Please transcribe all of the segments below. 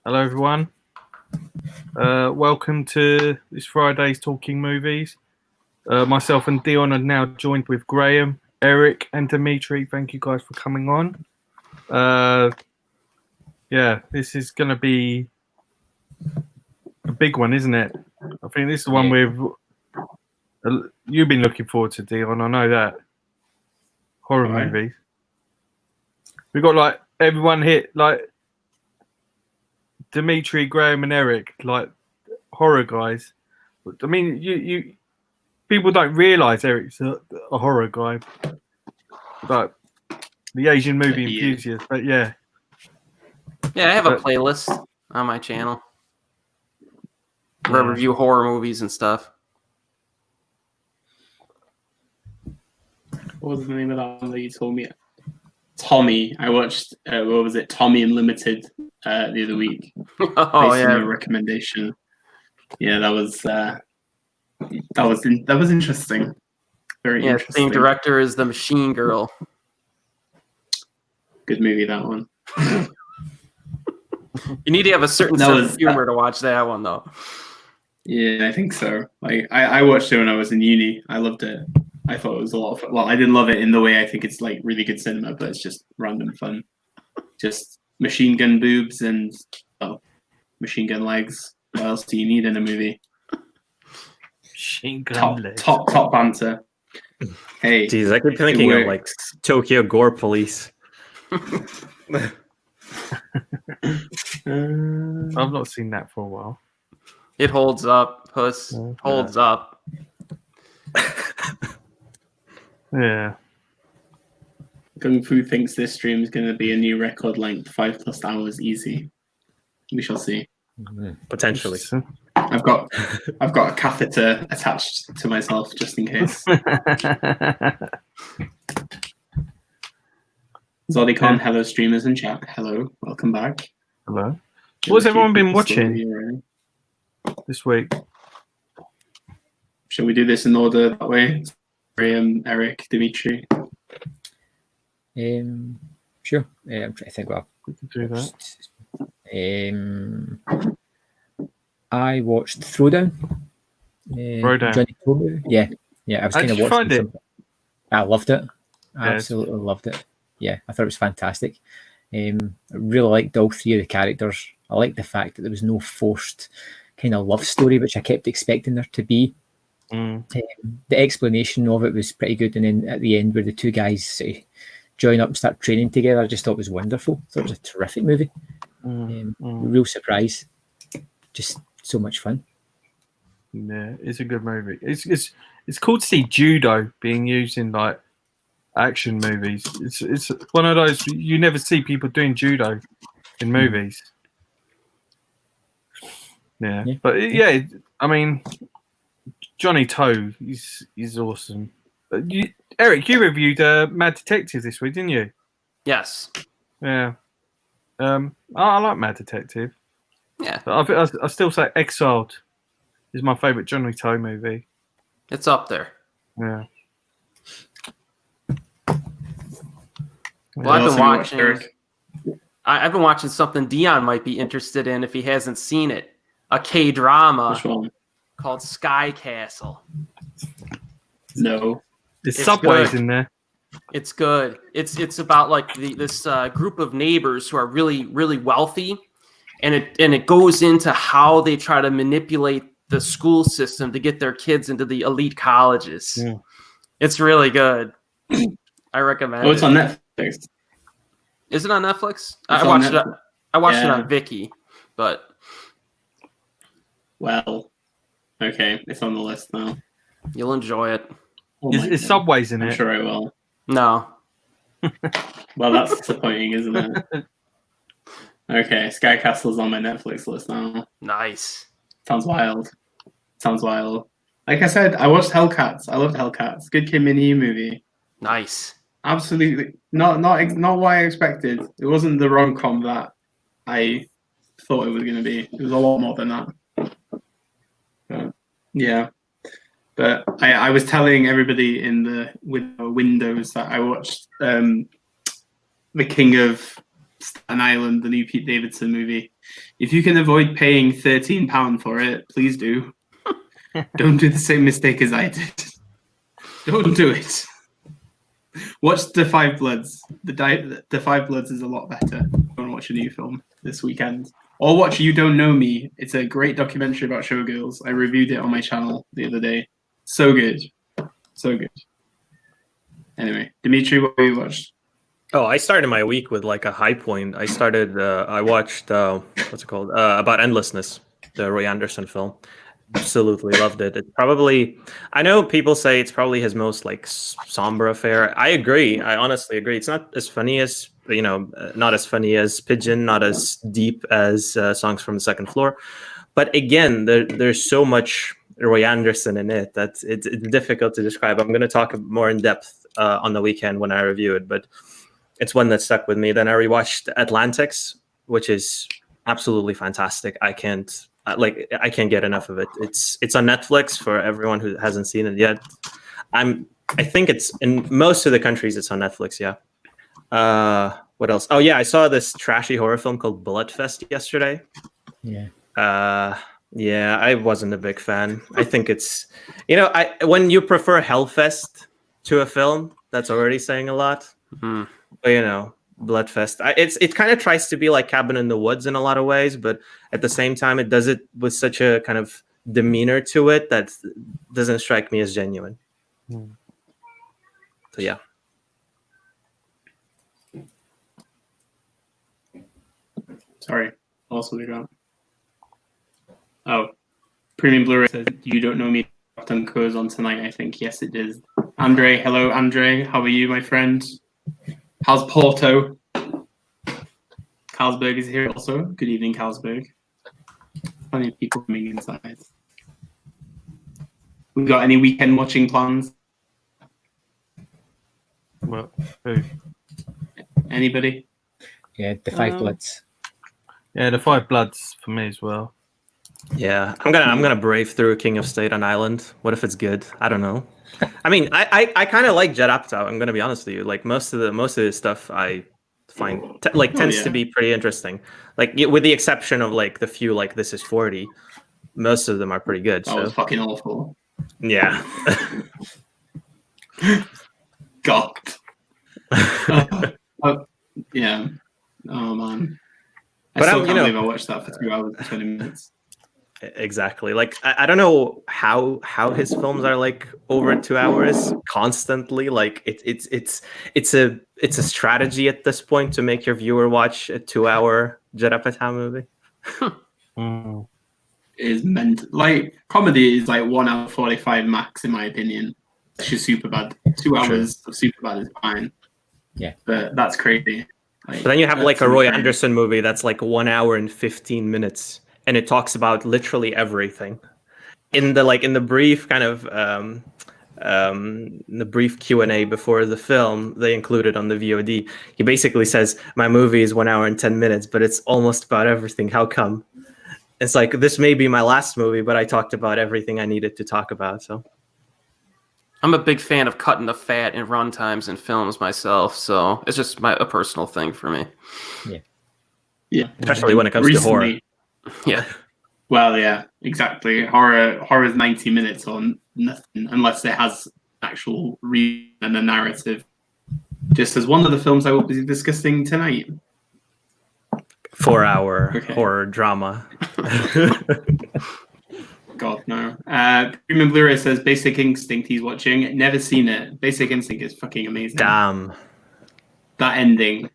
Hello, everyone. Welcome to this Friday's Talking Movies. Myself and Dion are now joined with Graham, Erik, and Dimitri. Thank you guys for coming on. This is going to be a big one, isn't it? I think this is the one you've been looking forward to, Dion. I know that. Horror movies. We got like everyone hit, like Dimitri, Graham, and Erik, like horror guys. I mean, you people don't realise Erik's a horror guy, but the Asian movie enthusiast. But yeah, I have a playlist on my channel where I review horror movies and stuff. What was the name of that one that you told me? Tommy. I watched. What was it? Tommy Unlimited the other week. Oh yeah, a recommendation. Yeah, that was interesting. Very interesting. Same director as The Machine Girl. Good movie, that one. You need to have a certain sense of humor to watch that one, though. Yeah, I think so. Like I watched it when I was in uni. I loved it. I thought it was a lot of fun. Well, I didn't love it in the way I think it's like really good cinema, but it's just random fun. Just machine gun boobs and machine gun legs. What else do you need in a movie? Machine gun legs. Top banter. Hey, jeez, I keep thinking of like Tokyo Gore Police. I've not seen that for a while. It holds up, Hus. Holds up. Yeah. Kung Fu thinks this stream is going to be a new record length, 5+ hours easy. We shall see. Potentially. I've got a catheter attached to myself just in case. Zodicon, hello streamers and chat. Hello, welcome back. Hello. What's everyone been watching this week? Shall we do this in order that way? Graham, Erik, Dimitri. Sure. I'm trying to think. Well, we can do that. I watched Throwdown. Throwdown. Johnny Cole. Yeah. I was kind of watching it. I loved it. I absolutely loved it. Yeah, I thought it was fantastic. I really liked all three of the characters. I liked the fact that there was no forced kind of love story, which I kept expecting there to be. The explanation of it was pretty good, and then at the end where the two guys join up and start training together, I just thought it was wonderful. I thought it was a terrific movie. Real surprise. Just so much fun. Yeah, it's a good movie. It's cool to see judo being used in like action movies. It's one of those you never see people doing judo in movies. Yeah. But I mean, Johnny Toe, he's awesome. Erik, you reviewed Mad Detective this week, didn't you? Yes. Yeah. I like Mad Detective. Yeah. But I still say Exiled is my favourite Johnny Toe movie. It's up there. Yeah. Well, I've been watching something Dion might be interested in if he hasn't seen it. A K-drama called Sky Castle. No. There's subways in there. It's good. It's about like this group of neighbors who are really, really wealthy, and it goes into how they try to manipulate the school system to get their kids into the elite colleges. Yeah. It's really good. I recommend it. It's on Netflix. Is it on Netflix? I watched it on Viki, but well, okay, it's on the list now. You'll enjoy it. Is subways in it? I'm sure I will. No. Well, that's disappointing, isn't it? Okay, Sky Castle's on my Netflix list now. Nice. Sounds wild. Like I said, I watched Hellcats. I loved Hellcats. Good Kim Min-hee movie. Nice. Absolutely. Not what I expected. It wasn't the rom-com that I thought it was going to be. It was a lot more than that. Yeah. But I was telling everybody in the windows that I watched The King of Staten Island, the new Pete Davidson movie. If you can avoid paying £13 for it, please do. Don't do the same mistake as I did. Don't do it. Watch The Five Bloods. The Five Bloods is a lot better. Go and watch a new film this weekend. Or watch You Don't Know Me. It's a great documentary about showgirls. I reviewed it on my channel the other day. So good. So good. Anyway, Dimitri, what have you watched? Oh, I started my week with like a high point. I watched, what's it called? About Endlessness, the Roy Andersson film. Absolutely loved it. It's probably, I know people say it's probably his most like somber affair. I agree. I honestly agree. It's not as funny as, not as funny as Pigeon, not as deep as Songs from the Second Floor. But again, there's so much Roy Andersson in it that it's difficult to describe. I'm going to talk more in depth on the weekend when I review it, but it's one that stuck with me. Then I rewatched Atlantics, which is absolutely fantastic. I can't get enough of it. It's on Netflix for everyone who hasn't seen it yet. I think it's in most of the countries. It's on Netflix. Yeah. What else? Oh yeah, I saw this trashy horror film called Bloodfest yesterday. Yeah. Yeah, I wasn't a big fan. I think it's, when you prefer Hellfest to a film, that's already saying a lot. Mm. But Bloodfest, it kind of tries to be like Cabin in the Woods in a lot of ways, but at the same time, it does it with such a kind of demeanor to it that doesn't strike me as genuine. Mm. So yeah. Sorry, also we got. Oh, Premium Blu-ray says You Don't Know Me. Goes on tonight, I think. Yes, it is. Andre, hello, Andre. How are you, my friend? How's Porto? Carlsberg is here also. Good evening, Carlsberg. Plenty of people coming inside. We got any weekend watching plans? Well, who? Anybody? Yeah, The Five Bloods. Yeah, The Five Bloods for me as well. Yeah, I'm gonna brave through King of Staten Island. What if it's good? I don't know. I mean, I kind of like Judd Apatow. I'm gonna be honest with you. Like most of the stuff I find tends to be pretty interesting. Like with the exception of like the few like This Is 40, most of them are pretty good. That was fucking awful. Yeah. God. Yeah. Oh man. I still can't believe I watched that for 2 hours and 20 minutes. Exactly. Like I don't know how his films are like over 2 hours constantly. Like it's a strategy at this point to make your viewer watch a 2-hour Judd Apatow movie. Mm. Is meant like comedy is like 1 hour 45 max in my opinion. Which is super bad. 2 hours of super bad is fine. Yeah, but that's crazy. But then you have like a Roy Andersson movie that's like 1 hour and 15 minutes. And it talks about literally everything. In the brief kind of the brief Q&A before the film they included on the VOD, he basically says, my movie is 1 hour and 10 minutes, but it's almost about everything. How come? It's like, this may be my last movie, but I talked about everything I needed to talk about. So I'm a big fan of cutting the fat in runtimes in films myself, so it's just a personal thing for me. Yeah. Especially when it comes to horror. Yeah. Well, yeah, exactly. Horror is 90 minutes on nothing unless it has actual reason and a narrative. Just as one of the films I will be discussing tonight. 4-hour horror drama. God, no. Premium Blu-ray says Basic Instinct he's watching. Never seen it. Basic Instinct is fucking amazing. Damn. That ending.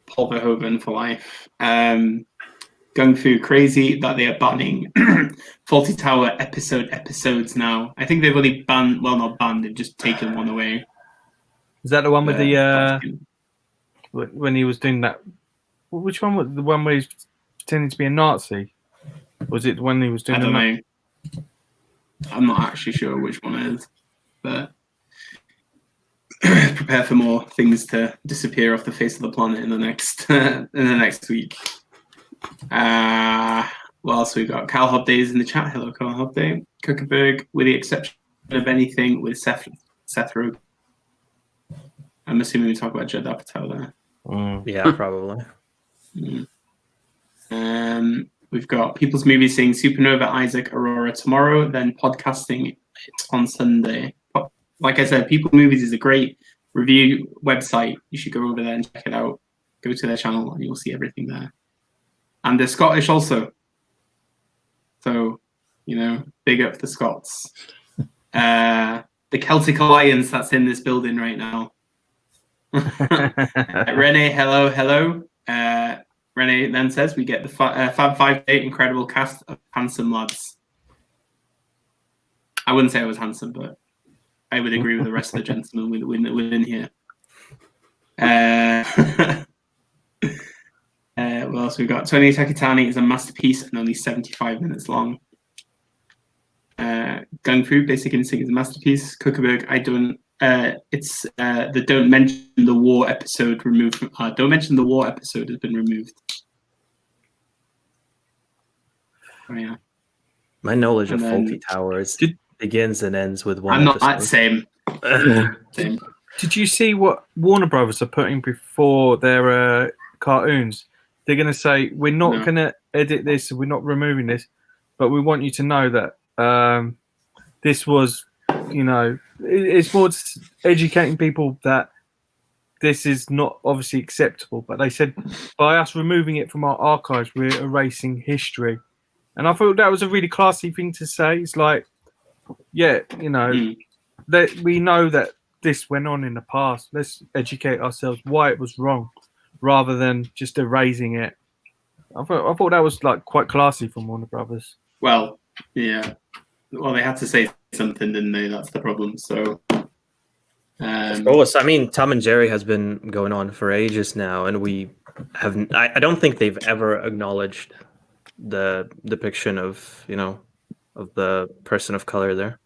Paul Verhoeven for life. Gung Fu crazy that they are banning Faulty Tower episodes now. I think they've only banned, well, not banned, they've just taken one away. Is that the one with the when he was doing that? Which one was the one where he's pretending to be a Nazi? Was it when he was doing? I don't know. I'm not actually sure which one it is, but prepare for more things to disappear off the face of the planet in the next week. What else we got? Cal Hobday is in the chat. Hello, Cal Hobday. Kuckerberg, with the exception of anything with Seth Rogen. I'm assuming we talk about Judd Apatow there. Yeah, probably. We've got People's Movies saying Supernova, Isaac, Aurora tomorrow, then podcasting it on Sunday. Like I said, People Movies is a great review website. You should go over there and check it out. Go to their channel and you'll see everything there. And they're Scottish also. So, big up the Scots. The Celtic Alliance that's in this building right now. Renee, hello. Renee then says, we get the Fab 5 Day incredible cast of handsome lads. I wouldn't say I was handsome, but I would agree with the rest of the gentlemen within here. What else we got? 28 Takitani is a masterpiece and only 75 minutes long. Gung Fu, Basic Instinct is a masterpiece. Kuckerberg, it's the Don't Mention the War episode removed from Don't Mention the War episode has been removed. Oh yeah. My knowledge of Fawlty Towers begins and ends with one. I'm not episode. Same. Did you see what Warner Brothers are putting before their cartoons? They're going to say, we're not going to edit this, we're not removing this, but we want you to know that this was, it's more educating people that this is not obviously acceptable. But they said, by us removing it from our archives, we're erasing history. And I thought that was a really classy thing to say. It's like, that we know that this went on in the past. Let's educate ourselves why it was wrong, rather than just erasing it. I thought that was like quite classy from Warner Brothers. Well, yeah. Well, they had to say something, didn't they? That's the problem. So, of course. I mean, Tom and Jerry has been going on for ages now, and we have. I don't think they've ever acknowledged the depiction of of the person of color there.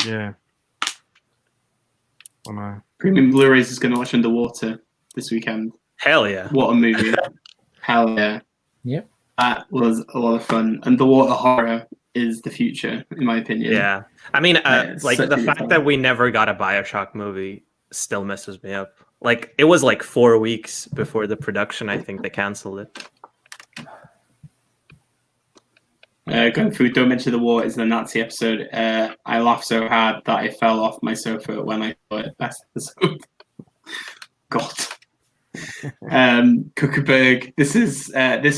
Yeah. I know. Premium Blu-rays is going to watch Underwater this weekend. Hell yeah! What a movie! Hell yeah! Yep. That was a lot of fun. Underwater horror is the future, in my opinion. Yeah, I mean, like the fact fun. that we never got a BioShock movie still messes me up. Like it was like 4 weeks before the production. I think they canceled it. Gung Fu, Don't Mention the War is the Nazi episode. I laughed so hard that I fell off my sofa when I saw it. Best episode. God. Kuckerberg, this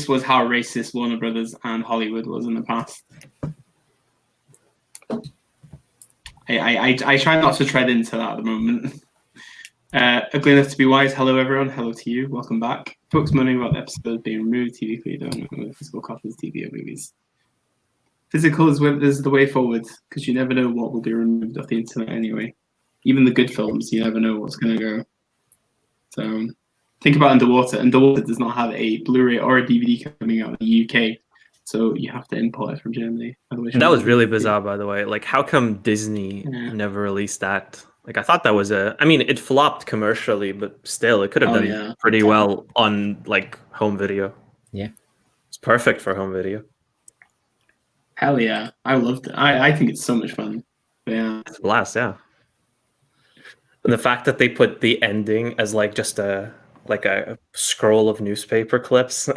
was how racist Warner Brothers and Hollywood was in the past. I try not to tread into that at the moment. Ugly Enough to Be Wise, hello everyone, hello to you, welcome back. Folks moaning about the episode being removed, TV feed, don't know physical copies, TV or movies. Physical is the way forward, because you never know what will be removed off the internet anyway. Even the good films, you never know what's going to go. So think about Underwater. Underwater does not have a Blu-ray or a DVD coming out in the UK, so you have to import it from Germany. That was really bizarre, by the way. Like, how come Disney never released that? Like, I thought that was it flopped commercially, but still, it could have done pretty well on, like, home video. Yeah. It's perfect for home video. Hell yeah. I loved it. I think it's so much fun. Yeah. It's a blast, yeah. And the fact that they put the ending as, like, just a scroll of newspaper clips.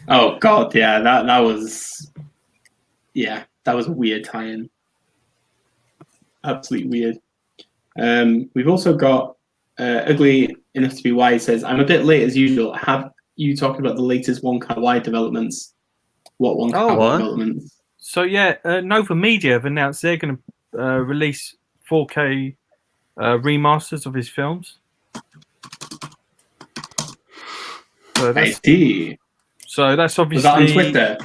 Oh, God, yeah. That was a weird tie-in. Absolutely weird. We've also got Ugly Enough to Be Wise says, I'm a bit late as usual. Have you talked about the latest Wong Kar-wai developments? What Wong Kar-wai developments? So Nova Media have announced they're going to release 4K remasters of his films. So that's obviously. Was that on Twitter?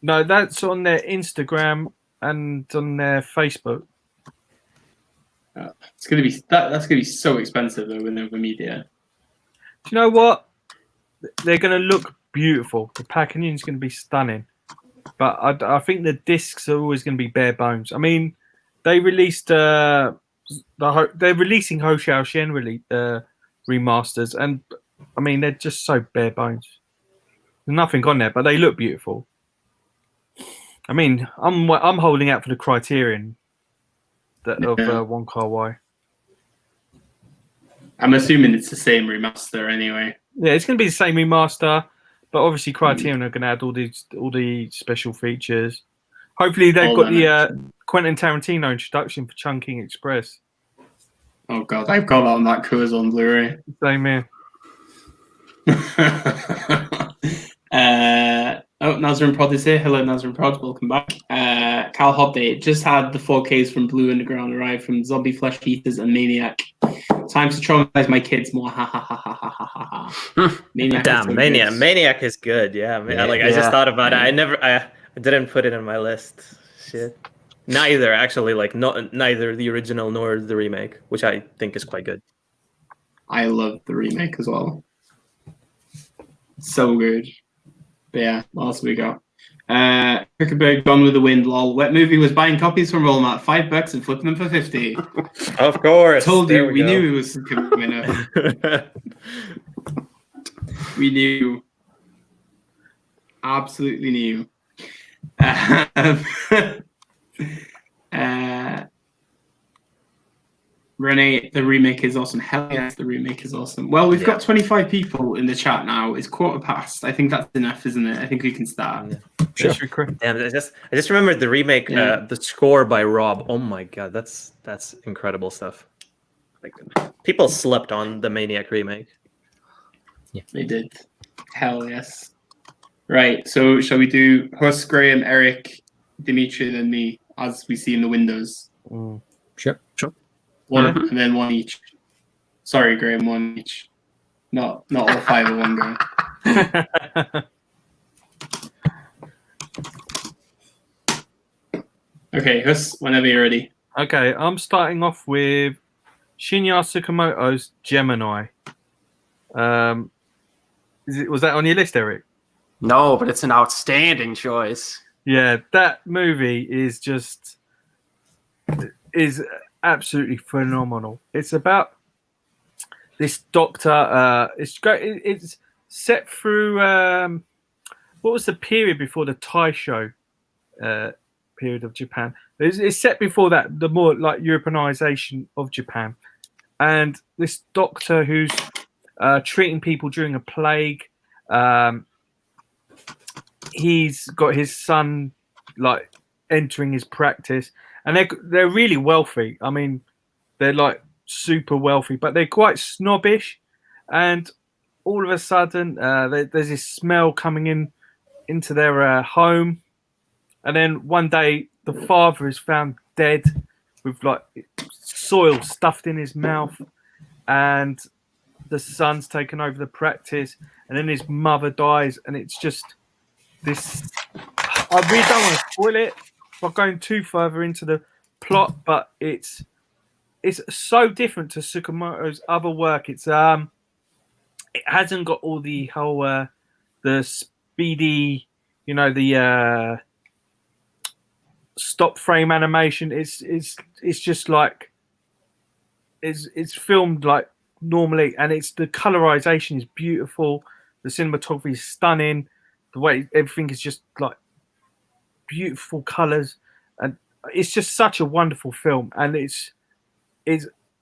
No, that's on their Instagram and on their Facebook. It's gonna be that's gonna be so expensive though with Nova Media. Do you know what? They're gonna look beautiful. The packaging is gonna be stunning, but I think the discs are always gonna be bare bones. I mean, they released they're releasing Ho Xiao Shen remasters, and I mean they're just so bare bones. There's nothing on there, but they look beautiful. I mean, I'm holding out for the Criterion of Wong Kar-wai. I'm assuming it's the same remaster anyway. Yeah, it's going to be the same remaster, but obviously Criterion are going to add all the special features. Hopefully they've got the Quentin Tarantino introduction for Chungking Express. Oh god, I've got that on that Coors on Blu-ray. Same here. Nazrin Prod is here. Hello, Nazrin Prod. Welcome back. Cal Hobday just had the 4Ks from Blue Underground arrive from Zombie Flesh Eaters and Maniac. Time to traumatize my kids more. Ha ha ha ha ha ha ha. Maniac is good. Yeah, I just thought about it. I didn't put it on my list. Shit. Neither actually, neither the original nor the remake, which I think is quite good. I love the remake as well. So good. But yeah, what else have we got? Kierkegaard, Gone with the Wind, lol. Wet Movie was buying copies from Walmart, $5 and flipping them for 50. Of course. Told you, we knew it was coming up. We knew. Absolutely knew. Renee, the remake is awesome. Hell yes, the remake is awesome. Well, we've got 25 people in the chat now. It's 1:15. I think that's enough, isn't it? I think we can start. Sure. Damn, I just remembered the remake, the score by Rob. Oh my god, that's incredible stuff. Like, people slept on the Maniac remake. Yeah, they did. Hell yes. Right, so shall we do Hus, Graham, Erik, Dimitri, and then me, as we see in the windows? Sure. One, and then one each. Sorry, Graham, one each. Not all five at one go. Okay, Hus, whenever you're ready. Okay, I'm starting off with Shinya Tsukamoto's Gemini. Was that on your list, Erik? No, but it's an outstanding choice. Yeah, that movie is absolutely phenomenal. It's about this doctor. It's great. It's set through what was the period before the Taisho period of Japan? It's set before that, the more like Europeanization of Japan, and this doctor who's treating people during a plague. He's got his son like entering his practice, and they're really wealthy. I mean, they're like super wealthy, but they're quite snobbish. And all of a sudden, there's this smell coming into their home, and then one day the father is found dead with like soil stuffed in his mouth, and the son's taken over the practice, and then his mother dies, and it's just this. I really don't want to spoil it by going too further into the plot, but it's so different to Tsukamoto's other work. It hasn't got all the whole the speedy, the stop frame animation. It's just like it's filmed like normally, and the colorization is beautiful. The cinematography is stunning. The way everything is just like beautiful colors, and it's just such a wonderful film, and it's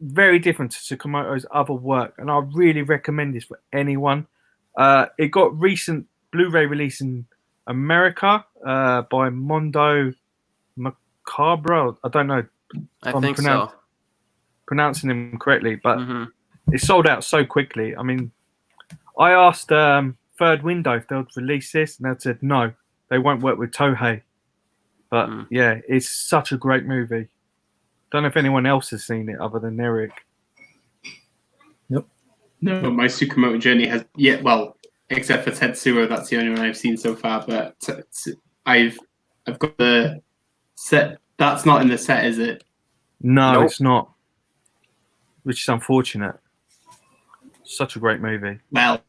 very different to Tsukamoto's other work, and I really recommend this for anyone. It got recent Blu-ray release in America by Mondo Macabre. I don't know I think so. Pronouncing them correctly, but it sold out so quickly. I mean, I asked Third Window if they'd release this, and they said no, they won't work with Tohei. But yeah, it's such a great movie. Don't know if anyone else has seen it other than Erik. Nope. No, my Tsukamoto journey has except for Tetsuo, that's the only one I've seen so far. But I've got the set. That's not in the set, is it? No, Nope. It's not. Which is unfortunate. Such a great movie. Well,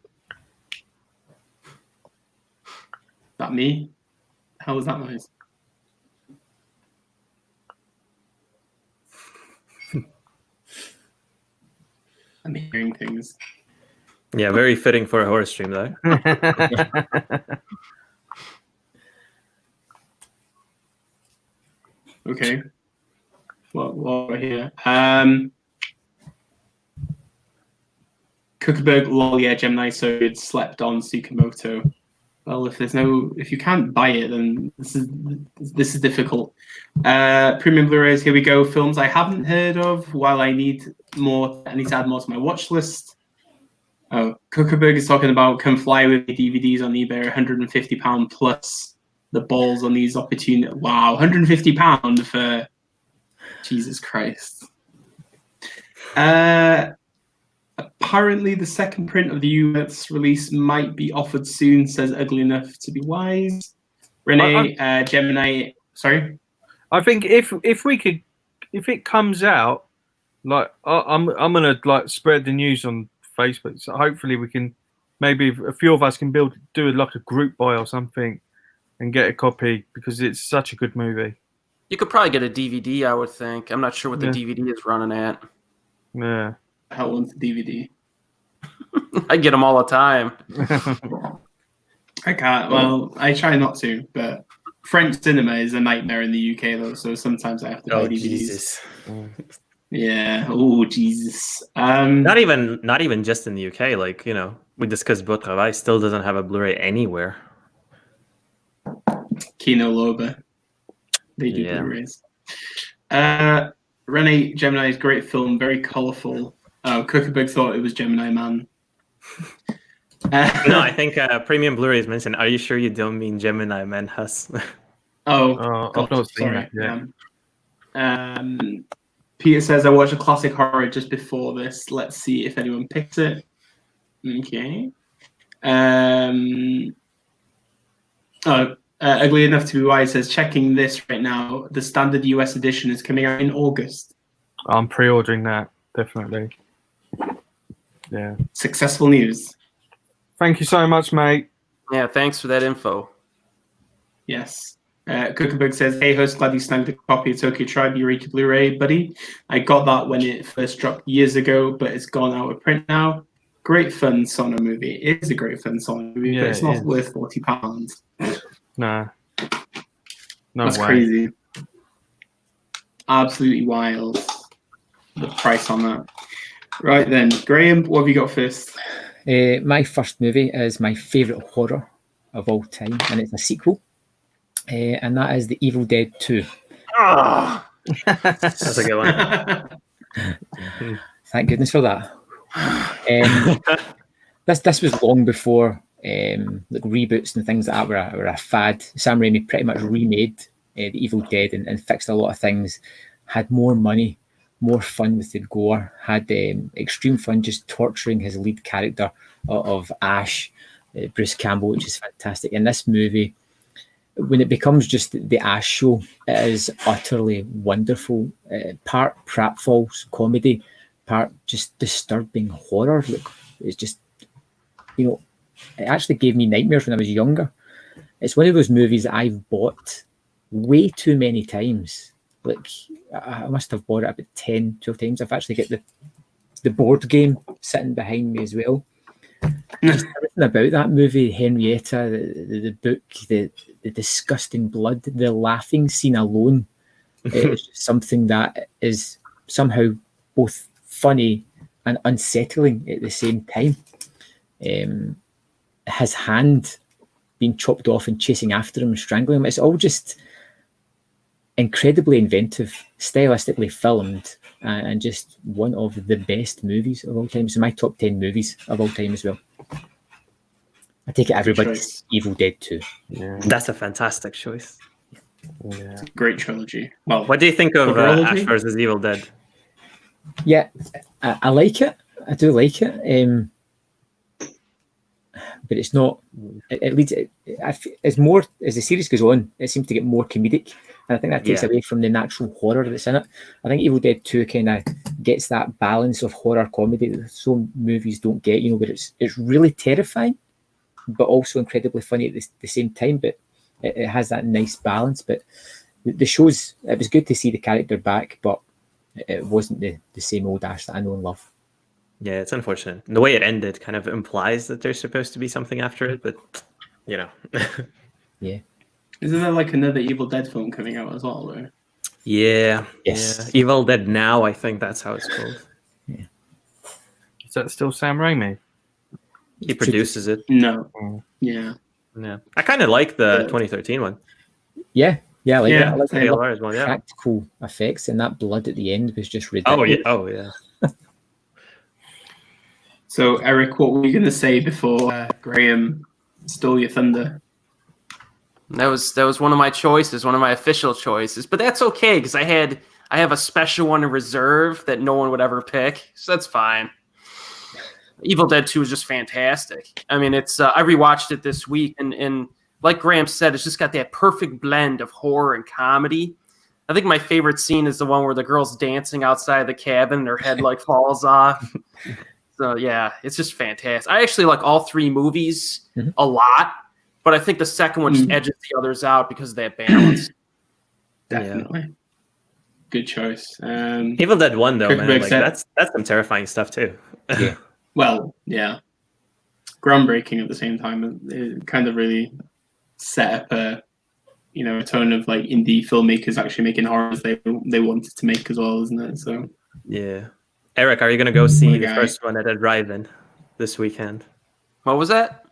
that me? How was that noise? I'm hearing things. Yeah, very fitting for a horror stream, though. Okay. Well, we're here. Kuckerberg, lol, yeah, Gemini so good, slept on Tsukamoto. Well, if you can't buy it, then this is difficult. Premium Blu-rays, here we go. Films I haven't heard of. While I need to add more to my watch list. Oh, Kuckerberg is talking about Come Fly With Me DVDs on eBay, £150 plus the balls on these opportunities. Wow, £150 for Jesus Christ. Apparently, the second print of the US release might be offered soon, says Ugly Enough to Be Wise. Renee, Gemini, sorry? I think if it comes out, like I'm gonna like spread the news on Facebook. So hopefully we can, maybe a few of us can do like a group buy or something and get a copy, because it's such a good movie. You could probably get a DVD, I would think. I'm not sure what the DVD is running at. Yeah. How one's the DVD? I get them all the time. I can't. Well, I try not to, but French cinema is a nightmare in the UK though, so sometimes I have to buy DVDs. Jesus. Yeah. Oh Jesus. Not even just in the UK. Like, you know, we discussed Beau Travail still doesn't have a Blu-ray anywhere. Kino Loba. They do Blu-rays. Renee, Gemini is a great film, very colourful. Kuckerberg thought it was Gemini Man. No, I think Premium Blu-ray is mentioned. Are you sure you don't mean Gemini Man, Hus? I've not seen that yet. Peter says, I watched a classic horror just before this. Let's see if anyone picked it. Okay. Ugly Enough to Be Wise says, checking this right now. The standard US edition is coming out in August. I'm pre-ordering that, definitely. Yeah. Successful news. Thank you so much, mate. Yeah, thanks for that info. Yes. Kuckerberg says, hey, host, glad you snagged a copy of Tokyo Tribe Eureka Blu-ray, buddy. I got that when it first dropped years ago, but it's gone out of print now. Great fun Sono movie. It is a great fun Sono movie, but it's not worth £40. No. That's way. Crazy. Absolutely wild. The price on that. Right then, Graham, what have you got first? My first movie is my favourite horror of all time, and it's a sequel, and that is The Evil Dead 2. Oh. That's a good one. Thank goodness for that. This was long before like reboots and things like that were a fad. Sam Raimi pretty much remade The Evil Dead and fixed a lot of things, had more money, more fun with the gore, had extreme fun just torturing his lead character of Ash, Bruce Campbell, which is fantastic. In this movie, when it becomes just the Ash show, it is utterly wonderful. Part pratfalls comedy, part just disturbing horror. Look, it's just, you know, it actually gave me nightmares when I was younger. It's one of those movies that I've bought way too many times. Like, I must have bought it about 10, 12 times. I've actually got the board game sitting behind me as well. Just everything about that movie, Henrietta, the book, the disgusting blood, the laughing scene alone, is something that is somehow both funny and unsettling at the same time. His hand being chopped off and chasing after him and strangling him, it's all just incredibly inventive, stylistically filmed, and just one of the best movies of all time. It's in my top 10 movies of all time as well. I take it everybody's Evil Dead 2. Yeah. That's a fantastic choice. Yeah. Great trilogy. Well, what do you think of Ash vs. Evil Dead? Yeah, I like it. I do like it. But it's not. It leads. It's more as the series goes on. It seems to get more comedic, and I think that takes away from the natural horror that's in it. I think Evil Dead 2 kind of gets that balance of horror comedy that some movies don't get. You know, where it's really terrifying, but also incredibly funny at the same time. But it has that nice balance. But the shows, it was good to see the character back, but it wasn't the same old Ash that I know and love. Yeah, it's unfortunate. The way it ended kind of implies that there's supposed to be something after it, but, you know. Yeah. Isn't there like another Evil Dead film coming out as well, though? Yeah. Yes. Yeah. Evil Dead Now, I think that's how it's called. Yeah. that still Sam Raimi? He produces it. No. Oh. Yeah. Yeah, I kind of like the 2013 one. Yeah, I like Yeah, that. I like same. the ALR's one, yeah. practical effects, and that blood at the end was just ridiculous. Oh yeah. So, Eric, what were you going to say before Graham stole your thunder? That was one of my choices, one of my official choices. But that's okay because I have a special one in reserve that no one would ever pick, so that's fine. Evil Dead 2 is just fantastic. I mean, it's I rewatched it this week, and like Graham said, it's just got that perfect blend of horror and comedy. I think my favorite scene is the one where the girl's dancing outside the cabin and her head like falls off. So yeah, it's just fantastic. I actually like all three movies a lot, but I think the second one just edges the others out because of that balance. Definitely. Yeah. Good choice. Evil Dead 1 though, man, like that's some terrifying stuff too. Yeah. Well, yeah. Groundbreaking at the same time. It kind of really set up a tone of like indie filmmakers actually making horrors they wanted to make as well, isn't it? So yeah. Eric, are you gonna go see the first one at a drive-in this weekend? What was that?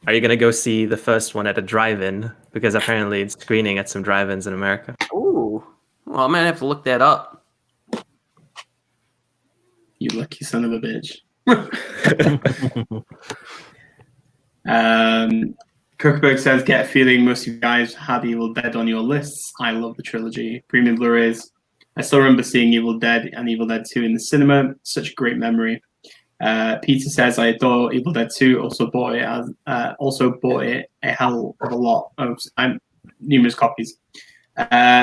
Are you gonna go see the first one at a drive-in? Because apparently it's screening at some drive-ins in America. Ooh. Well, I might have to look that up. You lucky son of a bitch. Kirkberg says, get a feeling most of you guys had Evil Dead on your lists. I love the trilogy. Premium Blu-rays. I still remember seeing Evil Dead and Evil Dead 2 in the cinema. Such a great memory. Peter says, I adore Evil Dead 2. Also bought it a hell of a lot of numerous copies.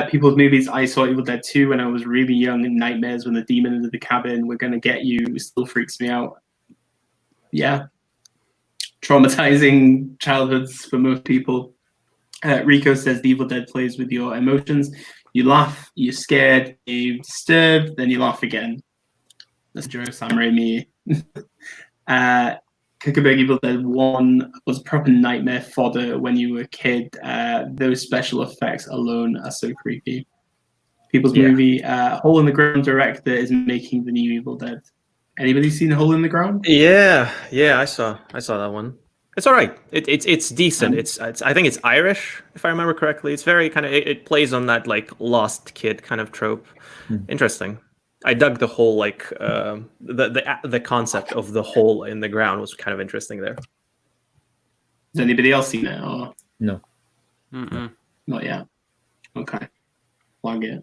People's movies. I saw Evil Dead 2 when I was really young in Nightmares when the demon into the cabin. We're gonna get you. It still freaks me out. Yeah. Traumatizing childhoods for most people. Rico says the Evil Dead plays with your emotions. You laugh, you're scared, you're disturbed, then you laugh again. That's Joe Sam Raimi. Kickerberg Evil Dead 1 was proper nightmare fodder when you were a kid. Those special effects alone are so creepy. People's movie, Hole in the Ground director is making the new Evil Dead. Anybody seen Hole in the Ground? Yeah, I saw that one. It's all right. It's decent. It's I think it's Irish, if I remember correctly. It's very kind of it plays on that like lost kid kind of trope. Interesting. I dug the whole like the concept of the hole in the ground was kind of interesting there. Has anybody else seen it? Or? No. Not yet. Okay. Flag it.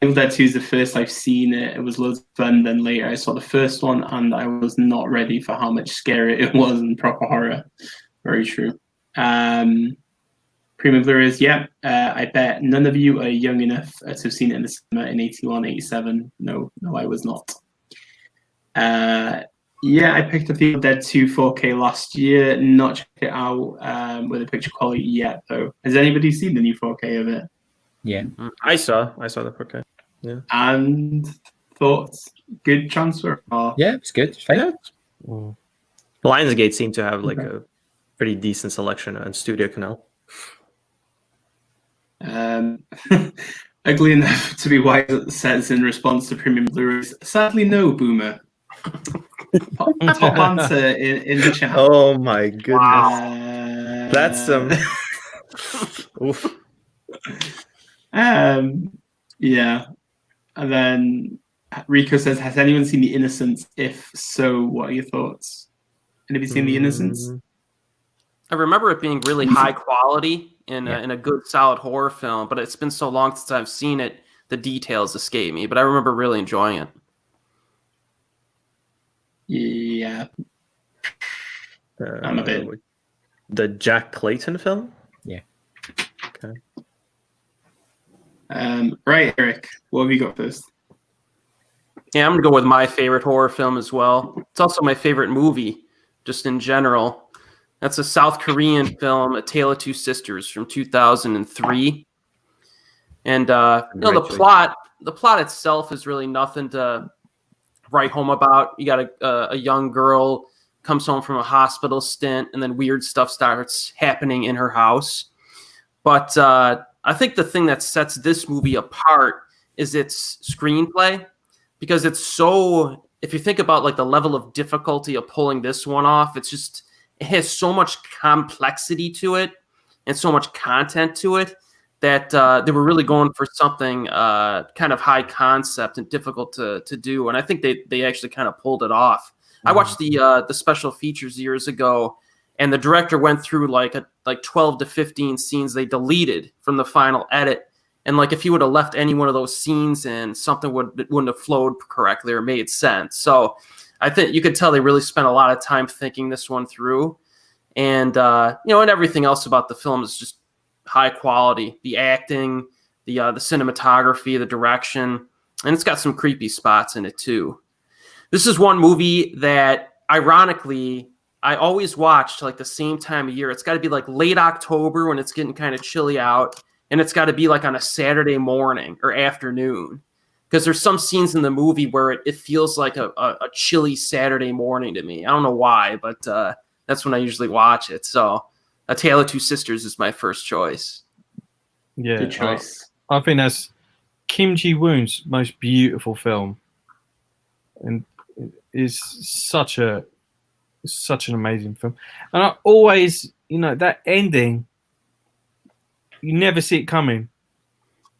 Evil Dead 2 is the first I've seen it. It was loads of fun. Then later I saw the first one and I was not ready for how much scarier it was and proper horror. Very true. Premium Blu-rays, I bet none of you are young enough to have seen it in the cinema in 81, 87. No, I was not. I picked up Evil Dead 2 4K last year. Not checked it out with the picture quality yet, though. Has anybody seen the new 4K of it? Yeah. I saw the 4K. Yeah. And thoughts? Good transfer? Or... Yeah, it's good. It's fine. Yeah. Lionsgate seemed to have like a pretty decent selection on Studio Canal. Ugly enough to be wise says in response to Premium Blu-rays. Sadly, no, Boomer. Top answer in the chat. Oh my goodness. Wow. That's some. Oof. Yeah. And then Rico says, has anyone seen The Innocents? If so, what are your thoughts? Anybody seen The Innocents? I remember it being really high quality in a good, solid horror film, but it's been so long since I've seen it, the details escape me. But I remember really enjoying it. Yeah. I'm a bit. The Jack Clayton film? Yeah. Okay. Right, Eric, what have you got first? Yeah, I'm going to go with my favorite horror film as well. It's also my favorite movie, just in general. That's a South Korean film, A Tale of Two Sisters from 2003. And the plot itself is really nothing to write home about. You got a young girl comes home from a hospital stint, and then weird stuff starts happening in her house. But I think the thing that sets this movie apart is its screenplay, because it's so if you think about like the level of difficulty of pulling this one off, it has so much complexity to it and so much content to it that they were really going for something kind of high concept and difficult to do. And I think they actually kind of pulled it off. I watched the special features years ago, and the director went through like 12 to 15 scenes they deleted from the final edit. And like if you would have left any one of those scenes in, something wouldn't have flowed correctly or made sense. So I think you could tell they really spent a lot of time thinking this one through. And and everything else about the film is just high quality. The acting, the cinematography, the direction, and it's got some creepy spots in it too. This is one movie that, ironically, I always watch like the same time of year. It's got to be like late October when it's getting kind of chilly out. And it's got to be like on a Saturday morning or afternoon, because there's some scenes in the movie where it feels like a chilly Saturday morning to me. I don't know why, but that's when I usually watch it. So A Tale of Two Sisters is my first choice. Yeah, good choice. I think that's Kim Ji-woon's most beautiful film, and it is such an amazing film. And I always, that ending, you never see it coming.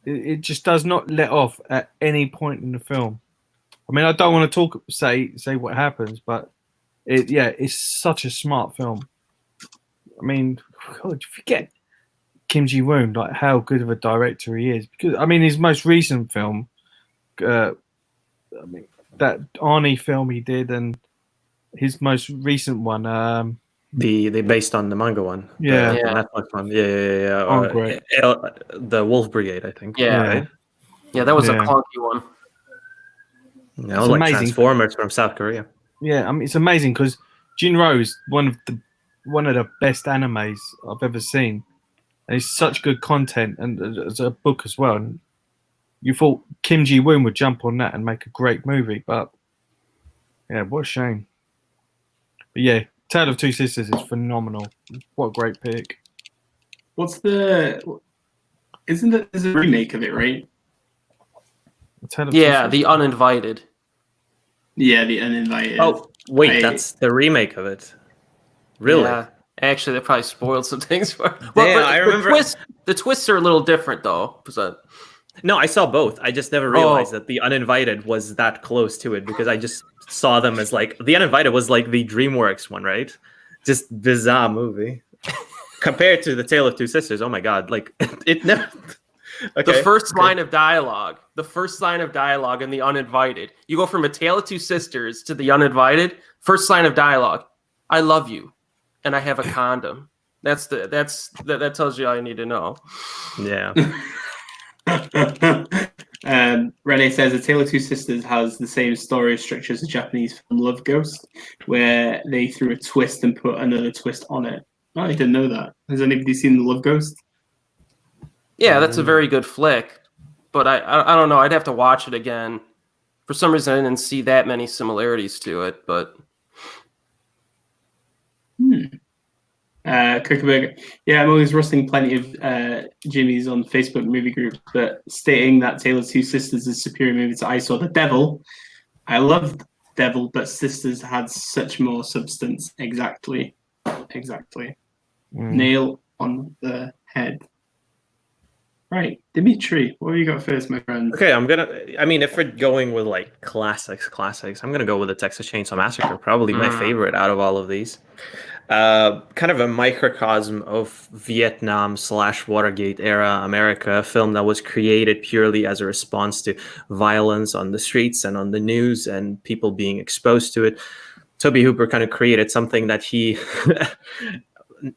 It just does not let off at any point in the film. I mean, I don't want to say what happens, but it's such a smart film. I mean, God, forget Kim Ji-woon, like how good of a director he is. Because I mean, his most recent film, that Arnie film he did, and his most recent one, the based on the manga one. Yeah. The Netflix one. Yeah. Oh, great. The Wolf Brigade, I think. Yeah. Right? Yeah, that was a clunky one. No, like amazing. Transformers from South Korea. Yeah, I mean, it's amazing because Jinro is one of the best animes I've ever seen, and it's such good content, and as a book as well. And you thought Kim Ji-woon would jump on that and make a great movie, but yeah, what a shame. But yeah, Tale of Two Sisters is phenomenal. What a great pick. There's a remake of it, right? The Uninvited. Yeah, The Uninvited. Oh, wait, that's the remake of it. Really? Yeah. Actually, they probably spoiled some things for it. Well, I remember the twists are a little different though. No, I saw both. I just never realized that The Uninvited was that close to it, because I just saw them as like The Uninvited was like the DreamWorks one, right? Just bizarre movie compared to The Tale of Two Sisters. Oh my god! Like it never. Okay. The first line of dialogue in The Uninvited. You go from A Tale of Two Sisters to The Uninvited. First line of dialogue: "I love you, and I have a condom." That tells you all you need to know. Yeah. Renee says A Tale of Two Sisters has the same story structure as the Japanese film Love Ghost, where they threw a twist and put another twist on it. Oh, I didn't know that. Has anybody seen the Love Ghost? Yeah, that's a very good flick, but I don't know. I'd have to watch it again. For some reason, I didn't see that many similarities to it, but. Cookerberg, yeah, I'm always rusting plenty of Jimmy's on Facebook movie groups, but stating that Tale of Two Sisters is superior movie to I Saw the Devil. I loved Devil, but Sisters had such more substance. Exactly. Nail on the head. Right, Dimitri, what have you got first, my friend? Okay, if we're going with like classics, I'm gonna go with the Texas Chainsaw Massacre, probably my favorite out of all of these. Kind of a microcosm of Vietnam / Watergate era America, a film that was created purely as a response to violence on the streets and on the news and people being exposed to it. Tobe Hooper kind of created something that he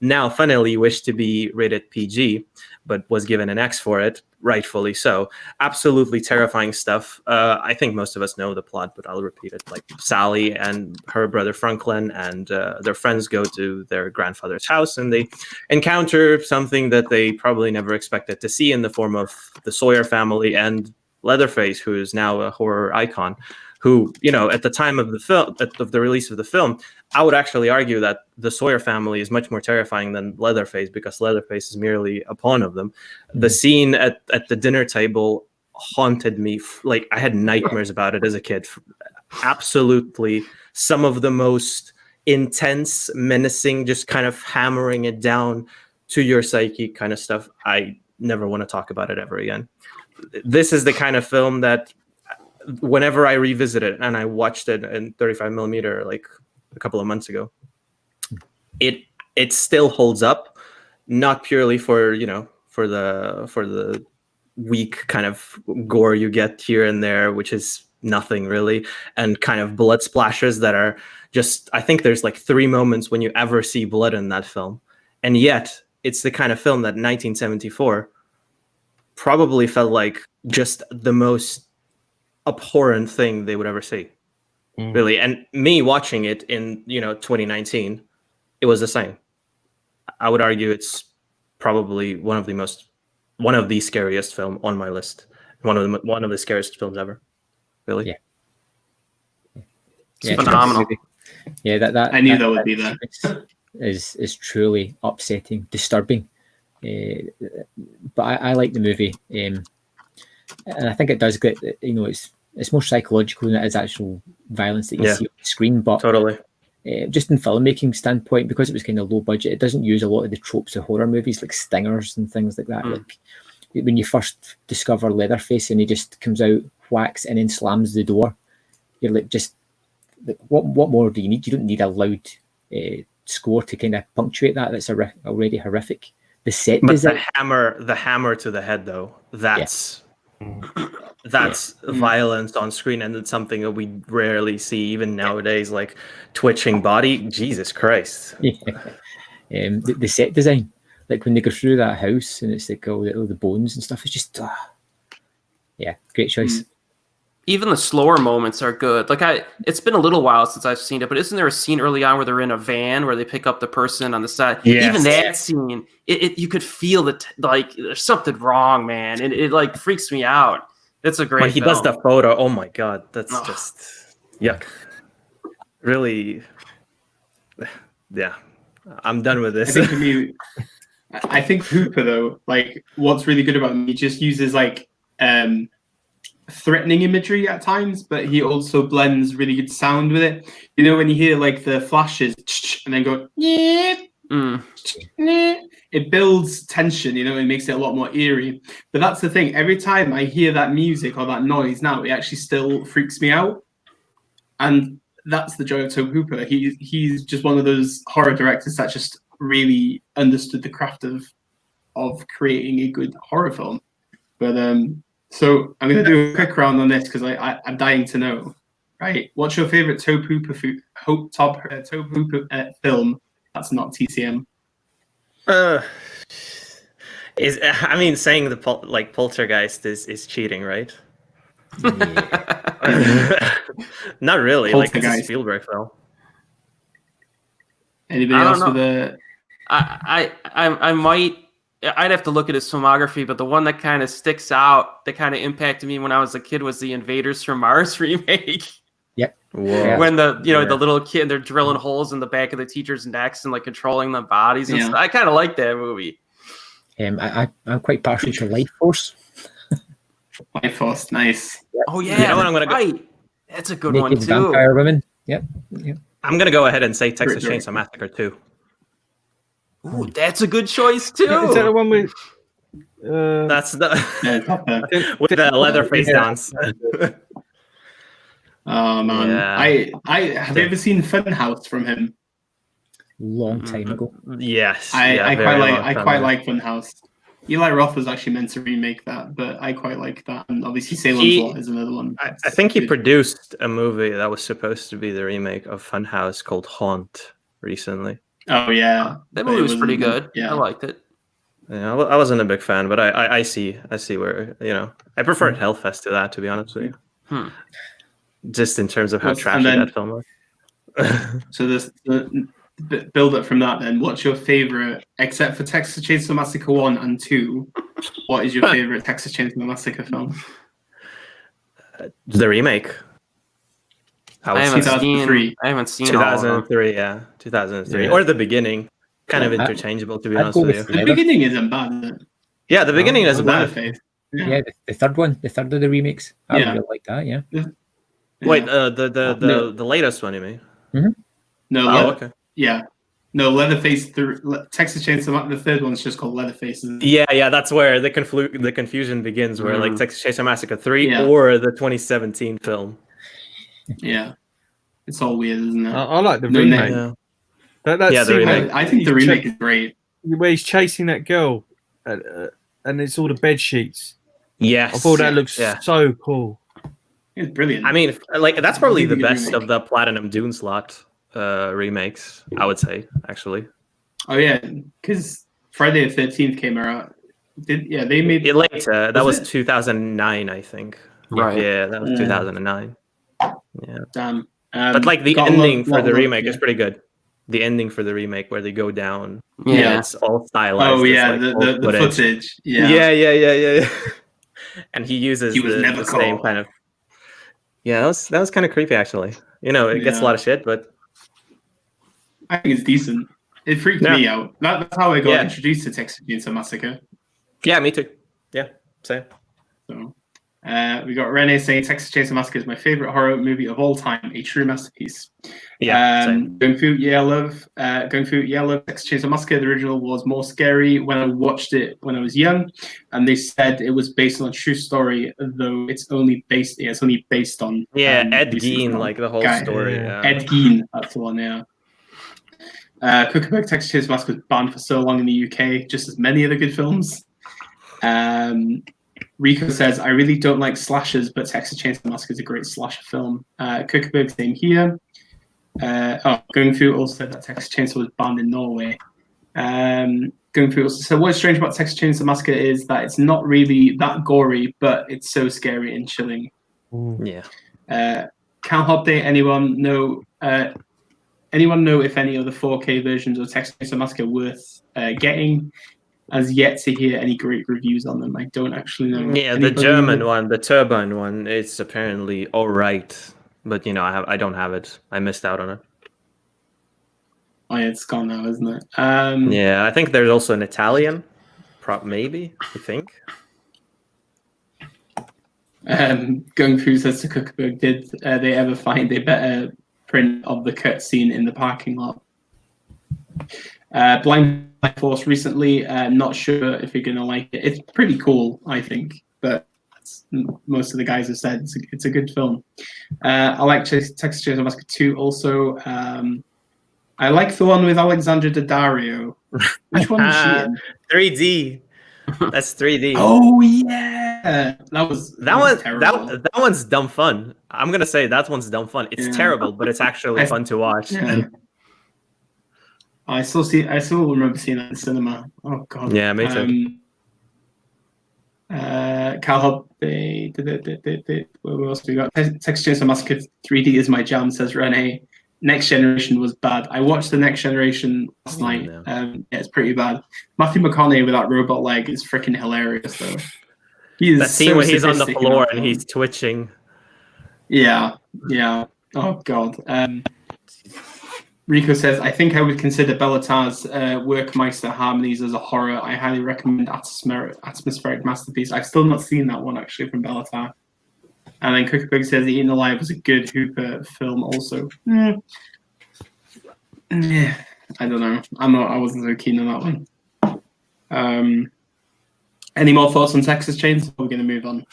now funnily wished to be rated PG, but was given an X for it, rightfully so. Absolutely terrifying stuff. I think most of us know the plot, but I'll repeat it. Like Sally and her brother Franklin and their friends go to their grandfather's house, and they encounter something that they probably never expected to see in the form of the Sawyer family and Leatherface, who is now a horror icon. Who, at the time of the film, of the release of the film, I would actually argue that the Sawyer family is much more terrifying than Leatherface, because Leatherface is merely a pawn of them. Mm-hmm. The scene at the dinner table haunted me. Like, I had nightmares about it as a kid. absolutely some of the most intense, menacing, just kind of hammering it down to your psyche kind of stuff. I never want to talk about it ever again. This is the kind of film that whenever I revisit it, and I watched it in 35mm like a couple of months ago, it still holds up, not purely for, you know, for the weak kind of gore you get here and there, which is nothing really, and kind of blood splashes that are just, I think there's like 3 moments when you ever see blood in that film. And yet it's the kind of film that 1974 probably felt like just the most abhorrent thing they would ever see. Really. And me watching it in, you know, 2019, it was the same. I would argue it's probably one of the scariest film on my list. One of the scariest films ever. Really. It's phenomenal. Yeah, that I knew that would be there. Is truly upsetting, disturbing. But I like the movie, and I think it does get, you know, it's more psychological than it is actual violence that you see on the screen. But totally, just in filmmaking standpoint, because it was kind of low budget, it doesn't use a lot of the tropes of horror movies like stingers and things like that. Like when you first discover Leatherface and he just comes out, whacks, and then slams the door, you're like, just what more do you need? You don't need a loud score to kind of punctuate that. That's already horrific. The set design, the hammer to the head, though, that's violence on screen, and it's something that we rarely see even nowadays, like twitching body. Jesus Christ. The set design, like when they go through that house and it's like all the bones and stuff, it's just great choice. Even the slower moments are good. Like it's been a little while since I've seen it, but isn't there a scene early on where they're in a van where they pick up the person on the side? Yes. Even that scene, you could feel that like there's something wrong, man, and it like freaks me out. It's a great. When he film. does the photo, oh my god, that's just yuck. Really, yeah. I'm done with this. I think Hooper though, like what's really good about him, he just uses like threatening imagery at times, but he also blends really good sound with it. You know, when you hear like the flashes and then go, it builds tension, you know, and makes it a lot more eerie. But that's the thing. Every time I hear that music or that noise now, it actually still freaks me out. And that's the joy of Tobe Hooper. He's just one of those horror directors that just really understood the craft of creating a good horror film. But so I'm going to do a quick round on this because I'm dying to know. Right, what's your favorite Tobe Hooper film? That's not TCM. Saying the Poltergeist is cheating, right? Not really. Like it's a Spielberg film. Anybody else with a? I might. I'd have to look at his filmography, but the one that kind of sticks out, that kind of impacted me when I was a kid, was the Invaders from Mars remake. Yep. Whoa. When the little kid, they're drilling holes in the back of the teachers' necks and like controlling the bodies and stuff. I kind of like that movie. I'm quite partial to Life Force. Life Force, nice. Yep. Oh yeah, I'm gonna go. That's a good Naked one too. Vampire Women. Yep. I'm gonna go ahead and say Texas Chainsaw Massacre 2. Ooh, that's a good choice too. Is that the one with? That's the with the Leatherface dance. Oh man, I have you ever seen Funhouse from him? Long time ago. Yes, I quite like Funhouse. Eli Roth was actually meant to remake that, but I quite like that. And obviously Salem's Lot is another one. I think he produced a movie that was supposed to be the remake of Funhouse called Haunt recently. Oh yeah, that movie was pretty good. Yeah, I liked it. Yeah, I wasn't a big fan, but I see where, you know, I preferred Hellfest to that, to be honest with you. Just in terms of how trashy that film was. So the build up from that then, what's your favorite, except for Texas Chainsaw Massacre 1 and 2, what is your favorite Texas Chainsaw Massacre film? The remake. I haven't seen 2003, 2003. Or the beginning. Kind of interchangeable, to be honest with you. The beginning isn't bad, is it? Yeah, the beginning isn't bad. Yeah, the third one, the third of the remakes. I really like that, yeah. Wait, the latest one, you mean? No. Oh, okay. Yeah. No, Leatherface. Texas Chainsaw. The third one's just called Leatherface. Yeah. That's where the confusion begins. Where like Texas Chainsaw Massacre 3 Yeah. or the 2017 film. Yeah, it's all weird, isn't it? I like the remake. Yeah. That the remake. I think the remake is great. Where he's chasing that girl, and it's all the bed sheets. Yes. I thought that looks so cool. It's brilliant. I mean, like that's probably the Really good best remake. of the Platinum Dune slot remakes, I would say, actually. Oh yeah, because Friday the 13th came out. They made It later. That was it? 2009, I think. Right. Yeah, that was 2009. Yeah. Damn. But like the got a ending lot for the of- remake yeah. is pretty good. The ending for the remake where they go down. Yeah. It's all stylized. Oh it's yeah, like the old footage. footage. Yeah. Yeah. And he uses He was never the same caught. kind of. Yeah, that was kind of creepy actually. You know, it gets a Yeah. lot of shit, but I think it's decent. It freaked Yeah. me out. That's how I got Yeah. introduced to Texas Chainsaw Massacre. yeah, me too. Yeah, same. So, we got Renee saying Texas Chainsaw Massacre is my favorite horror movie of all time, a true masterpiece. Yeah, same. Going through Texas Chainsaw Massacre. The original was more scary when I watched it when I was young, and they said it was based on a true story, though it's only based on Ed recent Gein, film. like the whole Guy- story. yeah. Yeah. Ed Gein, that's the one. Yeah. Cookbook Texas Chainsaw Massacre was banned for so long in the UK, just as many other good films. Rico says, I really don't like slashers, but Texas Chainsaw Massacre is a great slasher film. Cookbook, same here. Going through also said that Texas Chainsaw was banned in Norway. Going through also said, what's strange about Texas Chainsaw Massacre is that it's not really that gory, but it's so scary and chilling. Yeah. Cal Hobday, anyone know if any other 4K versions of Texas Chainsaw Massacre worth getting? As yet to hear any great reviews on them. I don't actually know. Yeah, the Anybody German know? one, the turbine one, it's apparently all right, but you know, I don't have it. I missed out on it. Oh yeah, it's gone now, isn't it? Yeah, I think there's also an Italian, maybe. I think. Going through says to Cookbook, did they ever find a better print of the cutscene in the parking lot? Blind Force recently, not sure if you're gonna like it. It's pretty cool, I think, but most of the guys have said it's a good film. I like Texas Chainsaw Massacre 2 also. I like the one with Alexandra Daddario. Which one was she in? 3D. That's 3D. Oh yeah, that was terrible. that one's dumb fun. I'm gonna say that one's dumb fun. It's terrible, but it's actually fun to watch. Yeah. I still remember seeing that in cinema. Oh god. Yeah, me too. Cal Hub, what else we got? Texas Chainsaw Massacre 3D is my jam, says Renee. Next Generation was bad. I watched the Next Generation last night. Yeah, it's pretty bad. Matthew McConaughey with that robot leg is freaking hilarious, though. That scene where he's on the floor and he's twitching. Yeah. Oh god. Rico says, I think I would consider Bellatar's Workmeister Harmonies as a horror. I highly recommend Atmospheric Masterpiece. I've still not seen that one, actually, from Bellatar. And then Cookbook says, Eaten Alive was a good Hooper film also. Yeah, I don't know. I wasn't so keen on that one. Any more thoughts on Texas Chainsaw? We're going to move on.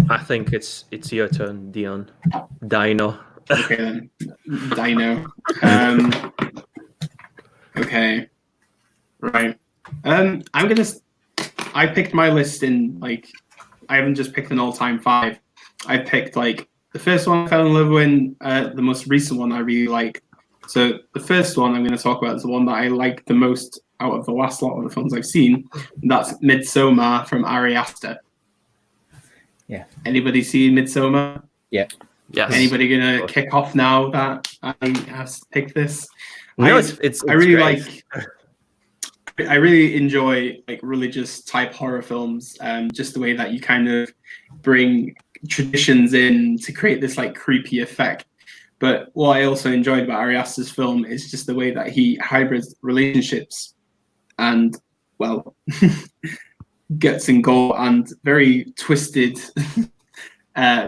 I think it's your turn, Dion. Dino. Okay then, Dino. Okay, right. I picked my list in I haven't just picked an all-time 5. I picked the first one I fell in love with, the most recent one I really like. So the first one I'm going to talk about is the one that I like the most out of the last lot of the films I've seen. And that's Midsommar from Ari Aster. Yeah. Anybody see Midsommar? Yeah. Yes. Anybody gonna kick off now that I have picked this? No, I really great. I really enjoy religious type horror films. Just the way that you kind of bring traditions in to create this creepy effect. But what I also enjoyed about Ari Aster's film is just the way that he hybrids relationships and guts and gore and very twisted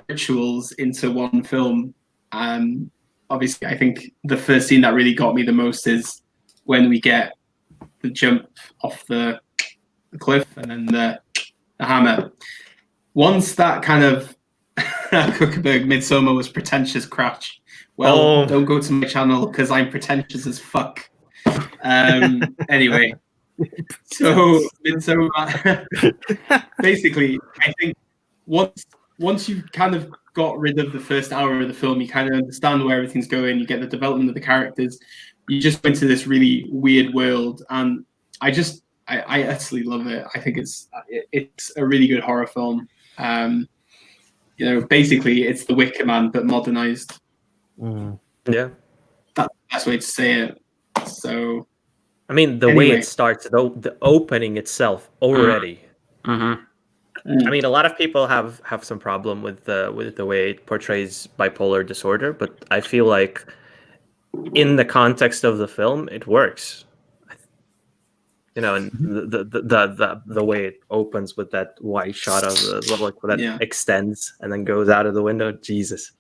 rituals into one film. Obviously, I think the first scene that really got me the most is when we get the jump off the cliff and then the hammer. Once that kind of Kuckerberg Midsommar was pretentious crotch. Well, don't go to my channel because I'm pretentious as fuck. Anyway, so Midsommar. Basically, I think once you've kind of got rid of the first hour of the film, you kind of understand where everything's going. You get the development of the characters. You just go into this really weird world, and I utterly love it. I think it's a really good horror film. Basically, it's The Wicker Man but modernized. Yeah, that's the best way to say it. So, I mean, the way it starts, the opening itself already. Mm-hmm. I mean, a lot of people have some problem with the way it portrays bipolar disorder, but I feel like in the context of the film, it works. And the way it opens with that wide shot of extends and then goes out of the window. Jesus,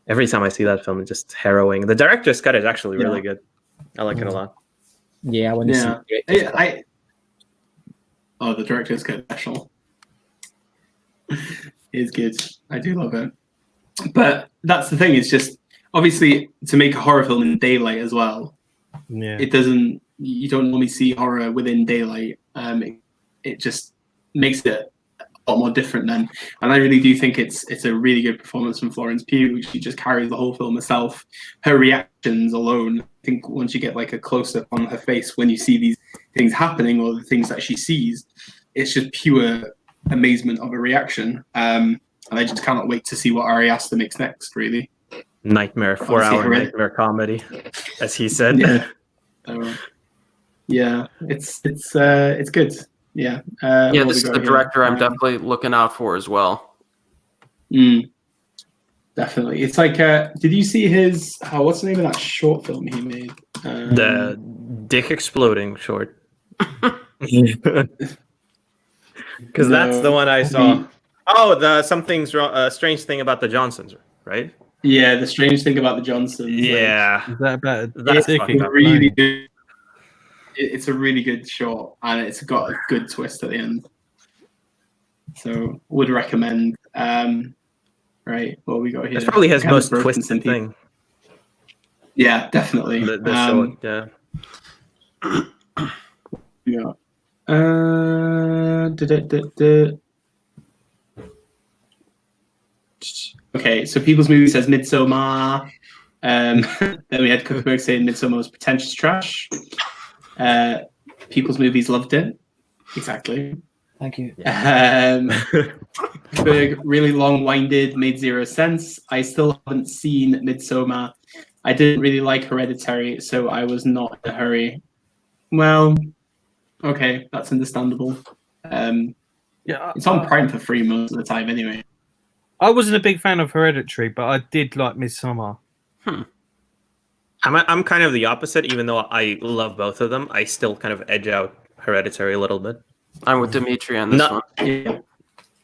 every time I see that film, it's just harrowing. The director's cut is actually really good. I like it a lot. Yeah, I want to see it. The director's cut special is good. I do love it. But that's the thing. It's just obviously to make a horror film in daylight as well. Yeah, you don't normally see horror within daylight. It just makes it a lot more different then. And I really do think it's a really good performance from Florence Pugh. She just carries the whole film herself. Her reactions alone, I think once you get like a close-up on her face when you see these things happening or the things that she sees, it's just pure amazement of a reaction. And I just cannot wait to see what Ari Aster makes next, really. Nightmare, 4-hour nightmare comedy, as he said. Yeah, it's good. Yeah. This is the director I'm definitely looking out for as well. Definitely. It's like, did you see his? What's the name of that short film he made? The dick exploding short. Because that's the one I saw. The something's wrong. Strange thing about the Johnsons, right? Yeah, the strange thing about the Johnsons. Yeah, is that about that's really good. It's a really good short, and it's got a good twist at the end. So, would recommend. Right, what we got here? It's probably his most twisted thing. Yeah, definitely. The short, yeah. Yeah. Okay, so People's Movie says Midsommar. Then we had Kuckerberg saying Midsommar was pretentious trash. People's Movies loved it. Exactly. Thank you. Berg, really long-winded, made zero sense. I still haven't seen Midsommar. I didn't really like Hereditary, so I was not in a hurry. Well, okay, that's understandable. It's on Prime for free most of the time anyway. I wasn't a big fan of Hereditary, but I did like Midsommar. I'm kind of the opposite. Even though I love both of them, I still kind of edge out Hereditary a little bit. I'm with Dimitri on this one. Yeah.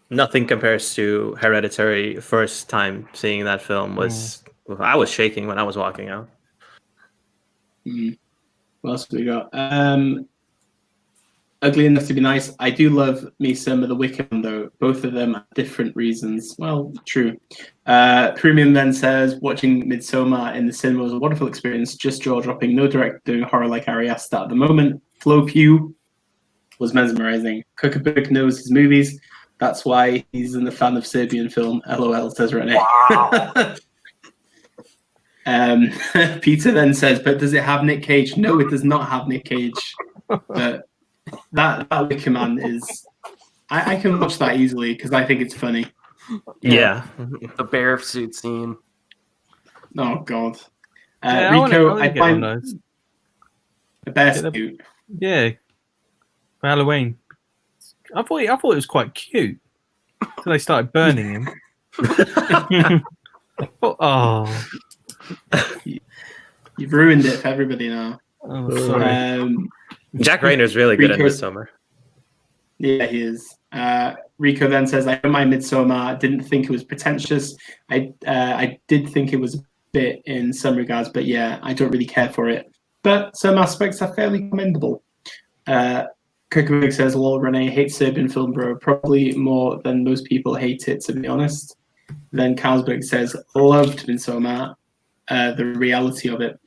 Nothing compares to Hereditary. First time seeing that film was I was shaking when I was walking out. What else do we got? Ugly Enough to Be Nice. I do love me some of The Wicker Man, though. Both of them have different reasons. Well, true. Premium then says, watching Midsommar in the cinema was a wonderful experience. Just jaw-dropping. No director doing horror like Ari Aster at the moment. Flo Pugh was mesmerizing. Kuckerberg knows his movies. That's why he's a fan of Serbian film. LOL, says Rene. Wow. Peter then says, but does it have Nick Cage? No, it does not have Nick Cage. But that Wicker Man is... I can watch that easily because I think it's funny. Yeah. The bear suit scene. Oh, God. Rico, I find the bear suit. Yeah. For Halloween. I thought it was quite cute until they started burning him. Oh. You've ruined it for everybody now. Oh, sorry. Jack Rayner's really good in Midsommar. Yeah, he is. Rico then says, I don't mind Midsommar. Didn't think it was pretentious. I did think it was a bit in some regards, but yeah, I don't really care for it. But some aspects are fairly commendable. Kirkwood says, lol, Renee hates Serbian film, bro. Probably more than most people hate it, to be honest. Then Carlsberg says, loved Midsommar, the reality of it.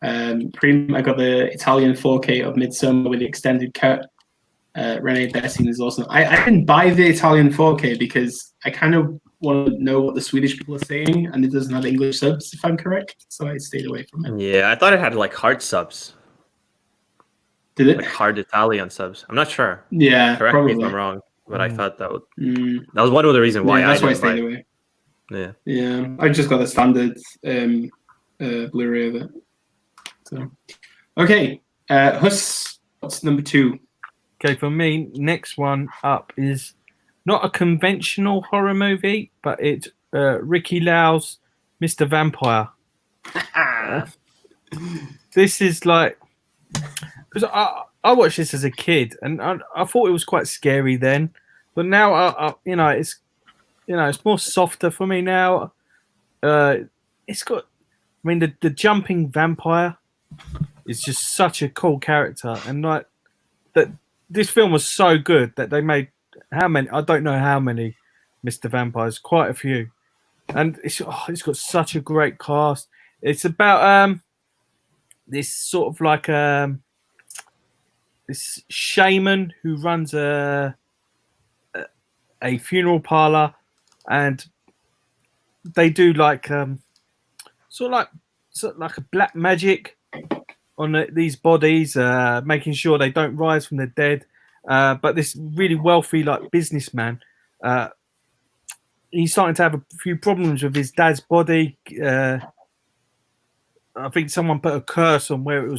I got the Italian 4K of Midsommar with the extended cut. Renee Bessing is awesome. I didn't buy the Italian 4K because I kind of want to know what the Swedish people are saying, and it doesn't have English subs, if I'm correct. So I stayed away from it. Yeah, I thought it had like hard subs. Did it? Like hard Italian subs. I'm not sure. Yeah, correct probably. me if I'm wrong, but I thought that that was one of the reasons why that's why I didn't stayed buy. away. Yeah. Yeah, I just got the standard Blu-ray of it. So, okay, Hus, what's number 2? Okay, for me, next one up is not a conventional horror movie, but it's Ricky Lau's Mr. Vampire. This is like, because I watched this as a kid, and I thought it was quite scary then, but now it's more softer for me now. It's got, I mean, the jumping vampire is just such a cool character, and like that. This film was so good that they made how many? I don't know how many Mr. Vampires, quite a few, and it's got such a great cast. It's about this sort of like this shaman who runs a funeral parlor, and they do like sort of like a black magic on these bodies, making sure they don't rise from the dead. But this really wealthy like businessman, he's starting to have a few problems with his dad's body. I think someone put a curse on where it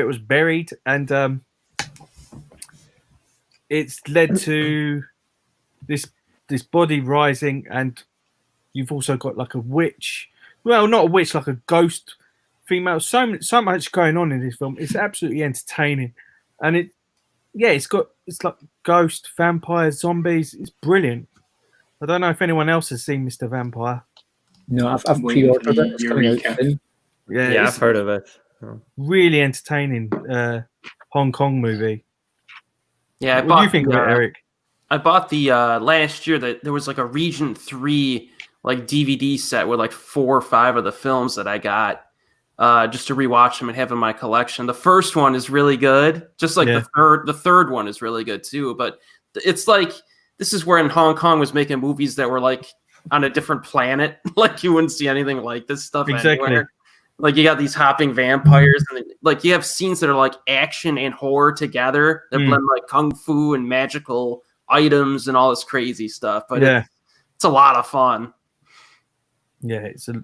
was buried, and it's led to this body rising. And you've also got like a witch. Well, not a witch, like a ghost female. So much going on in this film. It's absolutely entertaining, and it's like ghost, vampires, zombies. It's brilliant. I don't know if anyone else has seen Mr. Vampire. No, I've pre-ordered it. It's coming out soon. Yeah, I've heard of it. Really entertaining Hong Kong movie. Yeah, what do you think of it, Eric? I bought the last year that there was like a Region 3 like DVD set with like 4 or 5 of the films that I got just to rewatch them and have in my collection. The first one is really good, just like the third one is really good too. But it's like this is where in Hong Kong was making movies that were like on a different planet. Like you wouldn't see anything like this stuff anywhere. Like you got these hopping vampires, and like you have scenes that are like action and horror together that blend like kung fu and magical items and all this crazy stuff. But it's a lot of fun. Yeah, it's a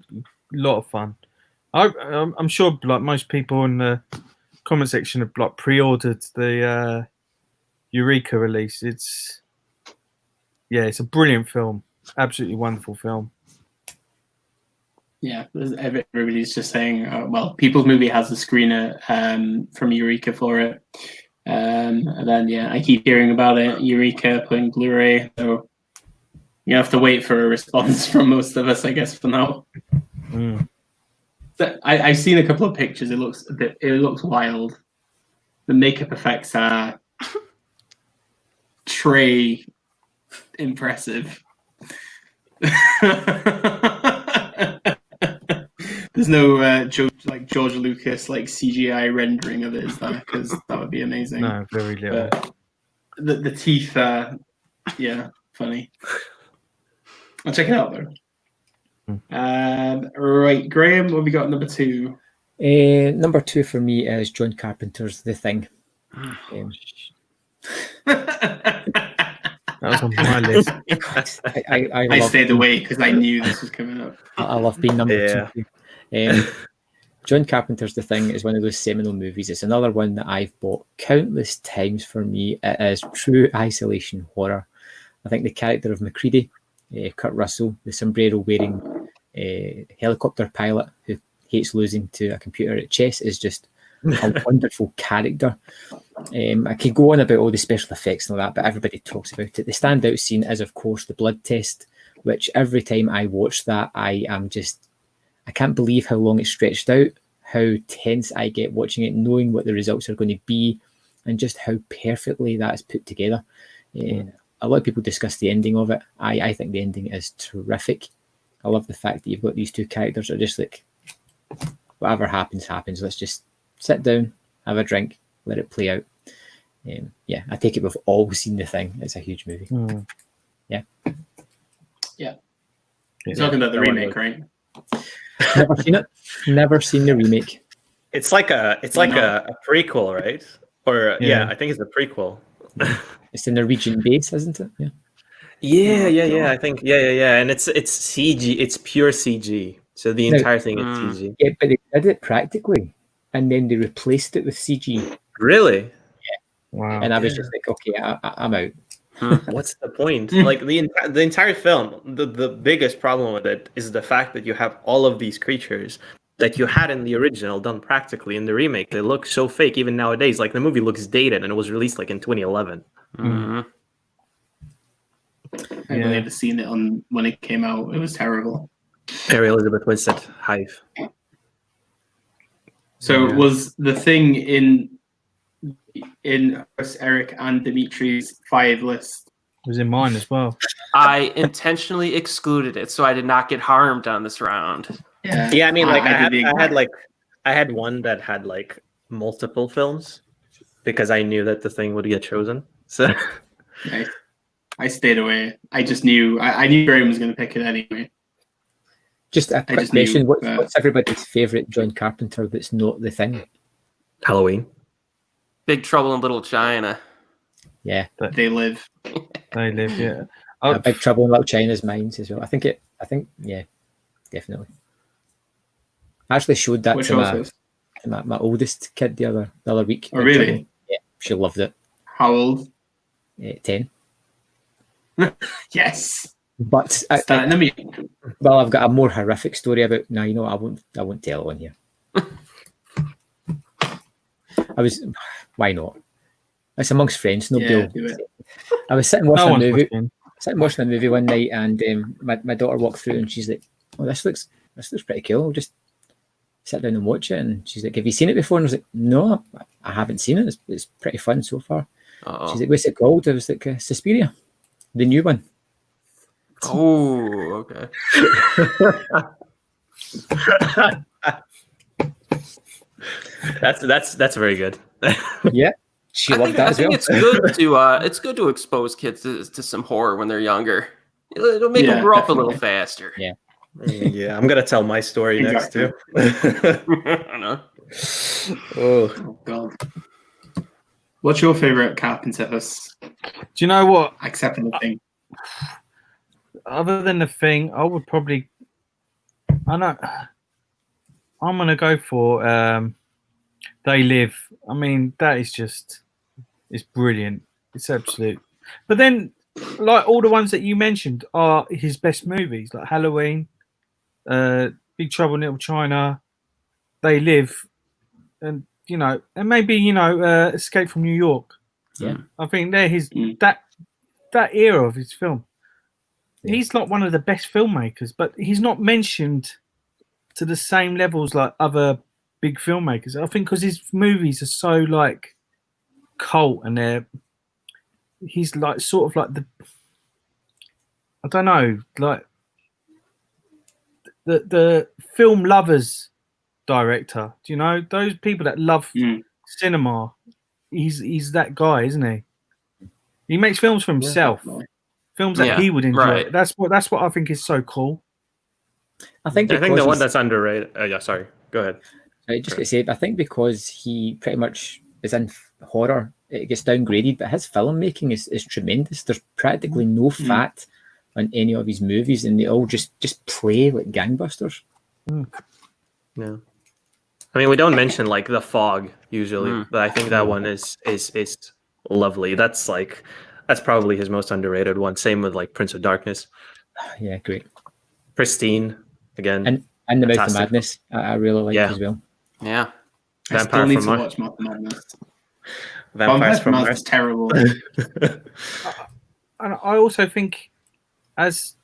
lot of fun. I'm sure like most people in the comment section have like pre-ordered the Eureka release. It's a brilliant film. Absolutely wonderful film. Yeah, everybody's just saying, well, People's Movie has the screener from Eureka for it. And then, I keep hearing about it. Eureka playing Blu-ray. So you have to wait for a response from most of us, I guess, for now. I've seen a couple of pictures. It looks wild. The makeup effects are impressive. There's no George Lucas like CGI rendering of it, is there? Because that would be amazing. No, very little. But the teeth are, funny. I'll check it out though. Right, Graham, what have we got number 2? Number 2 for me is John Carpenter's The Thing. That was on my list. I stayed away because I knew this was coming up. I love being number 2. John Carpenter's The Thing is one of those seminal movies. It's another one that I've bought countless times. For me, it is true isolation horror. I think the character of Macready, Kurt Russell, the sombrero-wearing helicopter pilot who hates losing to a computer at chess, is just a wonderful character. I could go on about all the special effects and all that, but everybody talks about it. The standout scene is, of course, the blood test, which every time I watch that, I can't believe how long it's stretched out, how tense I get watching it, knowing what the results are going to be, and just how perfectly that is put together. A lot of people discuss the ending of it. I think the ending is terrific. I love the fact that you've got these two characters that are just like, whatever happens, happens. Let's just sit down, have a drink, let it play out. Yeah, I take it we've all seen The Thing. It's a huge movie. Yeah. You're talking about the remake, right? Never seen it. Never seen the remake. It's like a prequel, right? Or I think it's a prequel. It's the Norwegian base, isn't it? Yeah. I think and it's CG. It's pure CG. So the entire thing is CG. Yeah, but they did it practically, and then they replaced it with CG. Really? Yeah. Wow. And I was just like, okay, I'm out. What's the point? Like the entire film, the biggest problem with it is the fact that you have all of these creatures that you had in the original done practically. In the remake, they look so fake even nowadays. Like the movie looks dated, and it was released like in 2011. I believe I've seen it on when it came out. It was terrible. Mary Elizabeth Winstead, Hive. So was The Thing in Erik and Dimitri's 5 list? It was in mine as well. I intentionally excluded it so I did not get harmed on this round. Yeah, I mean, like I had one that had like multiple films because I knew that The Thing would get chosen. So I stayed away. I just knew I knew Graham was going to pick it anyway. Just a quick question: what's everybody's favorite John Carpenter that's not The Thing? Halloween. Big Trouble in Little China. Yeah, but They Live. They Live. Yeah. Big Trouble in Little China's mine as well. I think yeah, definitely. I actually showed that to my oldest kid the other week. Oh, really? Yeah, she loved it. How old? 10. Yes. But well, I've got a more horrific story about. No, you know, I won't tell it on here. Why not? It's amongst friends. Nobody. I was sitting watching a movie one night, and my daughter walked through, and she's like, "Oh, this looks pretty cool. I'll just sit down and watch it." And she's like, "Have you seen it before?" And I was like, "No, I haven't seen it. It's pretty fun so far." She's like, "What's it called?" I was like, "Suspiria, the new one." Oh, okay. That's very good. Yeah, she loved that as well. It's good to expose kids to some horror when they're younger. It'll make them grow up a little faster. Yeah. Yeah, I'm gonna tell my story next too. I know. Oh God. What's your favorite Carpenter? Do you know what? Except for The Thing. Other than The Thing, I would probably. I'm gonna go for They Live. I mean, that is it's brilliant. It's absolute. But then, like all the ones that you mentioned are his best movies, like Halloween, Big Trouble in Little China, They Live, and maybe Escape from New York. Yeah, I think they're his that era of his film. He's not one of the best filmmakers, but he's not mentioned to the same levels like other big filmmakers. I think because his movies are so like cult, and he's like sort of like I don't know, like the film lovers director. Do you know those people that love cinema? He's that guy, isn't he? He makes films for himself. Films that he would enjoy. Right. That's what I think is so cool. I think the one that's underrated. Sorry. Go ahead. I just going to say, I think because he pretty much is in horror, it gets downgraded, but his filmmaking is tremendous. There's practically no fat on any of his movies, and they all just play like gangbusters. Yeah. I mean, we don't mention like The Fog usually, but I think that one is lovely. That's probably his most underrated one. Same with like Prince of Darkness. Yeah, great. Pristine again. And The Mouth of Madness, I really like as well. Yeah. I still need to watch Mouth of Madness. Vampires from Mars is terrible. And I also think, as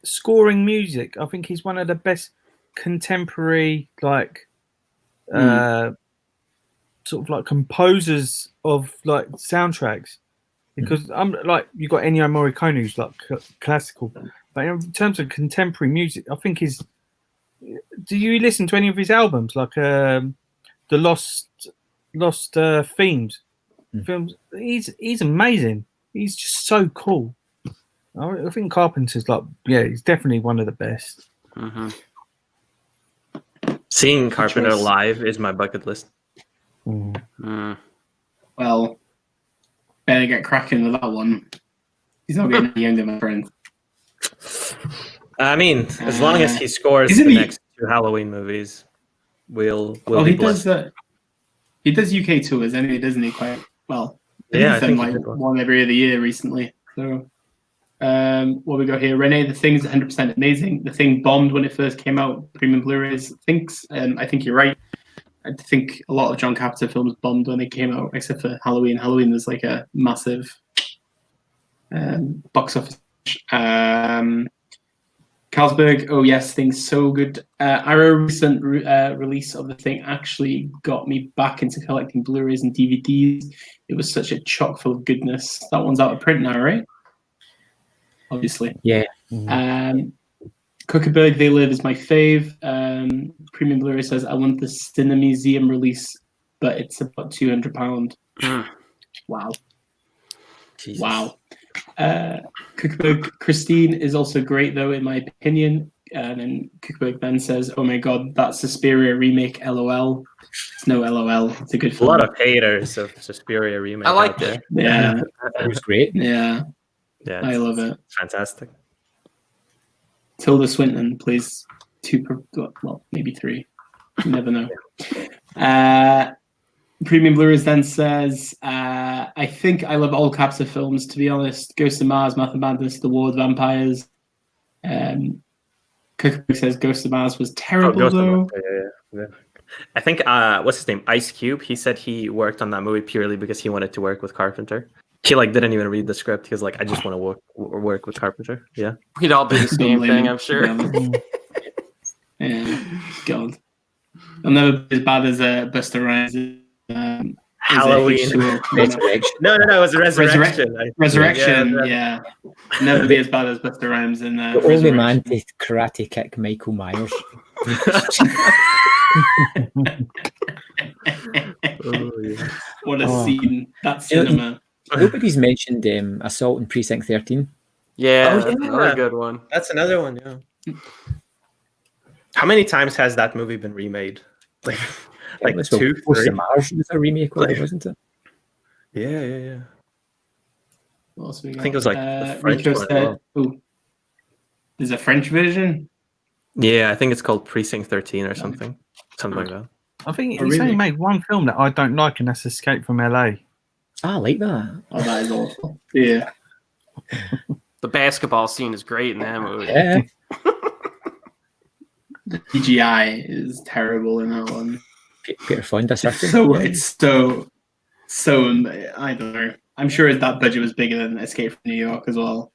scoring music, I think he's one of the best contemporary, like, sort of like composers of like soundtracks. Because I'm like, you got Ennio Morricone, who's like classical, but in terms of contemporary music, I think he's. Do you listen to any of his albums, like the Lost Themes films? He's amazing. He's just so cool. I think Carpenter's like, he's definitely one of the best. Mm-hmm. Seeing Carpenter live is my bucket list. Well, better get cracking with that one. He's not getting any younger, my friend. I mean, as long as he scores the next 2 Halloween movies, we'll be blessed. He does UK tours anyway, doesn't he? Quite well. Yeah, I think like one every other year recently. So, what we got here? Renee, The Thing's 100% amazing. The Thing bombed when it first came out. Premium Blu-rays. I think you're right. I think a lot of John Carpenter films bombed when they came out, except for Halloween. Halloween was like a massive box office. Carlsberg, oh yes, Thing's so good. Our recent release of The Thing actually got me back into collecting Blu-rays and DVDs. It was such a chock full of goodness. That one's out of print now, right? Obviously. Yeah. Kuckerberg, They Live is my fave. Premium Blu-ray says, I want the Cinemuseum release, but it's about £200. Wow. Jesus. Wow. Kuckerberg, Christine is also great, though, in my opinion. And then Kuckerberg then says, oh my God, that Suspiria remake, LOL. It's no LOL. It's a good film. A lot of haters of Suspiria remake. I liked it. Yeah. It was great. Yeah. Yeah, I love it. Fantastic. Tilda Swinton plays 2, well, maybe 3. You never know. Premium Blu-rays then says, I think I love all caps of films, to be honest. Ghost of Mars, Math and Madness, The War of Vampires. Kuckerberg says Ghost of Mars was terrible, though. Yeah. I think, what's his name? Ice Cube. He said he worked on that movie purely because he wanted to work with Carpenter. He didn't even read the script. He was like, I just want to work with Carpenter. Yeah. We'd all do the same thing, I'm sure. Yeah. God. I'll never be as bad as Busta Rhymes. Halloween. Resurrection. No, it was Resurrection. Resurrection, yeah. Never be as bad as Busta Rhymes in the only man to karate kick Michael Myers. What a scene. That's cinema. Nobody's mentioned Assault on Precinct 13. Yeah, that's another good one. That's another one, yeah. How many times has that movie been remade? Like 2, 3? Mars was a remake, wasn't it? Yeah. What else we got? I think it was like the French Rico one. said, there's a French version? Yeah, I think it's called Precinct 13 or something. Something like that. I think he's only made one film that I don't like, and that's Escape from LA. I like that. Oh, that is awful. Yeah. The basketball scene is great in that movie. Yeah. The CGI is terrible in that one. Peter Fonda surfing. So I don't know. I'm sure that budget was bigger than Escape from New York as well.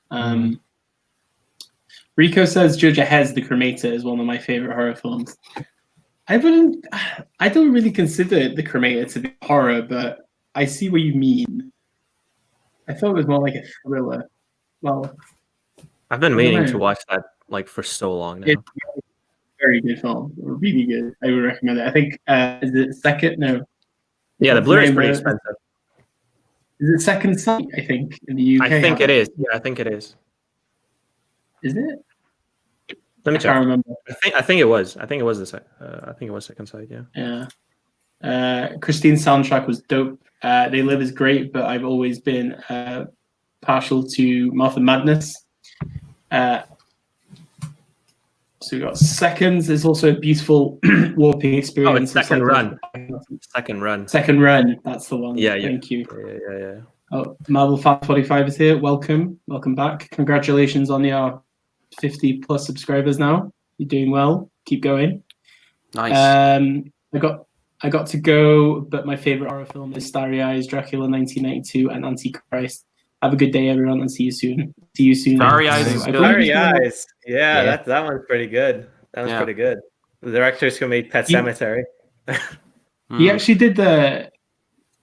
Rico says Judge Ahead's The Cremator is one of my favorite horror films. I don't really consider The Cremator to be horror, but I see what you mean. I thought it was more like a thriller. Well, I've been meaning to watch that for so long now. It's a very good film. Really good. I would recommend it. I think is it second? No. Yeah, the Blu-ray is pretty expensive. Is it Second Sight? I think in the UK. I think it is. Yeah, I think it is. Is it? Let me check. I can't remember. I think it was. I think it was Second Sight. Yeah. Yeah. Christine's soundtrack was dope. They Live is great, but I've always been partial to Math and Madness. So we got Seconds. There's also a beautiful warping experience. Oh, it's Second Run. Second Run. That's the one. Yeah. Thank you. Yeah. Oh, Marvel Fan 45 is here. Welcome back. Congratulations on your 50 plus subscribers now. You're doing well. Keep going. Nice. I got I got to go, but my favorite horror film is Starry Eyes, Dracula 1992, and Antichrist. Have a good day, everyone, and see you soon. See you soon. Starry Eyes is good. Starry Eyes. Yeah, that one's pretty good. That was Yeah. pretty good. The directors who made Pet Sematary. He actually did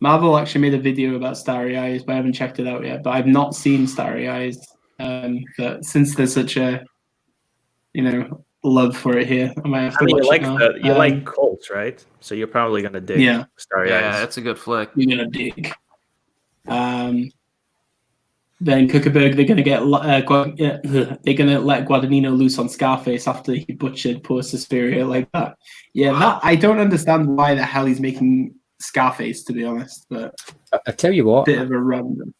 Marvel actually made a video about Starry Eyes, but I haven't checked it out yet. But I've not seen Starry Eyes. But since there's such a, love for it here, I might have to watch it now. You like cults, right? So you're probably gonna dig Starry Eyes. Yeah, it's a good flick. You're gonna dig. Then Kuckerberg, they're gonna let Guadagnino loose on Scarface after he butchered poor Suspiria like that. Yeah, that I don't understand why the hell he's making Scarface, to be honest. But I tell you what, bit of a random.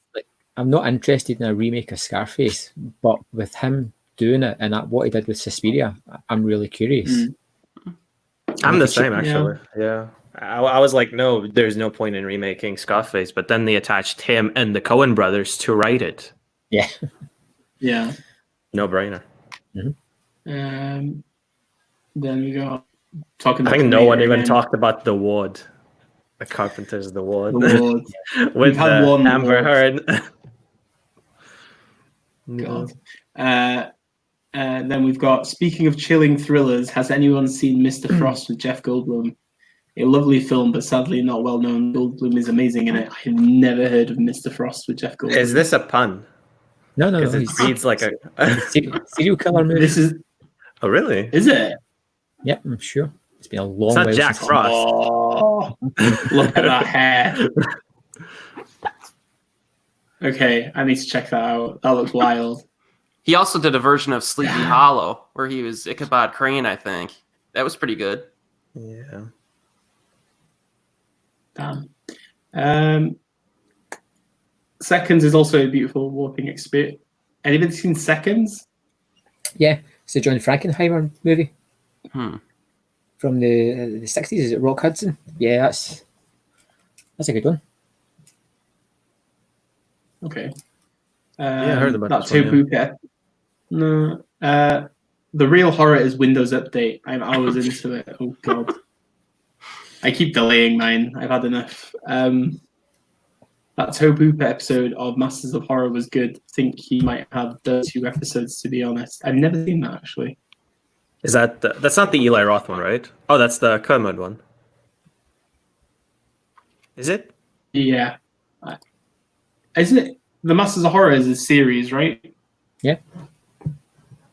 I'm not interested in a remake of Scarface, but with him doing it and what he did with Suspiria, I'm really curious. I'm the same, actually. Yeah. I was like, no, there's no point in remaking Scarface, but then they attached him and the Coen brothers to write it. Yeah. Yeah. No brainer. Then we got talking about. I think no one even talked about The Ward. The Carpenter's The Ward. With Amber Heard. God. Then we've got, speaking of chilling thrillers, has anyone seen Mr. Frost with Jeff Goldblum? A lovely film, but sadly not well known. Goldblum is amazing in it. I have never heard of Mr. Frost with Jeff Goldblum. Is this a pun? No. Because it reads like a serial killer movie. This is. Oh, really? Is it? Yeah, I'm sure. It's been a long It's not while Jack since- Frost. Oh, look at that hair. Okay, I need to check that out. That looks wild. He also did a version of Sleepy Hollow where he was Ichabod Crane, I think. That was pretty good. Yeah. Damn. Seconds is also a beautiful warping experience. Anybody seen Seconds? Yeah, it's the John Frankenheimer movie Hmm. from the 60s. Is it Rock Hudson? Yeah, that's a good one. Okay. I heard about that this one, Taboo. No. The real horror is Windows Update. I was into it. Oh god. I keep delaying mine. I've had enough. That Taboo episode of Masters of Horror was good. I think he might have done 2 episodes, to be honest. I've never seen that actually. Is that that's not the Eli Roth one, right? Oh, that's the Kermode one. Is it? Yeah. Isn't it? The Masters of Horror is a series, right? Yeah.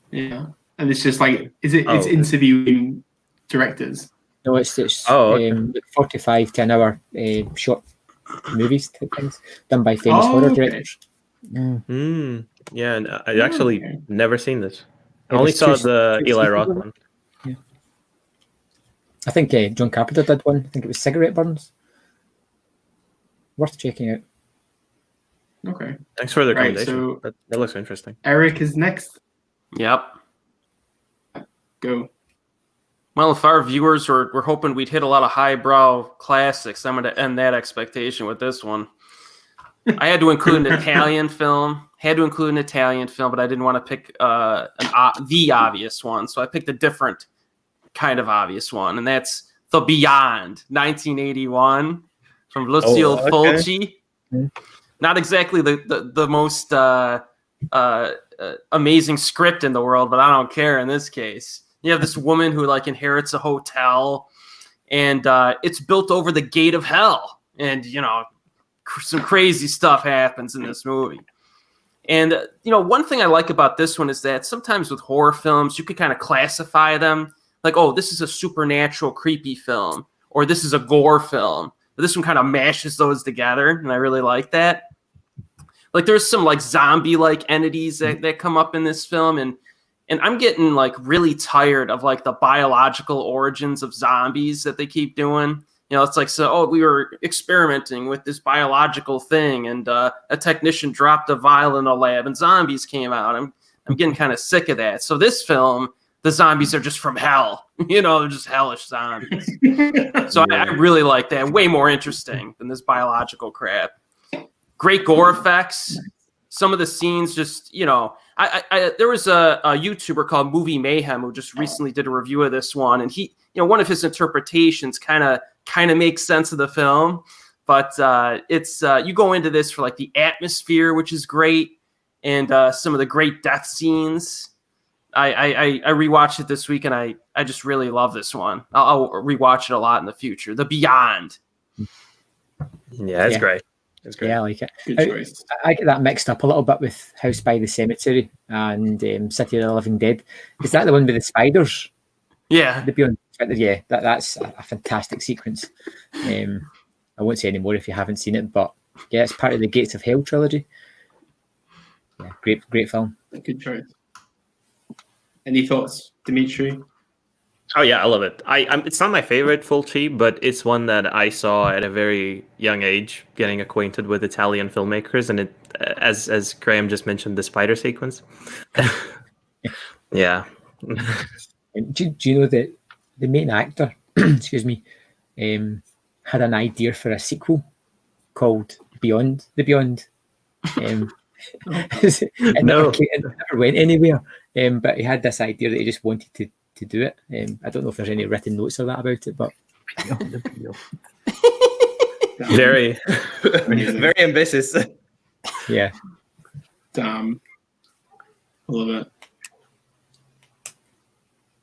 Yeah. And it's just like, it's interviewing directors. No, it's okay. like 45 to an hour short movies type things done by famous horror directors. Yeah, and I actually never seen this. I It only was saw two- the two Eli seasons, Roth one. Yeah. I think John Carpenter did one. I think it was Cigarette Burns. Worth checking out. Okay. Thanks for the Right, recommendation. so- That looks interesting. Eric is next. Yep. Go. Well, if our viewers were hoping we'd hit a lot of highbrow classics, I'm going to end that expectation with this one. I had to include an Italian film. But I didn't want to pick the obvious one, so I picked a different kind of obvious one, and that's The Beyond, 1981, from Lucio Fulci. Not exactly the most amazing script in the world, but I don't care in this case. You have this woman who inherits a hotel, and it's built over the gate of hell, and some crazy stuff happens in this movie. And one thing I like about this one is that sometimes with horror films, you could kind of classify them like, oh, this is a supernatural creepy film, or this is a gore film. But this one kind of mashes those together, and I really like that. There's some zombie entities that come up in this film, and I'm getting really tired of the biological origins of zombies that they keep doing. It's we were experimenting with this biological thing, and a technician dropped a vial in a lab and zombies came out. I'm getting kind of sick of that. So this film, the zombies are just from hell. They're just hellish zombies. So I really like that. Way more interesting than this biological crap. Great gore effects. Some of the scenes just, there was a YouTuber called Movie Mayhem who just recently did a review of this one. And he, one of his interpretations kind of kind of makes sense of the film. But it's you go into this for like the atmosphere, which is great, and some of the great death scenes. I rewatched it this week, and I just really love this one. I'll rewatch it a lot in the future. The Beyond. Yeah, it's great. It's great. Yeah, I like it. Good choice. I get that mixed up a little bit with House by the Cemetery and City of the Living Dead. Is that the one with the spiders? Yeah. The Beyond Spider. Yeah, that's a fantastic sequence. I won't say any more if you haven't seen it, but yeah, it's part of the Gates of Hell trilogy. Yeah, great film. Good choice. Any thoughts, Dimitri? Oh yeah, I love it. It's not my favorite Fulci, but it's one that I saw at a very young age, getting acquainted with Italian filmmakers, and it, as Graham just mentioned, the spider sequence. Yeah. Do you know that the main actor, excuse me, had an idea for a sequel called Beyond the Beyond. It never went anywhere. But he had this idea that he just wanted to do it. I don't know if there's any written notes or that about it, but very, very ambitious. Yeah. Damn. I love it.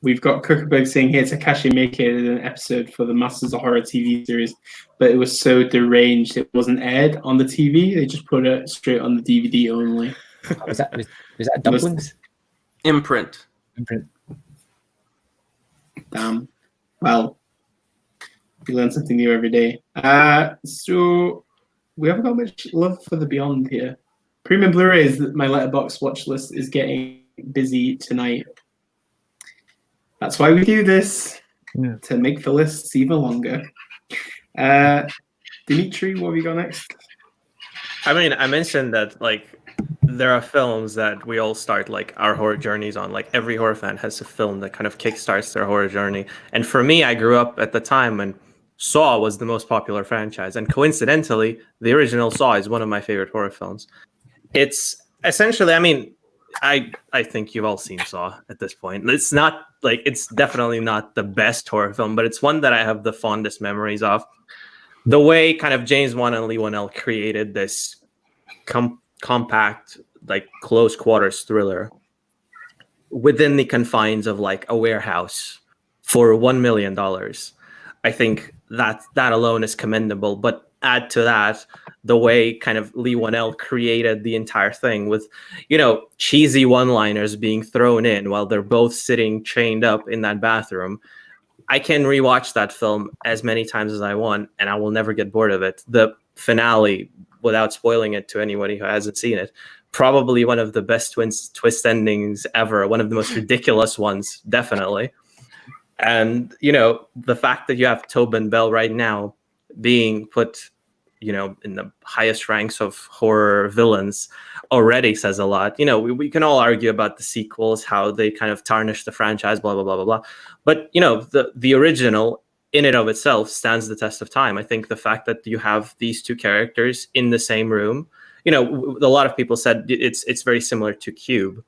We've got Cookabug saying here Takashi Miike did an episode for the Masters of Horror TV series, but it was so deranged it wasn't aired on the TV. They just put it straight on the DVD only. Was that Dumplings? Imprint. Damn. Well, you learn something new every day. So we haven't got much love for the Beyond here. Premium Blu-rays, my Letterboxd watch list is getting busy tonight. That's why we do this, to make the lists even longer. Dimitri, what have you got next? I mean, I mentioned that like there are films that we all start like our horror journeys on. Like every horror fan has a film that kind of kickstarts their horror journey. And for me, I grew up at the time when Saw was the most popular franchise. And coincidentally, the original Saw is one of my favorite horror films. It's essentially, I mean, I think you've all seen Saw at this point. It's not like, it's definitely not the best horror film, but it's one that I have the fondest memories of. The way kind of James Wan and Lee Whannell created this compact, like close quarters thriller within the confines of like a warehouse for $1 million. I think that alone is commendable, but add to that the way kind of Lee Whannell created the entire thing with, you know, cheesy one-liners being thrown in while they're both sitting chained up in that bathroom. I can rewatch that film as many times as I want, and I will never get bored of it. The finale, without spoiling it to anybody who hasn't seen it, probably one of the best twist endings ever, one of the most ridiculous ones, definitely. And, you know, the fact that you have Tobin Bell right now being put, you know, in the highest ranks of horror villains already says a lot. You know, we can all argue about the sequels, how they kind of tarnish the franchise, blah, blah, blah, blah, blah. But, you know, the original in and of itself stands the test of time. I think the fact that you have these two characters in the same room, you know, a lot of people said it's very similar to Cube,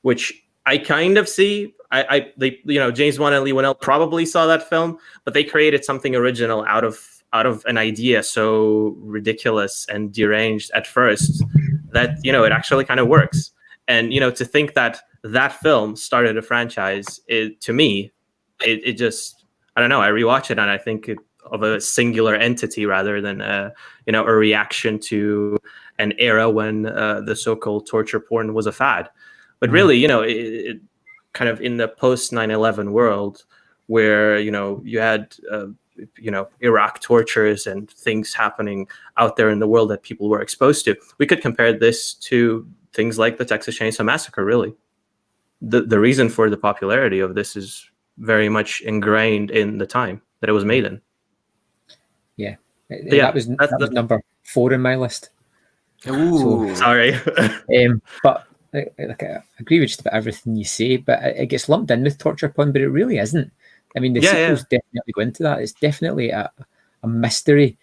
which I kind of see. They, you know, James Wan and Lee Whannell probably saw that film, but they created something original out of an idea so ridiculous and deranged at first that, you know, it actually kind of works. And, you know, to think that that film started a franchise, to me, it just, I don't know, I rewatch it and I think of a singular entity rather than, you know, a reaction to an era when the so-called torture porn was a fad. But really, you know, it kind of in the post 9/11 world where, you know, you had, you know, Iraq tortures and things happening out there in the world that people were exposed to. We could compare this to things like the Texas Chainsaw Massacre, really. The reason for the popularity of this is very much ingrained in the time that it was made in. Yeah. That was number 4 in my list. Ooh. So, sorry. But I agree with just about everything you say, but it gets lumped in with torture porn, but it really isn't. I mean, the sequels definitely go into that. It's definitely a mystery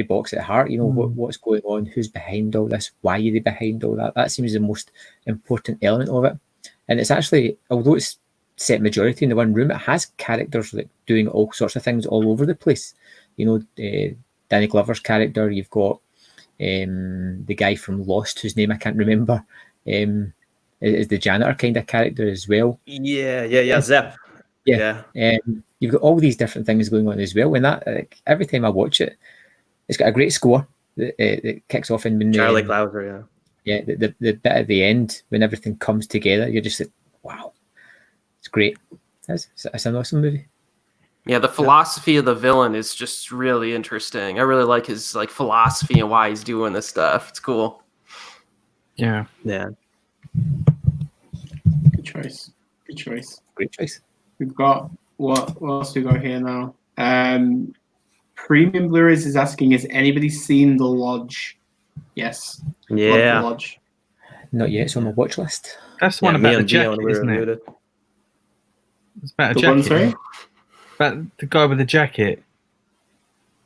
box at heart. You know, what's going on, who's behind all this, why are they behind all that? That seems the most important element of it. And it's actually, although it's set majority in the one room. It has characters like doing all sorts of things all over the place. You know, Danny Glover's character. You've got the guy from Lost, whose name I can't remember, is the janitor kind of character as well. Yeah, Zep. Yeah. You've got all these different things going on as well. And that, like, every time I watch it, it's got a great score that kicks off in when Charlie Glauser, the bit at the end when everything comes together. You're just like, wow, it's great. It's an awesome movie. Yeah, the philosophy of the villain is just really interesting. I really like his like philosophy and why he's doing this stuff. It's cool. Yeah. Good choice. Great choice. We've got what else we got here now? Premium Blu-rays is asking, has anybody seen The Lodge? Yes. Yeah. Love The Lodge. Not yet. It's on my watch list. That's the one about the jacket, isn't it? It's about a jacket. One, sorry? About the guy with the jacket.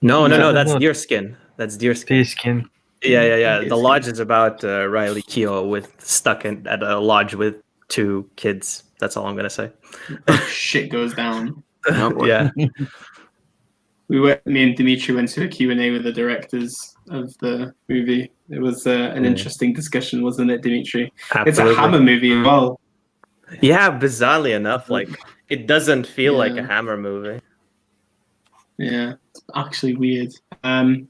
No. That's Deerskin. Deerskin. Yeah. The Lodge is about Riley Keough stuck at a lodge with 2 kids. That's all I'm gonna say. Shit goes down. Yeah. Me and Dimitri went to a Q&A with the directors of the movie. It was an interesting discussion, wasn't it, Dimitri? Absolutely. It's a Hammer movie as well. Yeah, bizarrely enough, like it doesn't feel like a Hammer movie. Yeah, it's actually weird. Going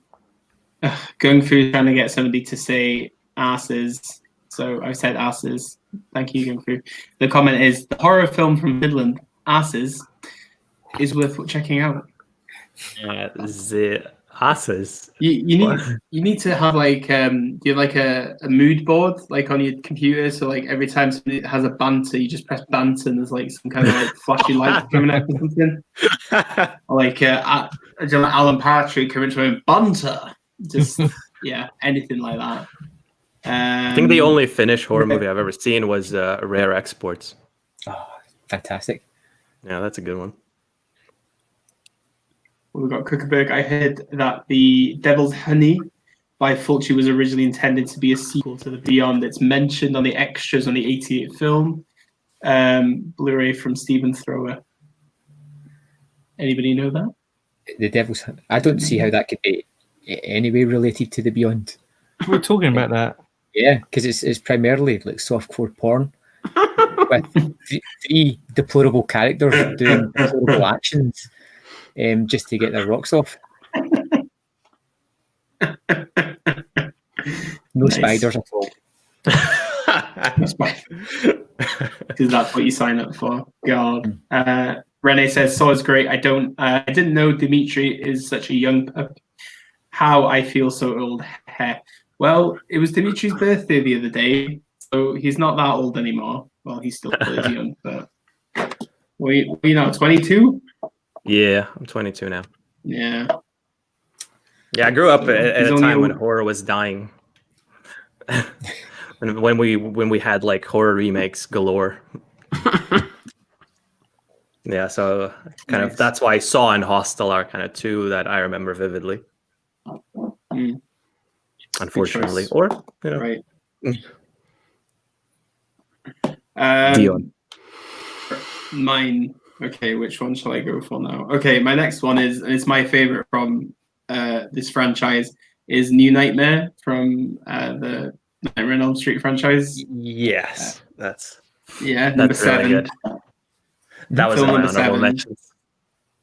through trying to get somebody to say asses. So I said asses. Thank you, going through. The comment is, the horror film from Finland, Asses, is worth checking out. The asses. You need to have like do you have like a mood board like on your computer, so like every time somebody has a banter you just press banter and there's like some kind of like flashy light coming up or something. Or like Alan Partridge coming to him, banter. Just anything like that. I think the only Finnish horror movie I've ever seen was Rare Exports. Oh, fantastic. Yeah, that's a good one. We've got Kuckerberg. I heard that The Devil's Honey by Fulci was originally intended to be a sequel to The Beyond. It's mentioned on the extras on the 88 film Blu-ray from Stephen Thrower. Anybody know that? The Devil's Honey. I don't see how that could be anyway related to The Beyond. We're talking about that. Yeah, because it's primarily like softcore porn with 3 deplorable characters doing deplorable actions. Just to get their rocks off. No spiders at all. Because that's what you sign up for. God. Renee says, "Saw's great. I didn't know Dimitri is such a young pup. How I feel so old." Well, it was Dimitri's birthday the other day, so he's not that old anymore. Well, he's still pretty young, but we 22. Yeah, I'm 22 now. Yeah. Yeah, I grew up at a time when horror was dying. when we had like horror remakes galore. Yeah, so kind of that's why Saw and Hostel are kind of 2 that I remember vividly. Unfortunately, or right. Dion. Mine. Okay, which one shall I go for now? Okay, my next one is, and it's my favorite from this franchise, is New Nightmare from the Nightmare on Elm Street franchise. Yes, that's number 7. Really good. That was my honorable mentions.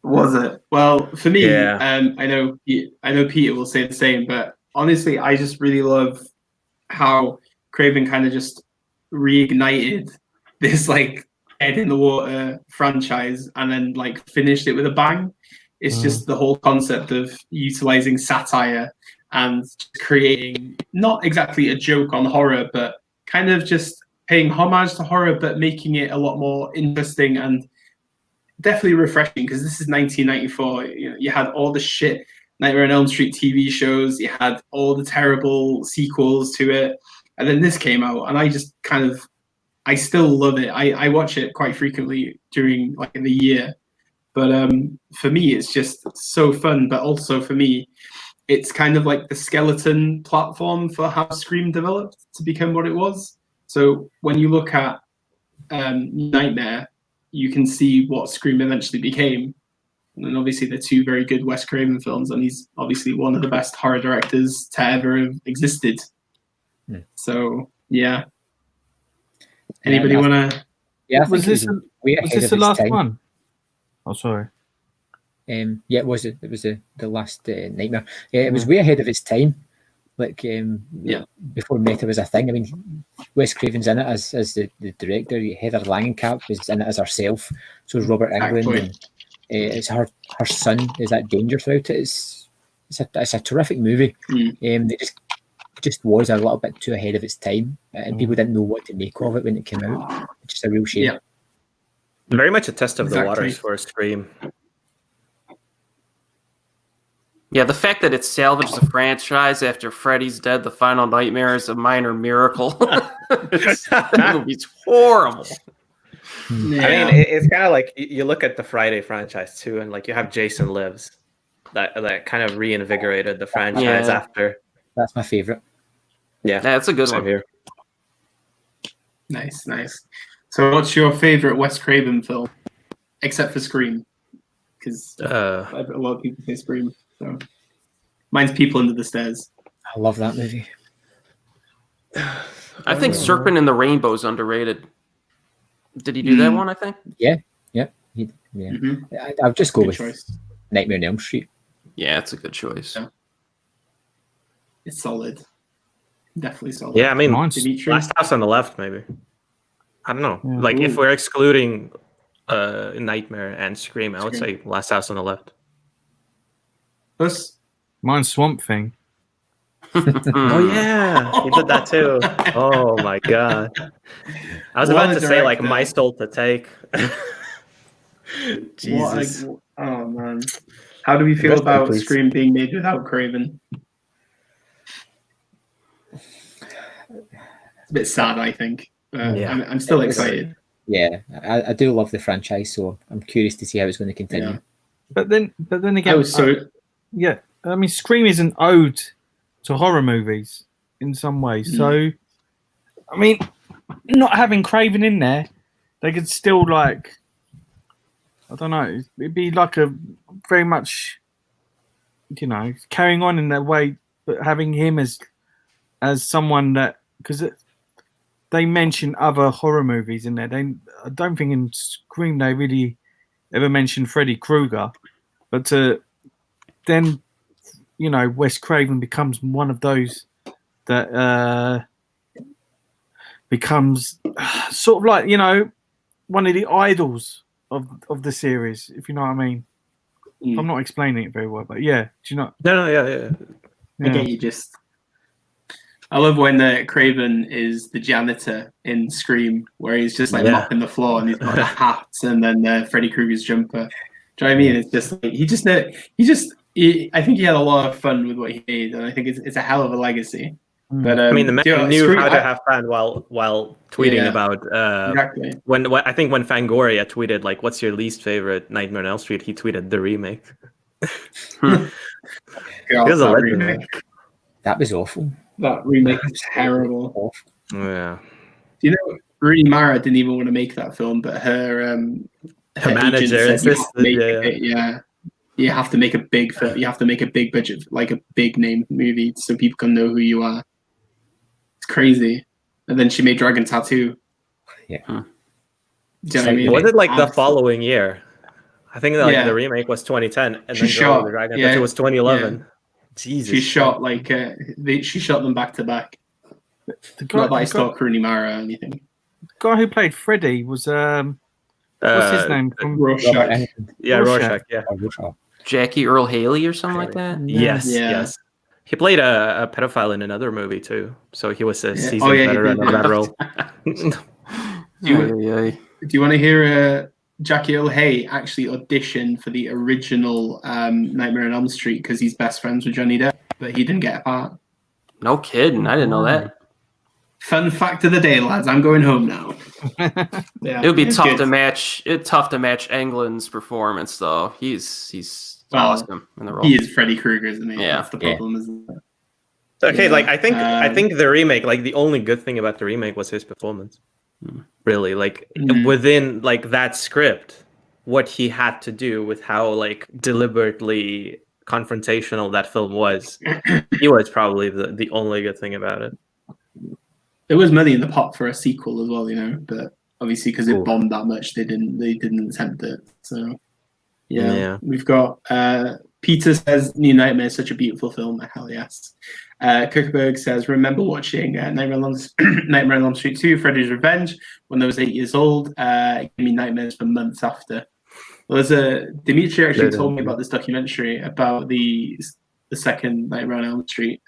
Was it? Well, for me, yeah. I know Peter will say the same, but honestly, I just really love how Craven kind of just reignited this like Head in the Water franchise and then like finished it with a bang. It's just the whole concept of utilizing satire and creating not exactly a joke on horror, but kind of just paying homage to horror, but making it a lot more interesting and definitely refreshing, because this is 1994. You had all the shit Nightmare on Elm Street TV shows, you had all the terrible sequels to it, and then this came out, and I still love it. I watch it quite frequently during like in the year, but for me it's just so fun. But also for me, it's kind of like the skeleton platform for how Scream developed to become what it was. So when you look at Nightmare, you can see what Scream eventually became. And then obviously they're two very good Wes Craven films, and he's obviously one of the best horror directors to ever have existed. So yeah. Anybody want to? Yeah, I Was think this the last one? Oh, sorry. Yeah, it was. It was the last Nightmare. Yeah, it was way ahead of its time. Like, before meta was a thing. I mean, Wes Craven's in it as the director. Heather Langenkamp is in it as herself. So is Robert Englund. And, it's her son is that danger throughout it. It's a terrific movie. It just was a little bit too ahead of its time, and people didn't know what to make of it when it came out. It's just a real shame. Yeah. Very much a test of the waters for a Scream. Yeah, the fact that it salvaged the franchise after Freddy's dead, the final nightmare is a minor miracle. That movie's horrible. Yeah. I mean, it's kind of like you look at the Friday franchise too, and like you have Jason Lives, that kind of reinvigorated the franchise after. That's my favorite. Yeah, that's a good one. Here. Nice. So, what's your favorite Wes Craven film, except for Scream? Because a lot of people say Scream. So, mine's People Under the Stairs. I love that movie. I think Serpent in the Rainbow is underrated. Did he do that one? I think. Yeah. I'll just go Good with choice. Nightmare on Elm Street. Yeah, it's a good choice. Yeah. It's solid. Definitely solid. Yeah, I mean, Dimitri? Last House on the Left, maybe. I don't know. Yeah. Like, if we're excluding Nightmare and Scream, I would say Last House on the Left. Mine's Swamp Thing. Oh yeah, he did that too. Oh my god! I was about to say like My Soul to Take. Jesus. Oh man, how do we feel about Scream being made without Craven? It's a bit sad, I think. I'm still excited. Yeah, I do love the franchise, so I'm curious to see how it's going to continue. Yeah. But then again, yeah, I mean, Scream is an ode to horror movies in some ways. So, I mean, not having Craven in there, they could still like, I don't know, it'd be like a very much, carrying on in that way, but having him as someone that, because they mention other horror movies in there. I don't think in Scream they really ever mentioned Freddy Krueger, but then Wes Craven becomes one of those that becomes sort of like one of the idols of the series, if you know what I mean. I'm not explaining it very well, but yeah, do you know? No, yeah. I get you. I love when Craven is the janitor in Scream, where he's just like mopping the floor and he's got a hat and then Freddy Krueger's jumper. Do you know what I mean? It's just like I think he had a lot of fun with what he did, and I think it's a hell of a legacy. But I mean, the man knew how to have fun while tweeting about exactly. When I think when Fangoria tweeted like, "What's your least favorite Nightmare on Elm Street?" He tweeted the remake. God, It was a legend. remake. That was awful. That remake was terrible. Yeah. Do you know, Rooney Mara didn't even want to make that film, but her manager said insisted. You have to make a big film. You have to make a big budget, like a big name movie, so people can know who you are. It's crazy. And then she made Dragon Tattoo. Yeah. Do you know what I mean? Was it like the following year? I think that the remake was 2010, and then the Dragon Tattoo was 2011. Yeah. Jesus. She shot she shot them back to back. Not that I stalked Rooney Mara or anything. The guy who played Freddy was what's his name? From Rorschach. Yeah, Rorschach. Yeah. Jackie Earl Haley or something like that. Yes. He played a pedophile in another movie too, so he was a seasoned veteran of that role. Do you want to hear Jackie Earl Haley actually auditioned for the original Nightmare on Elm Street because he's best friends with Johnny Depp, but he didn't get a part. No kidding, I didn't know that. Fun fact of the day, lads. I'm going home now. It would be tough to match. It's tough to match Englund's performance, though. He's awesome in the role. He is Freddy Krueger, isn't he? Yeah, that's the problem, isn't it? Okay, like I think the remake, like the only good thing about the remake was his performance. Really, like within like that script, what he had to do with how like deliberately confrontational that film was, he was probably the only good thing about it. There was money in the pot for a sequel as well, you know, but obviously because it bombed that much, they didn't attempt it. So yeah. We've got Peter says New Nightmare is such a beautiful film. Hell yes. Kuckerberg says, remember watching Nightmare on Elm Street 2, Freddy's Revenge, when I was 8 years old. It gave me nightmares for months after. Well, Dimitri actually told me about this documentary about the second Nightmare on Elm Street,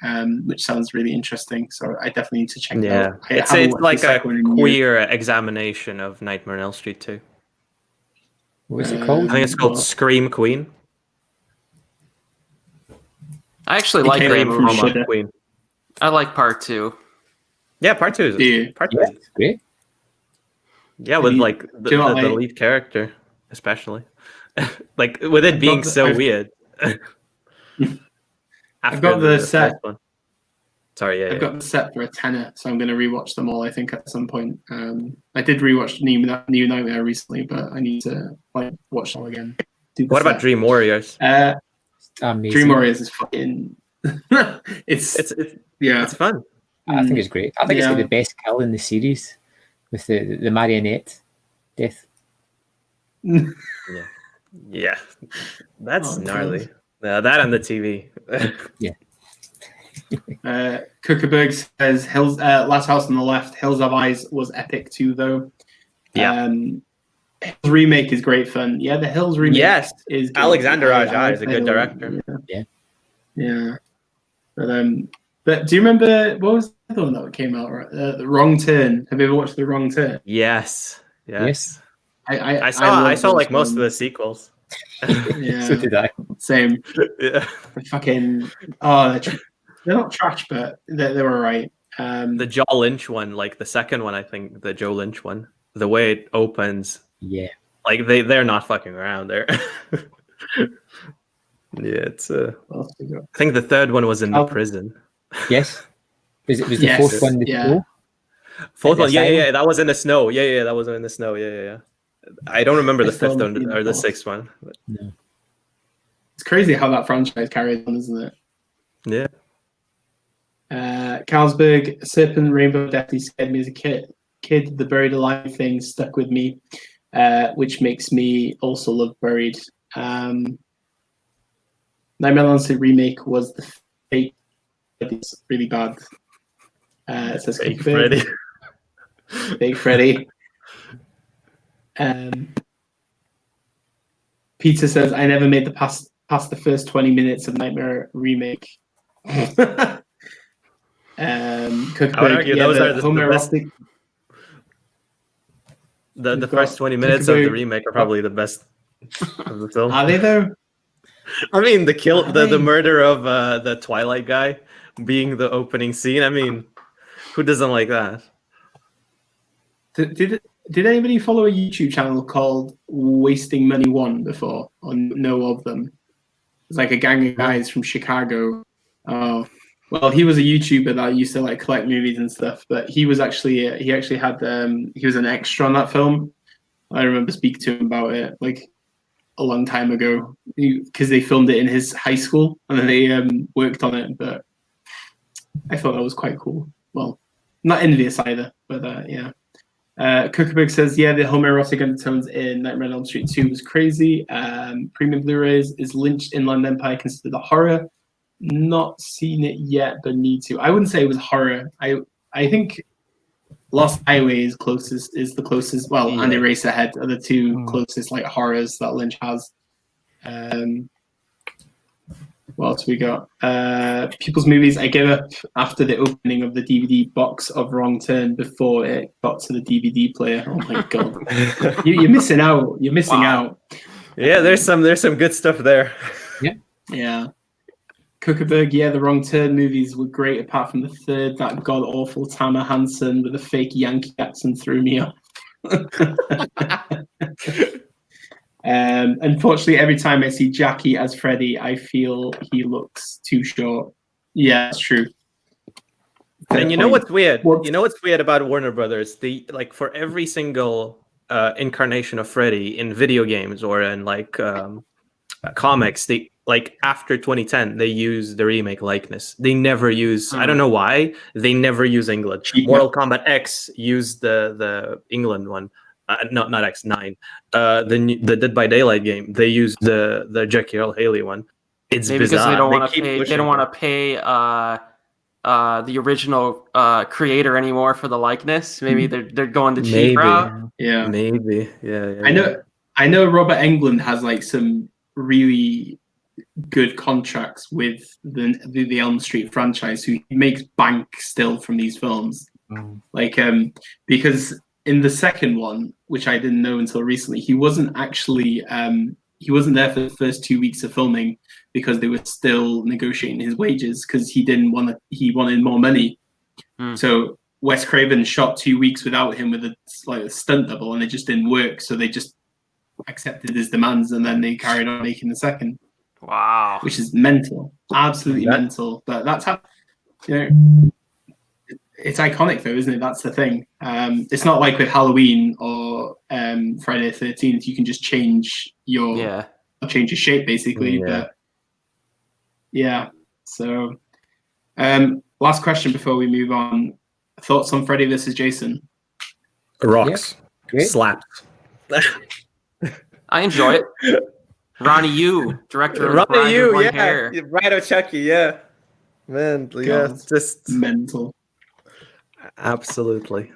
which sounds really interesting. So I definitely need to check it out. It's like a queer examination of Nightmare on Elm Street 2. What is it called? I think it's called Scream Queen. I actually like that. Queen. I like part 2. Yeah, part 2 is great. Yeah, with like the lead character, especially, like with it being weird. I've got the set. Sorry, I've got the set for a tenner, so I'm going to rewatch them all. I think at some point. I did rewatch New Nightmare recently, but I need to watch them all again. What about Dream Warriors? Amazing. Dream Warriors is fucking. it's fun. I think it's great. I think it's like the best kill in the series with the marionette death. Yeah, that's gnarly. That and the TV. Yeah. Kuckerberg says Hills, Last House on the Left, Hills Have Eyes was epic too, though. Yeah. Hills remake is great fun. Yeah, the Hills remake is good. Alexander Aja is a good director. Yeah. But do you remember what was the other one that came out? The Wrong Turn. Have you ever watched The Wrong Turn? Yes. I saw like most of the sequels. Yeah. So did I. Same. Yeah. Fucking they're not trash, but they were right. The Joe Lynch one, like the second one, I think the Joe Lynch one, the way it opens, like they're not fucking around there. It's I think the third one was in the prison. Yes. Was the fourth one the snow? Fourth one, yeah. That was in the snow. Yeah, that was in the snow. Yeah. I don't remember the fifth one or the sixth one. But... No. It's crazy how that franchise carries on, isn't it? Yeah. Carlsberg, Serpent Rainbow definitely scared me as a kid. The Buried Alive thing stuck with me, which makes me also love Buried. Nightmare on Elm Street remake was the fake. It's really bad. It says Fake Freddy. Fake Freddy. Peter says, I never made the past the first 20 minutes of Nightmare remake. I would argue those are the best. The first 20 minutes of the remake are probably the best of the film. Are they though? I mean, the murder of the Twilight guy being the opening scene. I mean, who doesn't like that? Did anybody follow a YouTube channel called Wasting Money One before, or know of them? It's like a gang of guys from Chicago. Oh, well, he was a YouTuber that used to like collect movies and stuff, but he was actually he had he was an extra on that film. I remember speaking to him about it like a long time ago because they filmed it in his high school and then they worked on it. But I thought that was quite cool. Well, not envious either, but yeah. Kuckerberg says, yeah, the homoerotic undertones in Nightmare on Elm Street 2 was crazy. Premium Blu-rays is Lynch Inland Empire considered a horror? Not seen it yet, but need to. I wouldn't say it was horror. I think Lost Highway is the closest. Well, and Eraserhead are the two closest like horrors that Lynch has. What else we got? People's Movies. I gave up after the opening of the DVD box of Wrong Turn before it got to the DVD player. Oh my god, you're missing out. You're missing out. Yeah, there's some good stuff there. Yeah. Kuckerberg. Yeah, the Wrong Turn movies were great apart from the third. That god awful Tamara Hansen with a fake Yankee accent threw me off. Unfortunately, every time I see Jackie as Freddy, I feel he looks too short. Yeah, that's true. And you know what's weird? You know what's weird about Warner Brothers? They like for every single incarnation of Freddy in video games or in like comics, they like after 2010 they use the remake likeness. They never use. I don't know why they never use England. Mortal Kombat X used the England one. Not X9. The Dead by Daylight game. They used the Jackie Earl Haley one. It's maybe bizarre. Because they don't want to pay. They don't want to pay the original creator anymore for the likeness. Maybe they're going the cheap route. Yeah, maybe. Yeah. I know. Robert Englund has like some really good contracts with the Elm Street franchise, who makes bank still from these films. Like because in the second one, which I didn't know until recently, he wasn't actually he wasn't there for the first 2 weeks of filming because they were still negotiating his wages because he wanted more money. So Wes Craven shot 2 weeks without him with a stunt double, and it just didn't work. So they just accepted his demands, and then they carried on making the second. Wow, which is mental, absolutely mental. But that's how, you know, it's iconic though, isn't it? That's the thing. It's not like with Halloween or Friday the 13th. You can just change your shape basically. But yeah. So last question before we move on. Thoughts on Freddy versus Jason? Rocks. Slaps. I enjoy it. Ronnie Yu, director of Ronnie Yu, hair. Right of Chucky, man, it's just mental. Absolutely.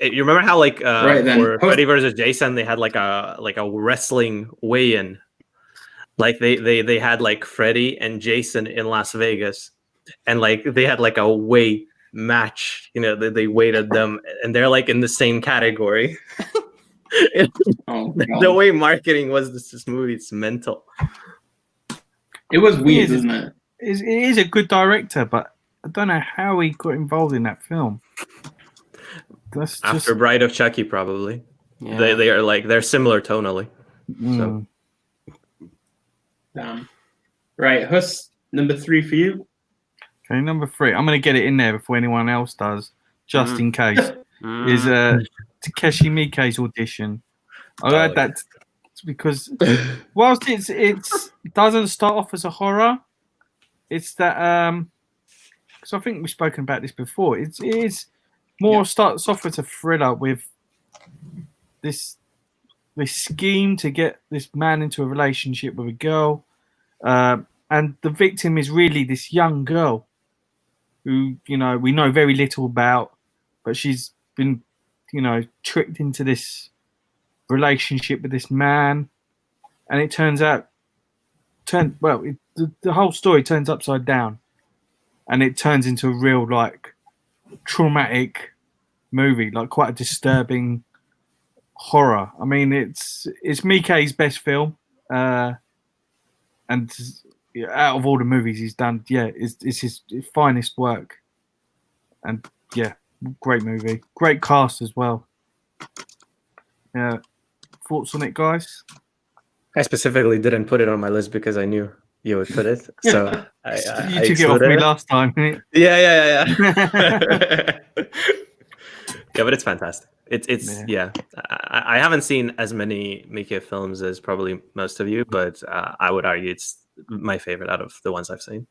You remember how like for Freddy versus Jason they had like a wrestling weigh-in, like they had like Freddy and Jason in Las Vegas, and like they had like a weight match. You know, they weighted them, and they're like in the same category. The way marketing was this movie, it's mental. It was weird, isn't it? It is a good director, but I don't know how he got involved in that film. That's after Bride of Chucky, probably. Yeah. They are like they're similar tonally. So. Right, Hus, number 3 for you. Okay, number 3. I'm going to get it in there before anyone else does, just in case. Is Takeshi Miike's audition. I heard that because whilst it doesn't start off as a horror, it's that because I think we've spoken about this before. It is more starts off as a thriller with this scheme to get this man into a relationship with a girl, and the victim is really this young girl who we know very little about, but she's been tricked into this relationship with this man, and it turns out the whole story turns upside down, and it turns into a real like traumatic movie, like quite a disturbing horror. I mean, it's Miike's best film, and out of all the movies he's done, it's his finest work, and great movie, great cast as well. Yeah, thoughts on it, guys? I specifically didn't put it on my list because I knew you would put it. So you took it off me last time. Yeah. But it's fantastic. It's I haven't seen as many Miike films as probably most of you, but I would argue it's my favorite out of the ones I've seen.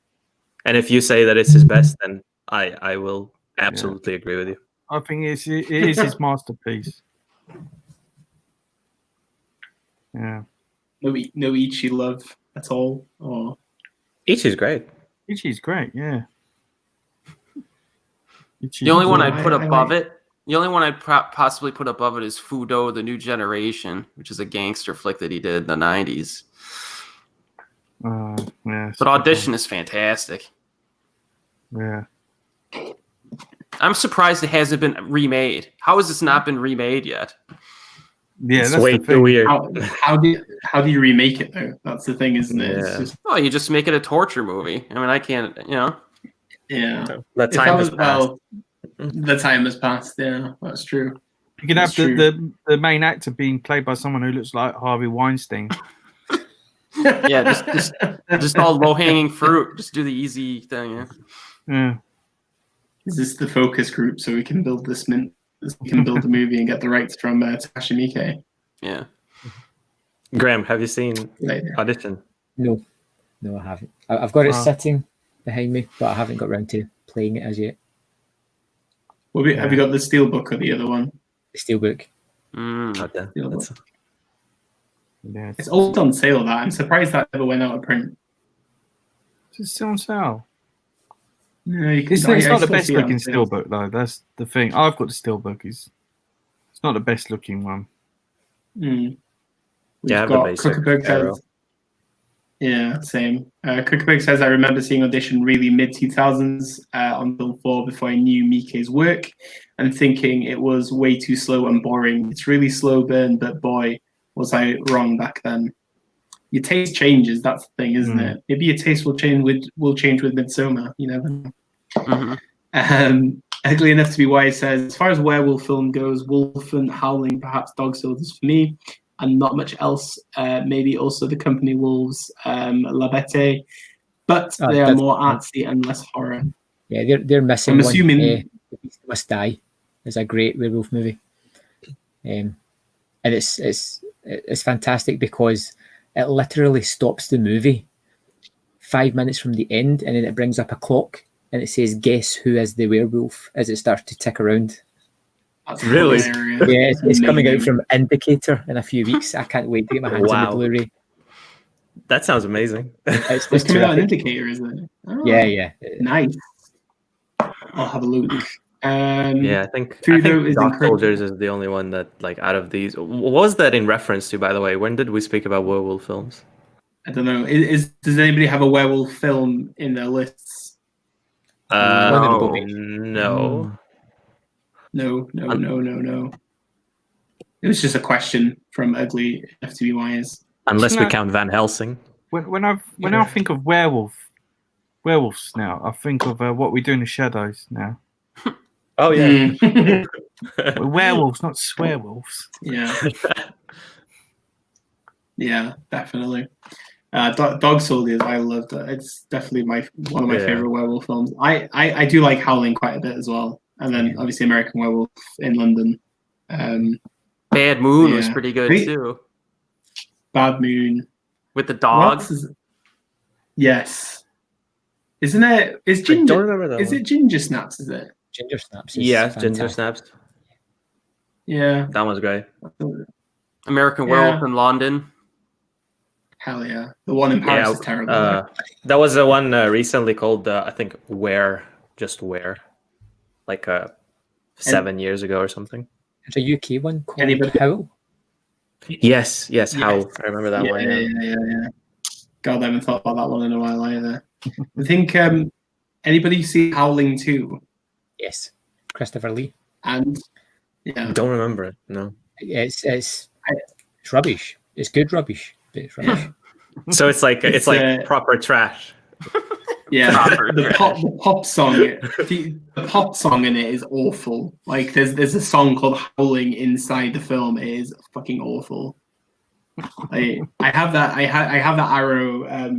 And if you say that it's his best, then I will absolutely agree with you. I think it is his masterpiece. Yeah. No Ichi love at all? Or Ichi's great. Ichi's great, yeah. The only one I'd put above it, the only one I'd possibly put above it is Fudo, The New Generation, which is a gangster flick that he did in the 90s. But Audition is fantastic. Yeah. I'm surprised it hasn't been remade. How has this not been remade yet? Yeah, that's way too weird. How do you remake it though? That's the thing, isn't it? Yeah. You just make it a torture movie. I mean, I can't, Yeah. The time has passed. The time has passed. Yeah, that's true. You can have the main actor being played by someone who looks like Harvey Weinstein. Just all low hanging fruit. Just do the easy thing. Yeah. Is this the focus group so we can build this we can build the movie and get the rights from Takashi Miike? Yeah. Graham, have you seen Audition? No, I haven't. I've got it sitting behind me, but I haven't got around to playing it as yet. Well, have you got the Steelbook or the other one? The Steelbook. Steelbook. It's always on sale. That I'm surprised that never went out of print. It's still on sale. No, it's not the best looking Steelbook though. That's the thing. I've got the Steelbook. It's not the best looking one. Mm. Yeah, I have the basic. Yeah, same. Cookbook says, I remember seeing Audition really mid-2000s on Film 4 before I knew Miike's work and thinking it was way too slow and boring. It's really slow burn, but boy, was I wrong back then. Your taste changes, that's the thing, isn't it? Maybe your taste will change with Midsommar, you never know. Ugly Enough to Be Wise says, as far as werewolf film goes, Wolf and Howling, perhaps Dog Soldiers for me, and not much else. Maybe also The Company Wolves, La Bête, but they are more artsy and less horror. Yeah, they're missing. I'm assuming The Beast Must Die is a great werewolf movie, and it's fantastic because it literally stops the movie 5 minutes from the end, and then it brings up a clock and it says, "Guess who is the werewolf?" as it starts to tick around. That's really? hilarious. Yeah, it's coming out from Indicator in a few weeks. I can't wait to get my hands on the Blu-ray. That sounds amazing. It's coming out on Indicator, isn't it? Oh, yeah. Nice. I'll have a look. I think Dog Soldiers is the only one that, like, out of these. What was that in reference to, by the way? When did we speak about werewolf films? I don't know. Does anybody have a werewolf film in their lists? No. No. It was just a question from Ugly Enough to Be Wise. Unless we count Van Helsing. When I think of werewolves now, I think of What We Do in the Shadows now. Oh yeah, We're werewolves, not swearwolves. Yeah, yeah, definitely. Dog Soldiers, I loved it. It's definitely one of my favorite werewolf films. I do like Howling quite a bit as well. And then obviously American Werewolf in London. Bad Moon was pretty good too. Bad Moon. With the dog. Yes. Isn't it? Is Ginger? I don't remember that is one. it Ginger Snaps? Is it? Ginger Snaps. Yeah, Ginger Snaps. Yeah. That one's great. American Werewolf in London. Hell yeah. The one in Paris is terrible. That was the one recently called, I think, Where. Like 7 years ago or something. There's a UK one called Howl. Yes, Howl. I remember that one. Yeah. God, I haven't thought about that one in a while either. I think anybody see Howling 2? Yes, Christopher Lee. And I don't remember it. No. It's rubbish. It's good rubbish, but it's rubbish. So it's like proper trash. Yeah, the pop song. The pop song in it is awful. Like there's a song called "Howling" inside the film. It is fucking awful. I have that Arrow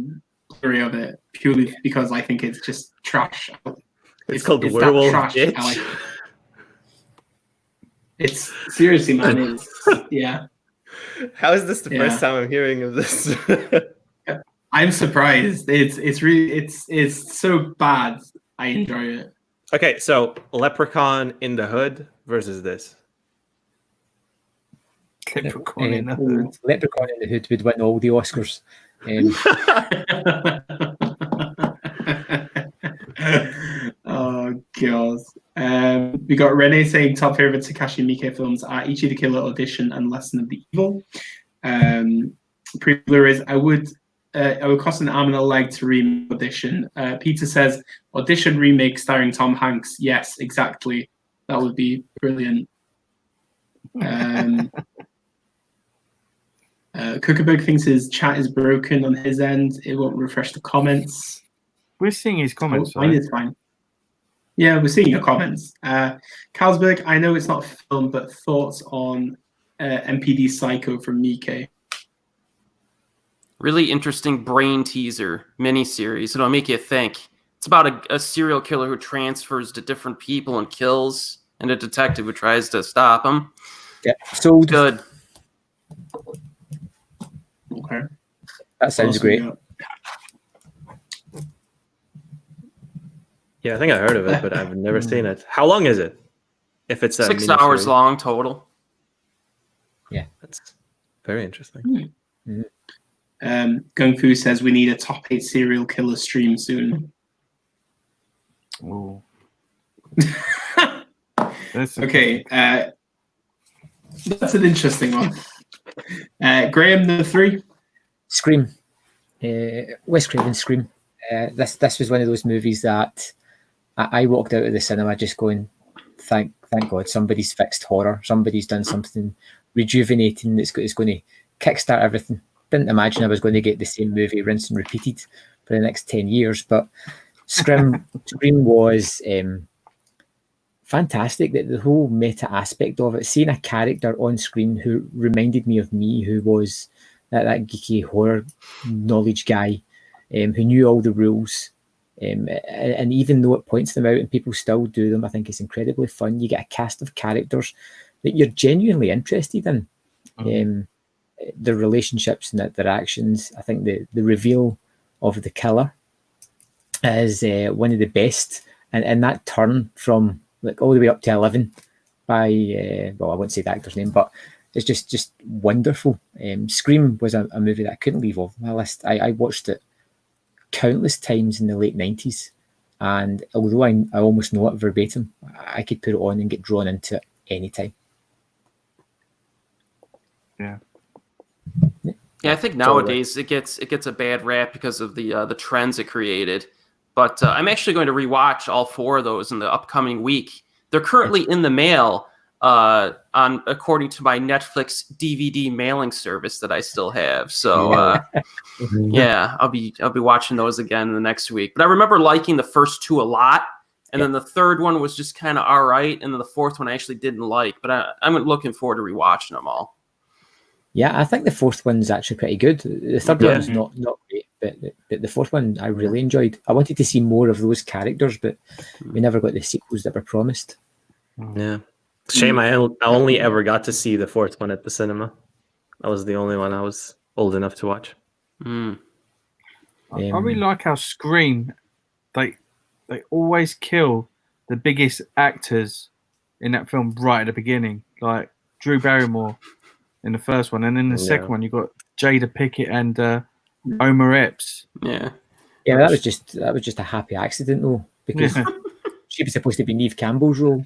theory of it purely because I think it's just trash. It's called the Werewolf Bitch. It's seriously, man. It's How is this the first time I'm hearing of this? I'm surprised. It's really so bad. I enjoy it. Okay, so Leprechaun in the Hood versus this. Leprechaun in the Hood. Leprechaun in the Hood would win all the Oscars. Oh god. We got Renee saying top favorite Takashi Miike films are Ichi the Killer, Audition, and Lesson of the Evil. Pre-Blu-rays, I would cost an arm and a leg to remake Audition. Peter says Audition remake starring Tom Hanks. Yes, exactly. That would be brilliant. Cookerberg thinks his chat is broken on his end. It won't refresh the comments. We're seeing his comments. Mine is fine. Yeah, we're seeing your comments. Carlsberg, I know it's not a film, but thoughts on MPD Psycho from Miike? Really interesting brain teaser miniseries. It'll make you think. It's about a serial killer who transfers to different people and kills, and a detective who tries to stop him. Yeah, so Good. Okay. That sounds great. Yeah, I think I heard of it, but I've never seen it. How long is it? If it's a 6 hours long total. Yeah, that's very interesting. Gung Fu says we need a top 8 serial killer stream soon. Ooh. Okay, that's an interesting one. Graham, the 3? Scream. Wes Craven's Scream. This was one of those movies that I walked out of the cinema just going, thank God somebody's fixed horror. Somebody's done something rejuvenating that's going to kickstart everything. Didn't imagine I was going to get the same movie rinsed and repeated for the next 10 years, but Scream was fantastic. The whole meta aspect of it, seeing a character on screen who reminded me of me, who was that geeky horror knowledge guy, who knew all the rules, and even though it points them out and people still do them, I think it's incredibly fun. You get a cast of characters that you're genuinely interested in, their relationships and their actions. I think the reveal of the killer is one of the best, and that turn from like all the way up to 11 by well, I won't say the actor's name, but it's just wonderful. Scream was a movie that I couldn't leave off my list. I watched it countless times in the late 90s, and although I almost know it verbatim, I could put it on and get drawn into it anytime. Yeah, I think nowadays it gets a bad rap because of the trends it created. But I'm actually going to rewatch all 4 of those in the upcoming week. They're currently in the mail, according to my Netflix DVD mailing service that I still have. So yeah, I'll be watching those again in the next week. But I remember liking the first 2 a lot, and then the third one was just kind of all right, and then the fourth one I actually didn't like. But I'm looking forward to rewatching them all. Yeah, I think the fourth one's actually pretty good. The third one's not great, but the fourth one I really enjoyed. I wanted to see more of those characters, but we never got the sequels that were promised. Yeah. Shame I only ever got to see the fourth one at the cinema. That was the only one I was old enough to watch. I really like how Scream, they always kill the biggest actors in that film right at the beginning, like Drew Barrymore in the first one, and in the second one you got Jada Pinkett and Omar Epps. Yeah, that was just a happy accident though, because she was supposed to be Neve Campbell's role,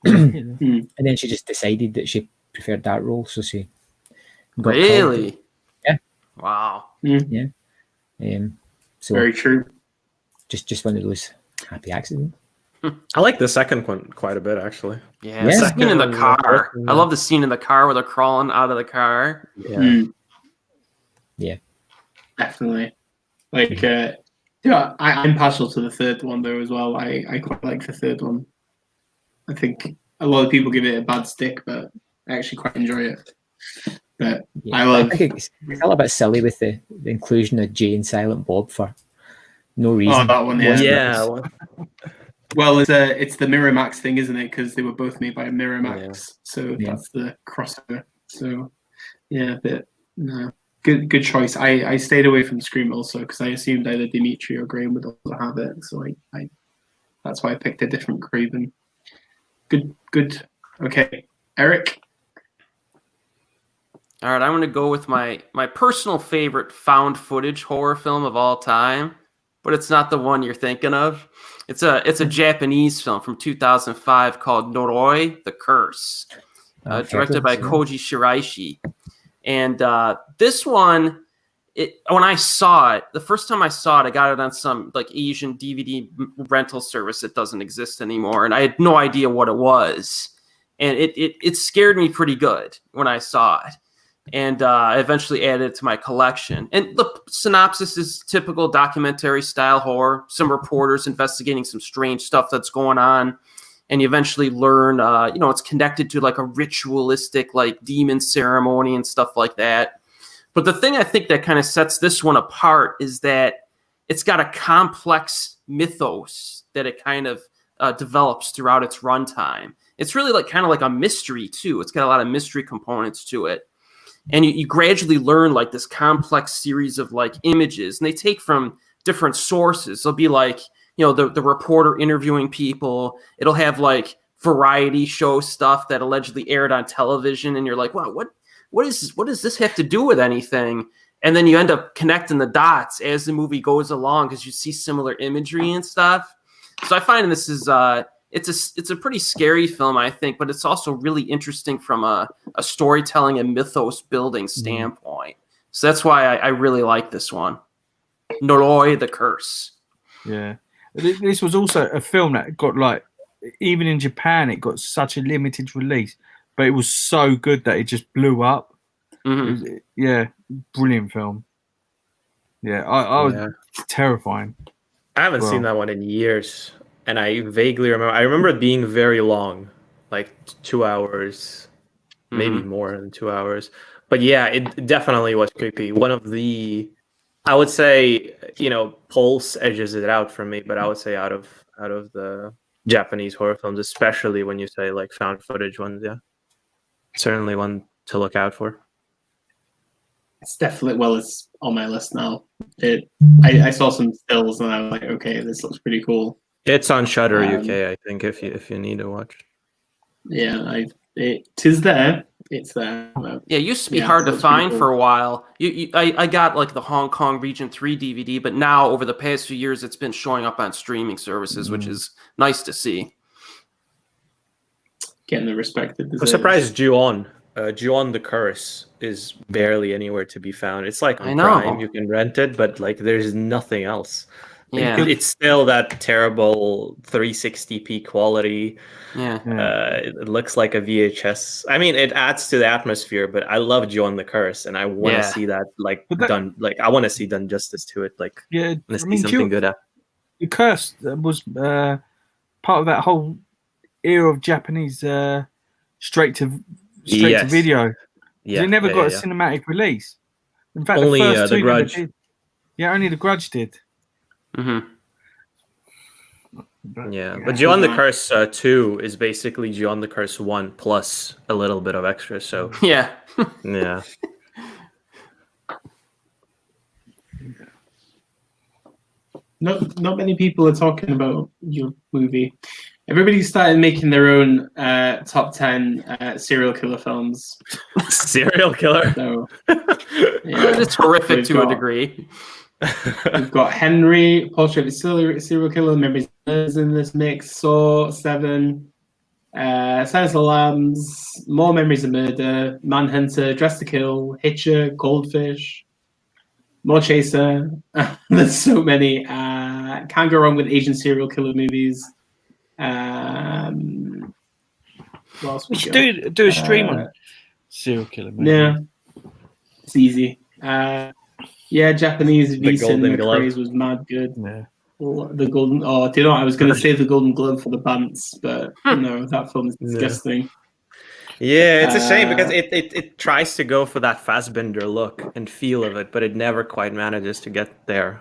and then she just decided that she preferred that role, so she got really called. Yeah. Wow. Yeah. So very true. Just one of those happy accidents. I like the second one quite a bit, actually. Yeah, the scene in the car. I love the scene in the car where they're crawling out of the car. Yeah, definitely. Like, I'm partial to the third one though as well. I quite like the third one. I think a lot of people give it a bad stick, but I actually quite enjoy it. But I think it's a little bit silly with the inclusion of Jay and Silent Bob for no reason. Oh, that one, yeah. Well, it's the Miramax thing, isn't it? Because they were both made by Miramax, so that's the crossover. So, yeah, but no, good choice. I stayed away from Scream also because I assumed either Dimitri or Graham would also have it. So I that's why I picked a different Craven. Good. Okay, Eric. All right, I'm going to go with my personal favorite found footage horror film of all time, but it's not the one you're thinking of. It's a Japanese film from 2005 called Noroi, The Curse, directed by Koji Shiraishi. And this one, when I saw it, the first time I saw it, I got it on some like Asian DVD rental service that doesn't exist anymore, and I had no idea what it was. And it scared me pretty good when I saw it. And I eventually added it to my collection. And the synopsis is typical documentary style horror. Some reporters investigating some strange stuff that's going on. And you eventually learn, it's connected to like a ritualistic like demon ceremony and stuff like that. But the thing I think that kind of sets this one apart is that it's got a complex mythos that it kind of develops throughout its runtime. It's really like kind of like a mystery too. It's got a lot of mystery components to it. And you gradually learn like this complex series of like images, and they take from different sources. They'll be like, you know, the reporter interviewing people. It'll have like variety show stuff that allegedly aired on television, and you're like, wow, what does this have to do with anything? And then you end up connecting the dots as the movie goes along because you see similar imagery and stuff. So I find this is it's a pretty scary film, I think, but it's also really interesting from a storytelling and mythos building standpoint. So that's why I really like this one. Noroi the Curse. Yeah. This was also a film that got like, even in Japan, it got such a limited release, but it was so good that it just blew up. Yeah, brilliant film. Yeah, I was terrifying. I haven't seen that one in years. And I vaguely remember. I remember it being very long, like 2 hours, maybe more than 2 hours. But yeah, it definitely was creepy. One of the, I would say, you know, Pulse edges it out for me. But I would say out of the Japanese horror films, especially when you say like found footage ones, yeah, certainly one to look out for. It's definitely, it's on my list now. I saw some stills and I was like, okay, this looks pretty cool. It's on Shudder UK, I think, if you need to watch. Yeah, it's there. It's there. Yeah, it used to be hard to find for a while. I got like the Hong Kong Region 3 DVD, but now over the past few years, it's been showing up on streaming services, which is nice to see. Getting the respect it deserves. I'm surprised Ju-on the Curse is barely anywhere to be found. It's like on Prime, you can rent it, but like there's nothing else. Yeah, it's still that terrible 360p quality. Yeah, it looks like a VHS. I mean, it adds to the atmosphere, but I love Ju-on the Curse, and I want to see that done. Like, I want to see done justice to it. Like, yeah, see something good at. The Curse was part of that whole era of Japanese straight to video. Yeah, it never got a cinematic release. In fact, only the first The two Grudge. Only The Grudge did. But Ju-on the Curse 2 is basically Ju-on the Curse 1 plus a little bit of extra. So yeah. Not many people are talking about your movie. Everybody started making their own top 10 serial killer films. Serial killer? So, it's horrific to a degree. We've got Henry, Portrait of a Serial Killer, Memories is in this mix, Saw, 7, Silence of the Lambs, More Memories of Murder, Manhunter, Dress to Kill, Hitcher, Goldfish, More Chaser. There's so many. Can't go wrong with Asian serial killer movies. What else we got? Do a stream on serial killer movie. Yeah, it's easy. Japanese VSIN craze was mad good. Yeah. The Golden. Oh, do you know what? I was going to say the Golden Globe for the Bants, but no, that film is disgusting. Yeah, it's a shame because it tries to go for that Fassbinder look and feel of it, but it never quite manages to get there.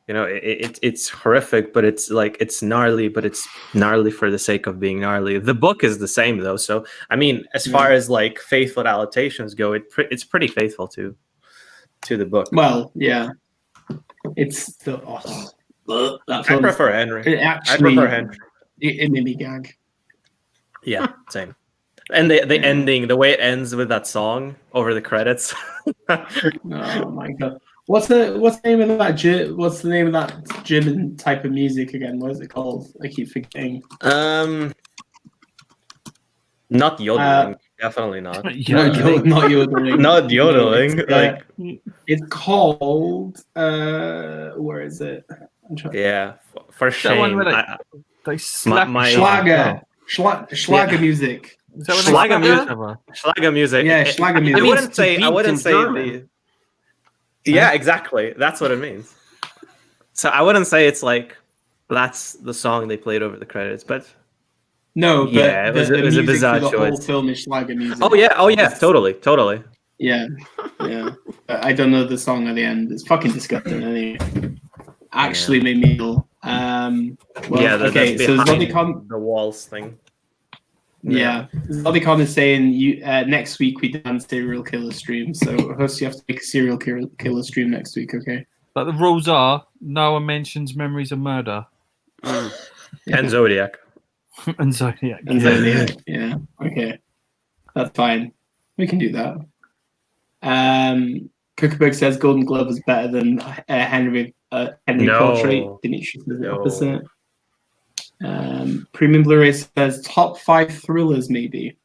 You know, it's horrific, but it's like it's gnarly, but it's gnarly for the sake of being gnarly. The book is the same though, so I mean, as far as like faithful adaptations go, it's pretty faithful to the book. Well, yeah, it's the. I prefer Henry. I prefer Henry. It made me gag. Yeah, same. And the ending, the way it ends with that song over the credits. Oh my god! What's the name of that? What's the name of that German type of music again? What is it called? I keep forgetting. Not yodeling. Definitely not. Not yodeling. Not yodeling. Like it's called. Where is it? Yeah, for shame. They slap Schlager. Schlager music. Schlager music. Schlager music. Yeah, Schlager music. I wouldn't say the. Yeah, exactly. That's what it means. So I wouldn't say it's like that's the song they played over the credits, but no, but yeah, it was a bizarre choice. The whole film is Schlager music. Oh yeah, totally. Yeah. I don't know the song at the end. It's fucking disgusting. Anyway, actually made me ill. Okay, so Zodicon, the walls thing. Yeah, Zodicon is saying next week we done serial killer stream. So Hus, you have to make a serial killer stream next week, okay? But the rules are no one mentions Memories of Murder. And Zodiac. And Zodiac. And Zodiac, yeah. Okay. That's fine. We can do that. Cookerberg says Golden Glove was better than Henry Portrait. Dimitri says the opposite. Premium Blu-ray says top 5 thrillers, maybe.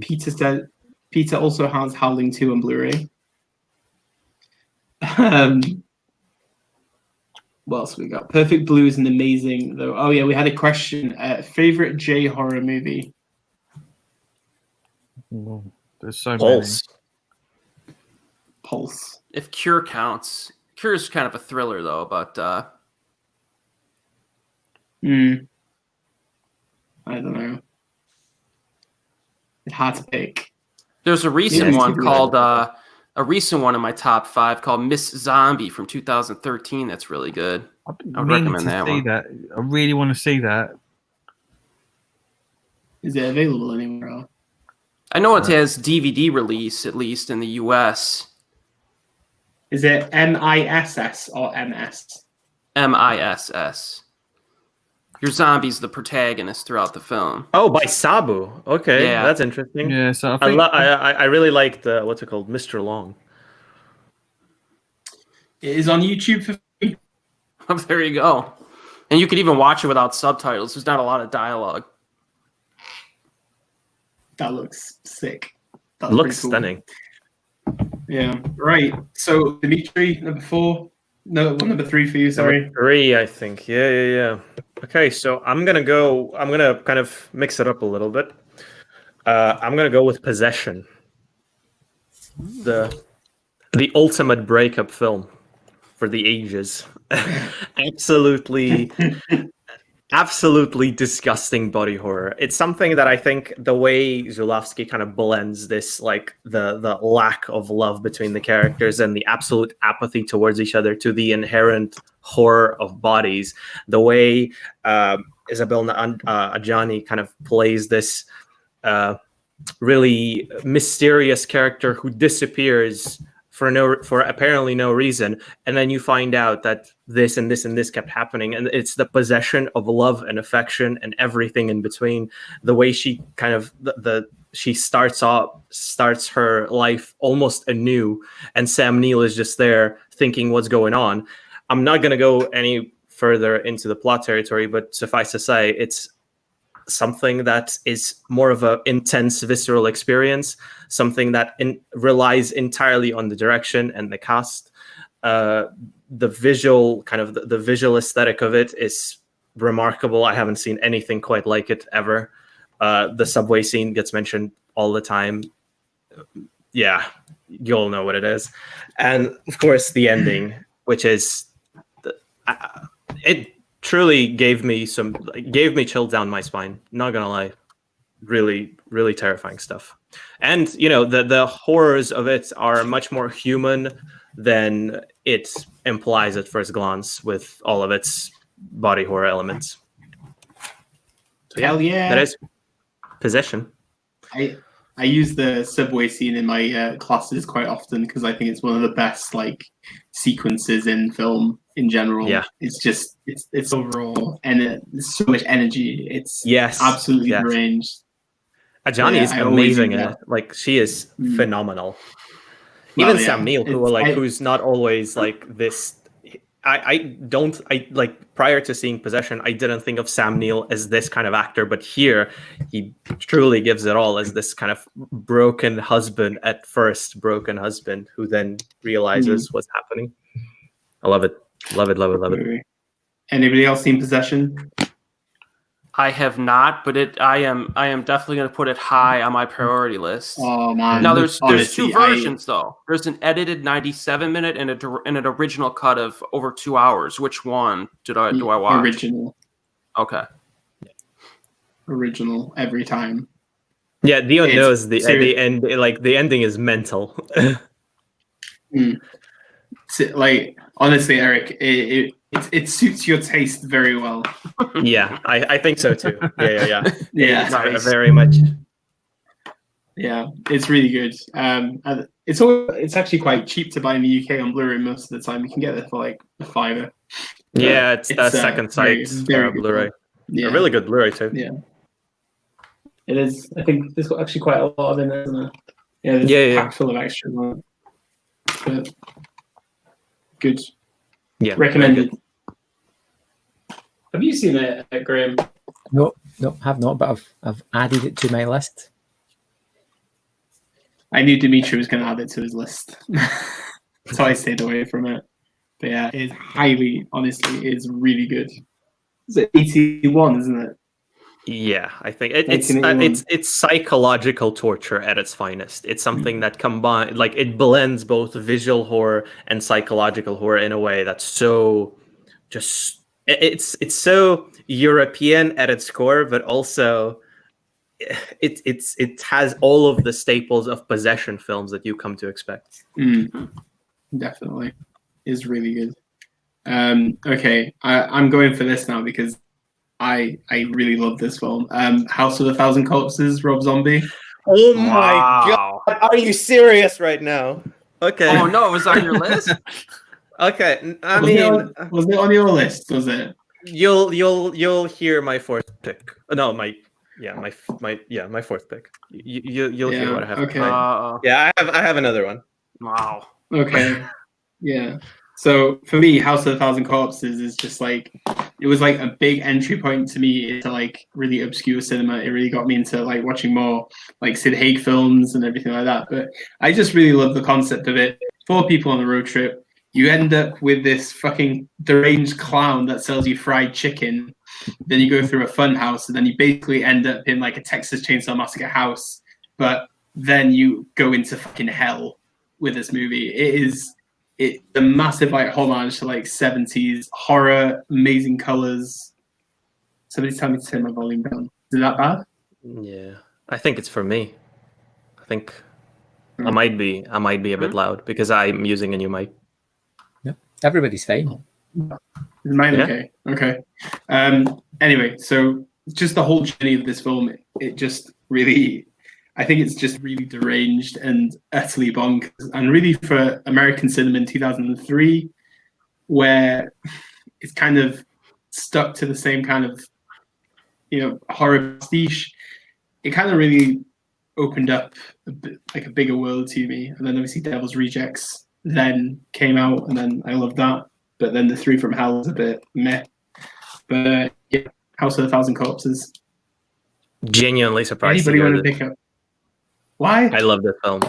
Peter also has Howling 2 on Blu-ray. What else we got? Perfect Blue is an amazing, though. Oh yeah, we had a question. Favorite J horror movie? There's so Pulse. many. Pulse. If Cure counts. Cure is kind of a thriller, though, but... I don't know. It's hard to pick. There's a recent one called... a recent one in my top 5 called Miss Zombie from 2013. That's really good. I would recommend that one. I really want to see that. Is it available anywhere else? I know it has DVD release, at least in the US. Is it MISS or MS? MISS. Your zombie's the protagonist throughout the film. Oh, by Sabu. Okay, Yeah. that's interesting. Yeah, so I think I really liked what's it called, Mr. Long. It is on YouTube for free. There you go. And you could even watch it without subtitles. There's not a lot of dialogue. That looks sick. That's Looks pretty cool. stunning. Yeah. Right. So Dimitri, number 4. No, number 3 for you. Sorry. Number 3, I think. Yeah. Okay, so I'm gonna kind of mix it up a little bit. I'm gonna go with Possession. The ultimate breakup film for the ages. Absolutely disgusting body horror. It's something that I think the way Zulawski kind of blends this, like the lack of love between the characters and the absolute apathy towards each other to the inherent horror of bodies. The way Isabel Adjani kind of plays this really mysterious character who disappears for apparently no reason, and then you find out that this and this and this kept happening, and it's the possession of love and affection and everything in between. The way she kind of she starts her life almost anew, and Sam Neill is just there thinking what's going on. I'm not going to go any further into the plot territory, but suffice to say, it's something that is more of an intense, visceral experience, something that relies entirely on the direction and the cast. The visual, kind of the visual aesthetic of it is remarkable. I haven't seen anything quite like it ever. The subway scene gets mentioned all the time. Yeah, you'll know what it is. And of course, the ending, which is... it truly gave me chills down my spine. Not gonna lie, really, really terrifying stuff. And the horrors of it are much more human than it implies at first glance, with all of its body horror elements. So Hell yeah! That is Possession. I use the subway scene in my classes quite often because I think it's one of the best sequences in film in general. Yeah, it's just it's so raw and there's so much energy. It's absolutely deranged. Ajani is amazing in it. Like, she is phenomenal. Even Sam Neill, who's not always like this. Prior to seeing Possession, I didn't think of Sam Neill as this kind of actor, but here he truly gives it all as this kind of broken husband who then realizes what's happening. I love it. Love it. Anybody else seen Possession? I have not, but I am definitely going to put it high on my priority list. Oh man! Now there's two versions though. There's an edited 97-minute and an original cut of over 2 hours. Which one do I watch? Original. Okay. Original every time. Yeah, Dion knows the end. Like, the ending is mental. like honestly, Eric, it suits your taste very well. Yeah, I think so too. Yeah. Yeah, It's very much. Yeah, it's really good. And it's actually quite cheap to buy in the UK on Blu-ray most of the time. You can get it for like $5. Yeah, it's the second sight Blu-ray. Yeah. A really good Blu-ray too. Yeah, it is. I think there's got actually quite a lot in it, isn't it? Yeah, there's packed full of extras on it. But good. Yeah, recommended. Have you seen it, Graham? No, have not. But I've added it to my list. I knew Dimitri was going to add it to his list, so I stayed away from it. But yeah, it's honestly, it's really good. It's 81, isn't it? Yeah, I think it's psychological torture at its finest. It's something that combines, like, it blends both visual horror and psychological horror in a way that's so just it's so European at its core, but also it has all of the staples of possession films that you come to expect. Definitely, is really good. Okay, I'm going for this now because I really love this film. House of a Thousand Corpses, Rob Zombie. Oh my god! Are you serious right now? Okay. Oh no, it was on your list. Okay, was it on your list? Was it? You'll hear my fourth pick. No, my fourth pick. You'll hear what I have. Okay. Yeah, I have another one. Wow. Okay. Yeah. So for me, House of a Thousand Corpses is just like, it was like a big entry point to me into like really obscure cinema. It really got me into like watching more like Sid Haig films and everything like that. But I just really love the concept of it. 4 people on a road trip. You end up with this fucking deranged clown that sells you fried chicken. Then you go through a fun house, and then you basically end up in like a Texas Chainsaw Massacre house. But then you go into fucking hell with this movie. It's a massive like homage to like 70s horror, amazing colors. Somebody's telling me to turn my volume down. Is it that bad? Yeah, I think it's for me. I think I might be a bit loud because I'm using a new mic. No, everybody's fine. Is mine okay? Okay. Anyway, so just the whole journey of this film, it just really, I think it's just really deranged and utterly bonkers. And really for American cinema in 2003, where it's kind of stuck to the same kind of, horror pastiche, it kind of really opened up a bigger world to me. And then obviously Devil's Rejects then came out, and then I loved that. But then The Three from Hell was a bit meh. But yeah, House of a Thousand Corpses. Genuinely surprised. Anybody want to pick up? Why? I love this film.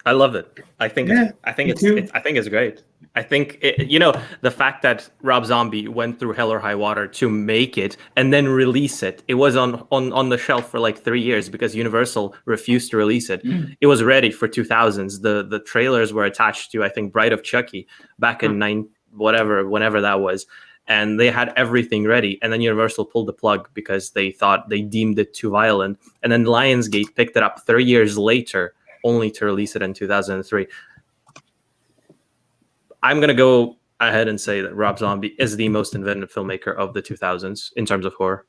I love it. I think it's great. I think the fact that Rob Zombie went through hell or high water to make it and then release it. It was on the shelf for like 3 years because Universal refused to release it. It was ready for 2000s. The trailers were attached to, I think, Bride of Chucky back in whenever that was. And they had everything ready. And then Universal pulled the plug because they deemed it too violent. And then Lionsgate picked it up 3 years later, only to release it in 2003. I'm going to go ahead and say that Rob Zombie is the most inventive filmmaker of the 2000s in terms of horror.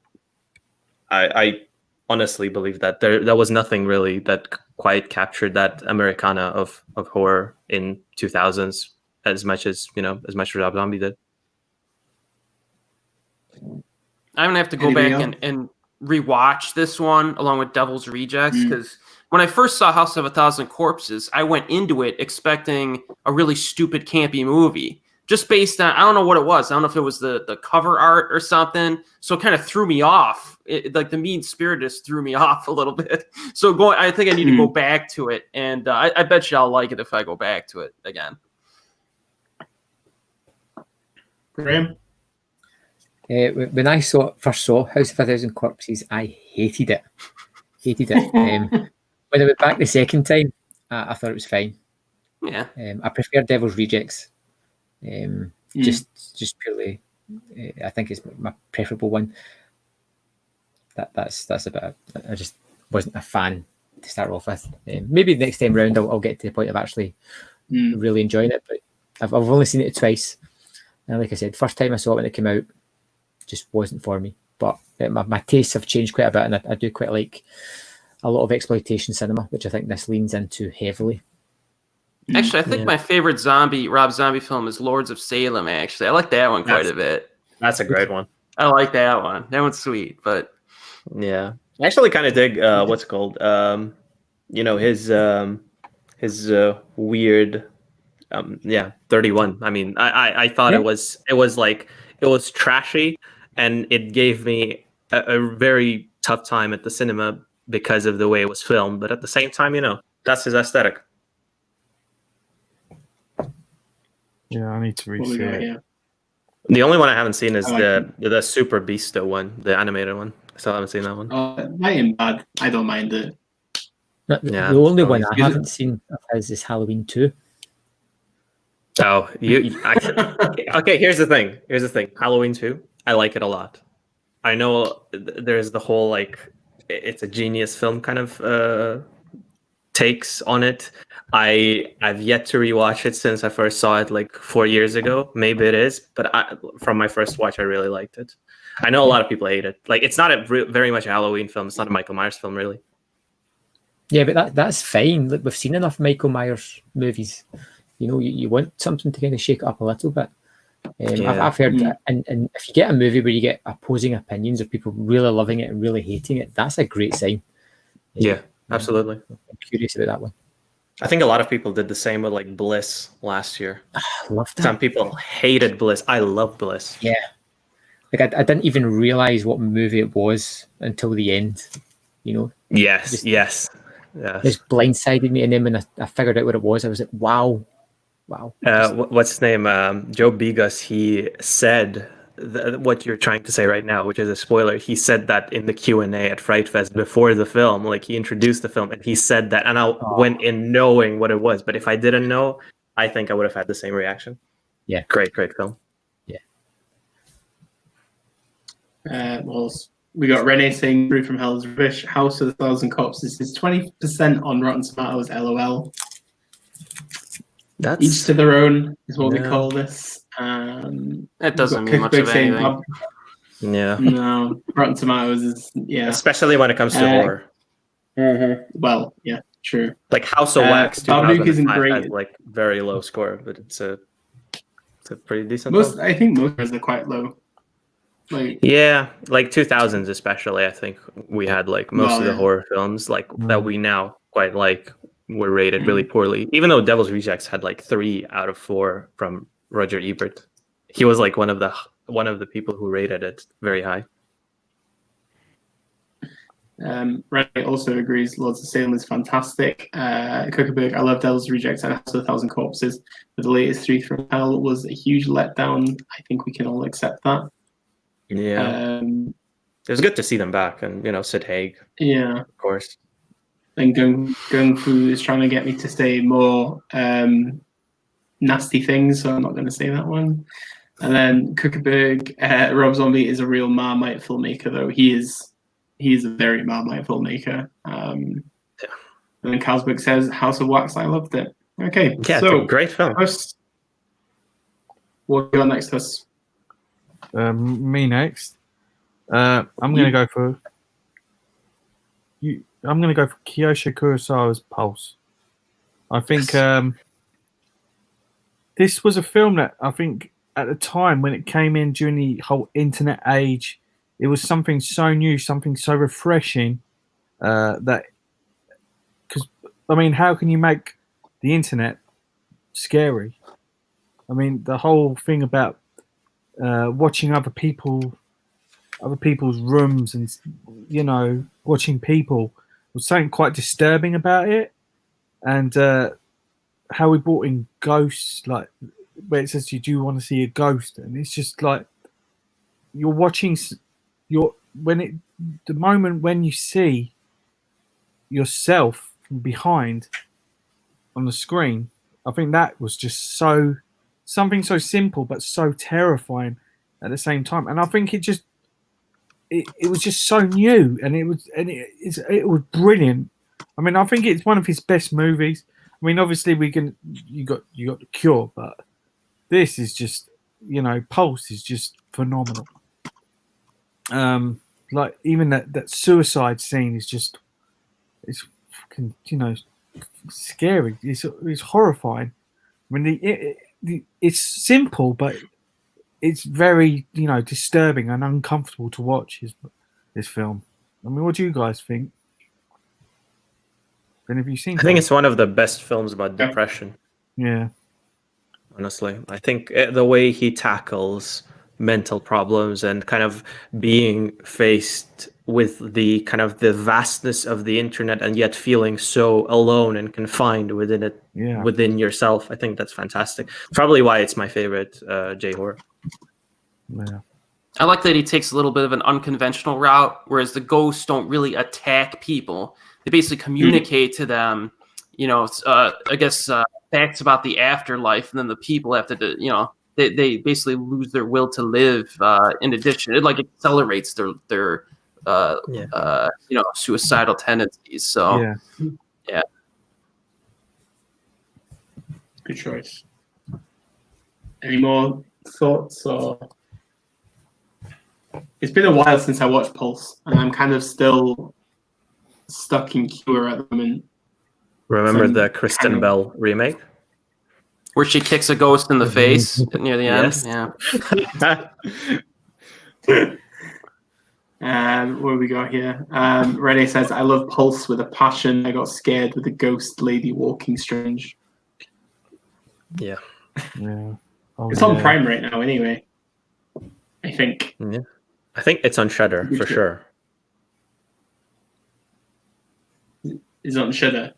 I honestly believe that there was nothing really that quite captured that Americana of horror in 2000s as much as Rob Zombie did. I'm gonna have to go back and rewatch this one along with Devil's Rejects, because when I first saw House of a Thousand Corpses, I went into it expecting a really stupid, campy movie, just based on, I don't know what it was. I don't know if it was the cover art or something. So it kind of threw me off. Like the mean spirit just threw me off a little bit. So I think I need to go back to it, and I bet you I'll like it if I go back to it again. Graham? When I first saw House of a Thousand Corpses, I hated it. When I went back the second time, I thought it was fine. Yeah. I prefer Devil's Rejects. Just purely, I think it's my preferable one. That's about it. I just wasn't a fan to start off with. Maybe next time round I'll get to the point of actually really enjoying it. But I've only seen it twice, and like I said, first time I saw it when it came out, just wasn't for me. But my tastes have changed quite a bit, and I do quite like a lot of exploitation cinema, which I think this leans into heavily. Actually, I think my favorite Rob Zombie film is Lords of Salem. Actually, I like that one quite a bit. That's a great one. I like that one. That one's sweet, but yeah, I actually kind of dig what's it called? His weird, 31. I mean, I thought it was trashy, and it gave me a very tough time at the cinema because of the way it was filmed. But at the same time, that's his aesthetic. Yeah, I need to read it. Yeah. The only one I haven't seen is the Super Beasto one, the animated one. I still haven't seen that one. That ain't bad. I don't mind it. The only one I haven't seen is Halloween 2. Oh, okay. Here's the thing. Halloween 2, I like it a lot. I know there's the whole like it's a genius film kind of takes on it. I've yet to rewatch it since I first saw it like 4 years ago. Maybe it is, but from my first watch, I really liked it. I know a lot of people hate it. Like it's not very much a Halloween film. It's not a Michael Myers film, really. Yeah, but that's fine. Look, we've seen enough Michael Myers movies. You want something to kind of shake it up a little bit. I've heard, and if you get a movie where you get opposing opinions of people really loving it and really hating it, that's a great sign. Yeah, absolutely. I'm curious about that one. I think a lot of people did the same with like Bliss last year. I love that. Some people hated Bliss. I love Bliss. Yeah. Like I didn't even realize what movie it was until the end. Yes. This blindsided me, and then when I figured out what it was, I was like, wow. What's his name? Joe Bigas. He said what you're trying to say right now, which is a spoiler. He said that in the Q&A at Fright Fest before the film. Like he introduced the film, and he said that, and I went in knowing what it was. But if I didn't know, I think I would have had the same reaction. Yeah, great film. Yeah. We got Renee saying "Brew from Hell's Rubbish." House of the Thousand Corpses is 20% on Rotten Tomatoes. LOL. That's each to their own is what we call this. That doesn't mean much of anything. Yeah. No, Rotten Tomatoes is especially when it comes to horror. Mm-hmm. Well, yeah, true. Like House of Wax 2005 isn't great. has like very low score, but it's a pretty decent. I think most are quite low. Like 2000s especially. I think we had like most of the horror films like that we now quite like were rated really poorly. Even though Devil's Rejects had like 3 out of 4 from Roger Ebert, he was like one of the people who rated it very high. Renee also agrees Lords of Salem is fantastic. Kuckerberg, I love Devil's Rejects and House of a Thousand Corpses, but the latest 3 from Hell was a huge letdown. I think we can all accept that. Yeah. It was good to see them back, and Sid Haig. Yeah, of course. And Gung Fu is trying to get me to say more nasty things, so I'm not going to say that one. And then Kuckerberg, Rob Zombie is a real Marmite filmmaker, though he is a very Marmite filmmaker. And then Carlsberg says House of Wax, I loved it. Okay, yeah, so it's a great film. What do you got next to us? Me next. I'm going to go for Kiyoshi Kurosawa's Pulse. I think this was a film that I think at the time when it came in during the whole internet age, it was something so new, something so refreshing that because how can you make the internet scary? I mean, the whole thing about watching other people's rooms and watching people was something quite disturbing about it, and how we brought in ghosts, like where it says, "Do you want to see a ghost?" And it's just like you're watching the moment when you see yourself from behind on the screen. I think that was just something so simple but so terrifying at the same time, and I think it was just so new, and it was brilliant. I mean, I think it's one of his best movies. I mean, obviously you got The Cure, but this is just, Pulse is just phenomenal. Like even that suicide scene is just, it's fucking, scary. It's horrifying. I mean, it's simple, but it's very, disturbing and uncomfortable to watch. This film. I mean, what do you guys think? And have you seen? I think it's one of the best films about depression. Yeah. Honestly, I think the way he tackles mental problems and kind of being faced with the kind of the vastness of the internet and yet feeling so alone and confined within it, within yourself. I think that's fantastic. Probably why it's my favorite J-horror. Yeah. I like that he takes a little bit of an unconventional route, whereas the ghosts don't really attack people. They basically communicate to them, I guess, facts about the afterlife, and then the people have to, they basically lose their will to live. In addition, it accelerates their suicidal tendencies. So, yeah. Good choice. Any more thoughts? Or it's been a while since I watched Pulse, and I'm kind of still stuck in Cure at the moment. Remember the Kristen Bell remake? Where she kicks a ghost in the face near the end? Yeah. What do we got here? Renee says, I love Pulse with a passion. I got scared with a ghost lady walking strange. Yeah. It's on Prime right now anyway, I think. Yeah. I think it's on Shudder for sure. It's on Shudder.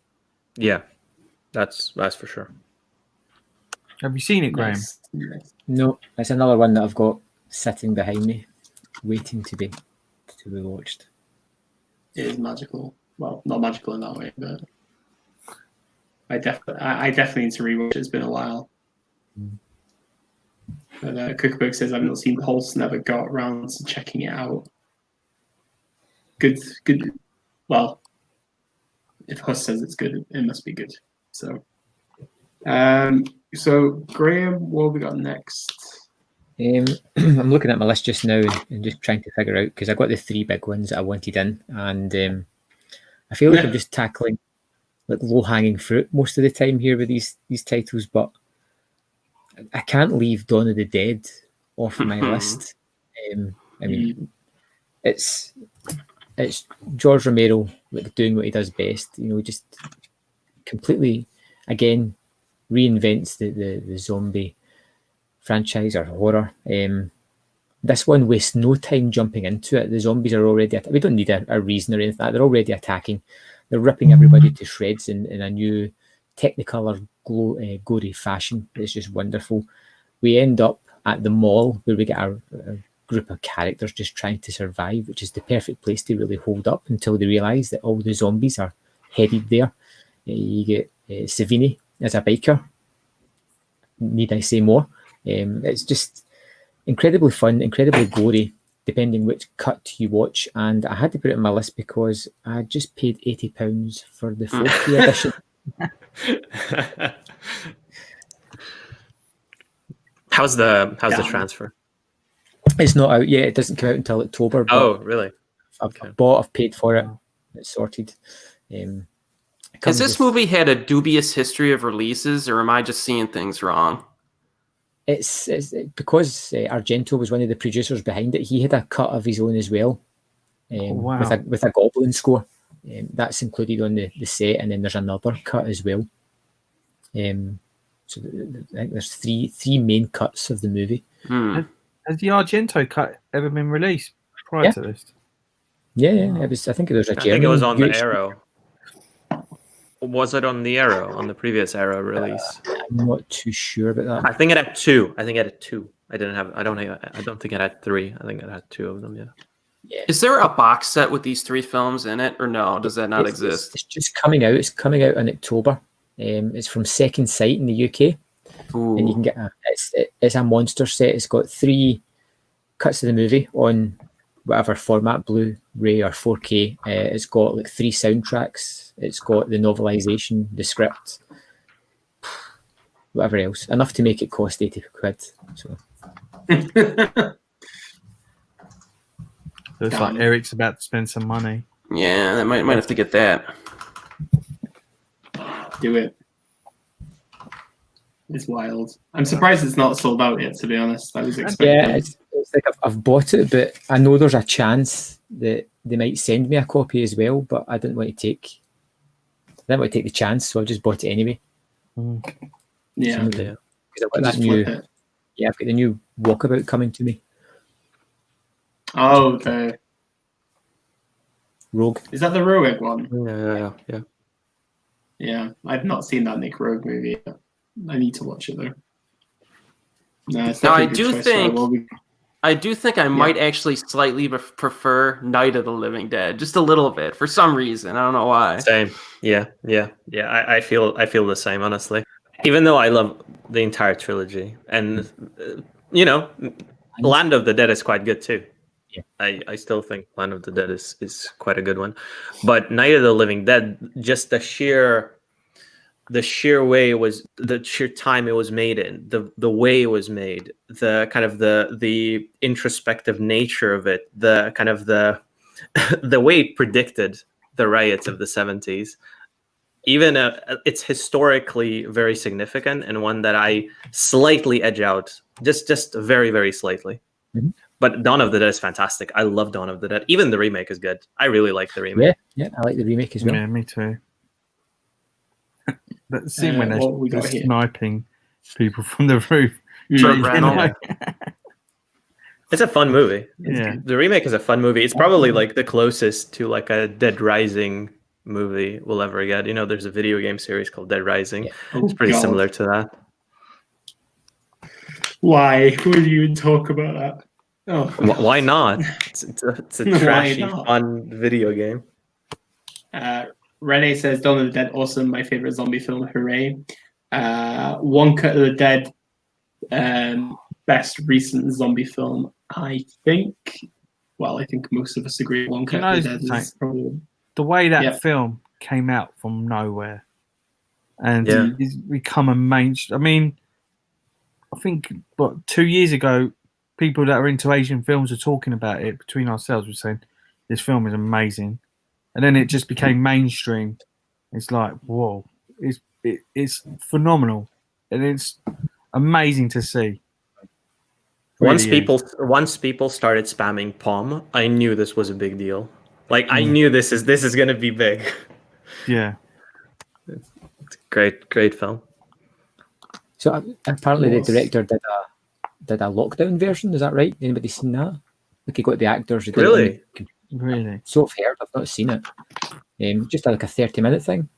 Yeah, that's for sure. Have you seen it, Graham? Nice. No, it's another one that I've got sitting behind me, waiting to be watched. It is magical. Well, not magical in that way, but I definitely need to rewatch it. It's been a while. But Cookbook says, I've not seen Pulse, never got around to checking it out. Good. Well, if Hus says it's good, it must be good. So, Graham, what have we got next? I'm looking at my list just now and just trying to figure out, because I got the 3 big ones that I wanted in, and I feel like I'm just tackling low-hanging fruit most of the time here with these titles, but I can't leave Dawn of the Dead off my list. I mean, it's George Romero doing what he does best. Just completely, again, reinvents the zombie franchise or horror. This one wastes no time jumping into it. The zombies are already, we don't need a reason or anything like that. They're already attacking. They're ripping everybody to shreds in a new Technicolor gory fashion. It's just wonderful. We end up at the mall where we get our group of characters just trying to survive, which is the perfect place to really hold up until they realise that all the zombies are headed there. You get Savini as a biker. Need I say more? It's just incredibly fun, incredibly gory, depending which cut you watch. And I had to put it on my list because I just paid £80 for the 4K edition. How's the transfer? It's not out yet. It doesn't come out until October. Oh, really? I've paid for it. It's sorted. Has this movie had a dubious history of releases, or am I just seeing things wrong? It's because Argento was one of the producers behind it. He had a cut of his own as well, with a Goblin score. That's included on the set, and then there's another cut as well. So I think there's three main cuts of the movie. Has the Argento cut ever been released prior to this? Yeah, it was. I think it was a German. I think it was on the Arrow. Was it on the Arrow, on the previous Arrow release? I'm not too sure about that. I think it had 2. I think it had 2. I don't think it had 3. I think it had 2 of them. Yeah. Is there a box set with these 3 films in it, or no? Does that not exist? It's just coming out. It's coming out in October. It's from Second Sight in the UK. Ooh. And you can get it's a monster set. It's got 3 cuts of the movie on whatever format, Blu-ray or 4K. It's got 3 soundtracks. It's got the novelization, the script. whatever else. Enough to make it cost 80 quid. So looks like Eric's about to spend some money. Yeah, I might have to get that. Do it. It's wild. I'm surprised it's not sold out yet, to be honest. I was expecting. Yeah, it's like I've bought it, but I know there's a chance that they might send me a copy as well, but I didn't want to take the chance, so I just bought it anyway. Yeah. Because I've got that new. Yeah, I've got the new Walkabout coming to me. Oh, the Rogue. Is that the Rogue one? Yeah. Yeah, I've not seen that Nick Rogue movie yet. I need to watch it though. No, it's Now, definitely a good choice. I do think I might actually slightly prefer Night of the Living Dead, just a little bit, for some reason. I don't know why. Same. Yeah. I feel the same, honestly. Even though I love the entire trilogy, and Land of the Dead is quite good too. Yeah. I still think Land of the Dead is quite a good one, but Night of the Living Dead, just the sheer way it was, the sheer time it was made in, the way it was made, the kind of the introspective nature of it, the kind of the way it predicted the riots of the 70s. Even it's historically very significant, and one that I slightly edge out, just very, very slightly. Mm-hmm. But Dawn of the Dead is fantastic. I love Dawn of the Dead. Even the remake is good. I really like the remake. Yeah, I like the remake as well. Yeah, me too. That scene when they're sniping people from the roof. It's a fun movie. Yeah. The remake is a fun movie. It's probably like the closest to like a Dead Rising movie we'll ever get. There's a video game series called Dead Rising. Yeah. It's pretty similar to that. Why would you even talk about that? Oh, why not? It's a trashy, fun video game. Renee says Dawn of the Dead, awesome, my favorite zombie film, hooray. One Cut of the Dead, best recent zombie film, I think. Well, I think most of us agree One Cut of the Dead is probably the way that film came out from nowhere and it's become a mainstream. I mean, I think 2 years ago, people that are into Asian films were talking about it between ourselves. We're saying this film is amazing, and then it just became mainstream. It's like, whoa, it's phenomenal, and it's amazing to see. Once people started spamming POM, I knew this was a big deal. Like I knew this is going to be big. Yeah, it's a great film. So apparently the director did a lockdown version. Is that right? Anybody seen that? Like he got the actors. Really? So I've heard. I've not seen it. Just like a 30-minute thing.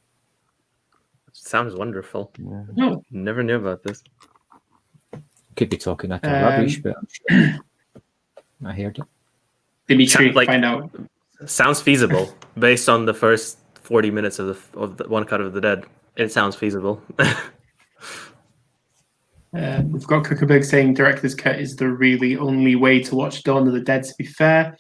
Sounds wonderful. Yeah. No. Never knew about this. Could be talking that rubbish, but I'm sure I heard it. Dimitri, find out. Sounds feasible based on the first 40 minutes of the One Cut of the Dead. It sounds feasible. We've got Kuckerberg saying director's cut is the really only way to watch Dawn of the Dead, to be fair.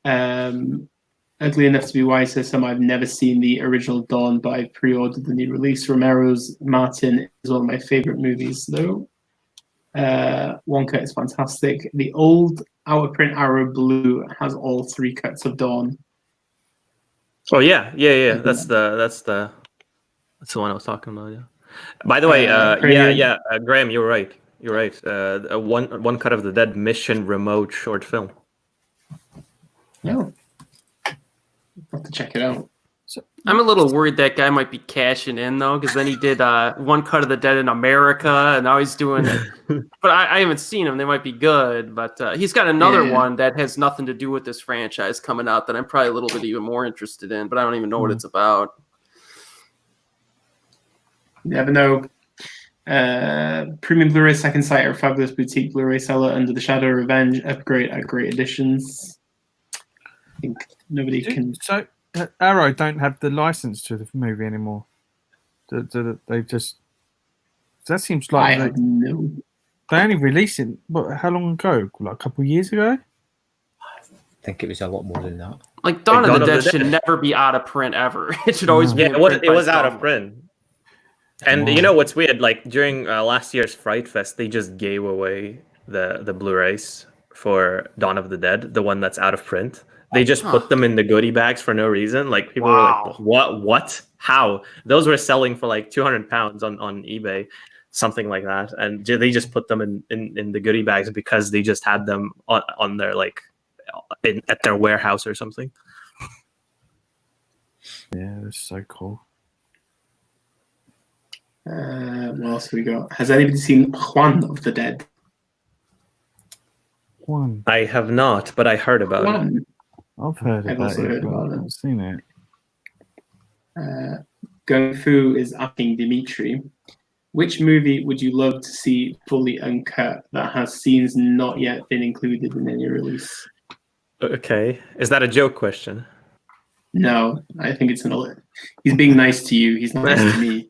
Ugly Enough to Be Wise says I've never seen the original Dawn, but I pre-ordered the new release. Romero's Martin is one of my favorite movies, though. One Cut is fantastic. The old out of print Arrow Blue has all 3 cuts of Dawn. Oh yeah. That's the one I was talking about. Yeah. By the way, Graham, you're right. You're right. One Cut of the Dead Mission Remote short film. Yeah, I'll have to check it out. So, I'm a little worried that guy might be cashing in though, because then he did One Cut of the Dead in America, and now he's doing it. But I haven't seen him. They might be good, but he's got another one that has nothing to do with this franchise coming out that I'm probably a little bit even more interested in, but I don't even know what it's about. Never know. Premium Blu-ray second sight or fabulous boutique Blu-ray seller Under the Shadow of Revenge upgrade at great editions. I think nobody can. So Arrow don't have the license to the movie anymore. They just. That seems like they only released it. How long ago? Like a couple of years ago. I think it was a lot more than that. Like Dawn of the Dead should never be out of print ever. It should always be. It was out of print. And you know what's weird? Like during last year's Fright Fest, they just gave away the Blu-rays for Dawn of the Dead, the one that's out of print. They just put them in the goodie bags for no reason. Like people were like, "What? How?" Those were selling for like £200 on eBay, something like that, and they just put them in the goodie bags because they just had them on their like at their warehouse or something. Yeah, that's so cool. What else have we got? Has anybody seen Juan of the Dead? One. I have not, but I heard about it. I've heard I've about also it. heard about it. I've seen it. Going Fu is asking Dimitri, which movie would you love to see fully uncut that has scenes not yet been included in any release? Okay, is that a joke question? No, I think it's he's being nice to you. He's not nice to me.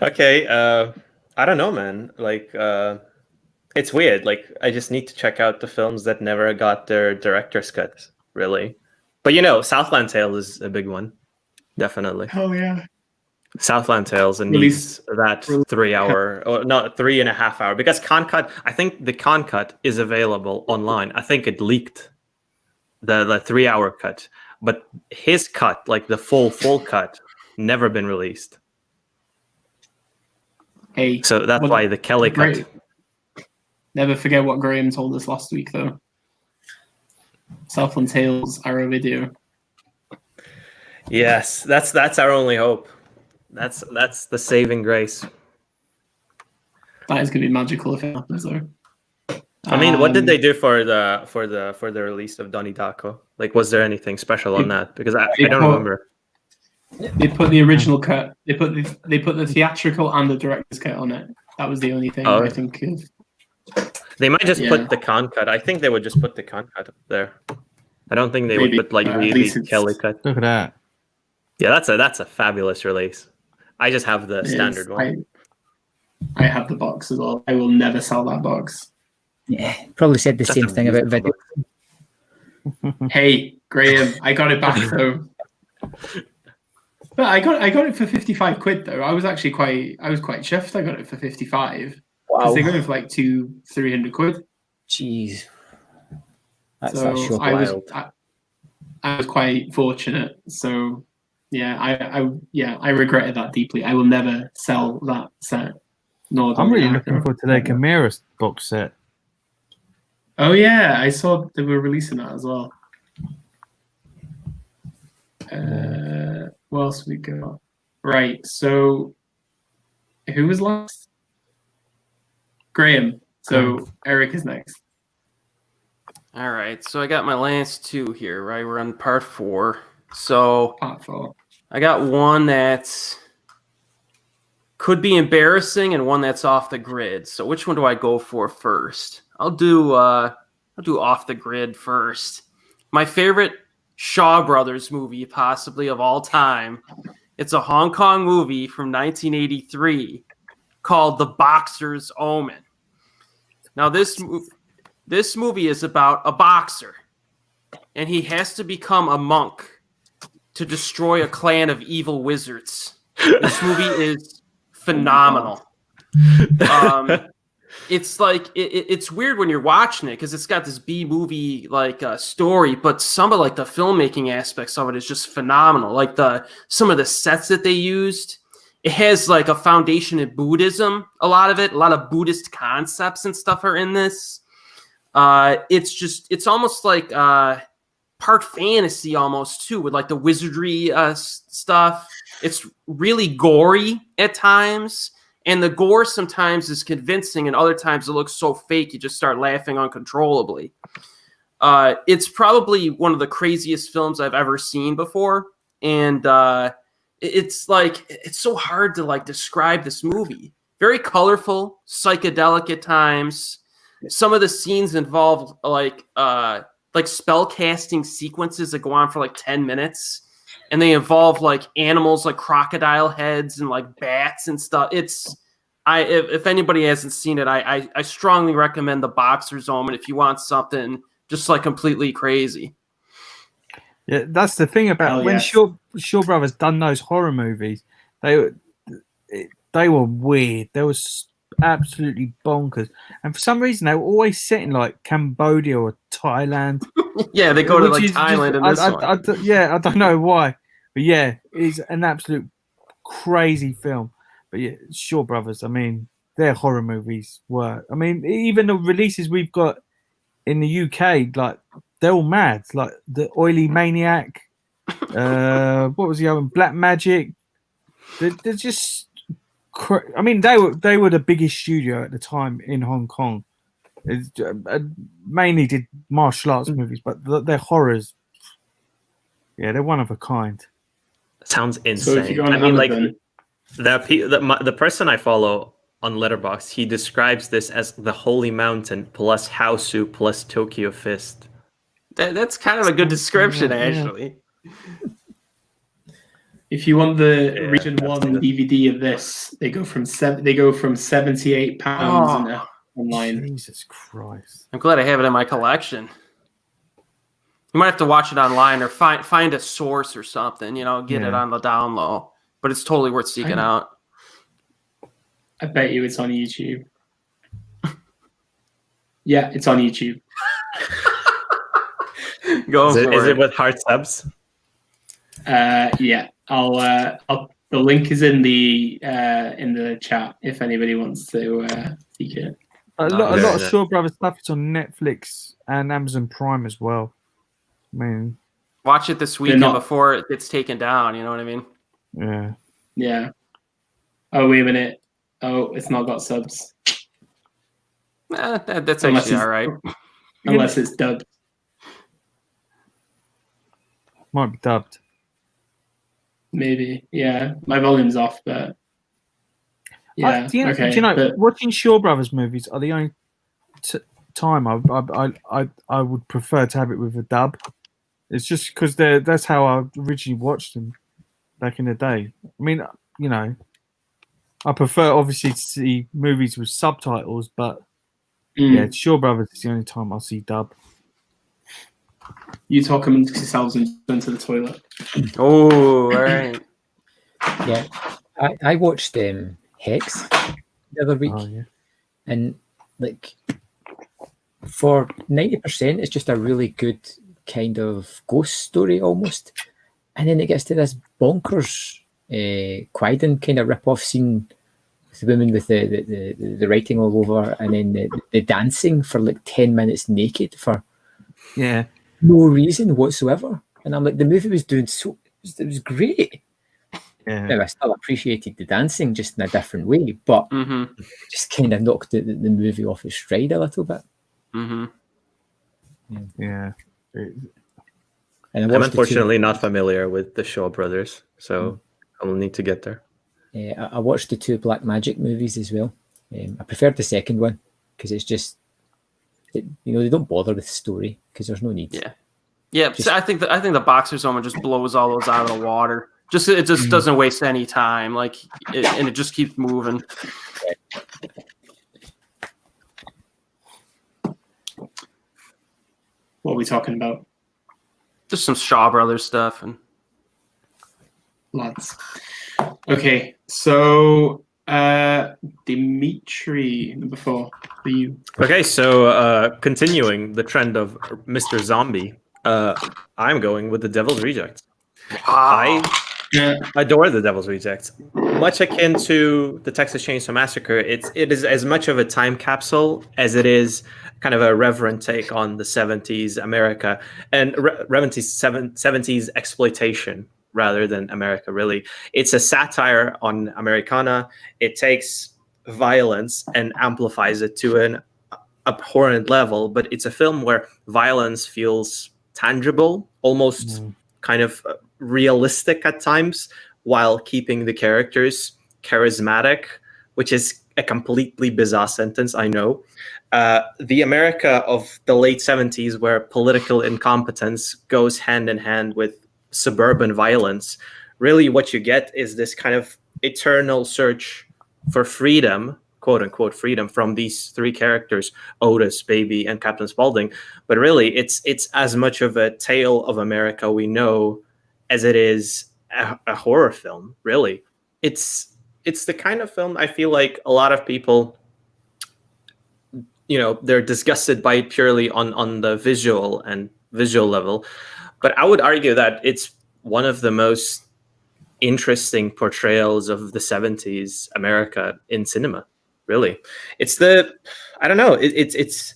Okay, I don't know, man. Like, it's weird. Like, I just need to check out the films that never got their director's cut, really. But you know, Southland Tales is a big one, definitely. Oh yeah, Southland Tales and needs that 3 hour, or not 3.5 hour, because Concut. I think the Concut is available online. I think it leaked the 3 hour cut, but his cut, like the full cut, never been released. Hey, so that's why the Kelly cut. Never forget what Graham told us last week, though. Southland Tales are a video. Yes, that's our only hope. That's the saving grace. That is going to be magical if it happens, though. I mean, what did they do for the release of Donnie Darko? Like, was there anything special on that? Because I don't remember. They put the original cut. They put the theatrical and the director's cut on it. That was the only thing I think of. They might just put the con cut. I think they would just put the con cut up there. I don't think they would put like the Kelly cut. Look at that. Yeah, that's a fabulous release. I just have the standard one. I have the box as well. I will never sell that box. Yeah, probably said the same thing about video. Hey, Graham, I got it back though. But I got it for 55 quid though. I was quite chuffed. I got it for 55. Wow. They're going for like 200-300 quid. Jeez. That's so I was quite fortunate. So yeah, I regretted that deeply. I will never sell that set. I'm really looking forward to their Chimera box set. Oh yeah, I saw they were releasing that as well. What else we got? Right, so who was last? Graham. So Erik is next. All right, so I got my last two here, right? We're on part 4. So part 4. I got one that could be embarrassing and one that's off the grid. So which one do I go for first? I'll do off the grid first. My favorite Shaw Brothers movie, possibly of all time. It's a Hong Kong movie from 1983 called The Boxer's Omen. Now, this movie is about a boxer, and he has to become a monk to destroy a clan of evil wizards. This movie is phenomenal. It's like it's weird when you're watching it because it's got this B movie like story, but some of like the filmmaking aspects of it is just phenomenal. Like some of the sets that they used, it has like a foundation in Buddhism. A lot of Buddhist concepts and stuff are in this. It's almost like part fantasy almost too, with like the wizardry stuff. It's really gory at times. And the gore sometimes is convincing, and other times it looks so fake you just start laughing uncontrollably. It's probably one of the craziest films I've ever seen before, and it's so hard to like describe this movie. Very colorful, psychedelic at times. Some of the scenes involve like spell casting sequences that go on for like 10 minutes. And they involve like animals like crocodile heads and like bats and stuff. If anybody hasn't seen it, I strongly recommend The Boxer's Omen if you want something just like completely crazy. Yeah, that's the thing about when Shaw Brothers done those horror movies. they were weird. They were absolutely bonkers, and for some reason they were always set in like Cambodia or Thailand. Yeah, they go to like Thailand in this one. I don't know why, but yeah, it's an absolute crazy film. But yeah, Shaw Brothers, I mean, their horror movies were. I mean, even the releases we've got in the UK, like they're all mad. Like the Oily Maniac, what was the other one? Black Magic. They're just. I mean, they were the biggest studio at the time in Hong Kong. Mainly did martial arts movies, but their horrors, yeah, they're one of a kind. Sounds insane. So if you go on the person I follow on Letterboxd, he describes this as the Holy Mountain plus Hausu plus Tokyo Fist. That's kind of a good description, actually. If you want the Region 1 DVD of this, they go from £78 online. Jesus Christ! I'm glad I have it in my collection. You might have to watch it online or find a source or something. Get it on the down low. But it's totally worth seeking out. I bet you it's on YouTube. Yeah, it's on YouTube. Is it with hard subs? Yeah. The link is in the chat if anybody wants to seek it. A lot of Shaw Brothers stuff is on Netflix and Amazon Prime as well. I mean, watch it this weekend before it gets taken down. You know what I mean? Yeah. Yeah. Oh, wait a minute. Oh, it's not got subs. That's actually all right. Unless it's dubbed. Might be dubbed. Maybe. Yeah. My volume's off, but yeah. Do you know, watching Shaw Brothers movies are the only time I would prefer to have it with a dub. It's just because that's how I originally watched them back in the day. I mean, I prefer obviously to see movies with subtitles, but yeah, Shaw Brothers is the only time I'll see dub. You talk amongst yourselves and into the toilet. Oh, all right. Yeah, I watched Hex the other week, and like for 90%, it's just a really good kind of ghost story almost, and then it gets to this bonkers Quaiden kind of rip-off scene with the women with the writing all over, and then the dancing for like 10 minutes naked for no reason whatsoever. And I'm like, the movie was doing it was great. Yeah. Now, I still appreciated the dancing just in a different way, but it just kind of knocked the movie off its stride a little bit. Yeah. And I'm unfortunately not familiar with the Shaw Brothers, so I will need to get there. I watched the 2 Black Magic movies as well. I preferred the second one because it's just, they don't bother with the story because there's no need. Yeah. So I think the Boxer Zone just blows all those out of the water. It just doesn't waste any time, and it just keeps moving. What are we talking about? Just some Shaw Brothers stuff and lots. Okay, so Dimitri, number 4 for you. Okay, so continuing the trend of Mr. Zombie, I'm going with The Devil's Rejects. I adore The Devil's Rejects. Much akin to the Texas Chainsaw Massacre, it is as much of a time capsule as it is kind of a reverent take on the 70s America and 70s exploitation rather than America, really. It's a satire on Americana. It takes violence and amplifies it to an abhorrent level, but it's a film where violence feels tangible, almost kind of realistic at times, while keeping the characters charismatic, which is a completely bizarre sentence, I know. The America of the late 70s, where political incompetence goes hand in hand with suburban violence, really what you get is this kind of eternal search for freedom, quote unquote freedom, from these 3 characters, Otis, Baby, and Captain Spaulding. But really, it's as much of a tale of America we know as it is a horror film, really. It's it's the kind of film I feel like a lot of people, they're disgusted by it purely on the visual level. But I would argue that it's one of the most interesting portrayals of the 70s America in cinema. Really, it's I don't know. It's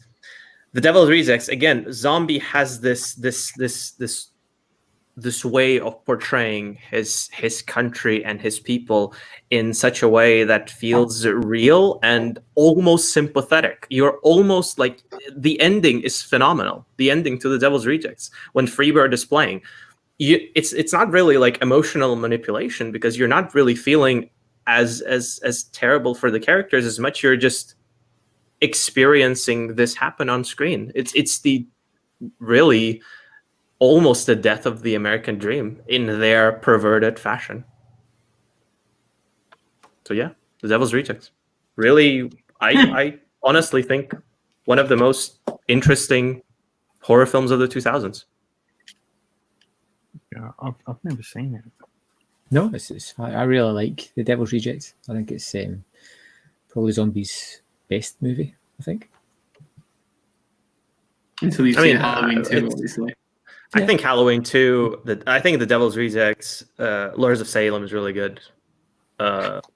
The Devil's Rejects. Again, Zombie has this way of portraying his country and his people in such a way that feels real and almost sympathetic. You're almost like, the ending is phenomenal. The ending to The Devil's Rejects, when Freebird is playing, it's not really like emotional manipulation, because you're not really feeling as terrible for the characters as much. You're just experiencing this happen on screen. It's the really almost the death of the American dream in their perverted fashion. So yeah, The Devil's Rejects. Really, I honestly think one of the most interesting horror films of the 2000s. Yeah, I've never seen it. No, I really like The Devil's Rejects. I think it's probably Zombie's best movie, I think. Until you've seen Halloween 2, obviously. I think Halloween 2, I think The Devil's Rejects, Lords of Salem is really good.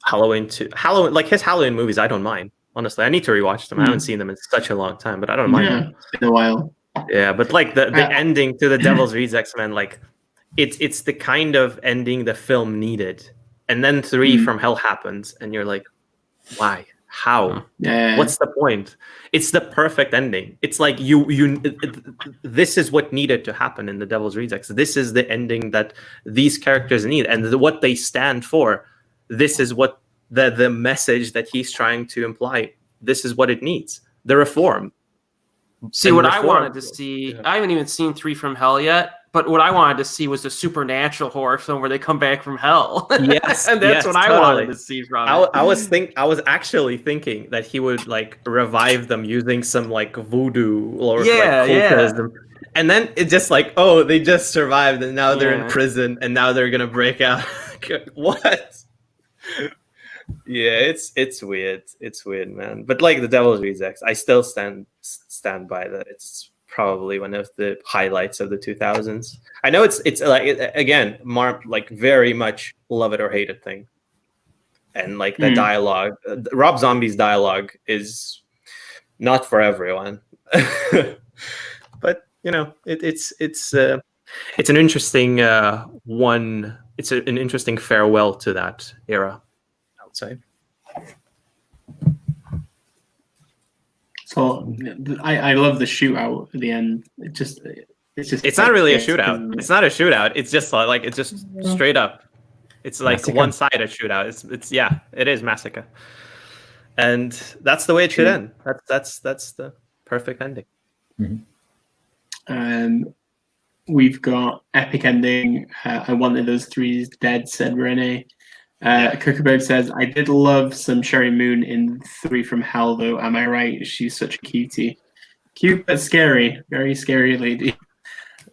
Halloween 2, like his Halloween movies, I don't mind. Honestly, I need to rewatch them. I haven't seen them in such a long time, but I don't mind. Yeah, it's been a while. Yeah, but like the ending to The Devil's Rejects, man, like it's the kind of ending the film needed. And then 3 from Hell happens, and you're like, why? How? Yeah. What's the point? It's the perfect ending. It's like this is what needed to happen in The Devil's Rejects. This is the ending that these characters need, and what they stand for. This is what the message that he's trying to imply. This is what it needs. The reform. See, what I wanted to see, I haven't even seen 3 from Hell yet, but what I wanted to see was a supernatural horror film where they come back from hell. Yes, and that's what I wanted to see from it. I was actually thinking that he would like revive them using some like voodoo or like cultism. And then it's just like, oh, they just survived and now they're in prison and now they're gonna break out. What? Yeah, it's weird. It's weird, man. But like The Devil's Rejects, I still stand by that. It's probably one of the highlights of the 2000s. I know it's like, again, like very much love it or hate it thing. And like the dialogue, Rob Zombie's dialogue is not for everyone. But it's an interesting one. It's an interesting farewell to that era, I would say. So I love the shootout at the end. It's not really a shootout. It's not a shootout. It's just like it's just straight up. It's like Massacre. one-sided shootout. It's it is Massacre, and that's the way it should end. That's the perfect ending. We've got epic ending. I wanted those 3 dead, said Renee. Cookerbird says, I did love some Sherry Moon in 3 from Hell, though. Am I right? She's such a cutie. Cute but scary. Very scary lady.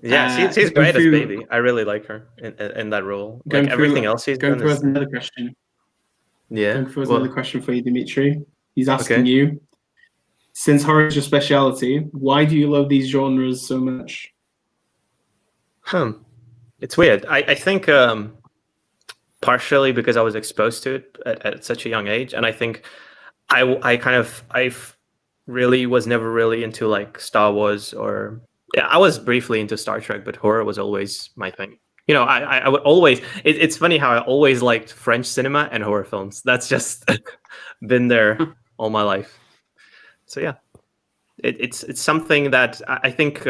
Yeah, she's great as Baby. I really like her in that role. Like everything else she's done. Going for another question. Yeah. Going for another question for you, Dimitri. He's asking you, since horror is your speciality, why do you love these genres so much? It's weird. I think partially because I was exposed to it at such a young age, and I think I really was never really into like Star Wars or I was briefly into Star Trek, but horror was always my thing. I would always. It's funny how I always liked French cinema and horror films. That's just been there all my life. So yeah, it's something that I think.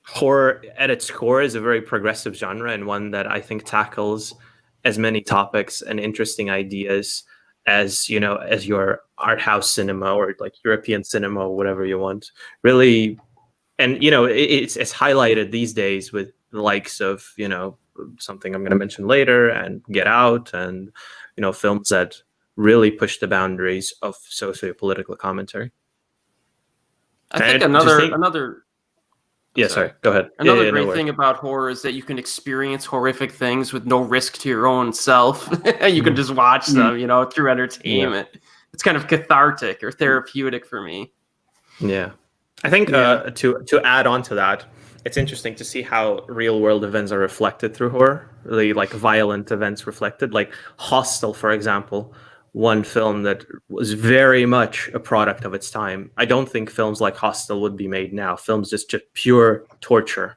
Horror at its core is a very progressive genre and one that I think tackles as many topics and interesting ideas as your art house cinema or like European cinema or whatever you want. Really, and it's highlighted these days with the likes of something I'm going to mention later and Get Out and films that really push the boundaries of socio-political commentary. I think another. Yeah, sorry. Go ahead. Another great thing about horror is that you can experience horrific things with no risk to your own self. You can just watch them, you know, through entertainment. Yeah. It's kind of cathartic or therapeutic for me. Yeah. I think to add on to that, it's interesting to see how real world events are reflected through horror, really like violent events reflected. Like Hostel, for example, one film that was very much a product of its time. I don't think films like Hostel would be made now. Films just pure torture.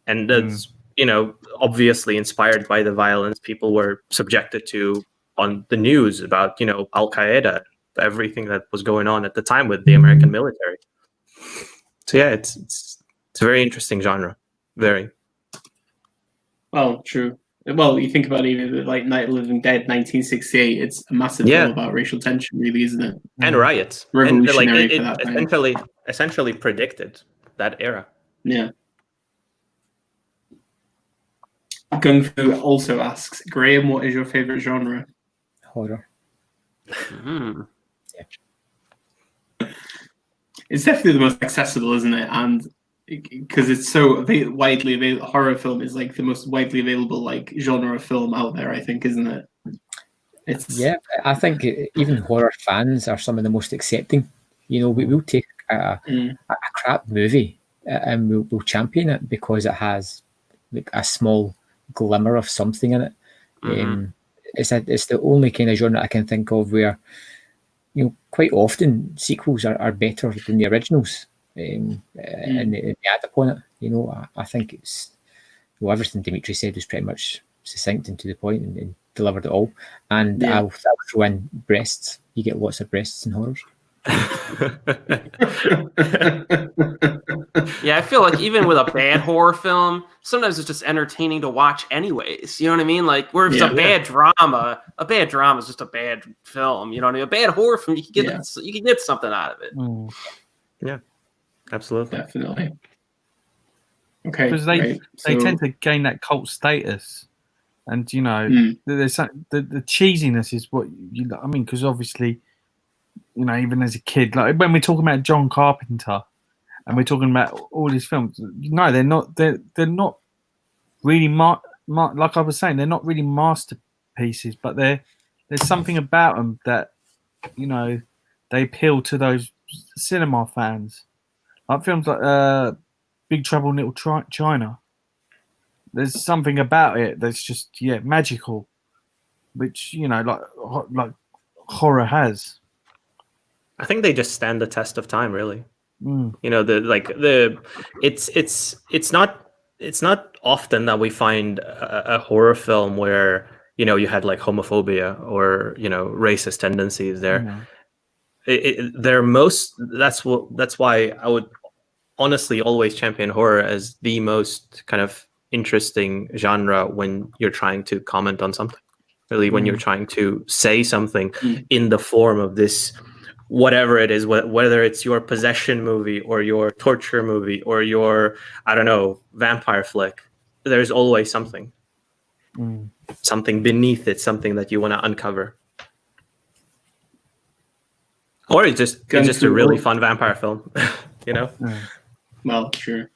And that's, you know, obviously inspired by the violence people were subjected to on the news about, you know, Al-Qaeda, everything that was going on at the time with the American military. So yeah, it's a very interesting genre. Very. Well, true. Well, you think about even like Night of the Living Dead, 1968. It's a massive film about racial tension, really, isn't it? And riots. Revolutionary and, for that time. Essentially predicted that era. Yeah. Gung Fu also asks, Graham, what is your favorite genre? Horror. Yeah. It's definitely the most accessible, isn't it? And because it's so widely available, horror film is like the most widely available like genre of film out there, I think, isn't it? Yeah, I think even horror fans are some of the most accepting. You know, we'll take a crap movie and we'll champion it because it has like a small glimmer of something in it. It's the only kind of genre I can think of where, you know, quite often sequels are better than the originals, and they add upon it. You know, I think it's, well, everything Dimitri said was pretty much succinct and to the point and delivered it all. And I'll throw in breasts. You get lots of breasts in horrors. Yeah, I feel like even with a bad horror film, sometimes it's just entertaining to watch anyways. You know what I mean? Like where if it's a bad drama is just a bad film. You know what I mean? A bad horror film, you can get something out of it. Yeah, absolutely. Definitely. Okay. Because they tend to gain that cult status. And, you know, there's the cheesiness is what you, I mean, because obviously, you know, even as a kid, like when we're talking about John Carpenter and we're talking about all his films, no, they're not really like I was saying, they're not really masterpieces, but there's something about them that, you know, they appeal to those cinema fans. Like films like Big Trouble in Little China. There's something about it that's just magical, which, you know, like horror has. I think they just stand the test of time, really. You know, it's not often that we find a horror film where, you know, you had like homophobia or, you know, racist tendencies there. That's why I would honestly always champion horror as the most kind of interesting genre when you're trying to comment on something. Really, when you're trying to say something in the form of this, whatever it is, whether it's your possession movie or your torture movie or your, I don't know, vampire flick, there's always something. Something beneath it, something that you want to uncover. Or it's just a really fun vampire film, you know? Well, sure.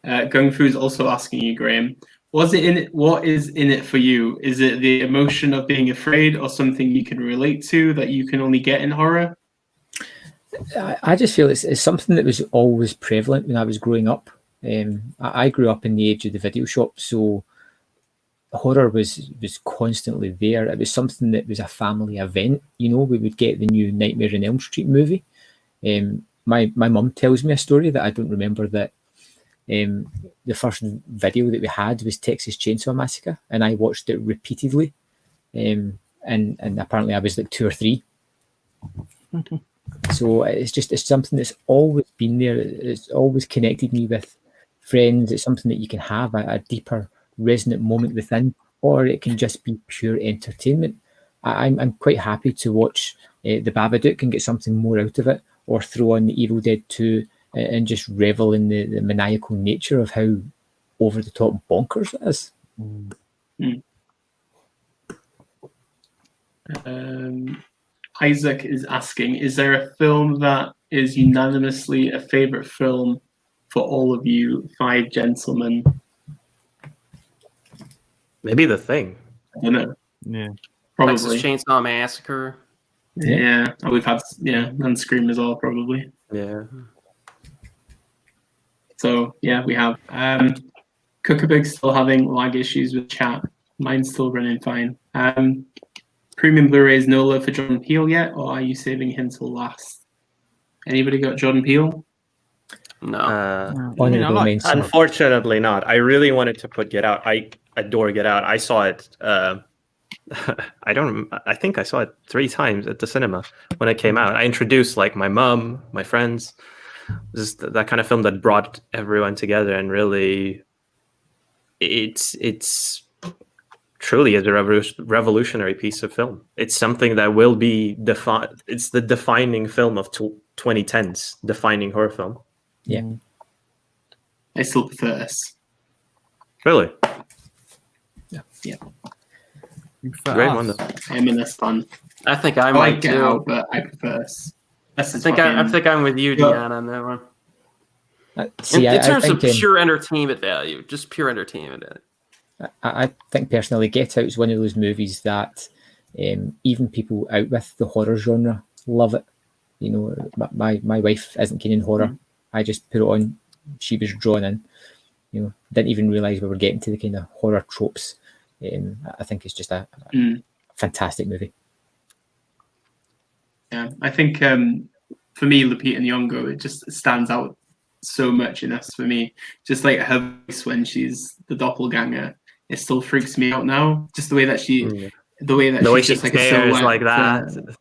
Gung Fu is also asking you, Graham, what is in it for you? Is it the emotion of being afraid or something you can relate to that you can only get in horror? I just feel it's something that was always prevalent when I was growing up. I grew up in the age of the video shop, so horror was constantly there. It was something that was a family event. You know, we would get the new Nightmare on Elm Street movie. My mum tells me a story that I don't remember, that the first video that we had was Texas Chainsaw Massacre, and I watched it repeatedly. And apparently I was like 2 or 3. So it's something that's always been there. It's always connected me with friends. It's something that you can have a deeper resonant moment within, or it can just be pure entertainment. I'm quite happy to watch The Babadook and get something more out of it, or throw on The Evil Dead 2 and just revel in the maniacal nature of how over the top bonkers it is. Isaac is asking, is there a film that is unanimously a favorite film for all of you 5 gentlemen? Maybe The Thing. I don't know. Yeah. Probably. Texas Chainsaw Massacre. Yeah. And we've had and Scream as well, probably. Yeah. So yeah, we have Cookabig's still having lag issues with chat. Mine's still running fine. Premium Blu-rays no love for Jordan Peele yet, or are you saving him till last? Anybody got Jordan Peele? No. Unfortunately not. I really wanted to put Get Out. I adore Get Out. I saw it. I think I saw it 3 times at the cinema when it came out. I introduced like my mom, my friends. Just that kind of film that brought everyone together, and really, it's truly is a revolutionary piece of film. It's something that will be defined. It's the defining film of 2010s, defining horror film. Yeah, I still prefer this. Really? Yeah. Great one though. I'm in this fun. I think I I might like Get too. Out, but I prefer this. I think I'm with you, Dion, on that one. In terms of pure entertainment value, just pure entertainment. I think personally, Get Out is one of those movies that even people out with the horror genre love it. You know, my wife isn't keen in horror. I just put it on. She was drawn in. You know, didn't even realize we were getting to the kind of horror tropes. I think it's just a fantastic movie. Yeah, I think for me, Lupita Nyong'o, it just stands out so much in this for me. Just like her voice when she's the doppelganger, it still freaks me out now. Just the way that she's just like a silhouette like that.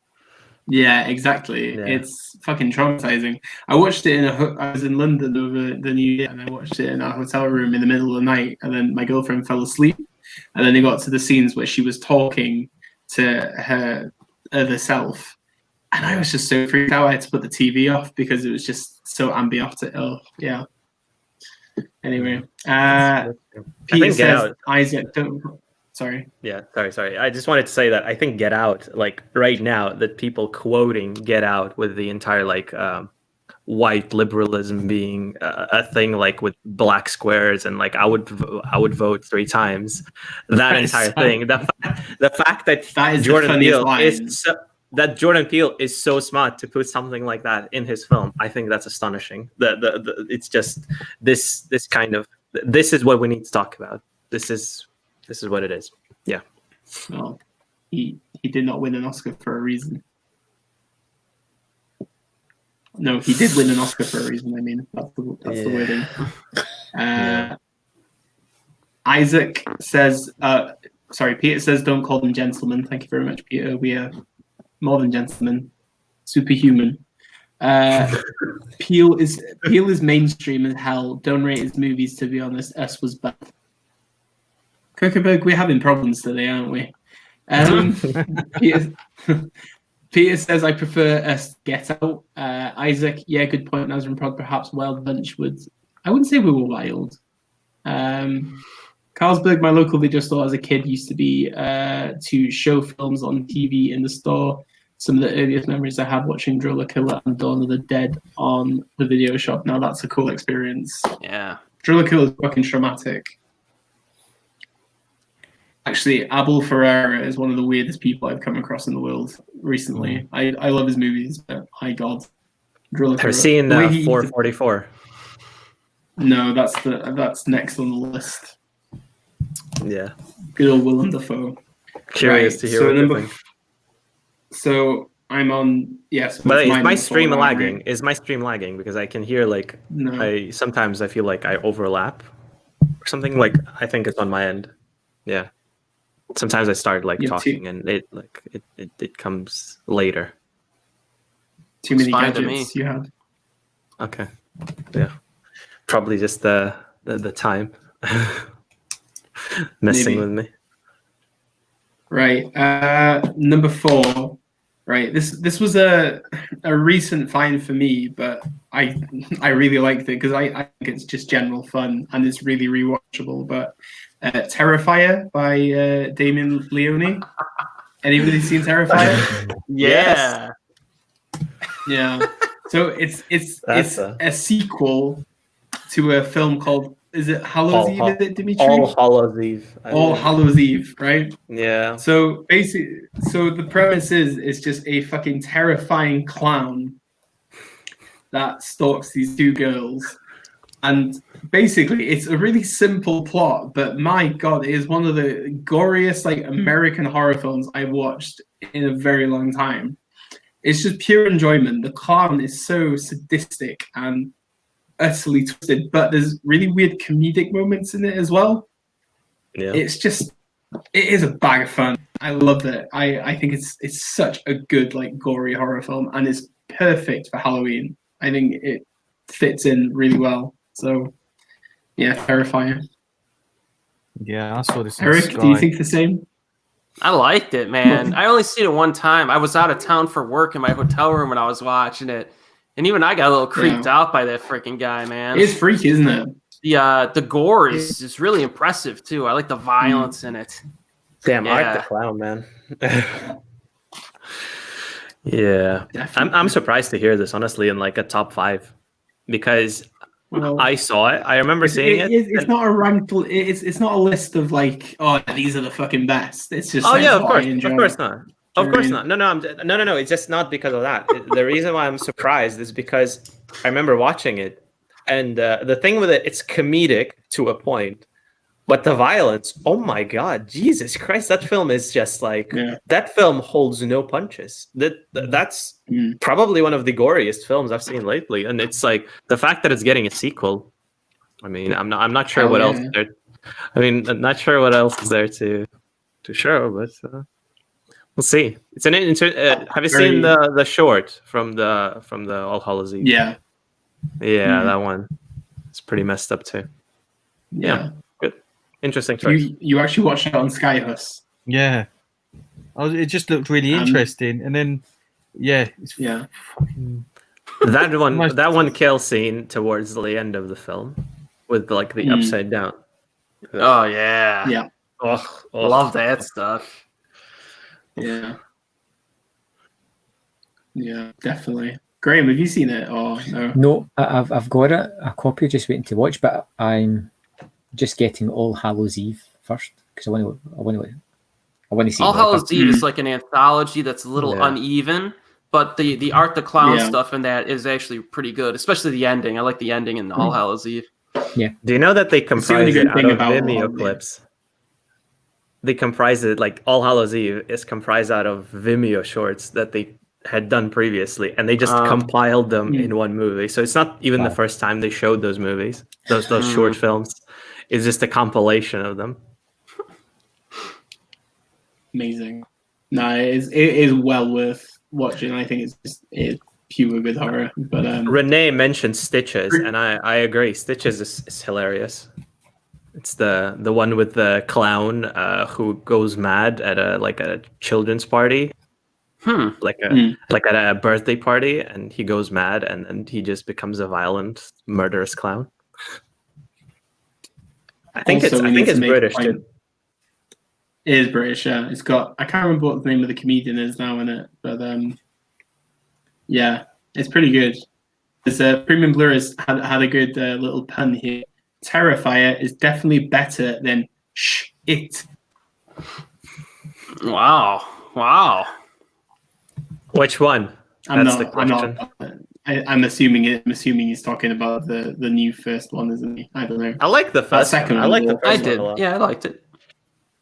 Yeah, exactly. Yeah. It's fucking traumatizing. I watched it I was in London over the New Year, and I watched it in our hotel room in the middle of the night, and then my girlfriend fell asleep, and then they got to the scenes where she was talking to her other self. And I was just so freaked out. I had to put the TV off because it was just so ambiotic. Oh, yeah. Anyway, Peter says, Isaac, don't... Sorry. Yeah, sorry. I just wanted to say that I think Get Out, like right now, that people quoting Get Out with the entire like white liberalism being a thing, like with black squares and like I would vote 3 times. That entire thing. The fact that Jordan Peele is so smart to put something like that in his film. I think that's astonishing. It's just this is what we need to talk about. This is what it is. Yeah. Well, he did not win an Oscar for a reason. No, he did win an Oscar for a reason. I mean, that's the wording. Isaac says, Peter says, don't call them gentlemen. Thank you very much, Peter. We are more than gentlemen, superhuman. Peele is mainstream as hell. Don't rate his movies, to be honest. S was bad. Kirkeberg, we're having problems today, aren't we? Peter says, I prefer Get Out. Isaac, yeah, good point. Nazar and Prod, perhaps Wild Bunch would... I wouldn't say we were wild. Carlsberg, my local video store as a kid, used to be to show films on TV in the store. Some of the earliest memories I have watching Driller Killer and Dawn of the Dead on the video shop. Now that's a cool experience. Yeah. Driller Killer is fucking traumatic. Actually, Abel Ferreira is one of the weirdest people I've come across in the world recently. I love his movies, but my God. Driller Killer. Have you seen 444? No, that's next on the list. Yeah. Good old Willem Dafoe. Curious to hear what you think. So I'm on, yes. But is my stream lagging? Is my stream lagging? Because I can hear like, no. Sometimes I feel like I overlap or something. Like I think it's on my end. Yeah. Sometimes I start like talking and it comes later. Too many gadgets you have. Okay. Yeah. Probably just the time messing with me. Right. Number 4. Right. This was a recent find for me, but I really liked it because I think it's just general fun and it's really rewatchable. But Terrifier by Damien Leone. Anybody seen Terrifier? Yeah. Yeah. So it's a sequel to a film called, is it Hallows Eve? Is it, Dimitri? All Hallows Eve. All Hallows Eve, right? Yeah. So basically, the premise is it's just a fucking terrifying clown that stalks these two girls, and basically it's a really simple plot, but my god, it is one of the goriest like American horror films I've watched in a very long time. It's just pure enjoyment. The clown is so sadistic and utterly twisted, but there's really weird comedic moments in it as well. Yeah. It is a bag of fun. I love it. I think it's such a good like gory horror film, and it's perfect for Halloween. I think it fits in really well. So yeah, terrifying. Yeah, I saw this. Eric, do you think the same? I liked it, man. I only seen it one time. I was out of town for work in my hotel room when I was watching it, and even I got a little creeped out by that freaking guy, man. It's freaky, isn't it? The gore is really impressive too. I like the violence in it. Damn, I like the clown, man. Yeah, I'm surprised to hear this honestly in like a top 5, because I saw it. I remember seeing it. It's not a ranked. It's not a list of like, oh, these are the fucking best. It's just. Oh like, yeah, of course not. Of course mean? not. No. It's just not because of that. The reason why I'm surprised is because I remember watching it, and the thing with it, it's comedic to a point, but the violence. Oh my god, Jesus Christ! That film is just like that film holds no punches. That's probably one of the goriest films I've seen lately, and it's like the fact that it's getting a sequel. I mean, I'm not sure what else there. I mean, I'm not sure what else is there to show, but. We'll see. It's an have you seen the short from the All Hallows Eve? Yeah. Yeah, that one. It's pretty messed up too. Yeah. Good. Interesting choice. You actually watched it on Sky, Hus? Yeah. It just looked really interesting, and then that one kill scene towards the end of the film with like the upside down. Oh yeah. Yeah. Oh, love that stuff. Yeah, definitely. Graham, have you seen it? Oh no. No, I've got it, a copy, just waiting to watch, but I'm just getting All Hallows Eve first because I want to see. All Hallows Eve is like an anthology that's a little uneven, but the Art the Clown stuff in that is actually pretty good, especially the ending. I like the ending in All Hallows Eve. Yeah. Do you know that they comprise it out of Vimeo clips? They comprise it, like All Hallows Eve is comprised out of Vimeo shorts that they had done previously, and they just compiled them in one movie. So it's not even the first time they showed those movies, those short films. It's just a compilation of them. Amazing. No, it is well worth watching. I think it's pure good horror. But Renee mentioned Stitches, and I agree. Stitches is hilarious. It's the one with the clown who goes mad at a children's party, like at a birthday party, and he goes mad and he just becomes a violent, murderous clown. I think it's British too. It is British, yeah. It's got, I can't remember what the name of the comedian is now in it, but yeah, it's pretty good. This Premium Blu-ray had a good little pun here. Terrifier is definitely better than it. Wow. Which one? The question. I'm assuming he's talking about the new first one, isn't he? I don't know. I like the first one. I like the first one a lot. Yeah, I liked it.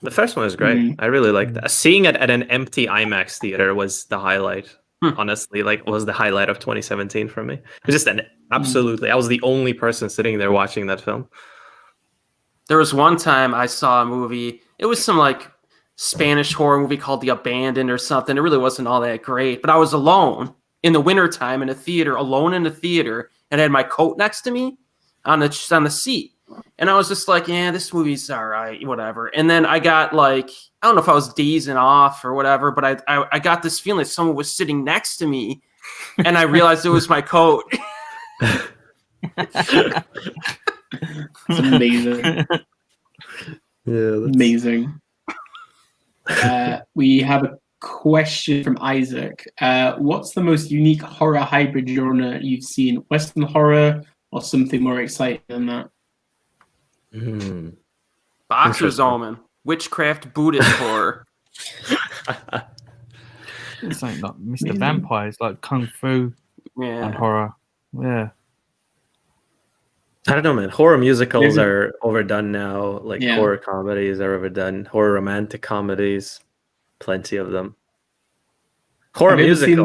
The first one was great. I really liked that. Seeing it at an empty IMAX theater was the highlight. Honestly, was the highlight of 2017 for me. It was just absolutely. I was the only person sitting there watching that film. There was one time I saw a movie. It was some like Spanish horror movie called The Abandoned or something. It really wasn't all that great, but I was alone in the wintertime in a theater, alone in the theater, and I had my coat next to me on the seat. And I was just like, yeah, this movie's all right, whatever. And then I got like, I don't know if I was dazing off or whatever, but I got this feeling like someone was sitting next to me, and I realized it was my coat. It's amazing. Amazing. We have a question from Isaac. What's the most unique horror hybrid genre you've seen? Western horror, or something more exciting than that. Boxer's Omen, witchcraft Buddhist horror. It's like not Mr. Vampire. It's like kung fu and horror. Yeah. I don't know, man. Horror musicals are overdone now. Like horror comedies are overdone. Horror romantic comedies, plenty of them. Horror musicals. I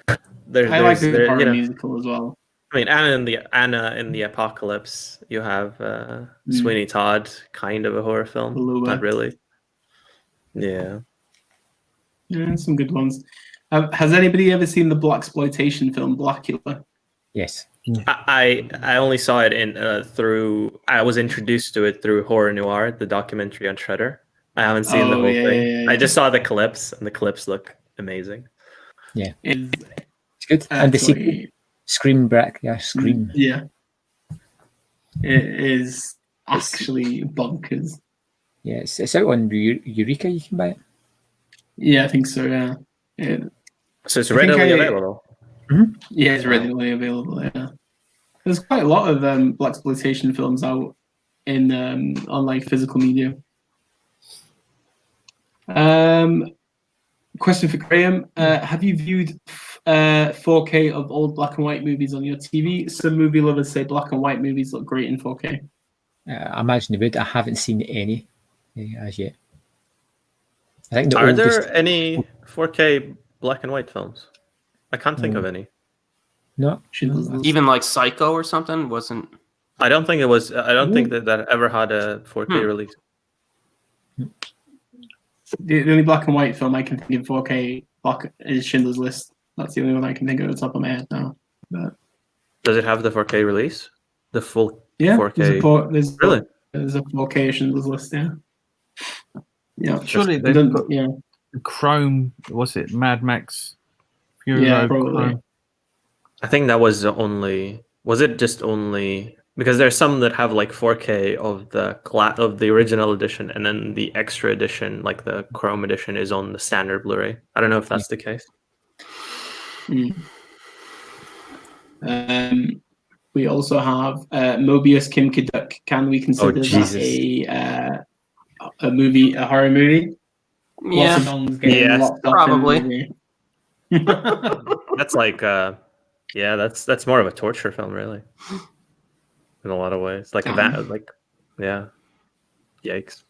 like the horror musical as well. I mean, Anna in the Apocalypse. You have Sweeney Todd, kind of a horror film. Not really. Yeah. Yeah, some good ones. Has anybody ever seen the blaxploitation film Blackula? Yes. I only saw it through. I was introduced to it through Horror Noir, the documentary on Shudder. I haven't seen the whole thing. Yeah. I just saw the clips, and the clips look amazing. Yeah, it's good. And the sequel, Scream. Yeah, it is actually bonkers. Yeah, it's out on Eureka. You can buy it. Yeah, I think so. Yeah. So it's readily available. Mm-hmm. Yeah, it's readily available. Yeah, there's quite a lot of blaxploitation films out in on like physical media. Question for Graham: have you viewed 4K of old black and white movies on your TV? Some movie lovers say black and white movies look great in 4K. I imagine they would. I haven't seen any as yet. I think Are there any 4K black and white films? I can't think of any. No. Even like Psycho or something wasn't. I don't think it was. I don't think that ever had a 4K release. The only black and white film I can think of 4K is Schindler's List. That's the only one I can think of at the top of my head now. But does it have the 4K release? The full 4K? There's a 4K Schindler's List, yeah. Yeah. Surely they've got Chrome, what's it, Mad Max? Probably. I think that was the only... Was it just only... Because there's some that have like 4K of the original edition, and then the extra edition, like the Chrome edition, is on the standard Blu-ray. I don't know if that's the case. We also have Mobius Kim Ki-duk. Can we consider that a movie, a horror movie? Yeah, probably. That's like, that's more of a torture film, really. In a lot of ways, like yikes.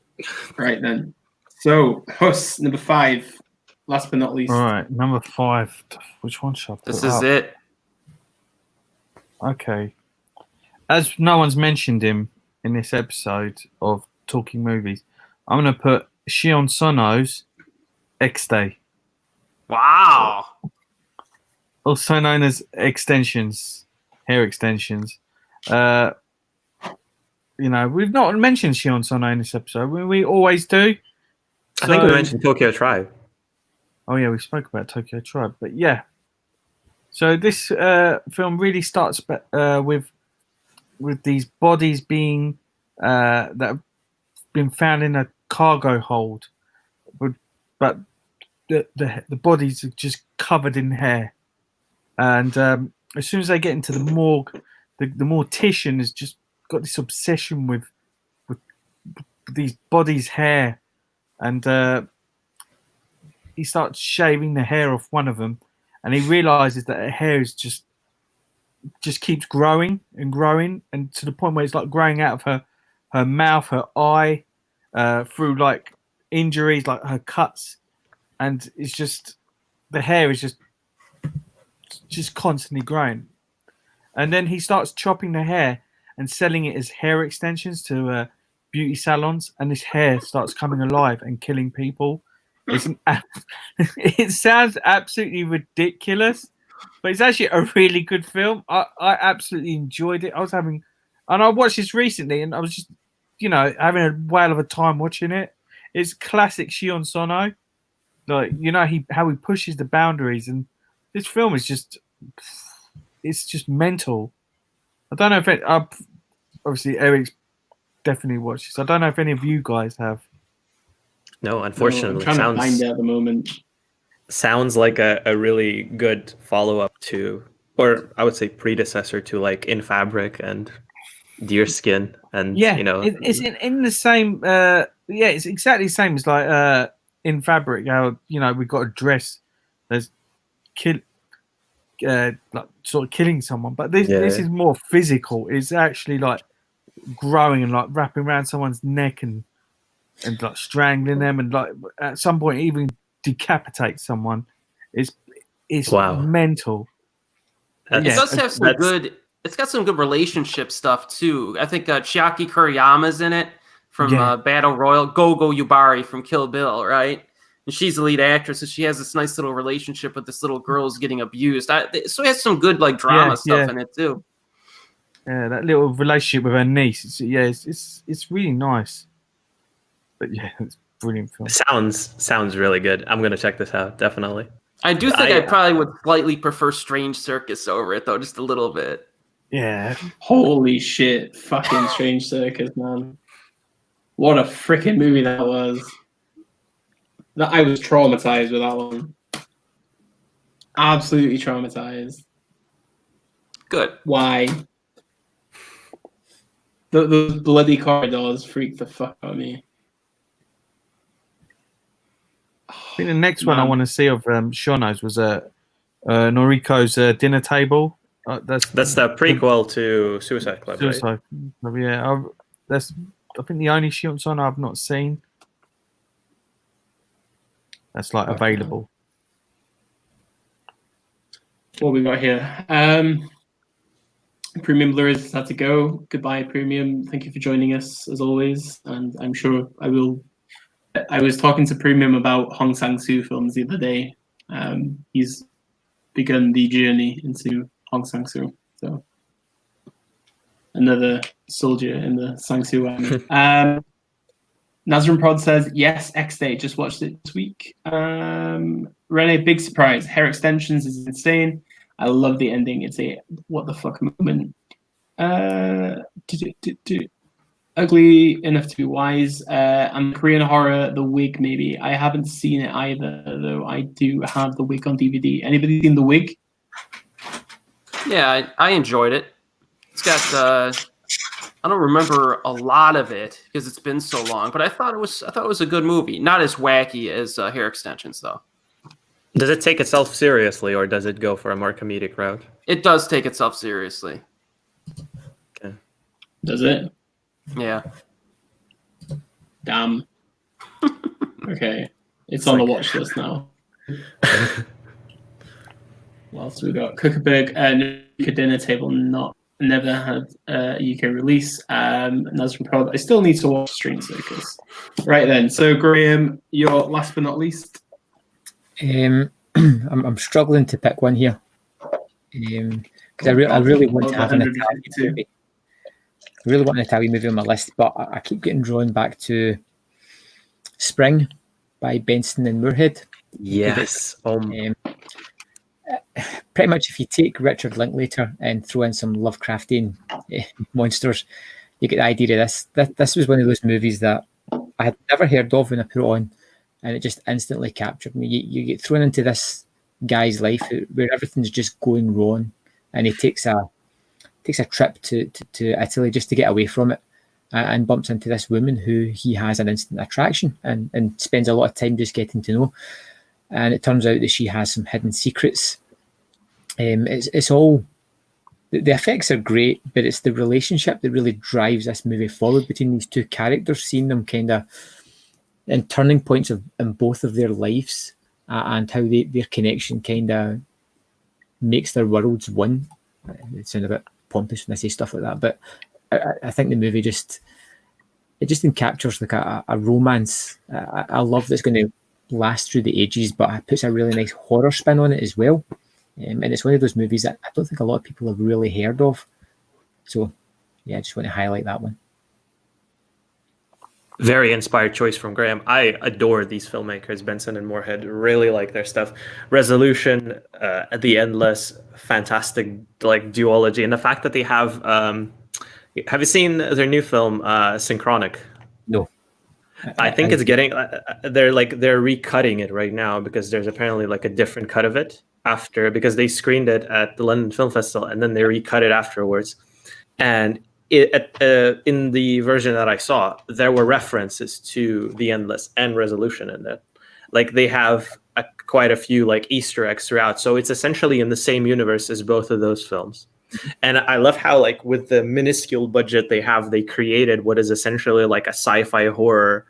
Right then. So Hus, number 5, last but not least. All right, number 5. Which one should I put This is it. Okay. As no one's mentioned him in this episode of Talking Movies, I'm going to put Shion Sono's X-Day. Wow. Also known as extensions, hair extensions. We've not mentioned Shion Sono in this episode. We always do. I think we mentioned Tokyo Tribe. Oh yeah, we spoke about Tokyo Tribe, but yeah. So this film really starts with these bodies being that have been found in a cargo hold, but the bodies are just covered in hair, and as soon as they get into the morgue, the mortician has just got this obsession with these bodies' hair, and he starts shaving the hair off one of them, and he realizes that her hair is just keeps growing and growing, and to the point where it's like growing out of her mouth, her eye, through like injuries, like her cuts, and it's just the hair is just constantly growing. And then he starts chopping the hair and selling it as hair extensions to beauty salons, and this hair starts coming alive and killing people. It sounds absolutely ridiculous, but it's actually a really good film. I absolutely enjoyed it. I watched this recently, and I was just, having a whale of a time watching it. It's classic Shion Sono. Like, how he pushes the boundaries, and this film is just mental. I don't know if obviously Eric's definitely watched this. I don't know if any of you guys have. No, unfortunately. I'm trying to find it at the moment. Sounds like a really good follow-up to or I would say predecessor to like In Fabric and Deer Skin, and Yeah, you know, it's in the same. It's exactly the same as like In Fabric. How we've got a dress that's like sort of killing someone, but this is more physical. It's actually like growing and like wrapping around someone's neck and like strangling them, and like at some point even decapitate someone. It's mental. It does have some good. It's got some good relationship stuff too. I think Chiaki Kuriyama's in it from Battle Royale. Gogo Yubari from Kill Bill, right? And she's the lead actress, and she has this nice little relationship with this little girl who's getting abused. So it has some good like drama stuff in it too. Yeah, that little relationship with her niece. It's really nice. But yeah, it's a brilliant film. Sounds really good. I'm gonna check this out, definitely. I do think I probably would slightly prefer Strange Circus over it, though, just a little bit. Yeah. Holy shit. Fucking Strange Circus, man. What a freaking movie that was. I was traumatized with that one. Absolutely traumatized. Good. Why? The bloody corridors freaked the fuck out of me. I think the next one I want to see of Shono's was Noriko's Dinner Table. That's the prequel to Suicide Club, Suicide Club, yeah. That's I think the only Shion I've not seen. That's like available. What we got here? Premium Blu-rays had to go. Goodbye, Premium. Thank you for joining us as always, and I'm sure I will. I was talking to Premium about Hong Sang-soo films the other day. He's begun the journey into Hong Sang-soo, so another soldier in the Sang-soo army. Nazrin Prod says, yes, X-Day, just watched it this week. Rene, big surprise. Hair extensions is insane. I love the ending. It's a what the fuck moment. Ugly enough to be wise. And Korean horror, The Wig, maybe. I haven't seen it either, though. I do have The Wig on DVD. Anybody seen The Wig? Yeah, I enjoyed it. It's got I don't remember a lot of it because it's been so long, but I thought it was a good movie. Not as wacky as Hair Extensions, though. Does it take itself seriously, or does it go for a more comedic route? It does take itself seriously. Okay. Does it? Yeah. Damn. Okay. It's on the watch list now. What else we got? Kuckerberg, Dinner Table, never had a UK release. Nazrin Prod, I still need to watch Strange Circus. Right then. So Graham, your last but not least. I'm struggling to pick one here. Because I really want to have an Italian movie. I really want an Italian movie on my list, but I keep getting drawn back to Spring by Benson and Moorhead. Yes. Pretty much if you take Richard Linklater and throw in some Lovecraftian monsters, you get the idea of this. This was one of those movies that I had never heard of when I put it on, and it just instantly captured me. You get thrown into this guy's life where everything's just going wrong, and he takes a trip to Italy just to get away from it, and bumps into this woman who he has an instant attraction and spends a lot of time just getting to know. And it turns out that she has some hidden secrets. It's all the effects are great, but it's the relationship that really drives this movie forward between these two characters, seeing them kind of in turning points in both of their lives, and how their connection kind of makes their worlds one. It sounds a bit pompous when I say stuff like that, but I think the movie just encaptures like a romance, a love that's going to last through the ages, but it puts a really nice horror spin on it as well. And it's one of those movies that I don't think a lot of people have really heard of. So, yeah, I just want to highlight that one. Very inspired choice from Graham. I adore these filmmakers, Benson and Moorhead. Really like their stuff. Resolution, The Endless, fantastic like duology, and the fact that they have. Have you seen their new film, Synchronic? No. I think it's getting. They're recutting it right now because there's apparently like a different cut of it. after, because they screened it at the London Film Festival and then they recut it afterwards. And in the version that I saw, there were references to The Endless and Resolution in it. Like they have quite a few like Easter eggs throughout. So it's essentially in the same universe as both of those films. And I love how like with the minuscule budget they have, they created what is essentially like a sci-fi horror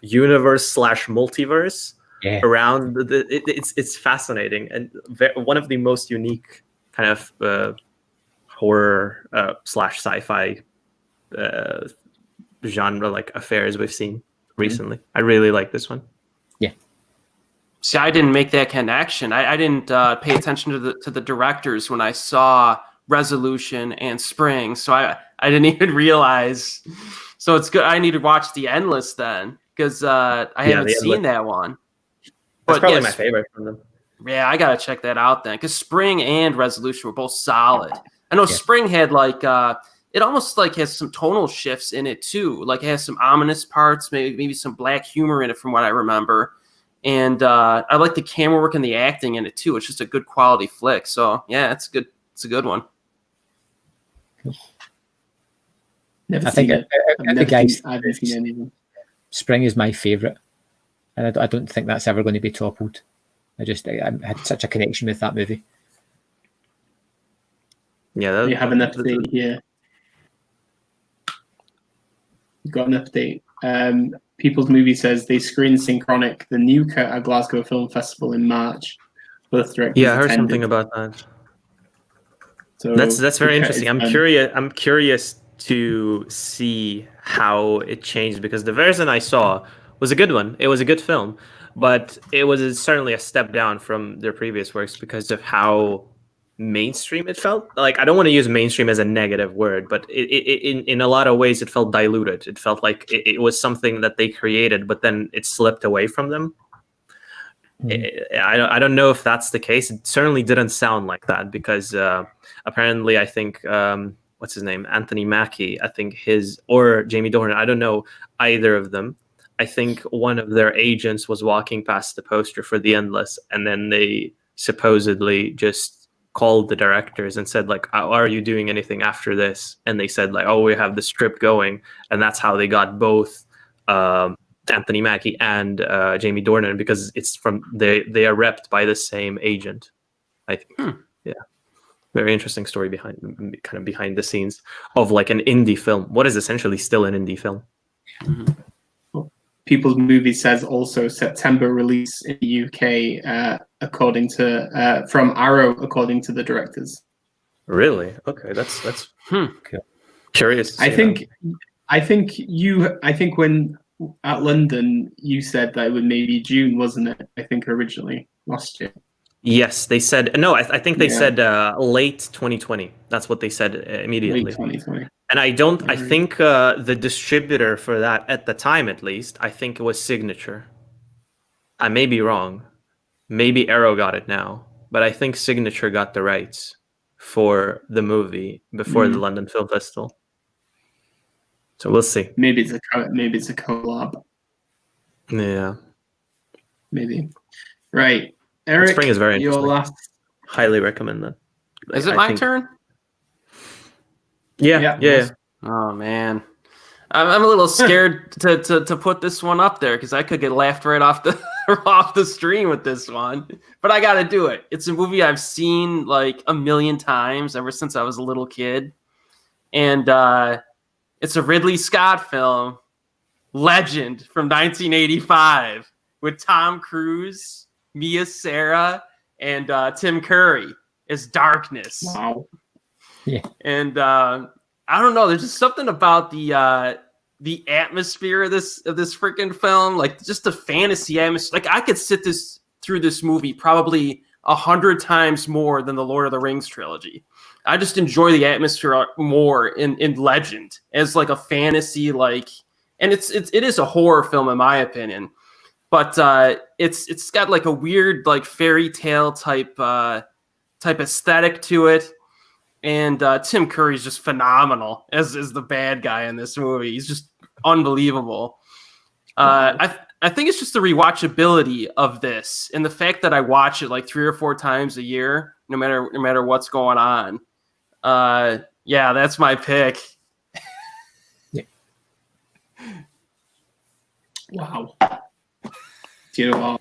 universe / multiverse around it's fascinating and one of the most unique kind of horror / sci-fi genre like affairs we've seen recently. I really like this one. Yeah. See, I didn't make that connection. I didn't pay attention to the directors when I saw Resolution and Spring, so I didn't even realize. So it's good. I need to watch The Endless then, because I haven't seen that one. That's probably my favorite from them. Yeah, I gotta check that out then, because Spring and Resolution were both solid. I know Spring had like it almost like has some tonal shifts in it too. Like it has some ominous parts, maybe some black humor in it, from what I remember. And I like the camera work and the acting in it too. It's just a good quality flick. So yeah, it's good. It's a good one. I think I haven't seen any of them. Spring is my favorite, and I don't think that's ever going to be toppled. I had such a connection with that movie. Yeah, you have an update here. You've got an update. People's Movie says they screened Synchronic, the new cut at Glasgow Film Festival in March. Both directors I heard attended. something about that. So that's very interesting. I'm curious to see how it changed, because the version I saw was a good one. It was a good film, but it was certainly a step down from their previous works because of how mainstream it felt. Like, I don't want to use mainstream as a negative word, but in a lot of ways it felt diluted. It felt like it was something that they created, but then it slipped away from them. I don't know if that's the case. It certainly didn't sound like that, because apparently I think what's his name, Anthony Mackie, I think or Jamie Dornan, I don't know either of them. I think one of their agents was walking past the poster for The Endless, and then they supposedly just called the directors and said, like, are you doing anything after this? And they said, like, oh, we have the script going. And that's how they got both Anthony Mackie and Jamie Dornan, because it's they are repped by the same agent, I think. Yeah. Very interesting story behind the scenes of like an indie film, what is essentially still an indie film. People's Movie says also September release in the UK, according to from Arrow, according to the directors. Really? Okay, that's curious. I think when at London you said that it was maybe June, wasn't it? I think originally last year. Yes, they said no. I think they said late 2020. That's what they said immediately. Late 2020. And I think the distributor for that at the time, at least, I think it was Signature. I may be wrong. Maybe Arrow got it now, but I think Signature got the rights for the movie before the London Film Festival. So we'll see. Maybe it's a collab. Yeah. Maybe. Right. Eric, Spring is very interesting. Your last. Highly recommend that. Is it my turn? Yeah. Oh man, I'm a little scared to put this one up there, because I could get laughed right off the stream with this one. But I got to do it. It's a movie I've seen like a million times ever since I was a little kid, and it's a Ridley Scott film, Legend, from 1985, with Tom Cruise, Mia Sara, and Tim Curry as Darkness. Wow. Yeah. And I don't know, there's just something about the atmosphere of this freaking film, like just the fantasy atmosphere. Like I could sit through this movie probably 100 times more than the Lord of the Rings trilogy. I just enjoy the atmosphere more in Legend as like a fantasy, like, and it is a horror film in my opinion, but it's got like a weird like fairy tale type aesthetic to it. And Tim Curry's just phenomenal as the bad guy in this movie. He's just unbelievable. I I think it's just the rewatchability of this and the fact that I watch it like 3 or 4 times a year, no matter what's going on. Yeah, that's my pick. Yeah. Wow. Do you know what?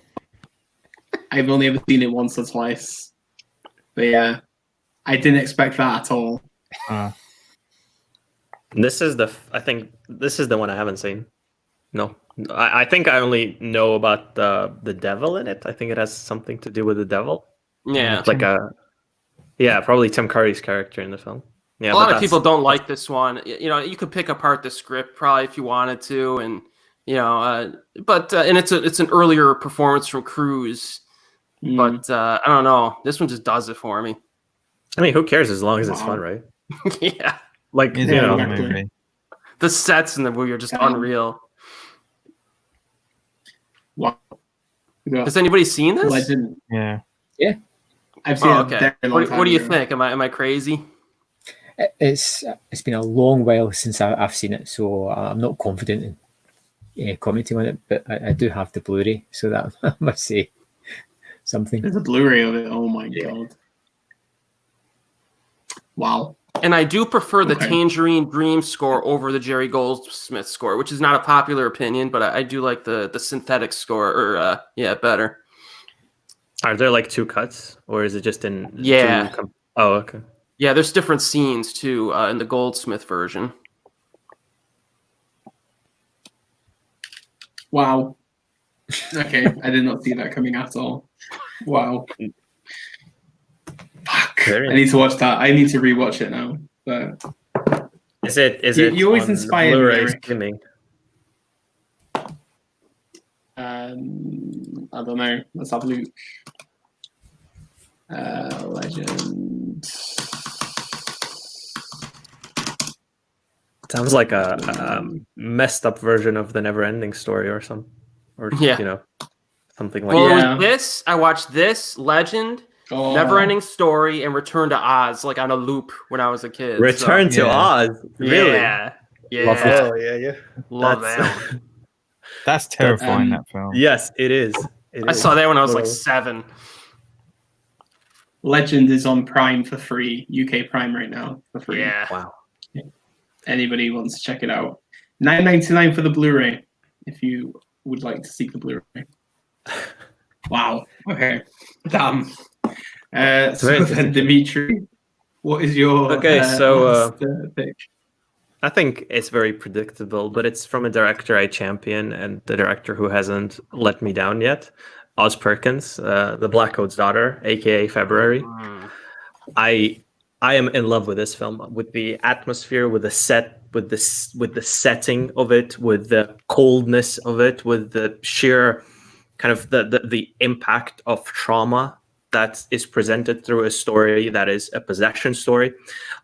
I've only ever seen it once or twice. But yeah, I didn't expect that at all. This is I think this is the one I haven't seen. No, I think I only know about the devil in it. I think it has something to do with the devil. Yeah, it's like probably Tim Curry's character in the film. Yeah, a lot of people don't like this one. You know, you could pick apart the script probably if you wanted to, and you know, but it's an earlier performance from Cruise. But I don't know. This one just does it for me. I mean, who cares as long as it's fun, right? Yeah. Like, It's you a know, good movie. The sets in the movie are just unreal. Wow. Has anybody seen this? Legend. Yeah. I've seen it. Okay. What do you think? Am I crazy? It's been a long while since I've seen it, so I'm not confident in commenting on it. But I do have the Blu-ray, so that I must say something. There's a Blu-ray of it. Oh my god! Wow. And I do prefer the Tangerine Dream score over the Jerry Goldsmith score, which is not a popular opinion, but I do like the synthetic score, or better. Are there like 2 cuts, or is it just in? Yeah. Oh, okay. Yeah, there's different scenes too in the Goldsmith version. Wow. Okay, I did not see that coming at all. Wow. Fuck. I need to watch that. I need to rewatch it now. But is it? You always on inspire me, Blu-ray Eric. streaming? I don't know. Let's have a look. Legend. Sounds like a messed up version of the Never-Ending Story or something, or Yeah. you know, something like Well, that. it was this. I watched this, Legend, Oh. Never-Ending Story, and Return to Oz, like on a loop when I was a kid. Return to Oz. Really? Yeah. Love it. Oh yeah. Love That's- that. That's terrifying, that film. Yes, it is. I saw that when I was like 7. Legend is on Prime for free. UK Prime right now for free. Yeah. Wow. Anybody wants to check it out? $9.99 for the Blu-ray. If you would like to seek the Blu-ray. Wow. Okay. Damn. So then, Dimitri, what is your last pick? I think it's very predictable, but it's from a director I champion and the director who hasn't let me down yet, Oz Perkins, The Black Coat's Daughter, aka February. I am in love with this film, with the atmosphere, with the set, with the setting of it, with the coldness of it, with the sheer kind of the impact of trauma that is presented through a story that is a possession story.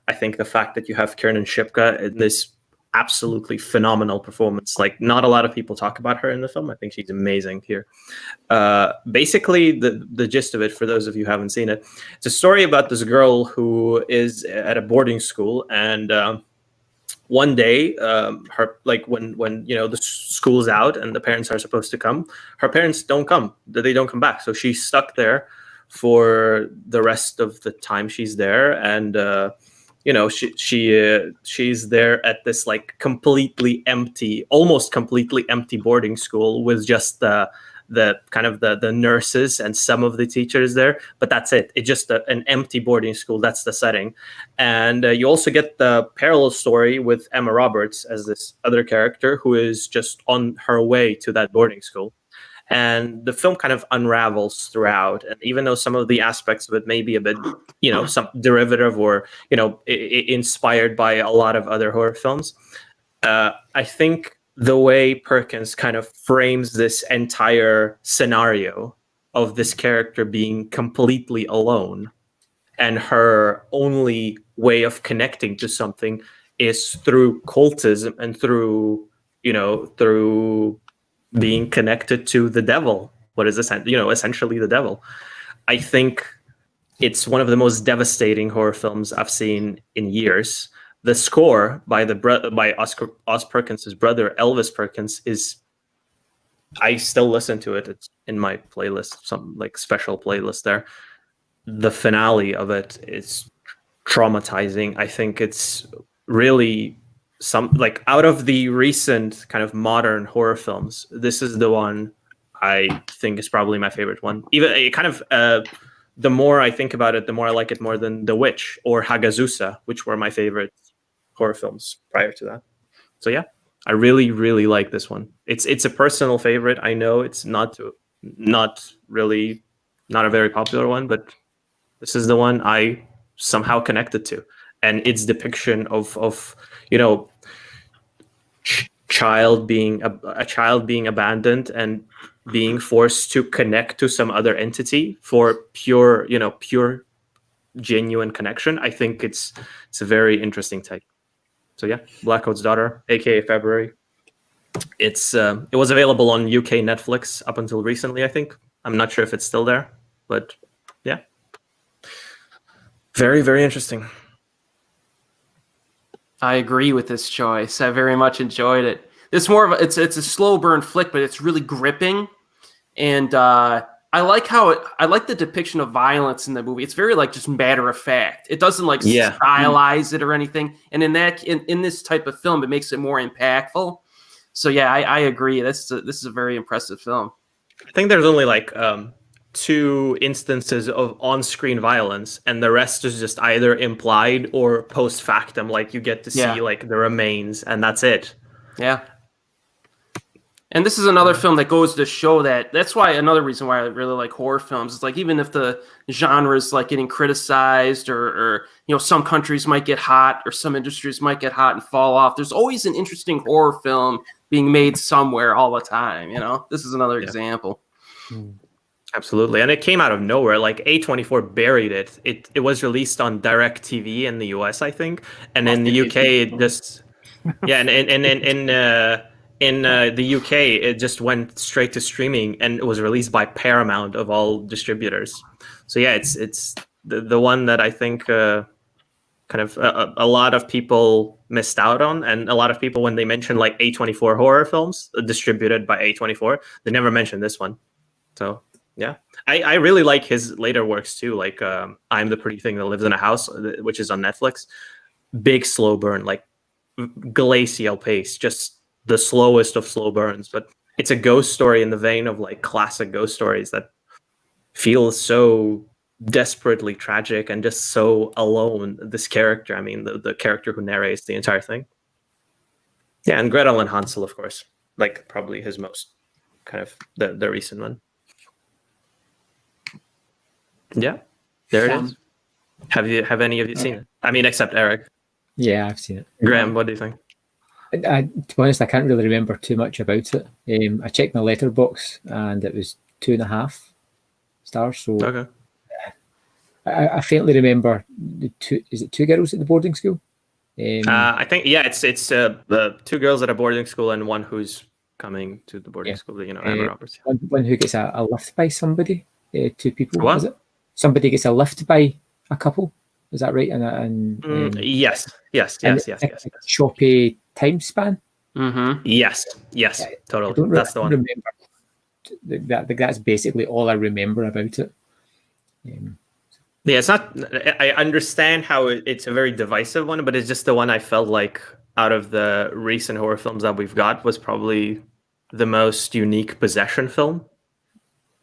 I think the fact that you have Kiernan Shipka in this absolutely phenomenal performance, like not a lot of people talk about her in the film. I think she's amazing here. Basically, the gist of it, for those of you who haven't seen it, it's a story about this girl who is at a boarding school, and one day, her, like when you know the school's out and the parents are supposed to come, her parents don't come. They don't come back, so she's stuck there for the rest of the time she's there, and you know, she's there at this like completely empty, almost completely empty boarding school with just the kind of the nurses and some of the teachers there, but that's it. It's just an empty boarding school. That's the setting. And you also get the parallel story with Emma Roberts as this other character who is just on her way to that boarding school. And the film kind of unravels throughout. And even though some of the aspects of it may be a bit, you know, some derivative or, you know, inspired by a lot of other horror films, I think the way Perkins kind of frames this entire scenario of this character being completely alone and her only way of connecting to something is through cultism and through, you know, through being connected to the devil. What is this? You know, essentially the devil. I think it's one of the most devastating horror films I've seen in years. The score by Oz Perkins' brother Elvis Perkins is I still listen to it. It's in my playlist, some like special playlist there. The finale of it is traumatizing. I think it's really some like out of the recent kind of modern horror films, this is the one I think is probably my favorite one. Even it kind of the more I think about it, the more I like it more than The Witch or Hagazusa, which were my favorite horror films prior to that. So yeah, I really, really like this one. It's a personal favorite. I know it's not really not a very popular one, but this is the one I somehow connected to, and its depiction of child being a child being abandoned and being forced to connect to some other entity for pure genuine connection. I think it's a very interesting take. So yeah, Black Coat's Daughter, aka February. It was available on UK Netflix up until recently, I think. I'm not sure if it's still there, but yeah. Very, very interesting. I agree with this choice. I very much enjoyed it. It's more of it's a slow burn flick, but it's really gripping. And I like the depiction of violence in the movie. It's very like just matter of fact. It doesn't like stylize it or anything. And in this type of film, it makes it more impactful. So yeah, I agree. This is a very impressive film. I think there's only like 2 instances of on-screen violence, and the rest is just either implied or post factum. Like you get to see like the remains, and that's it. Yeah. And this is another film that goes to show that's why another reason why I really like horror films is like even if the genre is like getting criticized or some countries might get hot or some industries might get hot and fall off, there's always an interesting horror film being made somewhere all the time. This is another example. Absolutely. And it came out of nowhere. Like A24 buried it. It was released on DirecTV in the US, I think. And in the UK, it just and in the UK, it just went straight to streaming, and it was released by Paramount of all distributors. So yeah, it's the one that I think kind of a lot of people missed out on, and a lot of people when they mention like A24 horror films distributed by A24, they never mention this one. So yeah, I really like his later works too, like I'm the Pretty Thing That Lives in a House, which is on Netflix. Big slow burn, like glacial pace, just the slowest of slow burns, but it's a ghost story in the vein of like classic ghost stories that feel so desperately tragic and just so alone. This character, I mean, the character who narrates the entire thing. Yeah, and Gretel and Hansel, of course, like probably his most kind of the recent one. Yeah, there it is. Have any of you seen it? I mean, except Eric. Yeah, I've seen it. Graham, what do you think? To be honest, I can't really remember too much about it. I checked my letterbox and it was 2.5 stars. So okay. I faintly remember the two girls at the boarding school? I think it's the 2 girls at a boarding school and one who's coming to the boarding school. Emma Roberts. One who gets a lift by somebody. 2 people. What? Is it? Somebody gets a lift by a couple. Is that right? Yes. Choppy time span. Mm-hmm. Yes, totally. That's the one. That's basically all I remember about it. Yeah, it's not. I understand how it's a very divisive one, but it's just the one I felt like out of the recent horror films that we've got was probably the most unique possession film.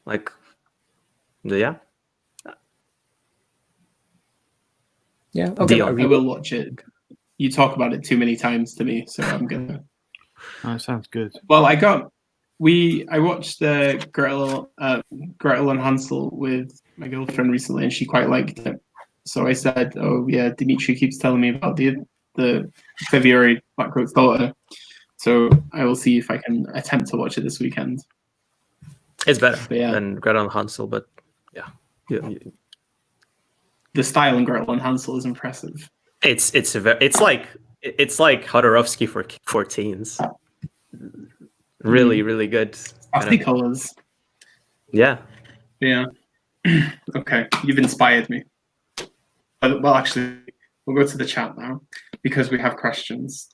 Like, yeah. Yeah, okay. I will watch it. You talk about it too many times to me, so I'm gonna. Oh, sounds good. Well, I watched the Gretel and Hansel with my girlfriend recently, and she quite liked it. So I said, "Oh yeah, Dimitri keeps telling me about the February Black Coat's Daughter." So I will see if I can attempt to watch it this weekend. It's better than Gretel and Hansel, but yeah. The style in Gretel and Hansel is impressive. It's like Hodorowski for teens. Really, really good. Pasty colors. Yeah. Yeah. Okay, you've inspired me. Well, actually, we'll go to the chat now because we have questions.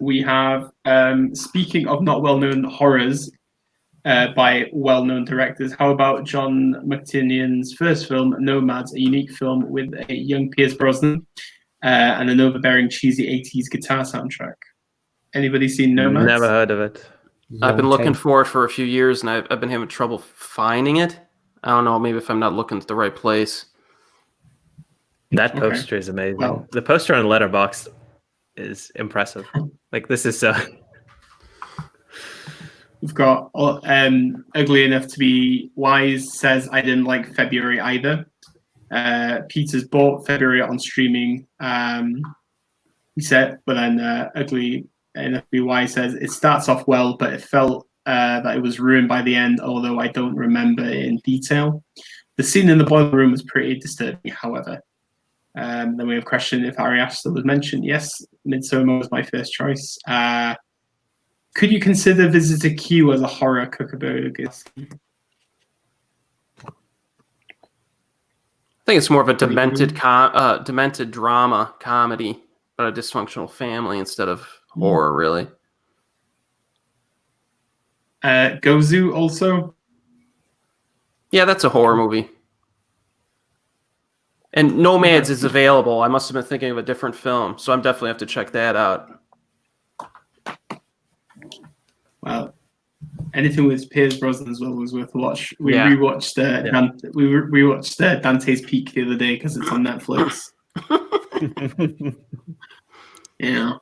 We have, speaking of not well-known horrors by well-known directors, how about John McTiernan's first film, Nomads, a unique film with a young Pierce Brosnan and an overbearing cheesy 80s guitar soundtrack? Anybody seen Nomads? Never heard of it. I've been looking for it for a few years, and I've been having trouble finding it. I don't know, maybe if I'm not looking at the right place. That poster is amazing. Well, the poster on Letterboxd is impressive. Like, this is we've got Ugly Enough to Be Wise says, I didn't like February either. Peter's bought February on streaming. He said, but then Ugly Enough to Be Wise says, it starts off well, but it felt that it was ruined by the end, although I don't remember it in detail. The scene in the boiler room was pretty disturbing, however. Then we have a question if Ari Aster was mentioned. Yes, Midsommar was my first choice. Could you consider Visitor Q as a horror Kuckerberg? I think it's more of a demented drama comedy about a dysfunctional family instead of horror, really. Gozu also? Yeah, that's a horror movie. And Nomads is available. I must have been thinking of a different film, so I'm definitely have to check that out. Well, anything with Pierce Brosnan as well was worth a watch. We rewatched Dante's Peak the other day because it's on Netflix. Yeah.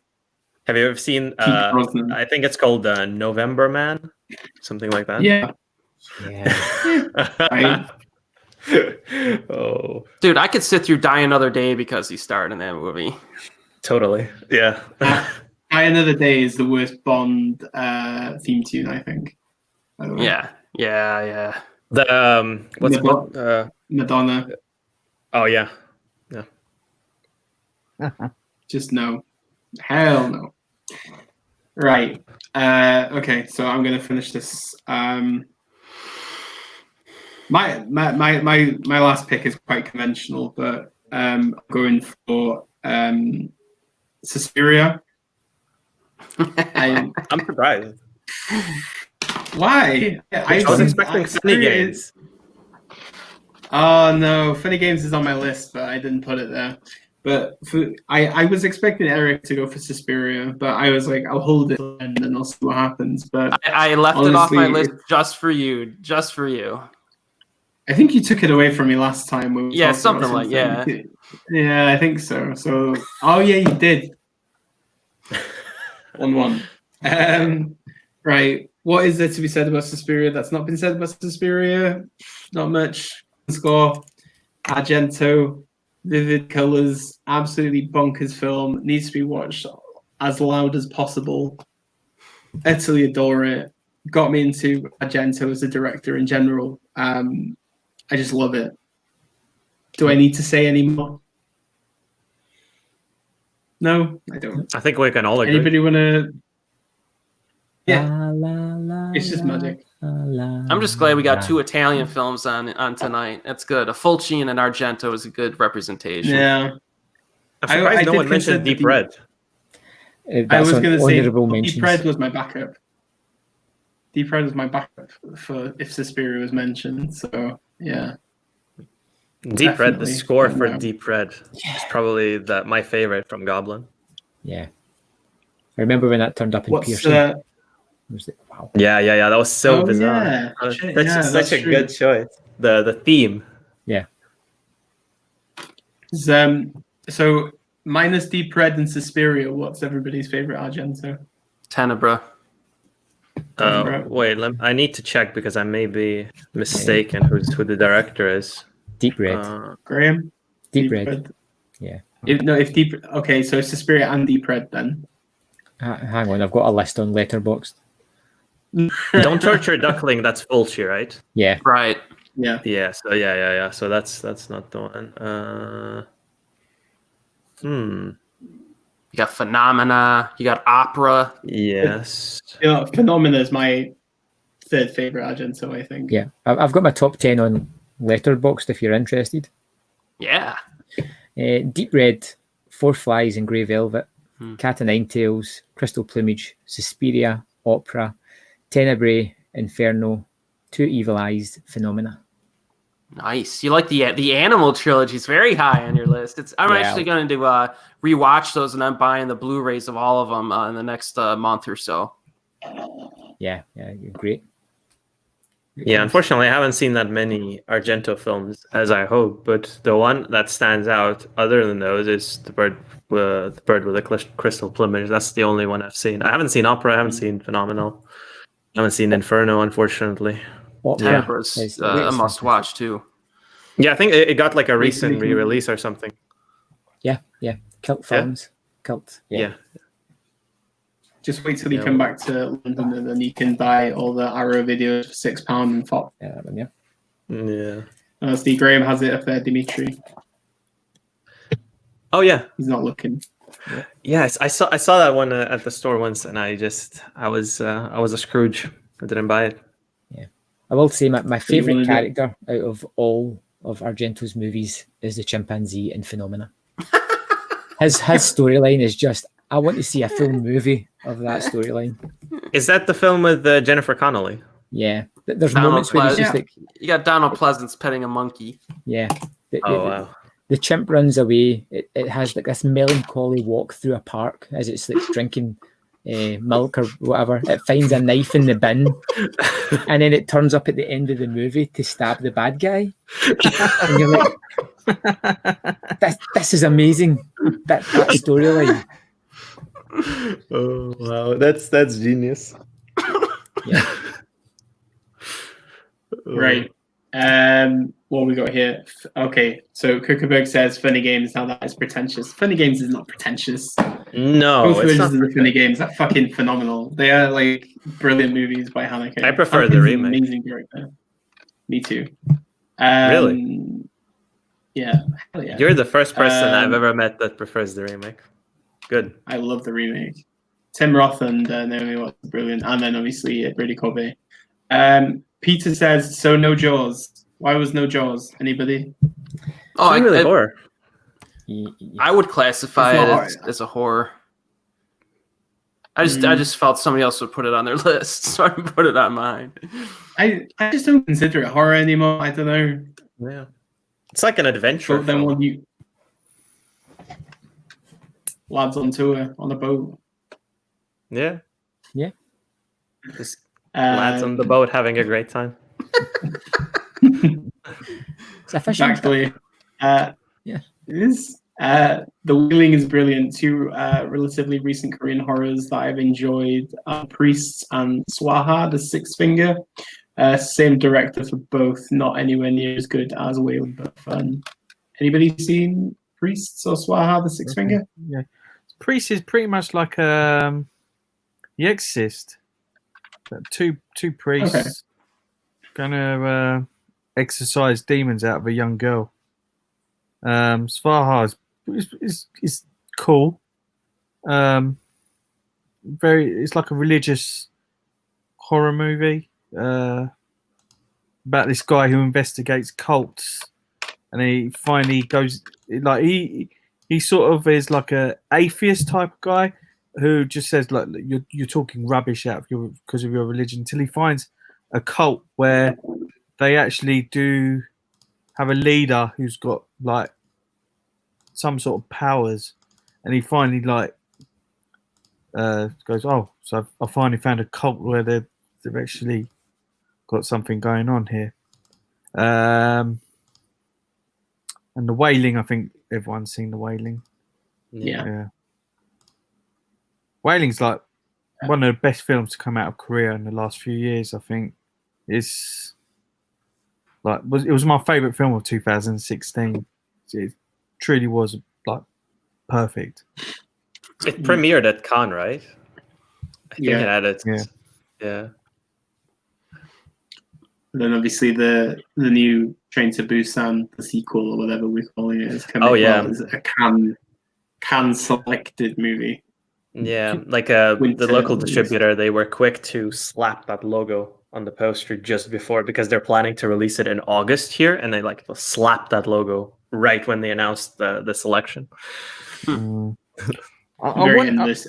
Have you ever seen? I think it's called November Man, something like that. Yeah. Yeah. Oh, dude, I could sit through Die Another Day because he starred in that movie. Totally. Yeah. Die Another Day is the worst Bond theme tune, I think. By the way. Yeah. The what's it called? Madonna. Oh yeah. Just no. Hell no. Right. Okay, so I'm gonna finish this. My last pick is quite conventional, but I'm going for Suspiria. I'm surprised. Why? I was expecting Funny Games. Oh no, Funny Games is on my list, but I didn't put it there. But I was expecting Eric to go for Suspiria, but I was like, I'll hold it and then I'll see what happens. But I left it off my list just for you. I think you took it away from me last time. When we something like yeah. Yeah, I think so. So, oh yeah, you did. 1-1. Right. What is there to be said about Suspiria that's not been said about Suspiria? Not much. Score. Argento. Vivid colors. Absolutely bonkers film. Needs to be watched as loud as possible. Utterly adore it. Got me into Argento as a director in general. I just love it. Do I need to say any more? No, I don't. I think we can all agree. Anybody want to? Yeah. It's just magic. I'm just glad we got two Italian films on tonight. That's good. A Fulci and an Argento is a good representation. Yeah. I'm surprised no one mentioned Deep Red. I was going to say Deep Red was my backup. Deep Red was my backup for if Suspiria was mentioned. So yeah. Deep Red, the score for Deep Red is probably my favorite from Goblin. Yeah. I remember when that turned up in Pearson. Wow. Yeah. That was so bizarre. Yeah. Such a good choice. The theme. Yeah. So minus Deep Red and Suspiria, what's everybody's favorite Argento? Tenebra. Wait, I need to check because I may be mistaken who the director is. Deep Red. Graham? Deep Red. Yeah. Okay, so Suspiria and Deep Red then. Hang on, I've got a list on Letterboxd. Don't Torture Duckling, that's Fulci, right? Yeah. Right. Yeah. Yeah, so yeah. So that's not the one. You got Phenomena, you got Opera. Yes. Phenomena is my third favorite Argento, I think. Yeah. I've got my top 10 on Letterboxd if you're interested. Yeah. Deep Red, Four Flies and Grey Velvet, Cat o' Nine Tails, Crystal Plumage, Suspiria, Opera, Tenebrae, Inferno, Two Evil Eyes, Phenomena. Nice. You like the Animal trilogy? It's very high on your list. I'm actually going to rewatch those, and I'm buying the Blu-rays of all of them in the next month or so. Yeah, great. Yeah, unfortunately, I haven't seen that many Argento films as I hope, but the one that stands out, other than those, is the bird with the crystal plumage. That's the only one I've seen. I haven't seen Opera. I haven't seen Phenomenal. I haven't seen Inferno, unfortunately. Tenebrae's a must-watch too. Yeah, I think it got like a recent re-release or something. Yeah. Cult films. Cult. Yeah. Just wait till you come back to London, and then you can buy all the Arrow videos for £6 and FOP. Yeah. Steve Graham has it up there, Dimitri. Oh yeah, he's not looking. Yes, I saw that one at the store once, and I was a Scrooge. I didn't buy it. Yeah, I will say my favorite character out of all of Argento's movies is the chimpanzee in Phenomena. His storyline is just, I want to see a full movie of that storyline. Is that the film with Jennifer Connelly? Yeah, there's moments where he's just like, you got Donald Pleasance petting a monkey. Yeah. Wow. The chimp runs away. It has like this melancholy walk through a park as it's like drinking milk or whatever. It finds a knife in the bin, and then it turns up at the end of the movie to stab the bad guy. And you're like, this is amazing. That storyline. Oh wow, that's genius. Yeah. Right. What we got here? Okay, so Kuckerberg says Funny Games. Now that is pretentious. Funny Games is not pretentious. No, both versions of the Funny Games are fucking phenomenal. They are like brilliant movies by Haneke. I prefer the remake. Amazing director. Me too. Really? Yeah. Hell yeah. You're the first person I've ever met that prefers the remake. Good. I love the remake. Tim Roth and Naomi Watts are brilliant, and then obviously Brady Corbet. Peter says, so no Jaws. Why was no Jaws? Anybody? Oh, horror. I would classify it as a horror. I just felt somebody else would put it on their list, so I put it on mine. I just don't consider it horror anymore. I don't know. Yeah, it's like an adventure. But then when you lads on tour on a boat. Yeah. Just lads on the Um, boat having a great time. It's a fishing Exactly. Yeah. It is. The Wheeling is brilliant. Two relatively recent Korean horrors that I've enjoyed are Priests and Swaha, the Six Finger. Same director for both, not anywhere near as good as Wheeling, but fun. Anybody seen Priests or Swaha, the Six Finger? Yeah. Priest is pretty much like The Exorcist. Two priests gonna exorcise demons out of a young girl. Svaha is cool. It's like a religious horror movie about this guy who investigates cults, and he finally goes like he sort of is like a atheist type of guy who just says like you're talking rubbish out of because of your religion, until he finds a cult where they actually do have a leader who's got like some sort of powers, and he finally like goes, oh, so I finally found a cult where they've actually got something going on here. And The Wailing, I think everyone's seen The Wailing. Yeah. Wailing's like one of the best films to come out of Korea in the last few years. I think it's like it was my favorite film of 2016. It truly was like perfect. It premiered at Cannes, right? I think it had it. Yeah. And then obviously the new Train to Busan, the sequel or whatever we're calling it, is coming. It's a Cannes selected movie. Yeah, like the local distributor, they were quick to slap that logo on the poster just before, because they're planning to release it in August here, and they like slapped that logo right when they announced the selection. Mm. I'm very envious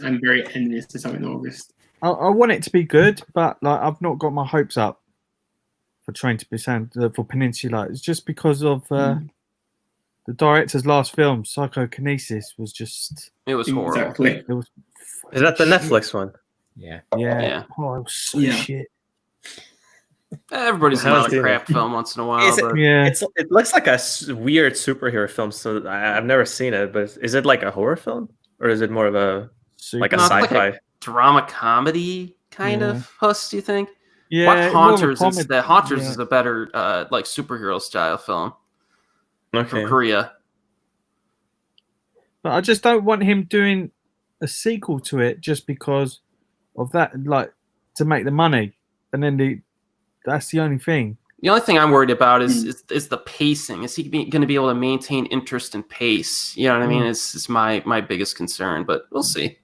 to something in August. I want it to be good, but like I've not got my hopes up for Train to Busan for Peninsula. It's just because of the director's last film, Psychokinesis, was just. It was horrible. Exactly. It was. Is that the Netflix one? Yeah. Oh, Yeah. it was so Yeah. shit. Everybody's allowed a crap film once in a while. Is it- But Yeah. It looks like a weird superhero film, so I've never seen it. But is it like a horror film, or is it more of a like a No, it's like sci-fi? a drama comedy kind Yeah. of. Hus, do you think? Yeah. Watch more of a Haunters. comedy. Instead. Haunters Yeah. is a better like superhero style film Okay. from Korea. But I just don't want him doing a sequel to it just because of that, like to make the money, and then that's the only thing. The only thing I'm worried about is the pacing. Is he going to be able to maintain interest and pace? You know what I mean? It's my biggest concern, but we'll see.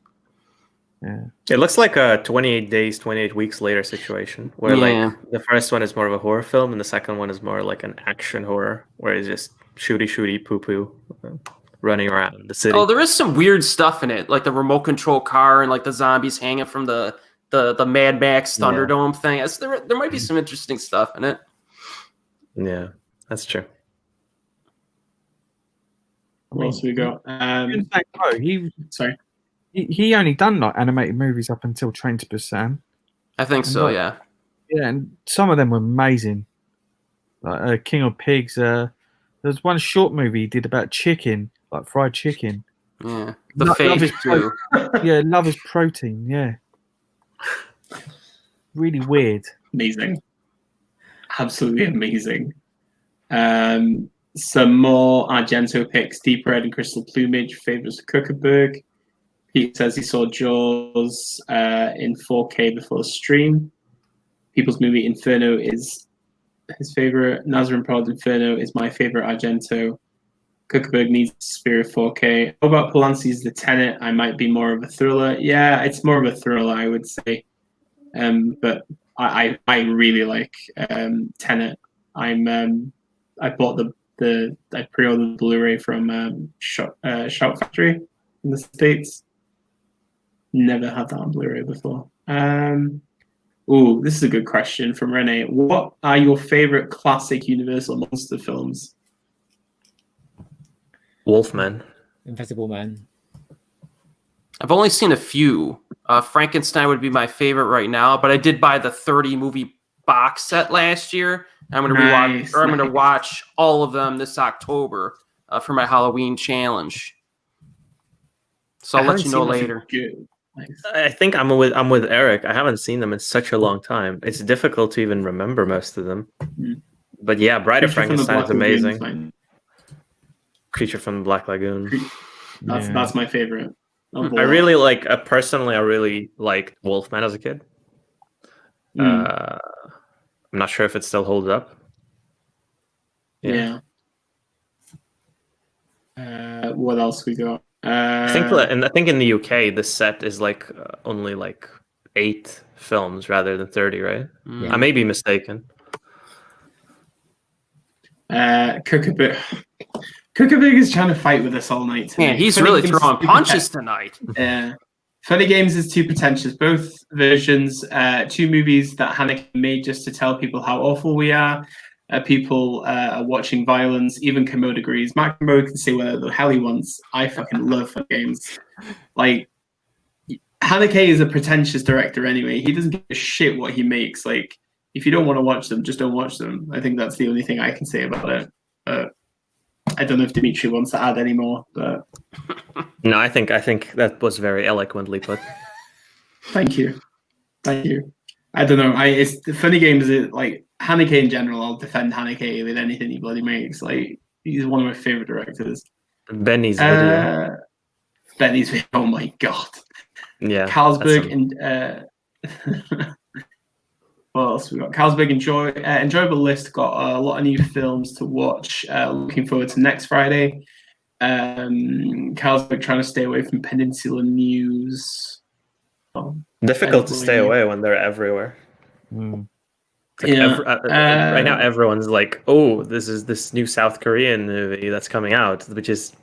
Yeah. It looks like a 28 days, 28 weeks later situation, where Yeah. like the first one is more of a horror film, and the second one is more like an action horror, where it's just shooty, poo, running around the city. Oh, there is some weird stuff in it, like the remote control car and like the zombies hanging from the Mad Max Thunderdome thing. There might be some interesting stuff in it. Yeah, that's true. What else we got? Sorry. He only done like animated movies up until Train to Busan. I think so. Like- Yeah. Yeah, and some of them were amazing. Like King of Pigs. There's one short movie he did about chicken, like fried chicken. Yeah. The Love Fake is too. Yeah, Love is Protein. Yeah, really weird. Amazing. Absolutely amazing. Some more Argento picks: Deep Red and Crystal Plumage, favorites of Zuckerberg. Pete says he saw Jaws in 4K before the stream. People's movie Inferno is his favorite. Nazarene Prod Inferno is my favorite Argento. Zuckerberg needs Spirit 4K. How about Polanski's The Tenet? I might be more of a thriller. Yeah, it's more of a thriller, I would say. But I really like Tenet. I bought I pre-ordered the Blu-ray from Shout Factory in the States. Never had that on Blu-ray before. This is a good question from Renee. What are your favorite classic Universal monster films? Wolfman. Invisible Man. I've only seen a few. Frankenstein would be my favorite right now, but I did buy the 30 movie box set last year. I'm going to rewatch, or I'm going to watch all of them this October for my Halloween challenge. So I'll let you know later. Good. Nice. I think I'm with Eric. I haven't seen them in such a long time. It's difficult to even remember most of them. But yeah, Bride of Frankenstein is amazing. Creature from the Black Lagoon. That's my favorite. I really like. Personally, I really liked Wolfman as a kid. I'm not sure if it still holds up. Yeah. What else we got? I think in the UK the set is like only like 8 films rather than 30, right? I may be mistaken. Zuckerberg is trying to fight with us all night tonight. Man, he's really throwing punches tonight. Funny Games is too pretentious. Both versions, 2 movies that Haneke made just to tell people how awful we are. People are watching violence. Even Kermode agrees. Matt Kermode can say whatever the hell he wants. I fucking love Funny Games. Like, Haneke is a pretentious director anyway. He doesn't give a shit what he makes. Like, if you don't want to watch them, just don't watch them. I think that's the only thing I can say about it. I don't know if Dimitri wants to add any more, but no, I think that was very eloquently put. Thank you. I don't know. It's the Funny Games. Like Haneke in general, I'll defend Haneke with anything he bloody makes. Like he's one of my favorite directors. Benny's video. Benny's video. Oh my god. Yeah. Carlsberg and what else we got? Carlsberg enjoyable list. Got a lot of new films to watch. Looking forward to next Friday. Carlsberg trying to stay away from Peninsula news. Difficult to stay away when they're everywhere. Right now, everyone's like, "Oh, this is this new South Korean movie that's coming out,"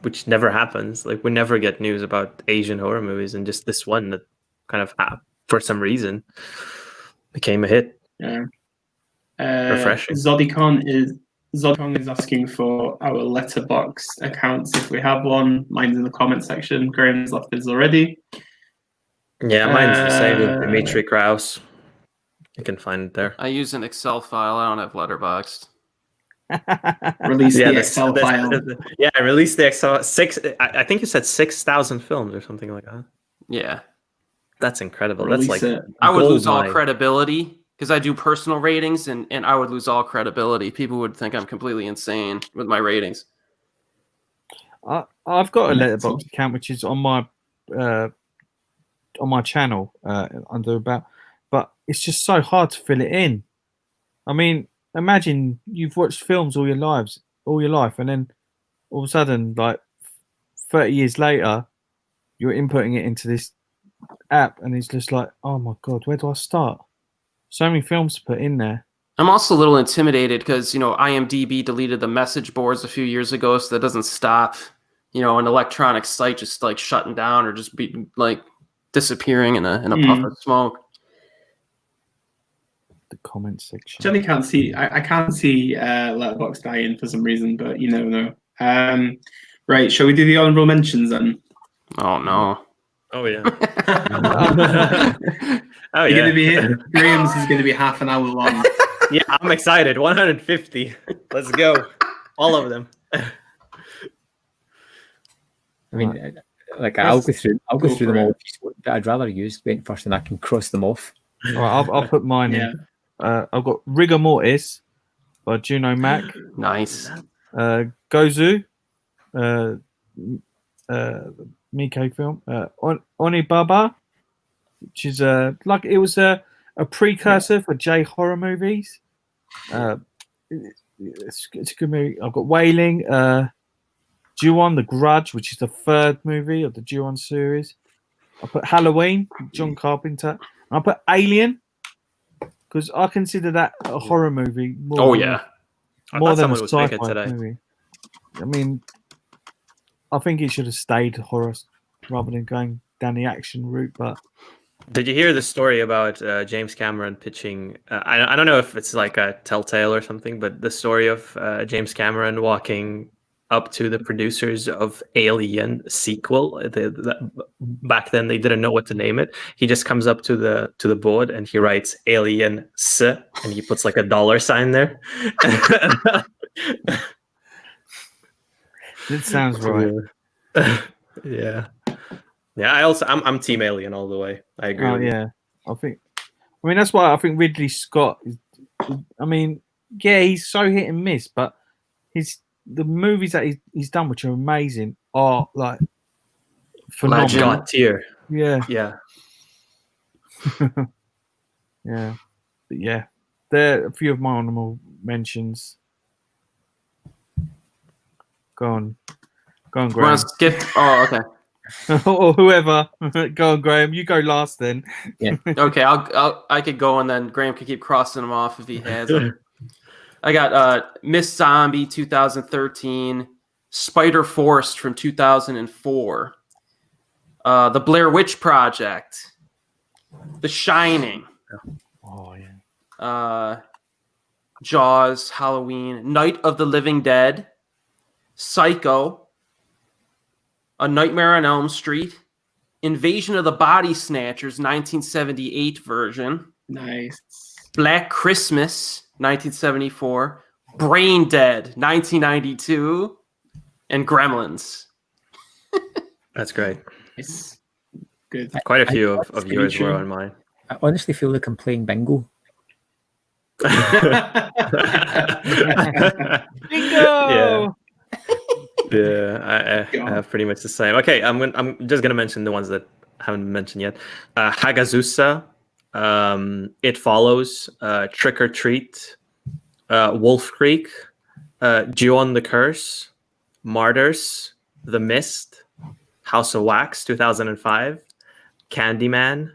which never happens. Like, we never get news about Asian horror movies, and just this one that kind of, for some reason, became a hit. Yeah. Refreshing. Zodicon is asking for our letterboxd accounts if we have one. Mine's in the comment section. Graham's left his already. Yeah, mine's the same with Dimitri Kraus. You can find it there. I use an Excel file. I don't have Letterboxd. Release the Excel file. I released the Excel. I think you said 6,000 films or something like that. Yeah. That's incredible. Release That's it. like I would lose all goldmine. credibility because I do personal ratings, and I would lose all credibility. People would think I'm completely insane with my ratings. I've got a Letterboxd account which is on my channel under about, but it's just so hard to fill it in. I mean, imagine you've watched films all your life, and then all of a sudden, like 30 years later, you're inputting it into this app, and it's just like, oh my god, where do I start? So many films to put in there. I'm also a little intimidated because, IMDb deleted the message boards a few years ago, so that doesn't stop, an electronic site just like shutting down or just be like disappearing in a puff of smoke. The comment section. Johnny can't see. I can't see Letterboxd DIon for some reason, but you never know. Right, shall we do the honorable mentions then? Oh no. Oh yeah. Oh yeah. Gonna be Graham's is going to be half an hour long. Yeah, I'm excited. 150. Let's go. All of them. I mean, I'll go through them all. But I'd rather you went first, and I can cross them off. All right, I'll put mine in. I've got Rigor Mortis by Juno Mac. Nice. Gozu, Miko film. Onibaba, which is it was a precursor for J horror movies. It's a good movie. I've got Wailing, Ju-on the Grudge, which is the third movie of the Ju-on series. I put Halloween, John Carpenter. I put Alien because I consider that a horror movie more than a sci-fi movie. I mean, I think it should have stayed horror rather than going down the action route. But did you hear the story about James Cameron pitching? I don't know if it's like a telltale or something, but the story of James Cameron walking up to the producers of Alien sequel. Back then, they didn't know what to name it. He just comes up to the board and he writes Alien S, and he puts like a $sign there. It sounds right. Yeah. I'm Team Alien all the way. I agree. Oh yeah, I mean that's why I think Ridley Scott. He's so hit and miss, but the movies that he's done, which are amazing, are like phenomenal. God tier. Yeah. Yeah. Yeah. But yeah. There are a few of my honorable mentions. Go on, Graham. Want to skip? Oh, okay. Or whoever. Go on, Graham. You go last then. Yeah. Okay, I could go and then Graham could keep crossing them off if he has them. I got Miss Zombie 2013, Spider Force from 2004, The Blair Witch Project, The Shining, Oh yeah, Jaws, Halloween, Night of the Living Dead, Psycho, A Nightmare on Elm Street, Invasion of the Body Snatchers 1978 version, Nice, Black Christmas 1974, Brain Dead 1992, and Gremlins. That's great. it's good. Quite a few of yours true. were on mine. I honestly feel like I'm playing bingo. bingo. Yeah, I have pretty much the same. Okay, I'm just gonna mention the ones that I haven't mentioned yet. Hagazusa, It Follows, Trick or Treat, Wolf Creek, Ju-on the Curse, Martyrs, The Mist, House of Wax 2005, Candyman.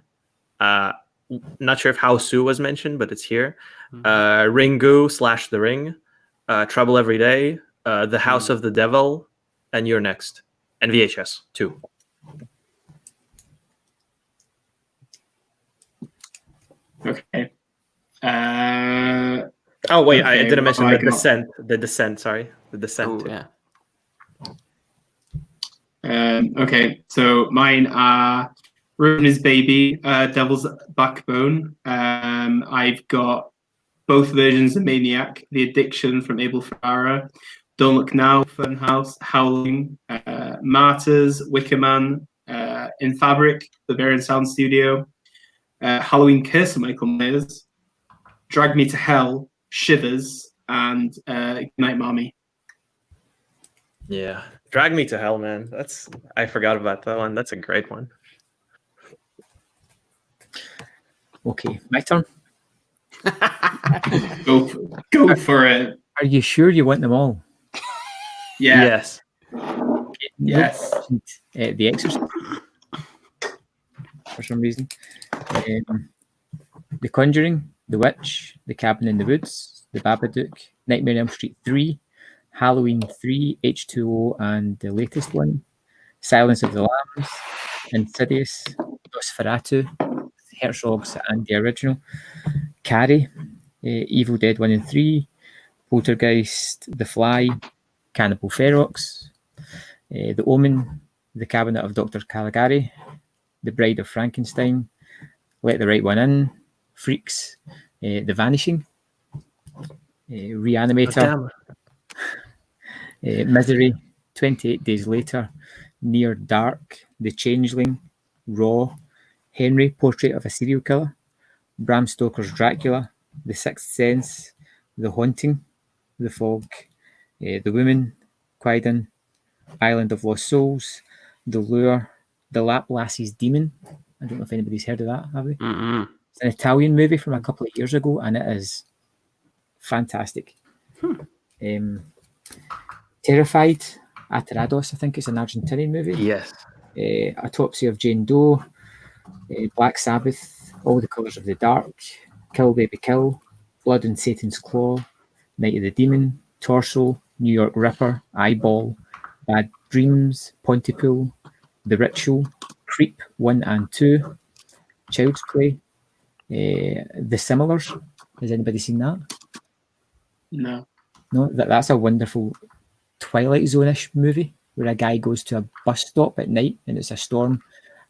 Not sure if Hao Su was mentioned, but it's here. Ringu / The Ring, Trouble Every Day, The House of the Devil, and You're Next, and VHS too. Okay. Oh wait, I okay, didn't mention what The have I got? Descent. The Descent, sorry, The Descent. Oh, too. yeah. Okay, so mine are Ruin His Baby, Devil's Backbone. I've got both versions of Maniac, The Addiction from Abel Ferrara, Don't Look Now, Funhouse, Howling, Martyrs, Wicker Man, In Fabric, The Bear Sound Studio, Halloween Curse of Michael Myers, Drag Me to Hell, Shivers, and Night Mommy. Yeah, Drag Me to Hell, man. I forgot about that one. That's a great one. Okay, my turn. Go for it. Are you sure you want them all? Yeah. Yes. Yes. The Exorcist. For some reason. The Conjuring, The Witch, The Cabin in the Woods, The Babadook, Nightmare on Elm Street 3, Halloween 3, H2O, and the latest one, Silence of the Lambs, Insidious, Nosferatu, Herzog's and the original, Carrie, Evil Dead 1 and 3, Poltergeist, The Fly, Cannibal Ferox, The Omen, The Cabinet of Dr. Caligari, The Bride of Frankenstein, Let the Right One In, Freaks, The Vanishing, Reanimator, Misery, 28 Days Later, Near Dark, The Changeling, Raw, Henry, Portrait of a Serial Killer, Bram Stoker's Dracula, The Sixth Sense, The Haunting, The Fog, The Woman, Quaidan, Island of Lost Souls, The Lure, The Laplace's Demon. I don't know if anybody's heard of that, have they? Mm-mm. It's an Italian movie from a couple of years ago, and it is fantastic. Terrified, Aterrados, I think it's an Argentinian movie. Yes. Autopsy of Jane Doe, Black Sabbath, All the Colours of the Dark, Kill Baby Kill, Blood and Satan's Claw, Night of the Demon, Torso, New York Ripper, Eyeball, Bad Dreams, Pontypool, The Ritual, Creep 1 and 2, Child's Play, The Similars. Has anybody seen that? No. No, that's a wonderful Twilight Zone-ish movie where a guy goes to a bus stop at night and it's a storm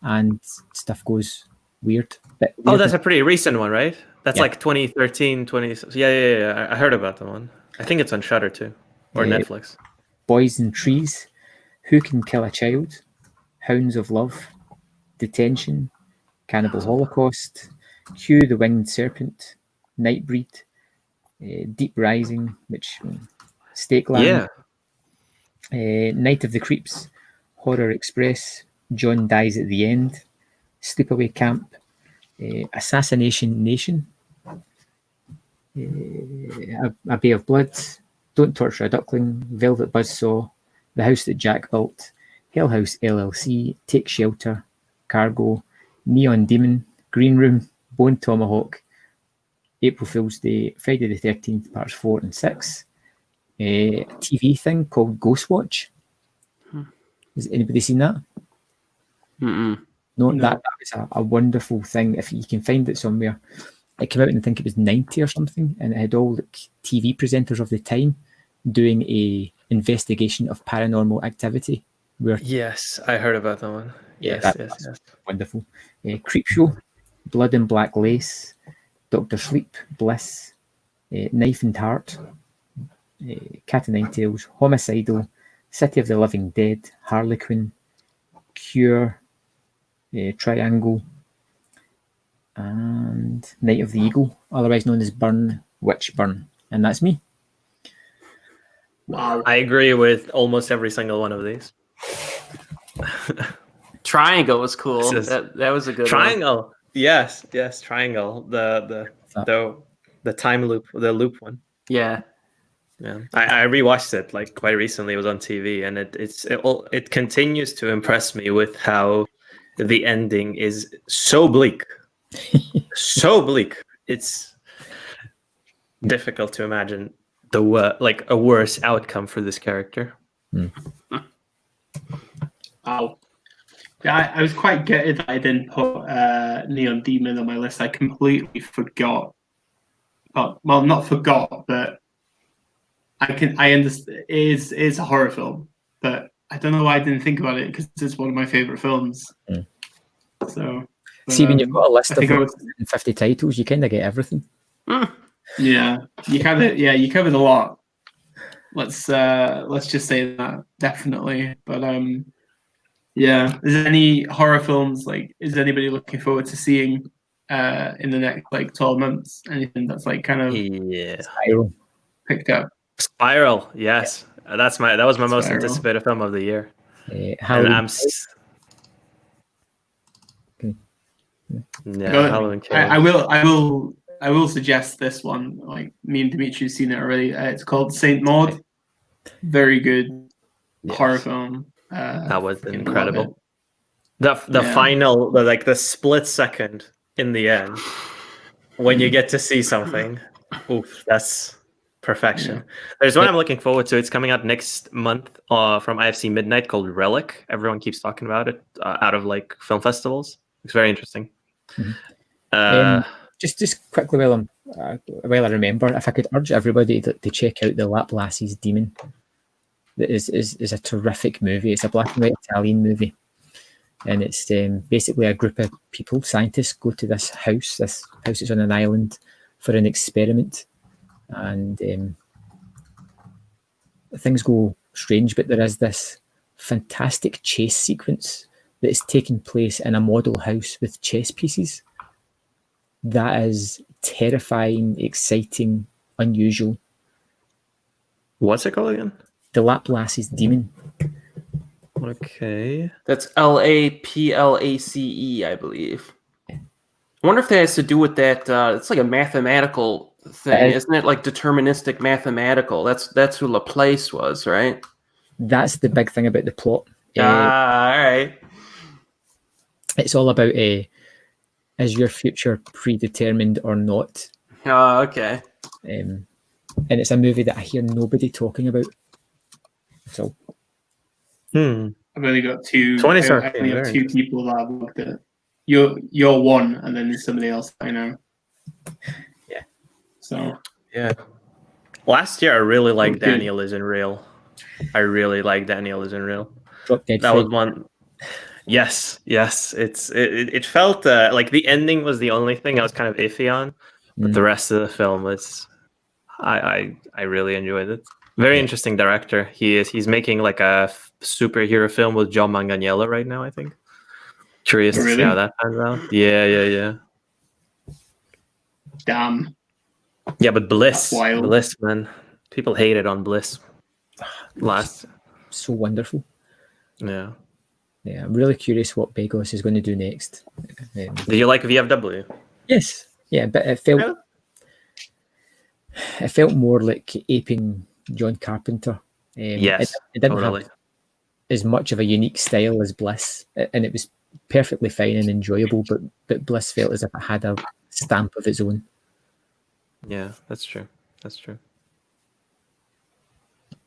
and stuff goes weird. Oh, that's a pretty recent one, right? That's Yeah. like 2013, 20... Yeah. I heard about that one. I think it's on Shudder too, or Netflix. Boys and Trees, Who Can Kill a Child, Hounds of Love, Detention, Cannibal Holocaust, Hugh the Winged Serpent, Nightbreed, Deep Rising, which Stakeland, Night of the Creeps, Horror Express, John Dies at the End, Sleepaway Camp, Assassination Nation, A Bay of Blood, Don't Torture a Duckling, Velvet Buzzsaw, The House That Jack Built, Hell House LLC, Take Shelter, Cargo, Neon Demon, Green Room, Bone Tomahawk, April Fool's Day, Friday the 13th, parts 4 and 6, a TV thing called Ghostwatch. Has anybody seen that? Mm-mm. No, that was a wonderful thing. If you can find it somewhere, it came out and I think it was 90 or something, and it had all like TV presenters of the time doing a investigation of paranormal activity. Where Yes, I heard about that one. Yes. that's wonderful. Creepshow, Blood and Black Lace, Dr. Sleep, Bliss, Knife and Heart, Cat and Nine Tails, Homicidal, City of the Living Dead, Harlequin, Cure, Triangle, and Night of the Eagle, otherwise known as Burn, Witch Burn. And that's me. Wow. I agree with almost every single one of these. Triangle was cool. This is- That was a good Triangle. Yes, Triangle. The time loop, the loop one. one. Yeah. Yeah, I rewatched it like quite recently. It was on TV, and it continues to impress me with how the ending is so bleak, so bleak. It's difficult to imagine like a worse outcome for this character. Wow. Yeah, I was quite gutted that I didn't put Neon Demon on my list. I completely forgot. Well, not forgot, but I understand it's a horror film, but I don't know why I didn't think about it because it's one of my favorite films. So, see, when you've got a list of 50 titles, you kind of get everything. Yeah, you covered a lot. Let's just say that definitely. But yeah, is there any horror films is anybody looking forward to seeing in the next 12 months? Anything that's kind of Spiral picked up? Spiral, yes, that was my most anticipated film of the year. Halloween. Halloween. I will suggest this one. Like me and Dimitri have seen it already. It's called Saint Maud. Very good horror film. That was incredible. The final, the split second in the end when you get to see something. Oof, that's perfection. There's one I'm looking forward to. It's coming out next month from IFC Midnight called Relic. Everyone keeps talking about it out of film festivals. It's very interesting. Just quickly while I remember, if I could urge everybody to check out the Laplace's Demon. That is a terrific movie. It's a black and white Italian movie, and it's basically a group of people, scientists, go to this house. This house is on an island for an experiment, and things go strange. But there is this fantastic chase sequence that is taking place in a model house with chess pieces. That is terrifying, exciting, unusual. What's it called again? The Laplace's Demon. Okay. That's Laplace, I believe. I wonder if that has to do with that. It's like a mathematical thing, isn't it? Like deterministic mathematical. That's who Laplace was, right? That's the big thing about the plot. All right. It's all about is your future predetermined or not? Oh, okay. And it's a movie that I hear nobody talking about. So, I've only got two. I only have two people that I've looked at. You're one, and then there's somebody else I know. Yeah. So. Yeah. Last year, I really liked Daniel Isn't Real. I really liked Daniel Isn't Real. That was one. Yes. It felt like the ending was the only thing I was kind of iffy on, but the rest of the film was. I really enjoyed it. Very interesting director. He's making like a superhero film with John Manganiello right now, I think. Curious to see how that pans out. Yeah. Damn. Yeah, but Bliss, man. People hated on Bliss last. So wonderful. Yeah. Yeah, I'm really curious what Begos is going to do next. Did you like VFW? Yes. Yeah, but it felt more like aping John Carpenter. Yes, it didn't have as much of a unique style as Bliss, and it was perfectly fine and enjoyable. But Bliss felt as if it had a stamp of its own. Yeah, that's true.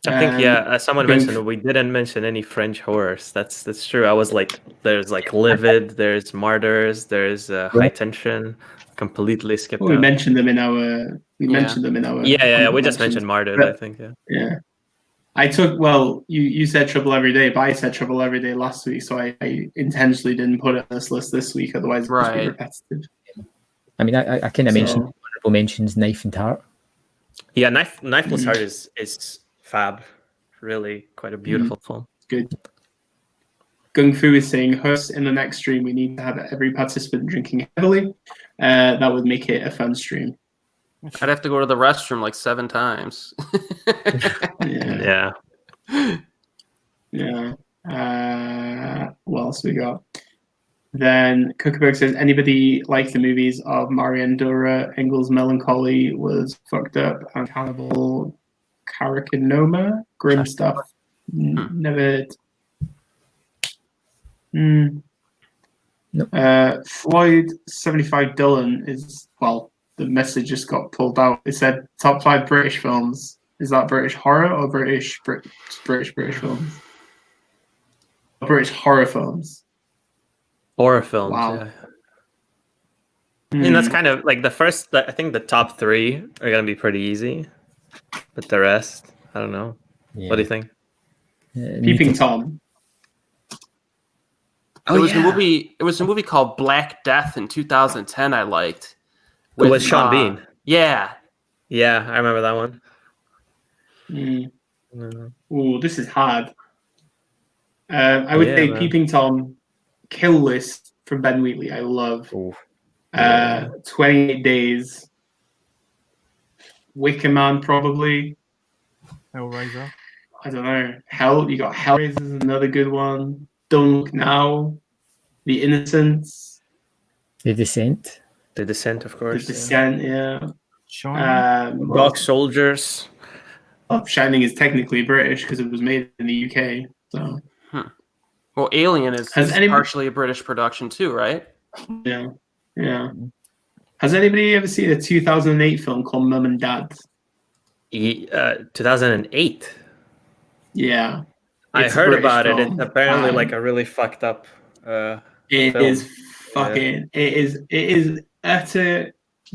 I think as someone mentioned, we didn't mention any French horrors. That's true. I was like, there's Livid, there's Martyrs, there's High Tension. Completely skipped. We mentioned them in our. Mentioned them in our. Yeah. We just mentioned Martyrs, I think. Yeah. I took you said Trouble Every Day, but I said Trouble Every Day last week, so I intentionally didn't put it on this list this week. Otherwise, it would be repetitive. I mean, I kind of mentioned honorable mentions, Knife and Tart. Yeah, Knifeless Heart is fab. Really, quite a beautiful film. Good. Gung Fu is saying, Hus, in the next stream, we need to have every participant drinking heavily. That would make it a fun stream. I'd have to go to the restroom 7 times. Yeah. What else we got? Then Cookberg says, anybody like the movies of Marian Dura, Engels Melancholy was fucked up, and Cannibal Carcinoma? Grim stuff. Never heard. Floyd 75 Dillon is the message just got pulled out. It said top 5 British films. Is that British horror or British films? British horror films. Horror films. Wow. Yeah. And that's kind of like the first. I think the top 3 are gonna be pretty easy, but the rest, I don't know. Yeah. What do you think? Peeping Tom. It was a movie called Black Death in 2010. I liked With Sean Bean. Yeah, Yeah, I remember that one. Ooh, this is hard. I would say man. Peeping Tom, Kill List from Ben Wheatley. I love. 28 Days. Wicker Man, probably. Hellraiser. I don't know. You got Hellraiser is another good one. Don't Look Now. The Innocents. The Descent. The Descent, of course. The Descent, yeah. Dog Soldiers. Shining is technically British because it was made in the UK. So. Well, Alien is partially a British production too, right? Yeah. Yeah. Has anybody ever seen a 2008 film called Mum and Dad? 2008. Yeah. I heard about it. It's apparently like a really fucked up it film. Is fucking it is utter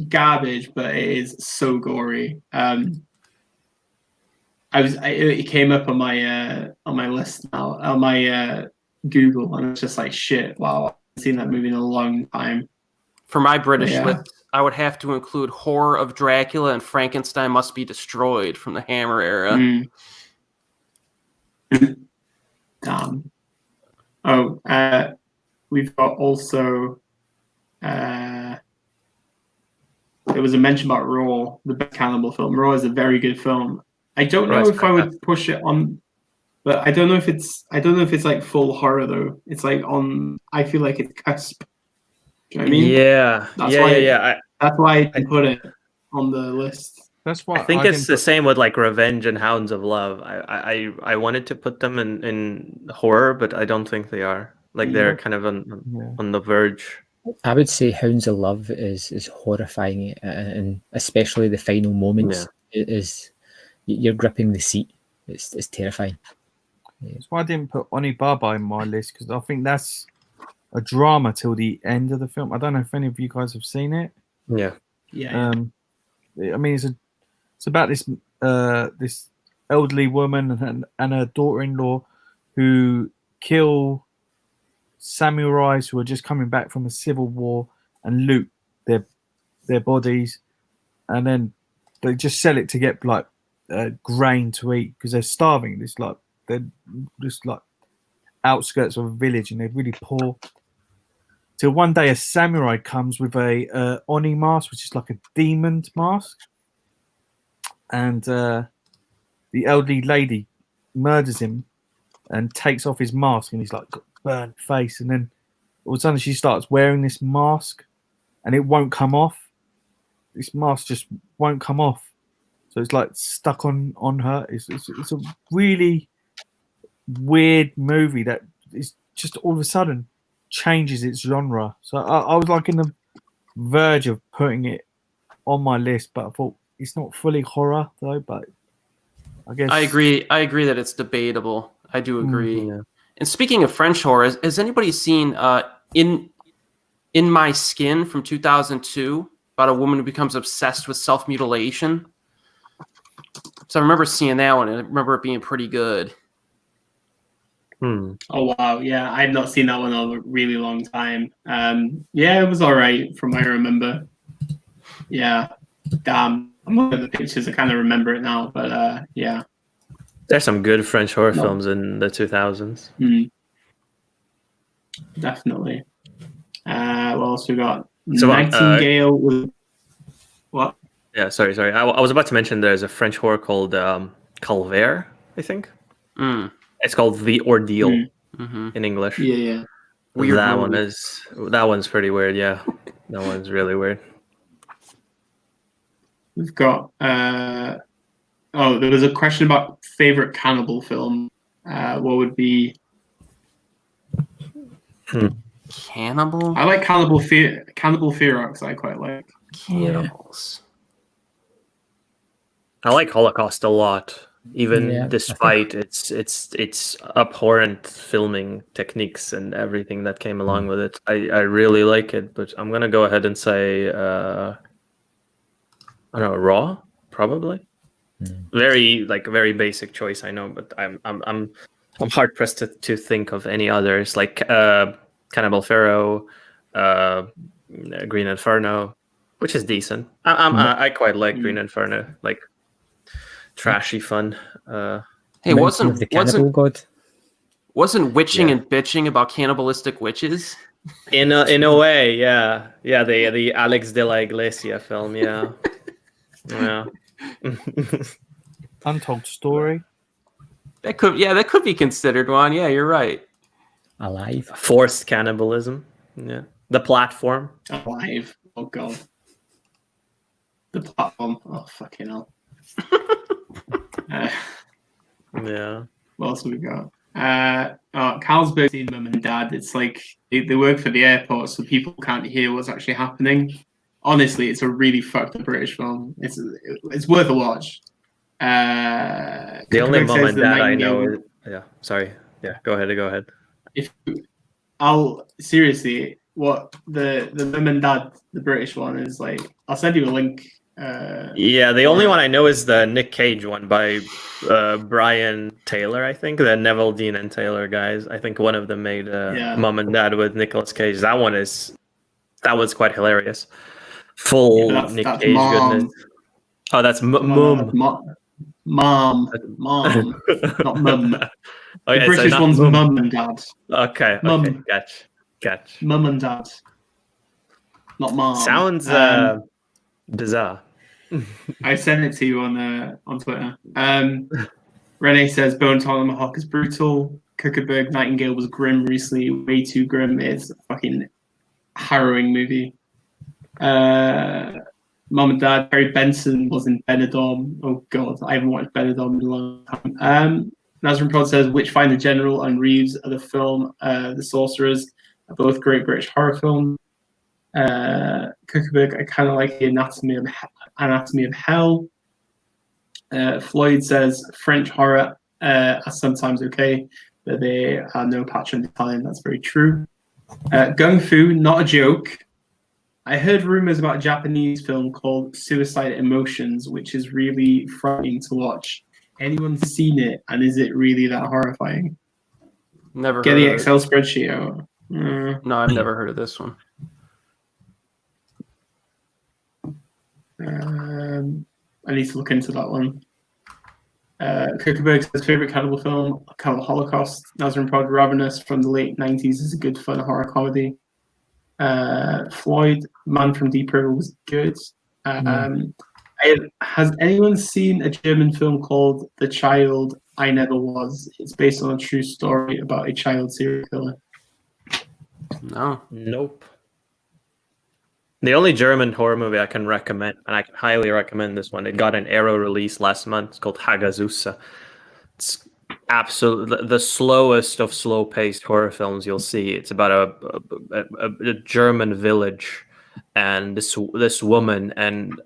garbage, but it is so gory. It came up on my list now, on my Google, and it's just like shit. Wow, I haven't seen that movie in a long time. For my British list, I would have to include Horror of Dracula and Frankenstein Must Be Destroyed from the Hammer era. Damn. We've got also there was a mention about Raw, the best cannibal film. Raw is a very good film. I don't know if I would push it on, but I don't know if it's like full horror though. It's like on. I feel like it's cusp. Do you know what I mean? Yeah. That's why I didn't put it on the list. That's why I think it's the same with like Revenge and Hounds of Love. I wanted to put them in horror, but I don't think they are. Like they're kind of on the verge. I would say Hounds of Love is horrifying, and especially the final moments is you're gripping the seat. It's terrifying. That's why I didn't put Oni Baba in my list, because I think that's a drama till the end of the film. I don't know if any of you guys have seen it. Yeah. I mean, it's about this this elderly woman and her daughter-in-law who kill samurais who are just coming back from a civil war and loot their bodies, and then they just sell it to get like grain to eat because they're starving. They're just like outskirts of a village and they're really poor. Till one day a samurai comes with a Oni mask, which is like a demon mask, and the elderly lady murders him and takes off his mask, and he's like got burnt face, and then all of a sudden she starts wearing this mask and it won't come off. This mask just won't come off, so it's like stuck on her. It's a really weird movie that is just all of a sudden changes its genre. So I was like in the verge of putting it on my list, but I thought it's not fully horror though. But I guess I agree that it's debatable. I do agree. Yeah. And speaking of French horror, has anybody seen In My Skin from 2002 about a woman who becomes obsessed with self-mutilation? So I remember seeing that one, and I remember it being pretty good. Oh wow, yeah, I've not seen that one in a really long time. Yeah, it was all right from what I remember. Yeah, damn, I'm looking at the pictures. I kind of remember it now, but yeah. There's some good French horror films in the 2000s. Definitely. What else we got? So, Nightingale. What? Yeah, sorry. I was about to mention there's a French horror called Calvaire, I think. It's called The Ordeal in English. Yeah. Weird that one's pretty weird. Yeah, that one's really weird. We've got. There was a question about favorite cannibal film. What would be? Cannibal? I like Cannibal Ferox. I quite like. Cannibals. I like Holocaust a lot, even Yeah, despite its abhorrent filming techniques and everything that came along with it. I really like it, but I'm gonna go ahead and say I don't know, Raw, probably. Very basic choice, I know, but I'm hard pressed to think of any others like Cannibal Pharaoh, Green Inferno, which is decent. I quite like Green Inferno, like trashy fun. Hey, Mountain of the Cannibal God? Wasn't witching and bitching about cannibalistic witches? In a way, yeah, the Alex de la Iglesia film, yeah. Untold Story. That could be considered one. Yeah, you're right. Alive. Forced cannibalism, yeah. The Platform. Alive. Oh god. The Platform. Oh fucking hell. Yeah. What else have we got? Carlsberg's seen Mum and Dad. It's like they work for the airport, so people can't hear what's actually happening. Honestly, it's a really fucked up British film. It's worth a watch. The only Mum and Dad I know is Sorry. Yeah. Go ahead. Seriously, what the Mum and Dad, the British one is like. I'll send you a link. The only one I know is the Nick Cage one by Brian Taylor, I think. The Neville, Dean, and Taylor guys. I think one of them made Mum and Dad with Nicolas Cage. That was quite hilarious. Full Nick Cage Mom. goodness. Oh, that's Mum. Mom, not Mum. Okay, the British one's Mum and Dad. Okay, Mum. Gotcha. Mum and Dad, not Mom. Sounds bizarre. I sent it to you on Twitter. Renee says Bone Tomahawk is brutal. Kuckerberg Nightingale was grim recently, way too grim. It's a fucking harrowing movie. Mom and Dad, Barry Benson was in Benidorm. Oh god, I haven't watched Benidorm in a long time. Nazrin Prod says Witchfinder General and Reeves are the film The Sorcerers are both great British horror films. Kuckerberg, I kind of like the Anatomy of Hell. Floyd says French horror are sometimes okay, but they are no patch on decline. That's very true. Gung Fu, not a joke. I heard rumors about a Japanese film called Suicide Emotions, which is really frightening to watch. Anyone seen it, and is it really that horrifying? Never. Get the Excel spreadsheet out. No, I've never heard of this one. I need to look into that one. Kuckerberg says favorite cannibal film, Cannibal Holocaust. Nazrin Prod, Ravenous from the late 90s is a good fun horror comedy. Floyd, Man from Deep River was good. Has anyone seen a German film called The Child I Never Was? It's based on a true story about a child serial killer. No. Nope. The only German horror movie I can recommend, and I can highly recommend this one, it got an Arrow release last month. It's called Hagazusa. It's absolutely the slowest of slow-paced horror films you'll see. It's about a German village and this woman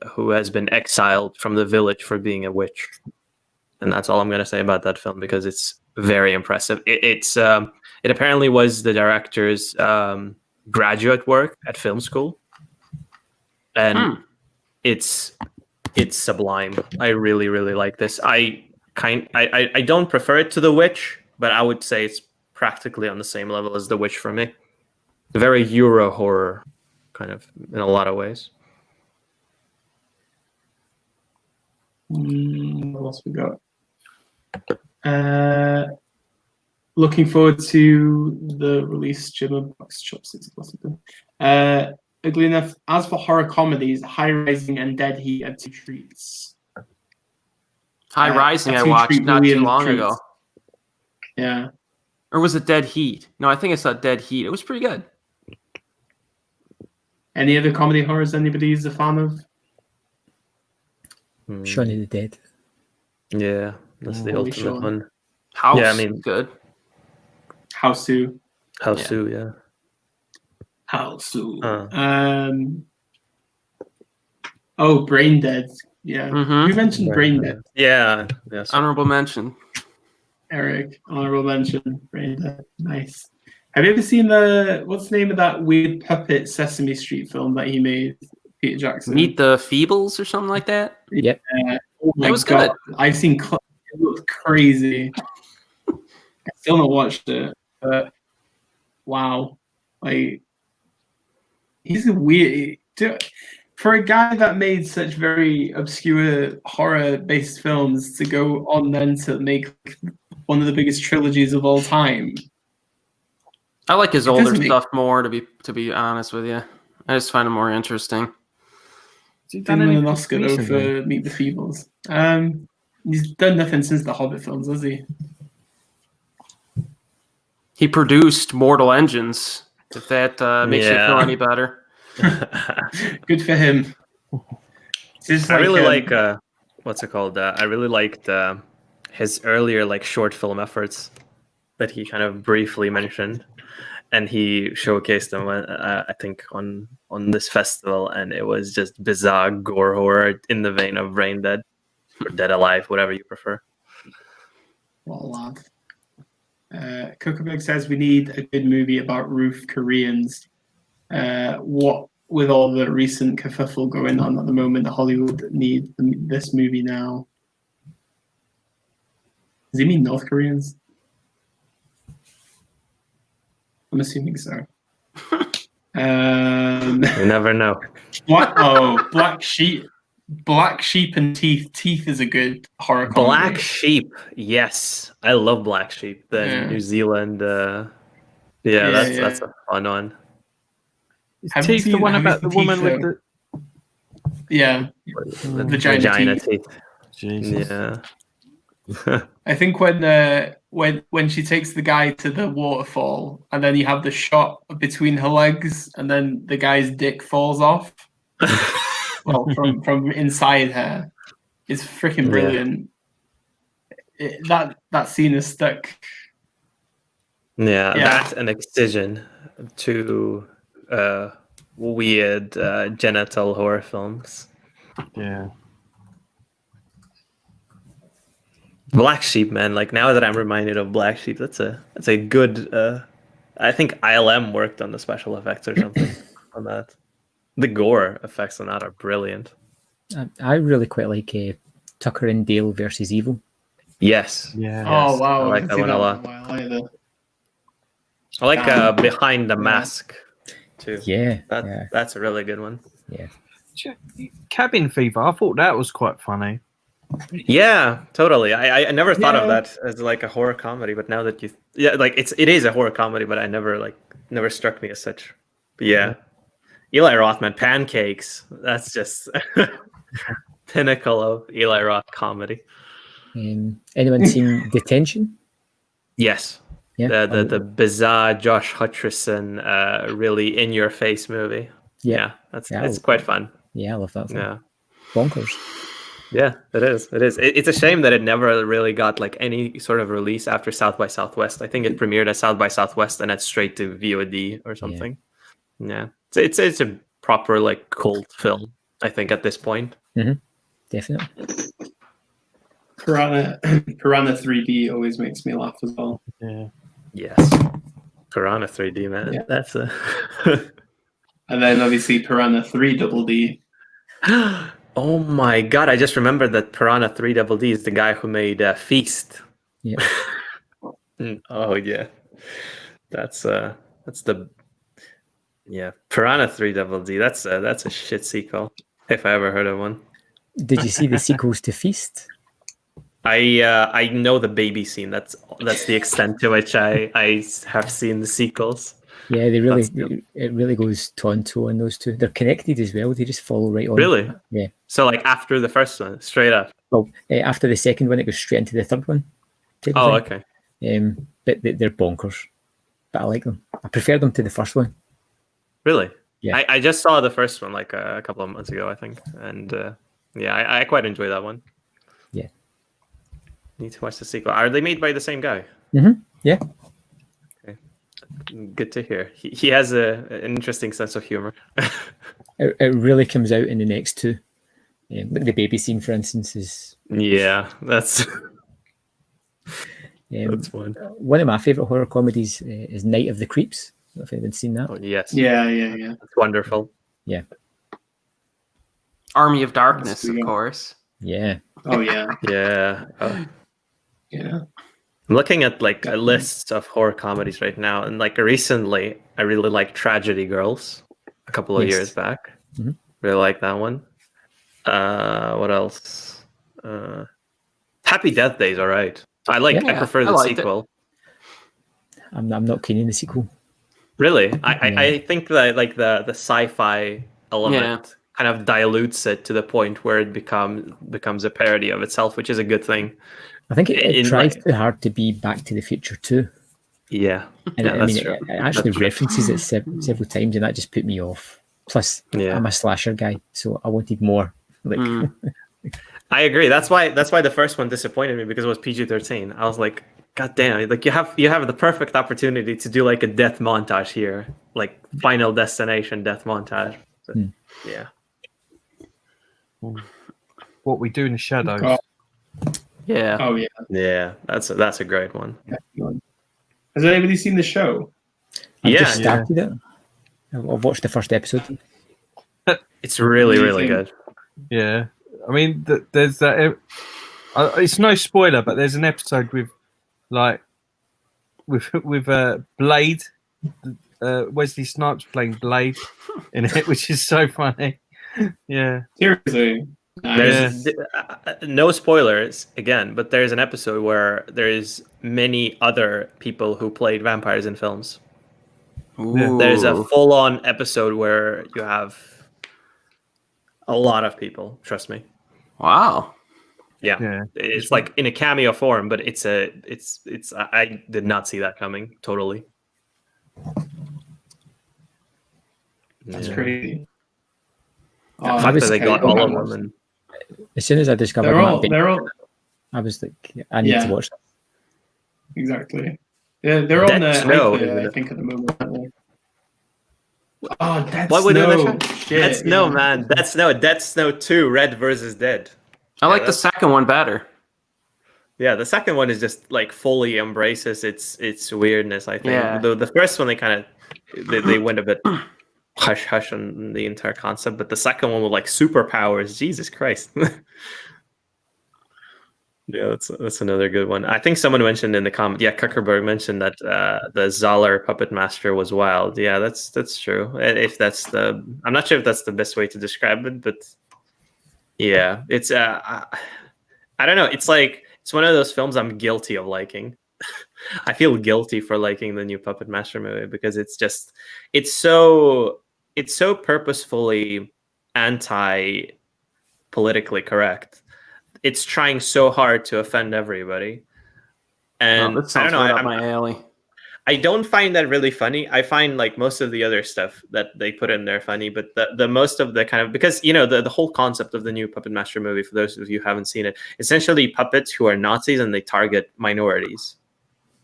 who has been exiled from the village for being a witch. And that's all I'm going to say about that film because it's very impressive. It apparently was the director's graduate work at film school. And it's sublime. I really, really like this. I don't prefer it to The Witch, but I would say it's practically on the same level as The Witch for me. Very Euro horror, kind of, in a lot of ways. What else we got? Looking forward to the release. Jimmy Box Chopsticks. Ugly enough. As for horror comedies, High Rising and Dead Heat are two treats. High Rising I watched not too long ago. Yeah. Or was it Dead Heat? No, I think it's not Dead Heat. It was pretty good. Any other comedy horrors anybody is a fan of? Shaun of the Dead. Yeah, that's the ultimate one. House, good. House 2. House 2, yeah. How soon? Oh, Brain Dead. Yeah. Mhm. Who mentioned Brain Dead? Yeah. Yes. Honorable mention. Eric, honorable mention. Brain Dead. Nice. Have you ever seen what's the name of that weird puppet Sesame Street film that he made, Peter Jackson? Meet the Feebles or something like that. Yep. Oh my It was god. good. I've seen it looks crazy. I still not watched it, but wow. Like he's a weird for a guy that made such very obscure horror-based films to go on then to make one of the biggest trilogies of all time. I like his older stuff more, to be honest with you. I just find it more interesting. He didn't win an Oscar though for Meet the Feebles. He's done nothing since the Hobbit films, has he? He produced Mortal Engines. If that makes you feel any better. Good for him. I really like what's it called? I really liked his earlier like short film efforts that he kind of briefly mentioned, and he showcased them I think on this festival, and it was just bizarre gore horror in the vein of Brain Dead or Dead Alive, whatever you prefer. What a lad. Cookabug says we need a good movie about roof Koreans. What with all the recent kerfuffle going on at the moment, Hollywood need this movie now. Does he mean North Koreans? I'm assuming so. You never know. Black Sheep and Teeth. Teeth is a good horror comedy. Black Sheep, yes, I love Black Sheep. The New Zealand, that's a fun one. Is Teeth the one about the woman with the vagina teeth? Jesus. Yeah. I think when she takes the guy to the waterfall, and then you have the shot between her legs, and then the guy's dick falls off. Well, from inside her, it's freaking brilliant. That scene is stuck. Yeah, that and Excision, two weird genital horror films. Yeah. Black Sheep, man. Like now that I'm reminded of Black Sheep, that's a good. I think ILM worked on the special effects or something on that. The gore effects on that are brilliant. I really quite like Tucker and Dale versus Evil. Yes. Yeah. Oh wow! I like that one a lot. I like Behind the Mask too. Yeah. That's a really good one. Yeah. Cabin Fever. I thought that was quite funny. Yeah, totally. I never thought of that as like a horror comedy, but now that it is a horror comedy, but I never struck me as such. But yeah. Eli Roth, man, Pancakes. That's just pinnacle of Eli Roth comedy. Anyone seen Detention? Yes. Yeah. The bizarre Josh Hutcherson, really in your face movie. Yeah. It's quite fun. Yeah, I love that film. Yeah. Bonkers. Yeah, it is. It's a shame that it never really got like any sort of release after South by Southwest. I think it premiered at South by Southwest and then straight to VOD or something. Yeah. It's a proper like cult film, I think, at this point. Mm-hmm. Definitely. Piranha 3D always makes me laugh as well. Yeah. Yes. Piranha 3D, man. Yeah. That's a. And then obviously Piranha 3 Double D. Oh my god! I just remembered that Piranha 3 Double D is the guy who made Feast. Yeah. Oh yeah, that's the Piranha 3 Double D. That's a shit sequel if I ever heard of one. Did you see the sequels to Feast? I know the baby scene. That's the extent to which I have seen the sequels. Yeah, it really goes toe on toe on those two. They're connected as well. They just follow right on. Really? Yeah. So like after the first one, straight up. Well, after the second one, it goes straight into the third one. Oh, okay. But they're bonkers. But I like them. I prefer them to the first one. Really? Yeah. I just saw the first one like a couple of months ago, I think, and I quite enjoy that one. Yeah. Need to watch the sequel. Are they made by the same guy? Mm-hmm. Yeah. Okay. Good to hear. He has an interesting sense of humor. It really comes out in the next two. Like the baby scene, for instance, is that's that's fun. One of my favorite horror comedies is Night of the Creeps. I don't know if anyone's seen that. Oh, yes. Yeah. That's wonderful. Yeah. Army of Darkness, of course. Yeah. Oh yeah. Yeah. Yeah. I'm looking at like a list of horror comedies right now, and like recently, I really like Tragedy Girls. A couple of years back, really like that one. What else? Happy Death Day is all right. I prefer the sequel. I'm not keen in the sequel. Really, I think that like the sci-fi element kind of dilutes it to the point where it becomes a parody of itself, which is a good thing. I think it tries too hard to be Back to the Future too. Yeah, and I mean, it actually references it several times, and that just put me off. Plus, I'm a slasher guy, so I wanted more. Like, I agree. That's why the first one disappointed me, because it was PG-13. I was like, God damn! Like you have the perfect opportunity to do like a death montage here, like Final Destination death montage. So, yeah. What We Do in the Shadows. Yeah. Oh yeah. Yeah, that's a great one. Has anybody seen the show? I've just started it. I've watched the first episode. It's really good. Yeah, I mean, there's that. It's no spoiler, but there's an episode with Blade. Wesley Snipes playing Blade in it, which is so funny. Yeah, Seriously. There's no spoilers again, but there's an episode where there's many other people who played vampires in films. Ooh. There's a full-on episode where you have a lot of people. Trust me. Wow. Yeah. It's like in a cameo form, but it's I did not see that coming. Totally. That's crazy. The fact that they got all of them. And as soon as I discovered they're all, I was like, I need to watch that. Exactly. They're on the Snow, I think at the moment. Oh, Dead what Snow. Dead Snow, man. Dead Snow. Dead Snow 2, Red versus Dead. I like the second one better. Yeah, the second one is just like fully embraces its weirdness, I think. Yeah. The first one, they went a bit hush on the entire concept, but the second one with like superpowers, Jesus Christ. Yeah, that's another good one. I think someone mentioned in the comment. Yeah, Kuckerberg mentioned that the Zahler Puppet Master was wild. Yeah, that's true. If that's I'm not sure if that's the best way to describe it, but yeah, it's I don't know. It's like it's one of those films I'm guilty of liking. I feel guilty for liking the new Puppet Master movie because it's so purposefully anti-politically correct. It's trying so hard to offend everybody, and that sounds right up my alley. I don't find that really funny. I find like most of the other stuff that they put in there funny, but the most of the kind of, because the whole concept of the new Puppet Master movie, for those of you who haven't seen it, essentially puppets who are Nazis and they target minorities.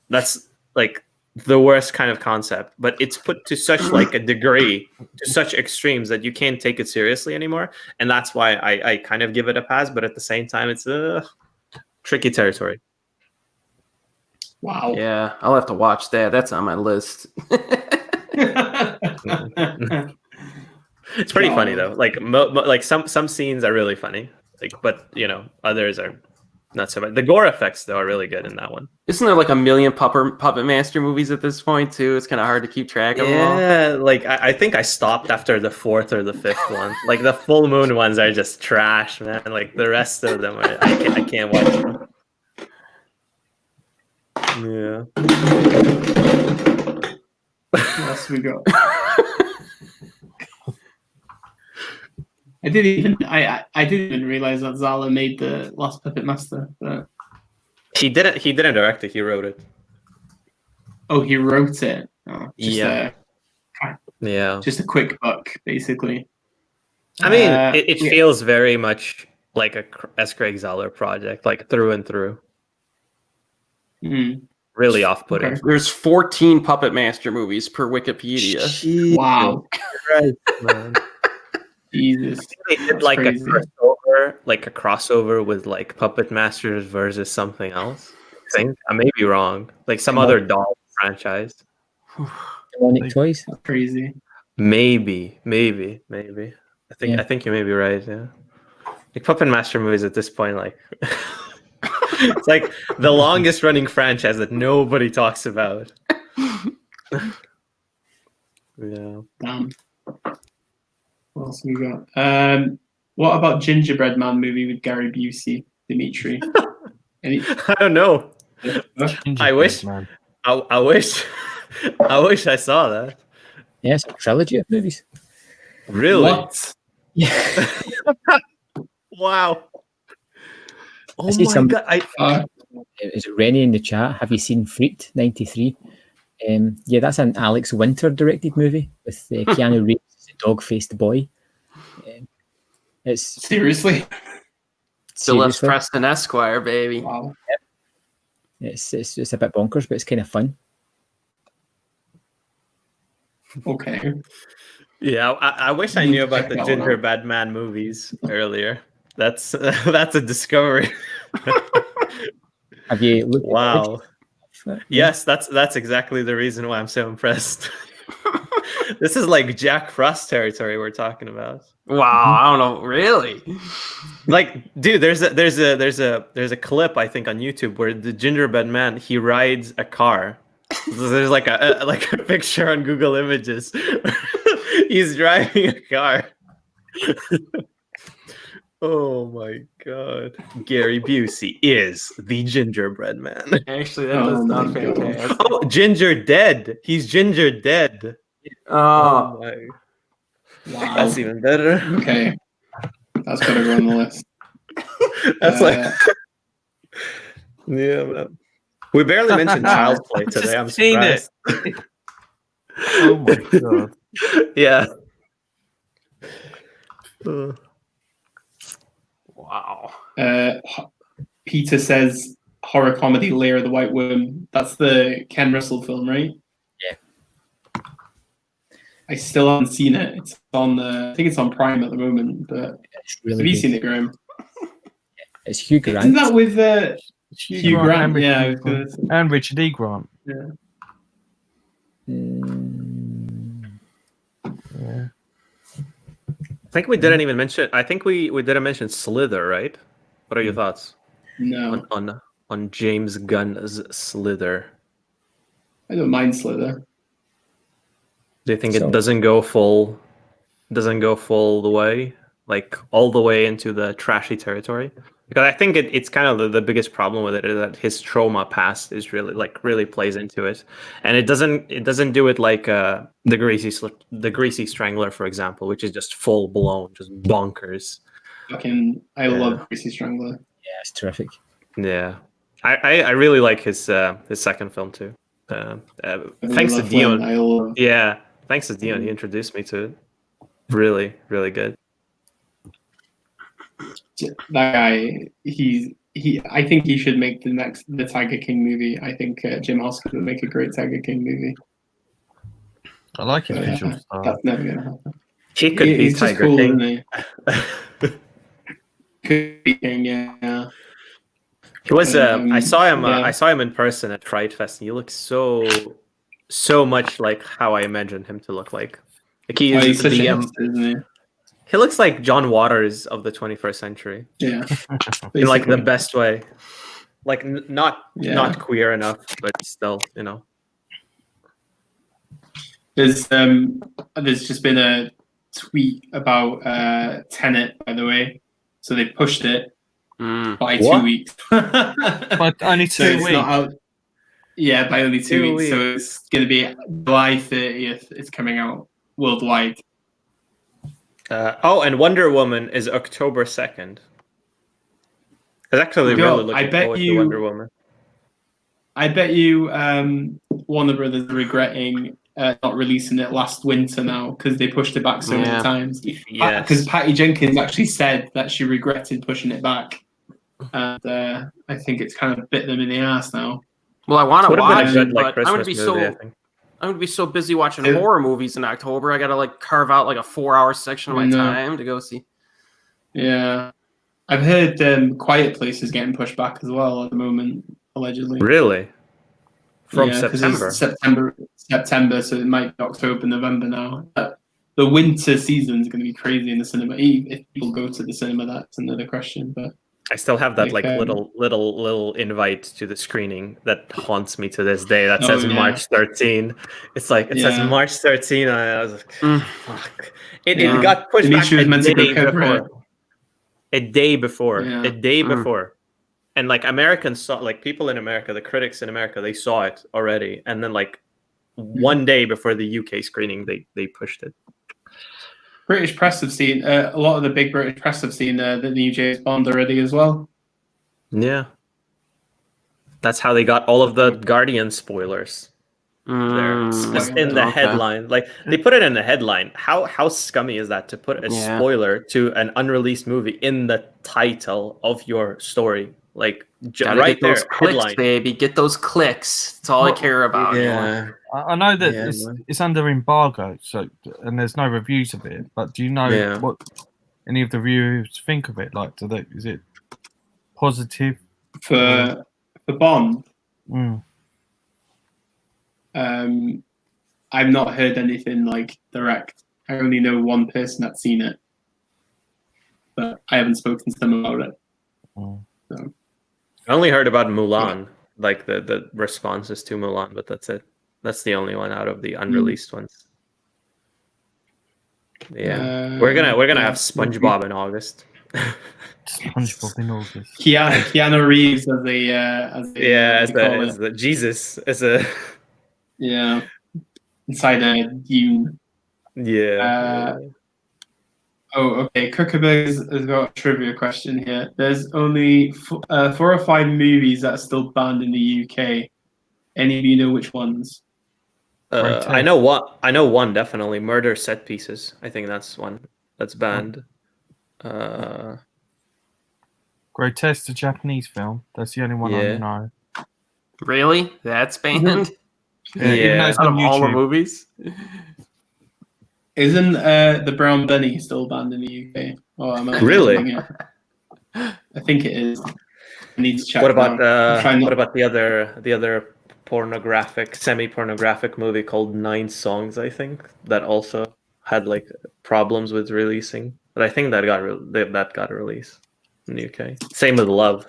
That's like the worst kind of concept, but it's put to such like a degree, to such extremes that you can't take it seriously anymore. And that's why I kind of give it a pass, but at the same time, it's tricky territory. Wow. Yeah, I'll have to watch that. That's on my list. It's pretty funny though. Like like some scenes are really funny, like, but others are not so bad. The gore effects though are really good in that one. Isn't there like a million Puppet Master movies at this point too? It's kind of hard to keep track of them all. Yeah, like I think I stopped after the fourth or the fifth one. Like the full moon ones are just trash, man. Like the rest of them I can't watch them. Yeah. What else we got? I didn't even realize that Zahler made the last Puppet Master. But... He didn't direct it. He wrote it. Oh, he wrote it. Oh, yeah. Just a quick buck, basically. I mean, it feels very much like a S. Craig Zahler project, like through and through. really off-putting. Okay. There's 14 Puppet Master movies per Wikipedia. Wow. Right, man. Jesus. They did That's like crazy. a crossover with like Puppet Masters versus something else. I think I may be wrong. Like some other doll franchise. Demonic Toys. That's crazy. Maybe. I think you may be right. Yeah. Like Puppet Master movies at this point, like it's like the longest running franchise that nobody talks about. Yeah. Damn. What else we got? What about Gingerbread Man movie with Gary Busey, Dimitri? I don't know. I wish. Man. I wish. I wish I saw that. Yeah, it's a trilogy of movies. Really? What? Yeah. Wow. Oh see my god! Is it Rennie in the chat? Have you seen Freaked '93? Yeah, that's an Alex Winter directed movie with Keanu Reeves as a dog-faced boy. It's Seriously? Phillips Preston Esquire, baby. Wow. It's a bit bonkers, but it's kind of fun. Okay. Yeah, I wish I knew about the Gingerbread Man movies earlier. That's a discovery. Have you looked? Wow. Yes, that's exactly the reason why I'm so impressed. This is like Jack Frost territory we're talking about. Wow, I don't know, really. Like, dude, there's a clip I think on YouTube where the Gingerbread Man, he rides a car. So there's like a picture on Google Images. He's driving a car. Oh my god. Gary Busey is the Gingerbread Man. Actually, that does sound fantastic. Oh, Ginger Dead. He's Ginger Dead. Oh, my. Wow. That's even better. Okay. That's got to go on the list. That's yeah, man. We barely mentioned Child's Play today. I'm surprised. Oh my god. Yeah. wow. Peter says horror comedy Lair of the White Worm. That's the Ken Russell film, right? Yeah. I still haven't seen it. It's on I think it's on Prime at the moment. But It's really have you good. seen it, Graham? It's Hugh Grant. Isn't that with Hugh Grant? And Yeah, and Richard E. Grant. yeah. Yeah. I think we didn't even mention. I think we didn't mention Slither, right? What are your thoughts No, on James Gunn's Slither? I don't mind Slither. Do you think it doesn't go full the way, like all the way into the trashy territory? Because I think it's kind of the biggest problem with it is that his trauma past is really plays into it, and it doesn't do it like the Greasy Strangler, for example, which is just full blown, just bonkers. I love Greasy Strangler. Yeah, it's terrific. Yeah, I really like his second film too. Thanks to DIon. Yeah, thanks to DIon, he introduced me to it. Really, really good. That guy, I think he should make the Tiger King movie. I think Jim Oscar would make a great Tiger King movie. I like his visual style. That's never gonna happen. He could be He's just Tiger cool, King. isn't he? Could be King, yeah. He was. I saw him. Yeah. I saw him in person at Fright Fest, and he looks so much like how I imagined him to look like. Like He's such a hipster, isn't he? He looks like John Waters of the 21st century. Yeah, in like the best way. Like not queer enough, but still, you know. There's just been a tweet about Tenet, by the way. So they pushed it by 2 weeks. But only 2 weeks. Not out. Yeah, by only 2 weeks. So it's going to be July 30th. It's coming out worldwide. And Wonder Woman is October 2nd. I was actually really looking forward to Wonder Woman. I bet you Warner Brothers are regretting not releasing it last winter now because they pushed it back so many times. Yes. Because Patty Jenkins actually said that she regretted pushing it back. And I think it's kind of bit them in the ass now. Well, I want to Would have been watch a good it, like but I'm gonna Christmas be movie, I so think. I'm gonna be so busy watching horror movies in October. I gotta like carve out like a 4-hour section of my time to go see. Yeah, I've heard Quiet Place is getting pushed back as well at the moment, allegedly. Really? From Yeah, 'cause September? it's September, so it might be October, November now. But the winter season is going to be crazy in the cinema. If people go to the cinema, that's another question. But I still have that little invite to the screening that haunts me to this day. That says March 13. It's like it says March 13. And I was like, fuck. It got pushed Dimitri was back meant a to go day cover before. it. A day before. Yeah. A day before. And like Americans saw, like people in America, the critics in America, they saw it already. And then like one day before the UK screening, they pushed it. British press have seen a lot of the big British press have seen the new James Bond already as well. Yeah, that's how they got all of the Guardian spoilers. There, just in the headline, like they put it in the headline. How scummy is that to put a spoiler to an unreleased movie in the title of your story? Like right get those there, clicks, headline. baby. Get those clicks. That's all I care about. Yeah. I know that it's under embargo, so and there's no reviews of it. But do you know what any of the reviewers think of it? Like, is it positive for Bond? I've not heard anything like direct. I only know one person that's seen it, but I haven't spoken to them about it. So. I only heard about Mulan, like the responses to Mulan, but that's it. That's the only one out of the unreleased ones. Yeah, we're gonna have SpongeBob in August. SpongeBob in August. Keanu Reeves as the Jesus inside a Dune. Oh, okay. Cookerberg has got a trivia question here. There's only 4 or 5 movies that are still banned in the UK. Any of you know which ones? I know one definitely. Murder Set Pieces. I think that's one that's banned. Grotesque, the Japanese film. That's the only one I know. Really? That's banned? Even though it's out on of all the YouTube. movies? Isn't the Brown Bunny still banned in the UK? Oh, am I really? I think it is. I need to check. What about the other semi-pornographic movie called 9 Songs? I think that also had like problems with releasing, but I think that got released in the UK. Same with Love.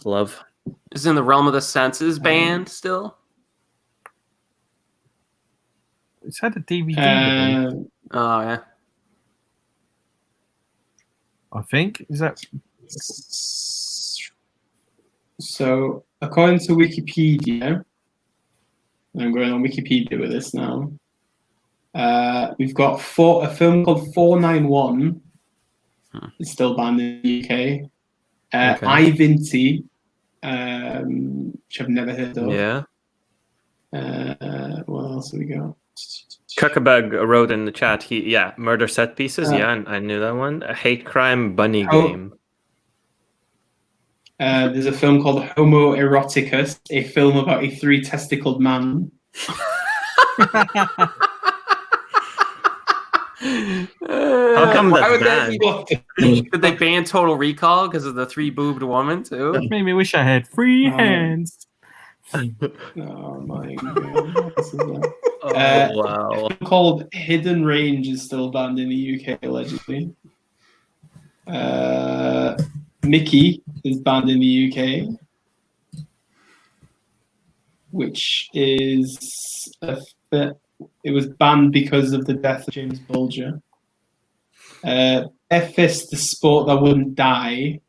Love is in the realm of the senses banned still. It's had a DVD. Oh yeah. I think is that. So, according to Wikipedia, I'm going on Wikipedia with this now. We've got a film called 491. It's still banned in the UK. I, Vinci, which I've never heard of. Yeah. What else have we got? Kuckeberg wrote in the chat. Murder Set Pieces. I knew that one. A Hate Crime Bunny Game. There's a film called Homo Eroticus, a film about a 3-testicled man. How come that's banned? Did they ban Total Recall because of the 3-boobed woman too? That made me wish I had 3 hands. Oh my god! Wow! Called Hidden Range is still banned in the UK allegedly. Mickey is banned in the UK, which is it was banned because of the death of James Bulger. Bare Fist, the sport that wouldn't die,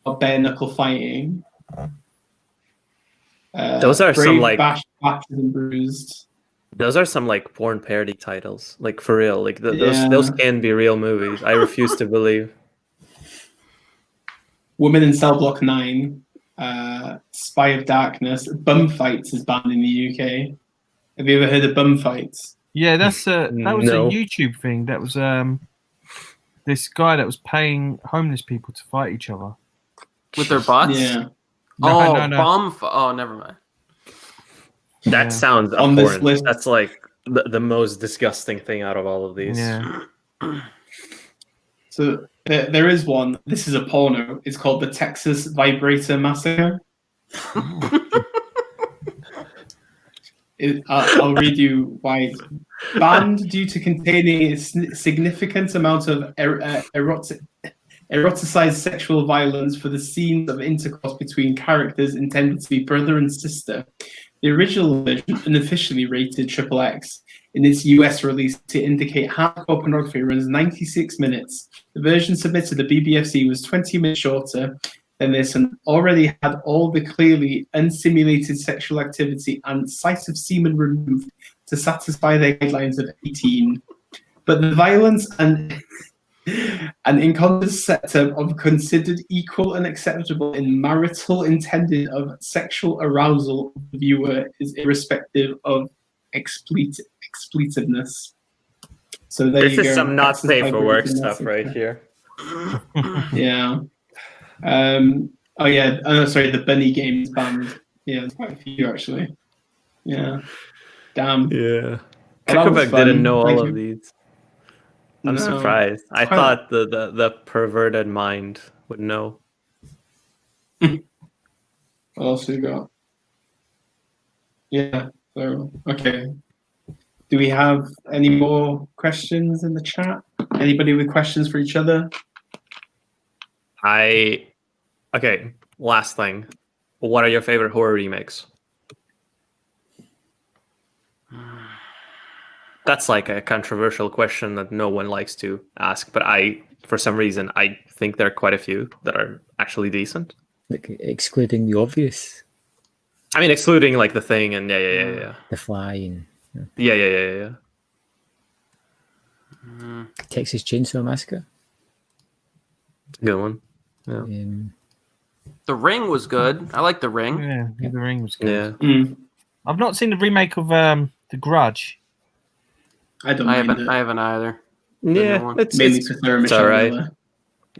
or bare knuckle fighting. Those are Brave, some like Bashed, Battered and Bruised. Those are some like porn parody titles, like for real. Like those can be real movies. I refuse to believe. Woman in Cell Block 9, Spy of Darkness, Bum Fights is banned in the UK. Have you ever heard of Bum Fights? Yeah, that was a YouTube thing. That was this guy that was paying homeless people to fight each other with their butts. Yeah. No. Oh, never mind. That sounds On this abhorrent. list- That's like the most disgusting thing out of all of these. Yeah. So there is one. This is a porno. It's called the Texas Vibrator Massacre. I'll read you why it's banned due to containing a significant amount of eroticized sexual violence for the scenes of intercourse between characters intended to be brother and sister. The original version, unofficially rated XXX, in its US release to indicate hardcore pornography, runs 96 minutes. The version submitted to the BBFC was 20 minutes shorter than this and already had all the clearly unsimulated sexual activity and sight of semen removed to satisfy their guidelines of 18. But the violence and unconscious setup of considered equal and acceptable in marital intended of sexual arousal of the viewer is irrespective of expletiveness. So there This you is go. some not safe for work Texas stuff right here. Yeah. Oh yeah. Oh, sorry. The bunny game is banned. Yeah, there's quite a few actually. Yeah. Damn. Yeah. Well, that was Kikuback didn't fun. know all Thank of you. these. I'm No. surprised. I Quite- thought the perverted mind would know. What else we got? Yeah. So okay. Do we have any more questions in the chat? Anybody with questions for each other? Okay, last thing. What are your favorite horror remakes? That's like a controversial question that no one likes to ask, but for some reason, I think there are quite a few that are actually decent. Like excluding the obvious, I mean, excluding like The Thing and yeah. The Fly and Yeah. Texas Chainsaw Massacre. Good one. Yeah. The Ring was good. I like The Ring. Yeah, The Ring was good. Yeah. I've not seen the remake of The Grudge. I don't I mind it. haven't either. Yeah, one. it's Mainly because they're Michelle alright. Miller.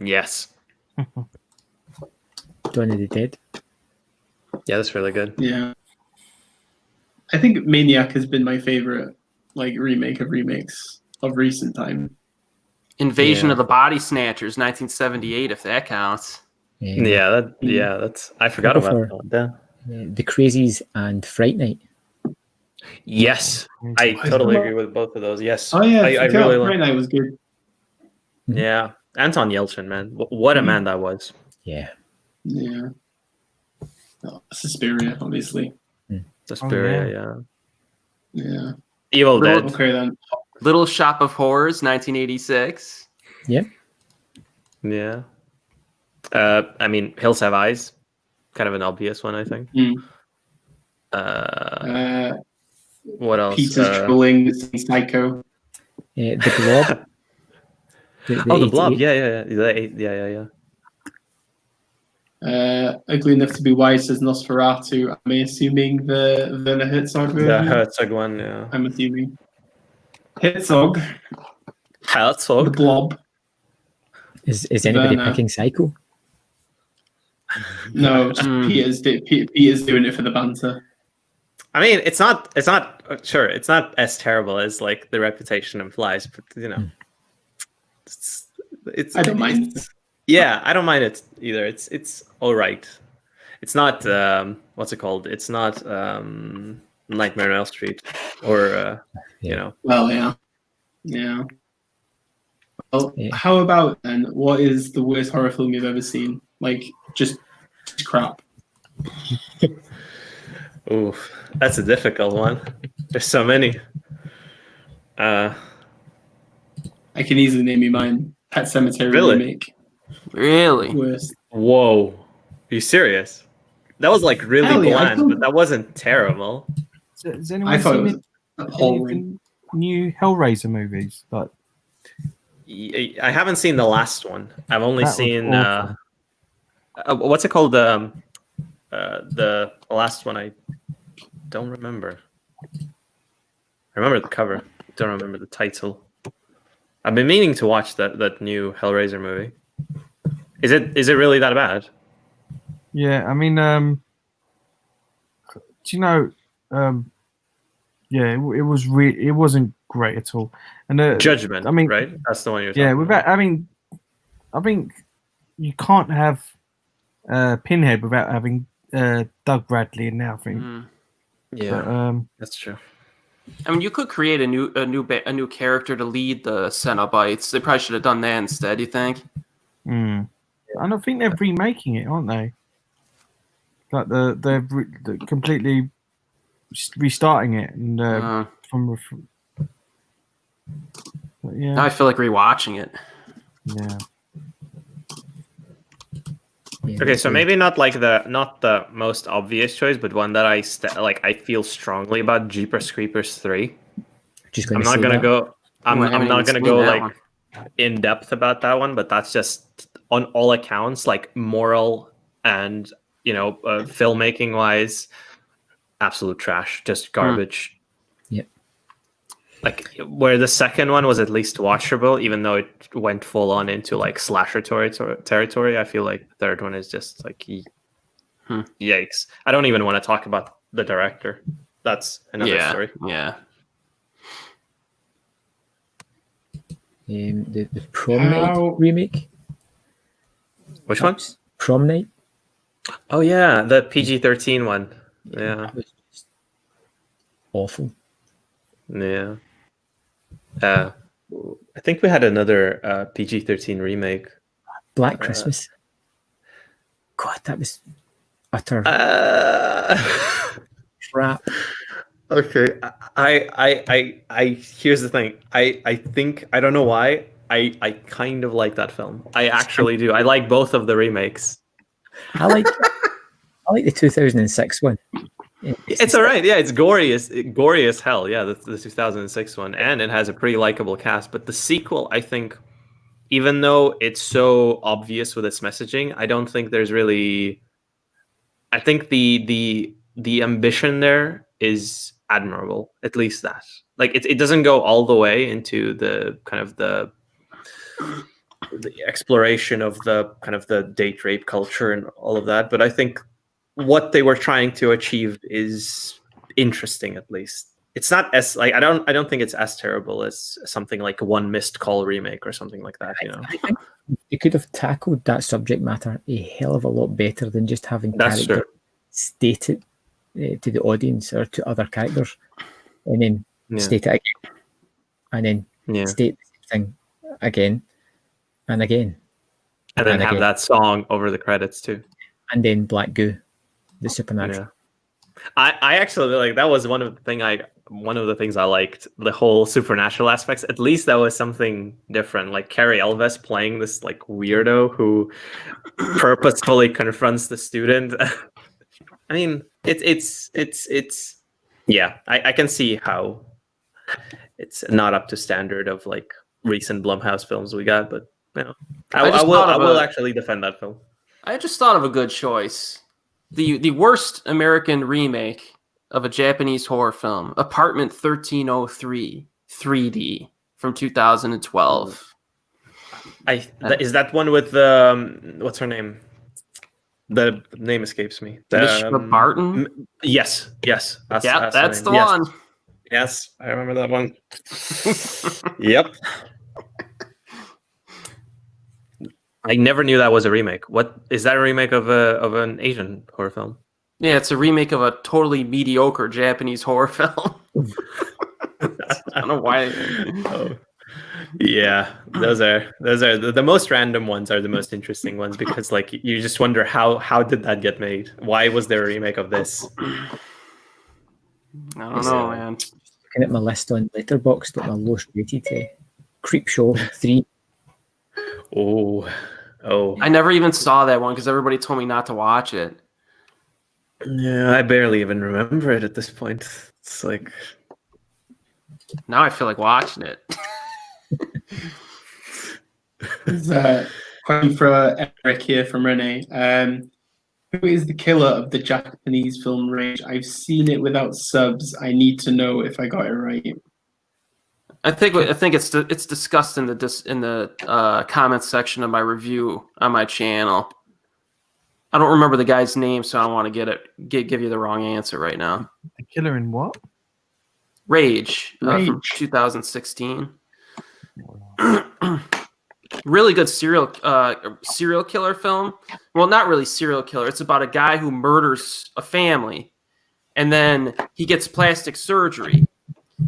Yes. Dawn of the Dead. Yeah, that's really good. Yeah. I think Maniac has been my favorite like remake of remakes of recent time. Invasion Yeah. of the Body Snatchers, 1978, if that counts. That's I forgot about that one. Yeah. The Crazies and Fright Night. Yes, I totally agree with both of those. Yes. Oh yeah, I really Fright like. Night was good. Yeah, Anton Yelchin, man, what a man that was. Yeah. Yeah. Oh, Suspiria, obviously. Suspiria, Yeah. Evil Dead. Okay then. Little Shop of Horrors, 1986. Yep. Yeah. I mean, Hills Have Eyes, kind of an obvious one, I think. What else? Peter's trolling the Psycho. The Blob. The Blob. Yeah. Ugly Enough to Be Wise says Nosferatu. I'm assuming the Werner Herzog version. The Herzog one, yeah. I'm assuming. Herzog. The Blob. Is anybody Werner. picking Psycho? No, just Peter's doing it for the banter. I mean, it's not as terrible as like the reputation implies, but you know, it's I don't mind. Yeah, I don't mind it either. It's all right. It's not what's it called? It's not Nightmare on Elm Street or you know. Well, yeah. Well, how about then? What is the worst horror film you've ever seen? Like just crap. Ooh, that's a difficult one. There's so many. I can easily name you mine. Pet Cemetery Really? remake. Really? Worst. Whoa, are you serious? That was like really Hell yeah, I bland, thought- but that wasn't terrible. Has anyone I thought it seen was any of appalling. the new Hellraiser movies? Like, I haven't seen the last one. I've only That was seen awful. what's it called? The last one. I don't remember. I remember the cover. Don't remember the title. I've been meaning to watch that new Hellraiser movie. Is it really that bad? Yeah, I mean, do you know? Yeah, it was it wasn't great at all. And Judgment. I mean, right? That's the one you're yeah, talking without. about. I mean, I think you can't have Pinhead without having Doug Bradley in there. I think. Yeah, But, that's true. I mean, you could create a new character to lead the Cenobites. They probably should have done that instead. You think? and I think they're remaking it, aren't they? Like they're completely restarting it and from. Yeah. Now I feel like rewatching it. Yeah. Okay, so maybe not the most obvious choice, but one that I feel strongly about. Jeepers Creepers 3. I'm not gonna go like in depth about that one, but that's just on all accounts, like moral and filmmaking wise, absolute trash, just garbage. Yep. Like where the second one was at least watchable, even though it went full on into like slasher territory. I feel like the third one is just like yikes. I don't even want to talk about the director. That's another story. Yeah. The Prom Night remake. Which one? Prom Night. Oh yeah, the PG-13 one. Yeah. It was just awful. Yeah. I think we had another PG-13 remake. Black Christmas. God, that was utter crap. Okay, I here's the thing. I think I don't know why. I kind of like that film. I actually do. I like both of the remakes. I like the 2006 one. It's all right. Yeah, it's gory as hell. Yeah, the 2006 one, and it has a pretty likable cast. But the sequel, I think, even though it's so obvious with its messaging, I don't think there's really. I think the ambition there is admirable. At least that, like, it doesn't go all the way into the kind of the exploration of the kind of the date rape culture and all of that. But I think what they were trying to achieve is interesting. At least it's not as like I don't think it's as terrible as something like One Missed Call remake or something like that. I think you could have tackled that subject matter a hell of a lot better than just having characters state it to the audience or to other characters, and then state it again, and then state the same thing again and again, and then have that song over the credits too, and then Black Goo, the supernatural. I actually like that was one of the things I liked, the whole supernatural aspects. At least that was something different. Like Carrie Elves playing this like weirdo who purposefully confronts the student. I mean, it's I can see how it's not up to standard of like recent Blumhouse films we got, but I will actually defend that film. I just thought of a good choice. The worst American remake of a Japanese horror film, Apartment 1303 3D from 2012. Is that one with what's her name? The name escapes me. Mishka Barton? Yes. That's the one. Yes, I remember that one. Yep. I never knew that was a remake. What is that a remake of an Asian horror film? Yeah, it's a remake of a totally mediocre Japanese horror film. I don't know why. Yeah, those are the most random ones are the most interesting ones because like you just wonder how did that get made? Why was there a remake of this? I don't know, man. Looking at my list on Letterboxd at my lowest rated Creepshow 3. Oh. I never even saw that one because everybody told me not to watch it. Yeah, I barely even remember it at this point. It's like now I feel like watching it. There's a question for Eric here from Renee. Who is the killer of the Japanese film range? I've seen it without subs. I need to know if I got it right. I think it's discussed in the comments section of my review on my channel. I don't remember the guy's name, so I don't want to give you the wrong answer right now. The killer in what? Rage. From 2016. Really good serial killer film. Well, not really serial killer. It's about a guy who murders a family, and then he gets plastic surgery.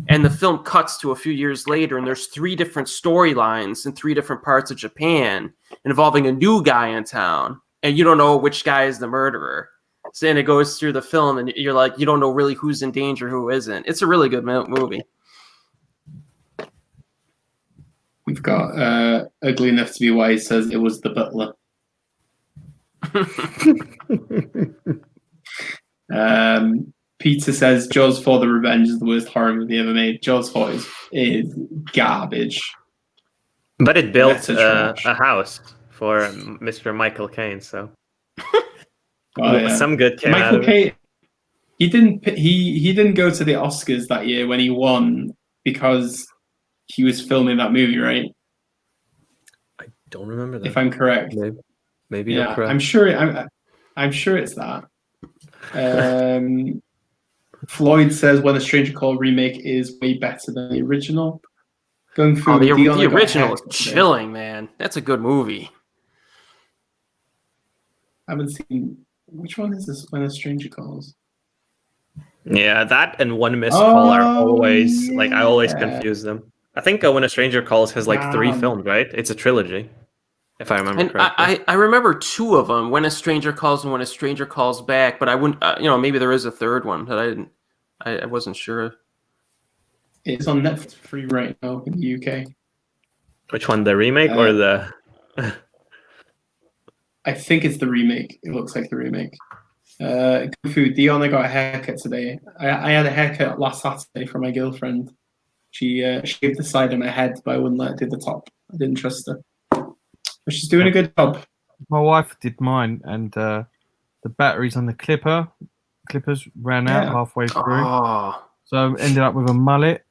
And the film cuts to a few years later, and there's 3 different storylines in 3 different parts of Japan involving a new guy in town, and you don't know which guy is the murderer. So, and it goes through the film, and you're like, you don't know really who's in danger, who isn't. It's a really good movie. We've got Ugly Enough to Be Wise says it was The Butler. Peter says Jaws 4: The Revenge is the worst horror movie ever made. Jaws 4 is garbage. But it built a house for Mr. Michael Caine, so some good came Michael out of Caine. He didn't go to the Oscars that year when he won because he was filming that movie, right? I don't remember that. If I'm correct, maybe yeah, you're correct. I'm sure it's that. Floyd says When a Stranger Calls remake is way better than the original. Going through the original is chilling, man. That's a good movie. I haven't seen. Which one is this? When a Stranger Calls. Yeah, that and One Missed Call are always I always confuse them. I think When a Stranger Calls has 3 films, right? It's a trilogy, if I remember correctly. I remember 2 of them: When a Stranger Calls and When a Stranger Calls Back. But I wouldn't, maybe there is a third one that I wasn't sure. It's on Netflix free right now in the UK. Which one, the remake or the? I think it's the remake. It looks like the remake. DIon, I got a haircut today. I had a haircut last Saturday from my girlfriend. She shaved the side of my head, but I wouldn't let her do the top. I didn't trust her. But she's doing a good job. My wife did mine, and the batteries on the clippers ran out halfway through. Oh. So I ended up with a mullet.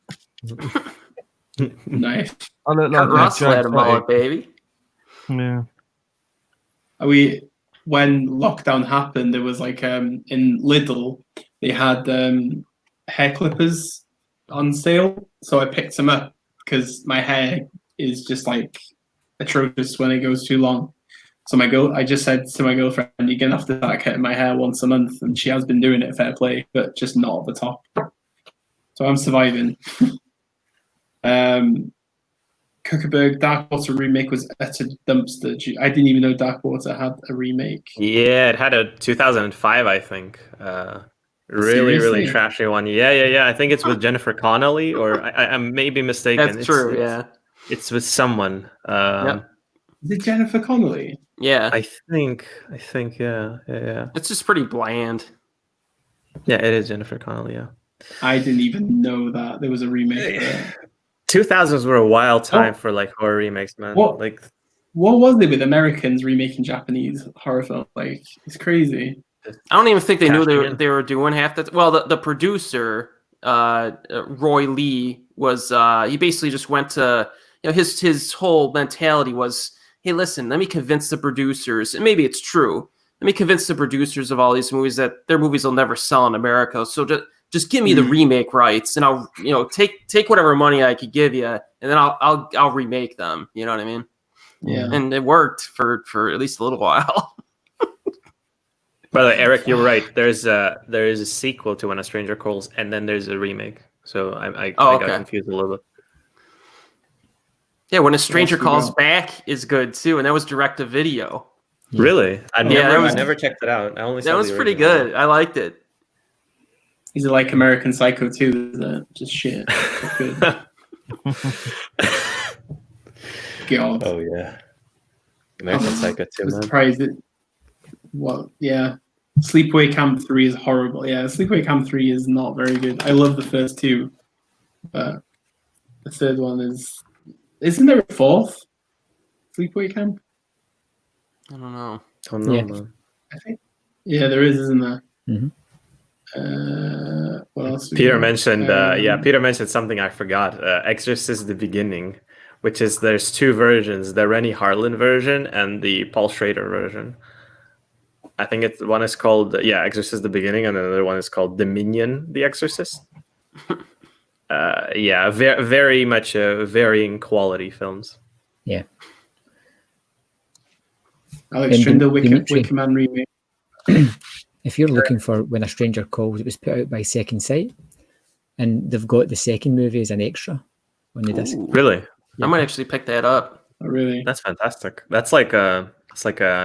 Nice. I look like Russell had a mullet, baby. Yeah. When lockdown happened, there was in Lidl, they had hair clippers on sale. So I picked them up because my hair is just atrocious when it goes too long. So I just said to my girlfriend, "You're gonna have to start cutting my hair once a month," and she has been doing it. Fair play, but just not at the top. So I'm surviving. Kuckerberg Dark Water remake was utter dumpster. I didn't even know Dark Water had a remake. Yeah, it had a 2005, I think. Really trashy one. Yeah. I think it's with Jennifer Connelly, or I may be mistaken. That's true. Yeah, it's with someone. Is it Jennifer Connelly? Yeah, I think. Yeah. It's just pretty bland. Yeah, it is Jennifer Connelly. Yeah. I didn't even know that there was a remake. 2000s were a wild time for horror remakes, man. What was it with Americans remaking Japanese horror films? It's crazy. I don't even think they knew they were doing half that. Well, the producer, Roy Lee, was he basically just went to his whole mentality was, hey, listen, let me convince the producers, and maybe it's true. Let me convince the producers of all these movies that their movies will never sell in America. So just give me the remake rights, and I'll take whatever money I could give you, and then I'll remake them. You know what I mean? Yeah. And it worked for at least a little while. By the way, Eric, you're right. There is a sequel to When a Stranger Calls, and then there's a remake. So I got confused a little bit. Yeah, When a Stranger Calls Back is good too, and that was direct to video. Really? I never checked it out. That was pretty good. I liked it. Is it like American Psycho 2? Is it just shit? Good. God. Oh yeah. American Psycho 2. I'm surprised it. Well, yeah. Sleepaway Camp 3 is horrible. Yeah, Sleepaway Camp 3 is not very good. I love the first 2, but the third one is. Isn't there a fourth Sleepaway Camp? I don't know. Man. I think. Yeah, there is, isn't there? Mm-hmm. What else? Peter mentioned. Peter mentioned something I forgot. Exorcist: The Beginning, which is there's 2 versions: the Rennie Harlin version and the Paul Schrader version. I think one is called Exorcist the Beginning, and another one is called Dominion the Exorcist. Very much varying quality films. Yeah. Alex Trinder, Wicker Man remake. If you're looking for When a Stranger Calls, it was put out by Second Sight, and they've got the second movie as an extra on the disc. Really? I might actually pick that up. Oh, really? That's fantastic. That's like a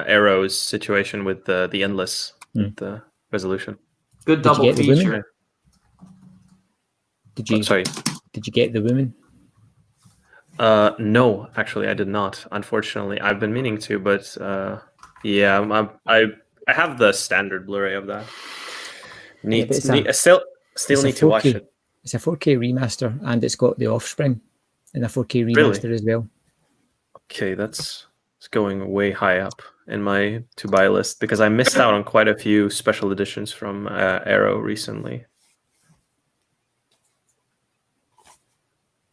Arrow's situation with the Endless, with the Resolution. Good double feature. Did you get The Woman? No, actually, I did not. Unfortunately, I've been meaning to, but I have the standard Blu-ray of that. Still need to watch it. It's a 4K remaster, and it's got The Offspring in a 4K remaster as well. Okay, it's going way high up in my to-buy list because I missed out on quite a few special editions from Arrow recently.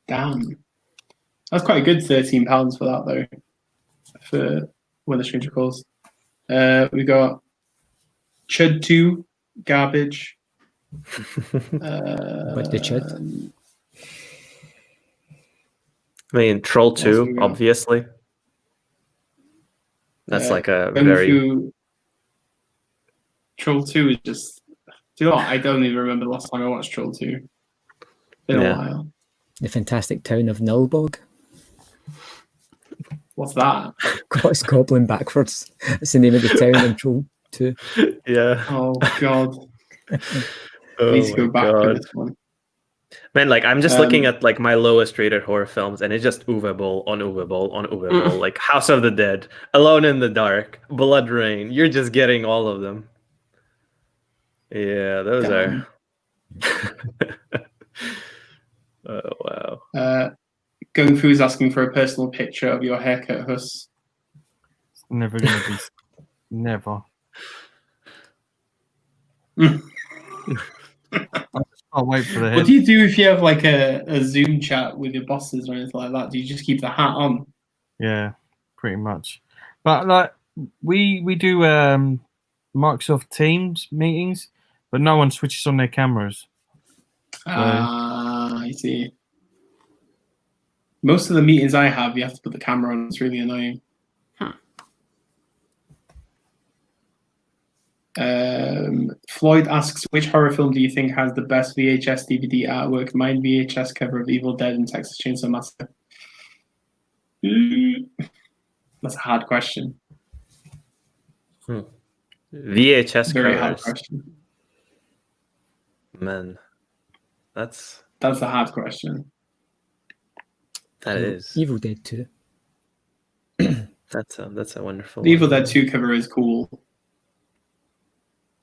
Damn. That's quite a good £13 for that, though, for When the Stranger Calls. We got Chud 2, garbage. What the Chud? I mean, Troll 2, obviously. That's like a very... Troll 2 is just... Do you know what? I don't even remember the last time I watched Troll 2. Been a while. The Fantastic Town of Nullbog. What's that? It's Goblin backwards. It's the name of the town in Troll 2. Yeah. Oh, God. Please go back to this one. Man, like I'm just looking at like my lowest rated horror films, and it's just Uvable on Uvable on Uvable, like House of the Dead, Alone in the Dark, Blood Rain. You're just getting all of them. Yeah, those are. Oh wow. Going Fu's asking for a personal picture of your haircut, Hus. It's never gonna be. Never. I'll wait for the head. What do you do if you have like a Zoom chat with your bosses or anything like that? Do you just keep the hat on? Yeah, pretty much. But like we do Microsoft Teams meetings, but no one switches on their cameras. I see. Most of the meetings I have, you have to put the camera on. It's really annoying. Floyd asks, which horror film do you think has the best VHS DVD artwork? Mine VHS cover of Evil Dead and Texas Chainsaw Massacre. That's a hard question. VHS Very covers. hard question. Man, that's a hard question. That is Evil Dead 2. That's a wonderful. The Evil Dead 2 cover is cool.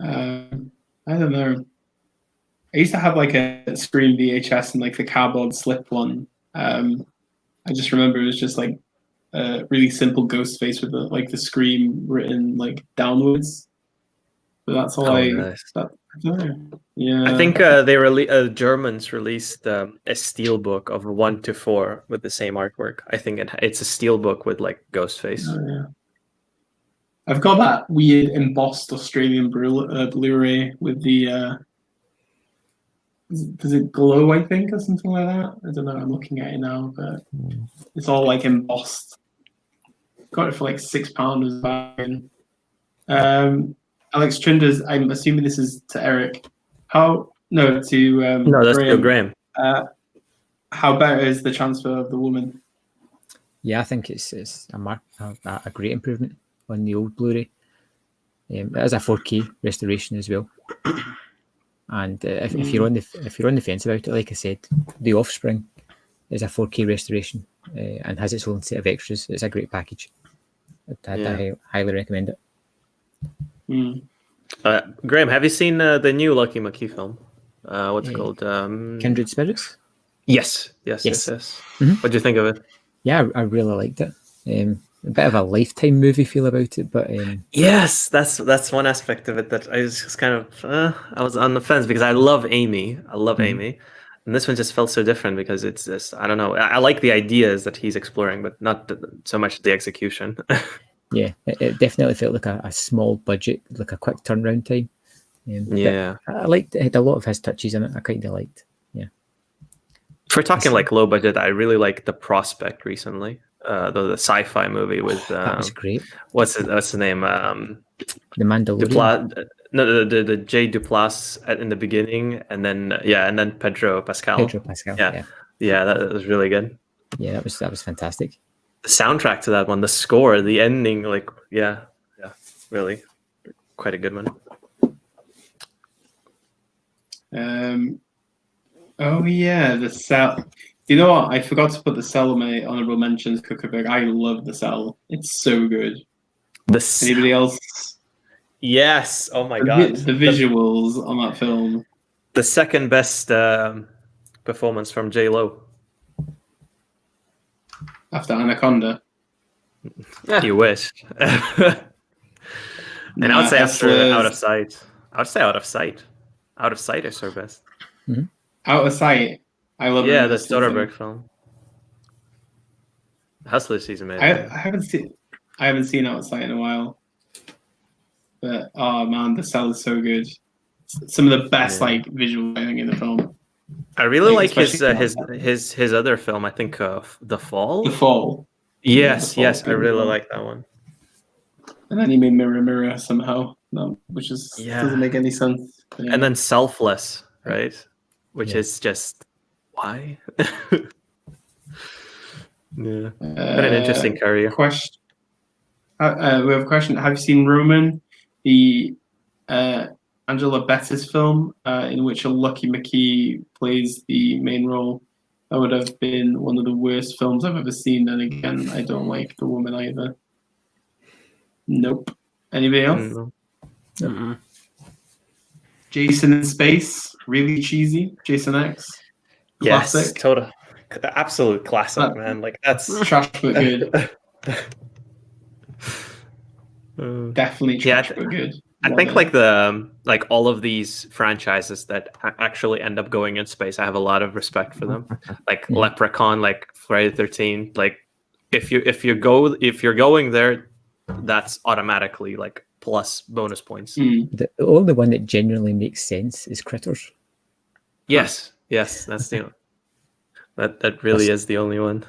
I don't know. I used to have like a Scream VHS and like the cardboard slip one. I just remember it was just like a really simple ghost face with the Scream written like downwards. But that's all nice. I don't know. Yeah. I think Germans released a steelbook of 1 to 4 with the same artwork. I think it's a steelbook with like ghost face. Oh, yeah. I've got that weird embossed Australian Blu-ray with the does it glow, I think, or something like that? I don't know. I'm looking at it now, but it's all like embossed. Got it for like £6 as Alex Trinders, I'm assuming this is to Eric. No, that's to Graham. How better is the transfer of The Woman? Yeah, I think it's a great improvement on the old Blu-ray. It is a 4K restoration as well. And if you're on the fence about it, like I said, The Offspring is a 4K restoration and has its own set of extras. It's a great package. I highly recommend it. Graham, have you seen the new Lucky McKee film? What's it called? Kindred Spirits? Yes. Mm-hmm. What do you think of it? Yeah, I really liked it. A bit of a Lifetime movie feel about it, but yes, that's one aspect of it that I was just kind of I was on the fence because I love Amy. Amy, and this one just felt so different because it's just I don't know. I like the ideas that he's exploring, but not so much the execution. Yeah, it definitely felt like a small budget, like a quick turnaround time. Yeah, I liked it. Had a lot of his touches in it. I kind of liked. Yeah. If we're talking like low budget, I really like The Prospect recently. The sci-fi movie with That was great. what's the name? The Mandalorian. The J. Duplass in the beginning, and then Pedro Pascal. Pedro Pascal. Yeah, that was really good. Yeah, that was fantastic. The soundtrack to that one, the score, the ending, like really quite a good one. Oh yeah, The Cell. You know what? I forgot to put The Cell on my honorable mentions. Cookbook. I love The Cell. It's so good. Anybody else? Yes. Oh my god. The visuals on that film. The second best performance from J-Lo. After Anaconda. You wish. And I would say after Out of Sight. I would say Out of Sight. Out of Sight is her best. Mm-hmm. Out of Sight. I love the Soderbergh film. Hustlers is amazing. I haven't seen Out of Sight in a while. But oh man, The Cell is so good. Some of the best like visual I think in the film. I really like his other film. I think The Fall. The Fall. Yes, I really like that one. And then he made Mirror Mirror somehow, which doesn't make any sense. Yeah. And then Selfless, right? Which is just why? Yeah, what an interesting career. Question. We have a question. Have you seen Roman, the Angela Bettis film, in which a Lucky McKee plays the main role? That would have been one of the worst films I've ever seen. And again, I don't like the woman either. Nope. Anybody else? No. Mm-hmm. Jason in Space, really cheesy. Jason X. Classic. Yes, total. Absolute classic, man. Like that's trash but good. Definitely trash but good. I think like all of these franchises that actually end up going in space, I have a lot of respect for them. Like Leprechaun, like Friday the 13th. Like if you're going there, that's automatically like plus bonus points. The only one that genuinely makes sense is Critters. Yes, that's the that really is the only one.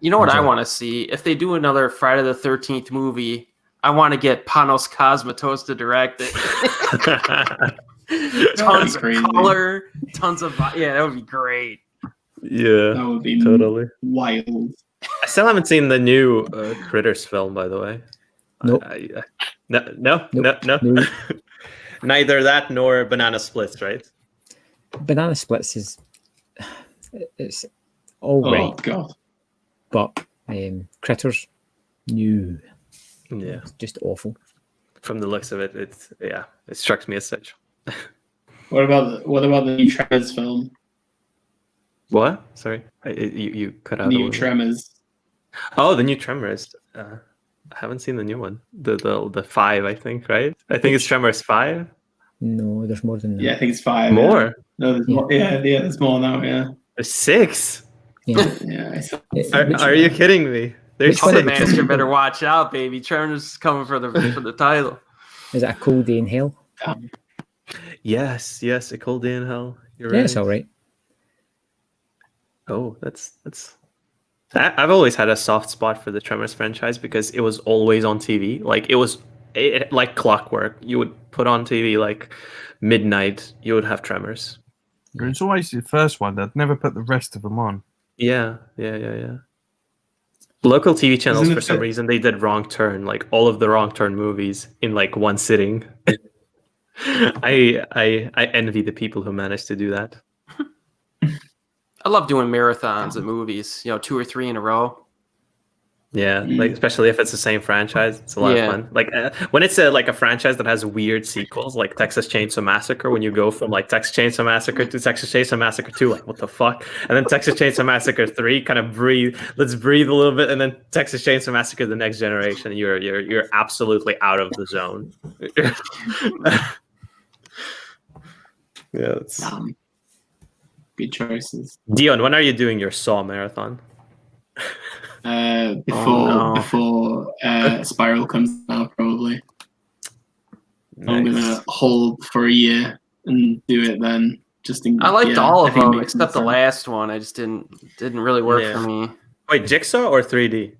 You know what I want to see? If they do another Friday the 13th movie, I want to get Panos Cosmatos to direct it. Tons of color, tons of that would be great. Yeah, that would be totally wild. I still haven't seen the new Critters film, by the way. Nope. No. Neither that nor Banana Splits, right? Banana Splits it's all right. God. But Critters, new. Yeah, just awful. From the looks of it, it strikes me as such. What about the new Tremors film? What? Sorry, you cut out. New Tremors. Oh, the new Tremors. I haven't seen the new one. The 5, I think, right? I think it's Tremors 5. No, there's more than that. Yeah, I think it's 5. More? Yeah. No, there's more. Yeah, there's more now. Yeah. There's 6. Yeah. Are you kidding me? There's Master better watch out, baby. Tremors is coming for the title. Is it A Cold Day in Hell? Yes, A Cold Day in Hell. You're right. Yeah, it's all right. Oh, that's. I've always had a soft spot for the Tremors franchise because it was always on TV. Like it was like clockwork. You would put on TV like midnight. You would have Tremors. It's always the first one. They'd never put the rest of them on. Yeah. Local TV channels, for some reason, they did Wrong Turn, like all of the Wrong Turn movies in like one sitting. I envy the people who managed to do that. I love doing marathons of movies, 2 or 3 in a row. Yeah, like especially if it's the same franchise, it's a lot of fun. Like when it's a franchise that has weird sequels, like Texas Chainsaw Massacre. When you go from like Texas Chainsaw Massacre to Texas Chainsaw Massacre 2, like what the fuck? And then Texas Chainsaw Massacre 3, kind of let's breathe a little bit, and then Texas Chainsaw Massacre: The Next Generation. You're absolutely out of the zone. Yeah, it's good choices. Dion, when are you doing your Saw marathon? before Spiral comes out, probably. Nice. I'm gonna hold for a year and do it then. I liked all of them except the last one. I just didn't really work for me. Wait, Jigsaw or 3D?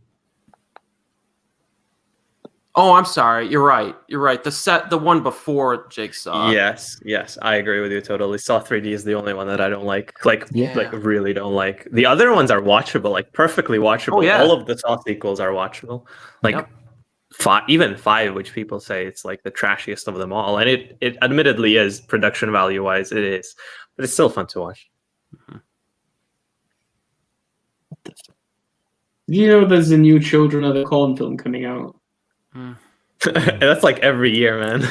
Oh, I'm sorry. You're right. The one before Jigsaw. Yes, I agree with you totally. Saw 3D is the only one that I don't like. Like really don't like. The other ones are watchable, like perfectly watchable. Oh, yeah. All of the Saw sequels are watchable. Like even 5, which people say it's like the trashiest of them all, and it admittedly is, production value wise, it is, but it's still fun to watch. You know, there's a new Children of the Corn film coming out. That's like every year, man.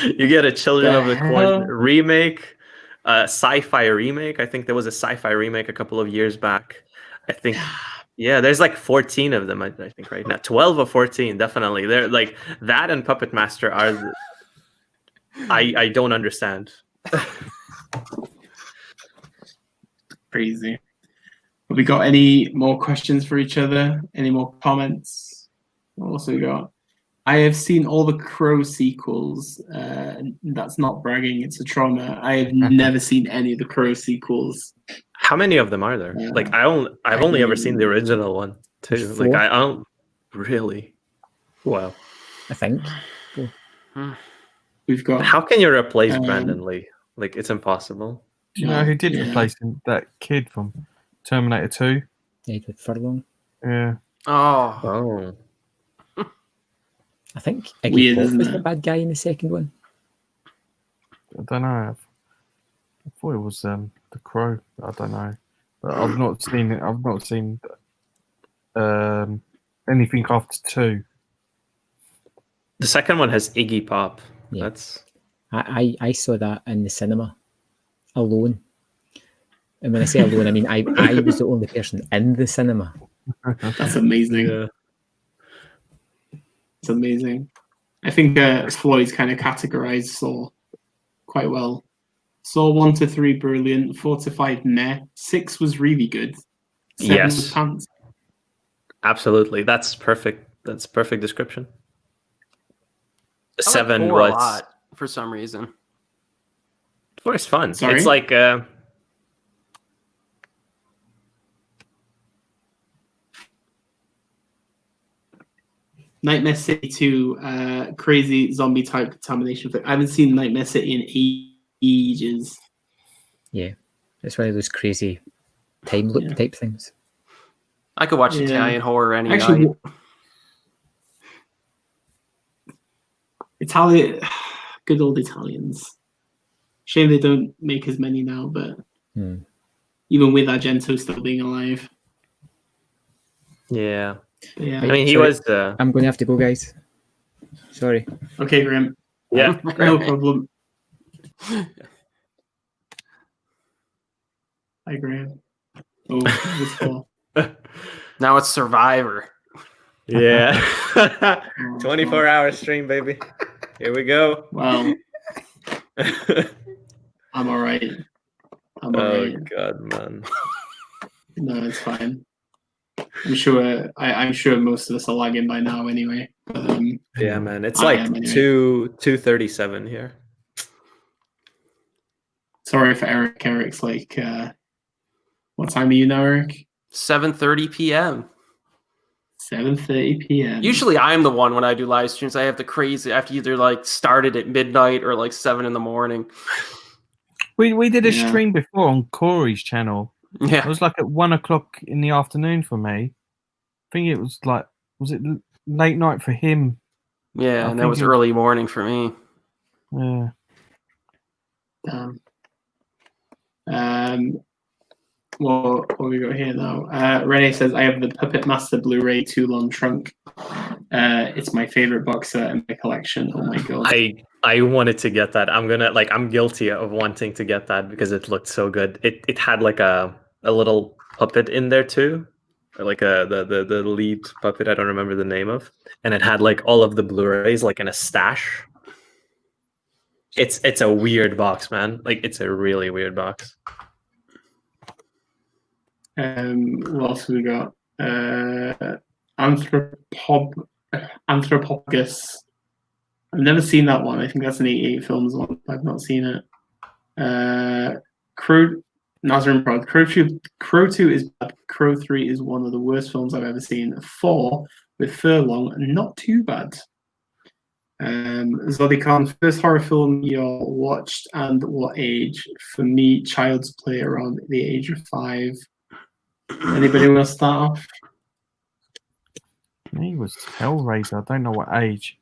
You get a Children of the Corn remake, sci-fi remake. I think there was a sci-fi remake a couple of years back. I think, yeah, there's like 14 of them. I think right now, 12 or 14, definitely. They're like that, and Puppet Master are. I don't understand. Crazy. Have we got any more questions for each other? Any more comments? What else have we got? I have seen all the Crow sequels. That's not bragging, it's a trauma. I have never seen any of the Crow sequels. How many of them are there? Like I've only ever seen the original one too. 4. Like I don't really. Wow. I think. We've got. How can you replace Brandon Lee? Like it's impossible. Do you know who did replace him? That kid from Terminator 2. David Furlong. Yeah. Oh. I think Iggy Pop was the bad guy in the second one. I don't know. I thought it was the Crow. I don't know. But I've not seen it. I've not seen anything after 2. The second one has Iggy Pop. Yeah. That's. I saw that in the cinema alone. And when I say alone, I mean I was the only person in the cinema. That's amazing. Yeah. It's amazing. I think Floyd's kind of categorized Saw quite well. Saw 1 to 3 brilliant, 4 to 5 meh, 6 was really good. 7 was pants. Absolutely, that's perfect. That's perfect description. I 7 like 4 was a lot for some reason. 4 is fun. Sorry? It's like Nightmare City 2, crazy zombie type contamination. I haven't seen Nightmare City in ages. Yeah, it's one of those crazy time loop type things. I could watch Italian horror any night. Italian, good old Italians. Shame they don't make as many now, but even with Argento still being alive. yeah. Yeah. I mean, he was. I'm going to have to go, guys. Sorry. Okay, Graham. Yeah. No problem. Hi, Graham. Oh, this fall. Now it's Survivor. Yeah. 24-hour stream, baby. Here we go. Well, I'm all right. I'm all right. Oh God, man. No, it's fine. I'm sure most of us are lagging by now anyway. But, yeah, man. It's like 2:37 here. Sorry for Eric. Eric's like, what time are you now, Eric? 7:30 p.m. 7:30 p.m. Usually I'm the one when I do live streams. I have to either like start it at midnight or like 7 in the morning. We did a stream before on Corey's channel. Yeah. It was like at 1 o'clock in the afternoon for me. I think it was like, was it late night for him? Yeah, and that was early morning for me. Yeah. What we got here now? Renee says, I have the Puppet Master Blu-ray Too Long Trunk. It's my favorite box set in my collection. Oh my God. I wanted to get that. I'm guilty of wanting to get that because it looked so good. It had like a little puppet in there too. Like the lead puppet, I don't remember the name of. And it had like all of the Blu-rays like in a stash. It's a weird box, man. Like it's a really weird box. What else we got? Anthropophagus. I've never seen that one. I think that's an 88 films one. I've not seen it. Nazarene Prod. Crow 2 is bad. Crow 3 is one of the worst films I've ever seen. 4 with Furlong, not too bad. Zodi Khan, first horror film you watched and what age? For me, Child's Play around the age of 5. Anybody want to start off? He was Hellraiser. I don't know what age.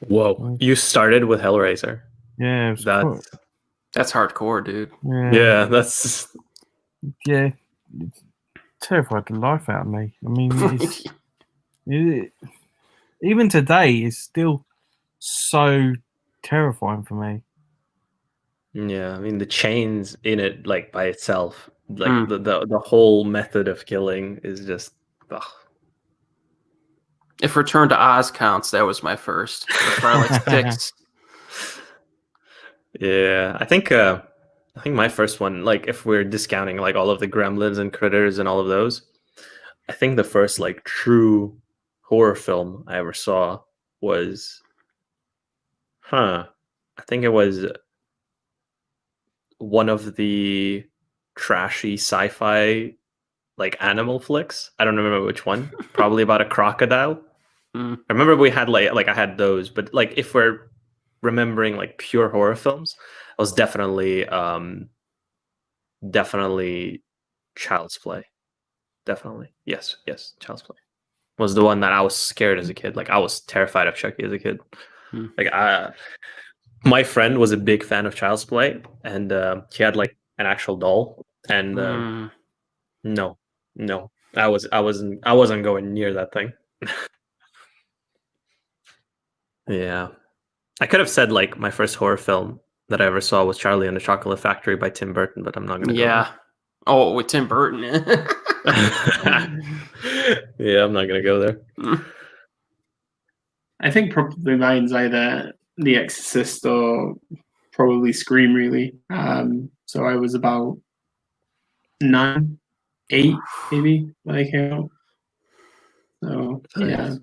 Whoa! You started with Hellraiser. Yeah, it was that's hardcore, dude. Yeah, that's it terrified the life out of me. I mean, even today, it's still so terrifying for me. Yeah, I mean the chains in it, like by itself, like the whole method of killing is just. Ugh. If Return to Oz counts, that was my first. Probably like 6. Yeah, I think my first one, like if we're discounting like all of the Gremlins and Critters and all of those, I think the first like true horror film I ever saw was, I think it was one of the trashy sci-fi like animal flicks. I don't remember which one. Probably about a crocodile. I remember we had like I had those, but like if we're remembering like pure horror films, it was definitely Child's Play. Definitely. Yes, Child's Play was the one that I was scared as a kid. Like I was terrified of Chucky as a kid. Like my friend was a big fan of Child's Play, and he had like an actual doll, and no, I wasn't going near that thing. Yeah, I could have said like my first horror film that I ever saw was Charlie and the Chocolate Factory by Tim Burton, but I'm not gonna. Yeah. Oh, with Tim Burton. Yeah, I'm not gonna go there. I think probably mine's either The Exorcist or probably Scream, really. So I was about 9, 8, maybe when I came out. So yeah,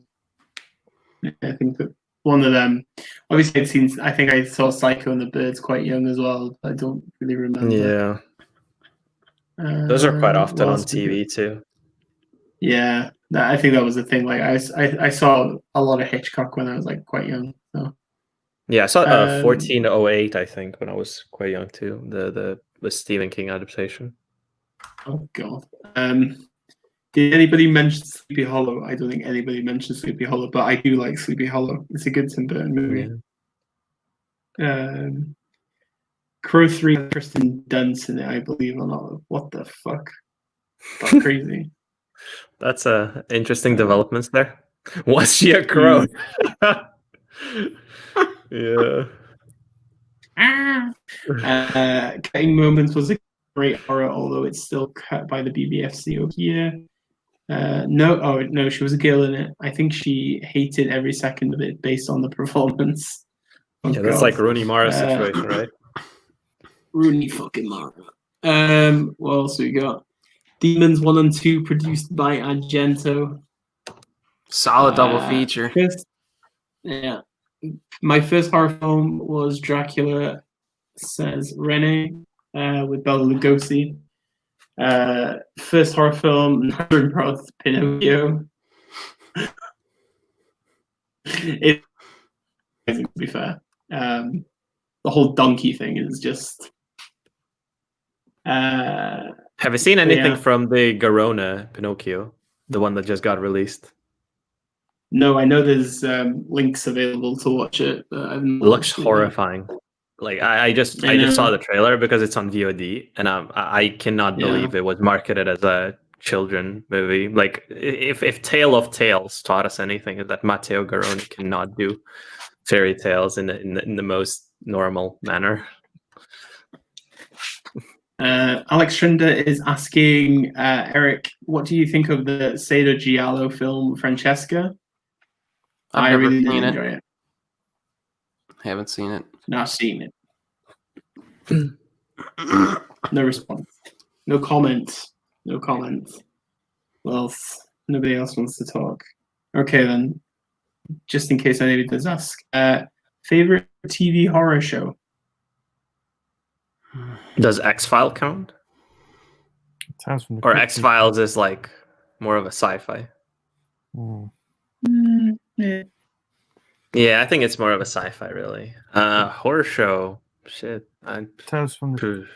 I think that one of them. Obviously, I think I saw Psycho and the Birds quite young as well. I don't really remember. Yeah, those are quite often on TV too. Yeah, I think that was the thing. Like I saw a lot of Hitchcock when I was like quite young. So yeah, I saw 1408. I think when I was quite young too. The Stephen King adaptation. Oh God. Did anybody mention Sleepy Hollow? I don't think anybody mentioned Sleepy Hollow, but I do like Sleepy Hollow. It's a good Tim Burton movie. Yeah. Crow 3, Kristen Dunst in it, I believe, or not. What the fuck? That's crazy. That's interesting developments there. Was she a crow? Yeah. Cutting Moments was a great horror, although it's still cut by the BBFC over here. No, she was a girl in it. I think she hated every second of it based on the performance. Yeah, that's like Rooney Mara situation, right? Rooney fucking Mara. What else we got? Demons 1 and 2 produced by Argento. Solid double feature. My first horror film was Dracula Says Rene with Bela Lugosi. First horror film, Nazarene Prod, Pinocchio. To be fair, the whole donkey thing is just. Have you seen anything from the Garona Pinocchio, the one that just got released? No, I know there's links available to watch it. But it looks horrifying. Like I just saw the trailer because it's on VOD, and I cannot believe it was marketed as a children movie. Like if Tale of Tales taught us anything, is that Matteo Garoni cannot do fairy tales in the most normal manner. Alex Schrinder is asking Eric, what do you think of the Sado Giallo film Francesca? I really did enjoy it. Haven't seen it. Not seen it. No response. No comments. No comments. Well, nobody else wants to talk. Okay, then. Just in case anybody does ask. Favorite TV horror show? Does X-File count? Or X-Files is like more of a sci-fi? Yeah. Yeah, I think it's more of a sci-fi, really. Horror show. Shit. Tales from the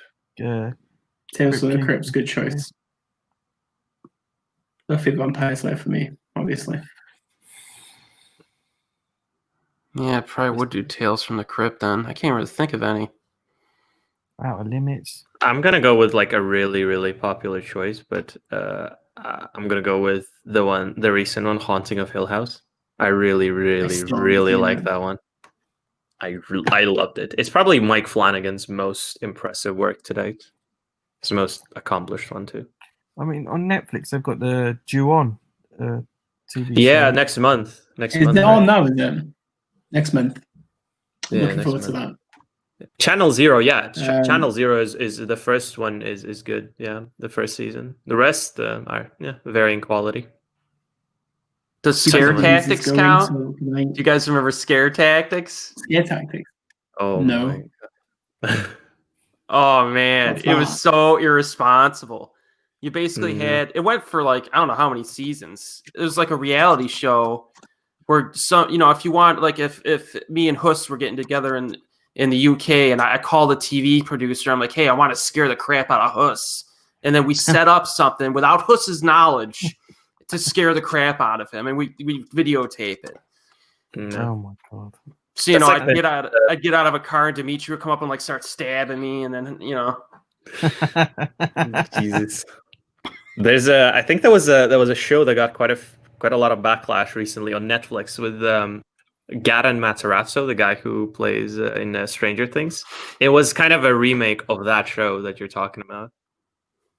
Tales from the Crypt's good choice. Buffy the Vampire Slayer for me, obviously. Yeah, I probably would do Tales from the Crypt then. I can't really think of any. Outer Limits. I'm gonna go with like a really, really popular choice, but I'm gonna go with the recent one, Haunting of Hill House. I really, really, really like that one. I loved it. It's probably Mike Flanagan's most impressive work to date. It's the most accomplished one too. I mean, on Netflix they've got the Ju-On TV yeah, show. next month. Is it on now? Is it next month? Yeah, Looking forward to that. Channel Zero, yeah. Channel Zero is the first one is good. Yeah, the first season. The rest are varying quality. Does Scare Tactics count? Do you guys remember Scare Tactics? Scare Tactics. Oh no. Oh man, it was so irresponsible. You basically had it went for like I don't know how many seasons. It was like a reality show where if you want like if me and Hus were getting together in the UK and I call the TV producer, I'm like, hey, I want to scare the crap out of Hus. And then we set up something without Hus's knowledge to scare the crap out of him. And we videotape it. Oh my God. So, I'd get out of a car and Dimitri would come up and like start stabbing me. And then, Jesus. I think there was a show that got quite a lot of backlash recently on Netflix with Gaten Matarazzo, the guy who plays in Stranger Things. It was kind of a remake of that show that you're talking about,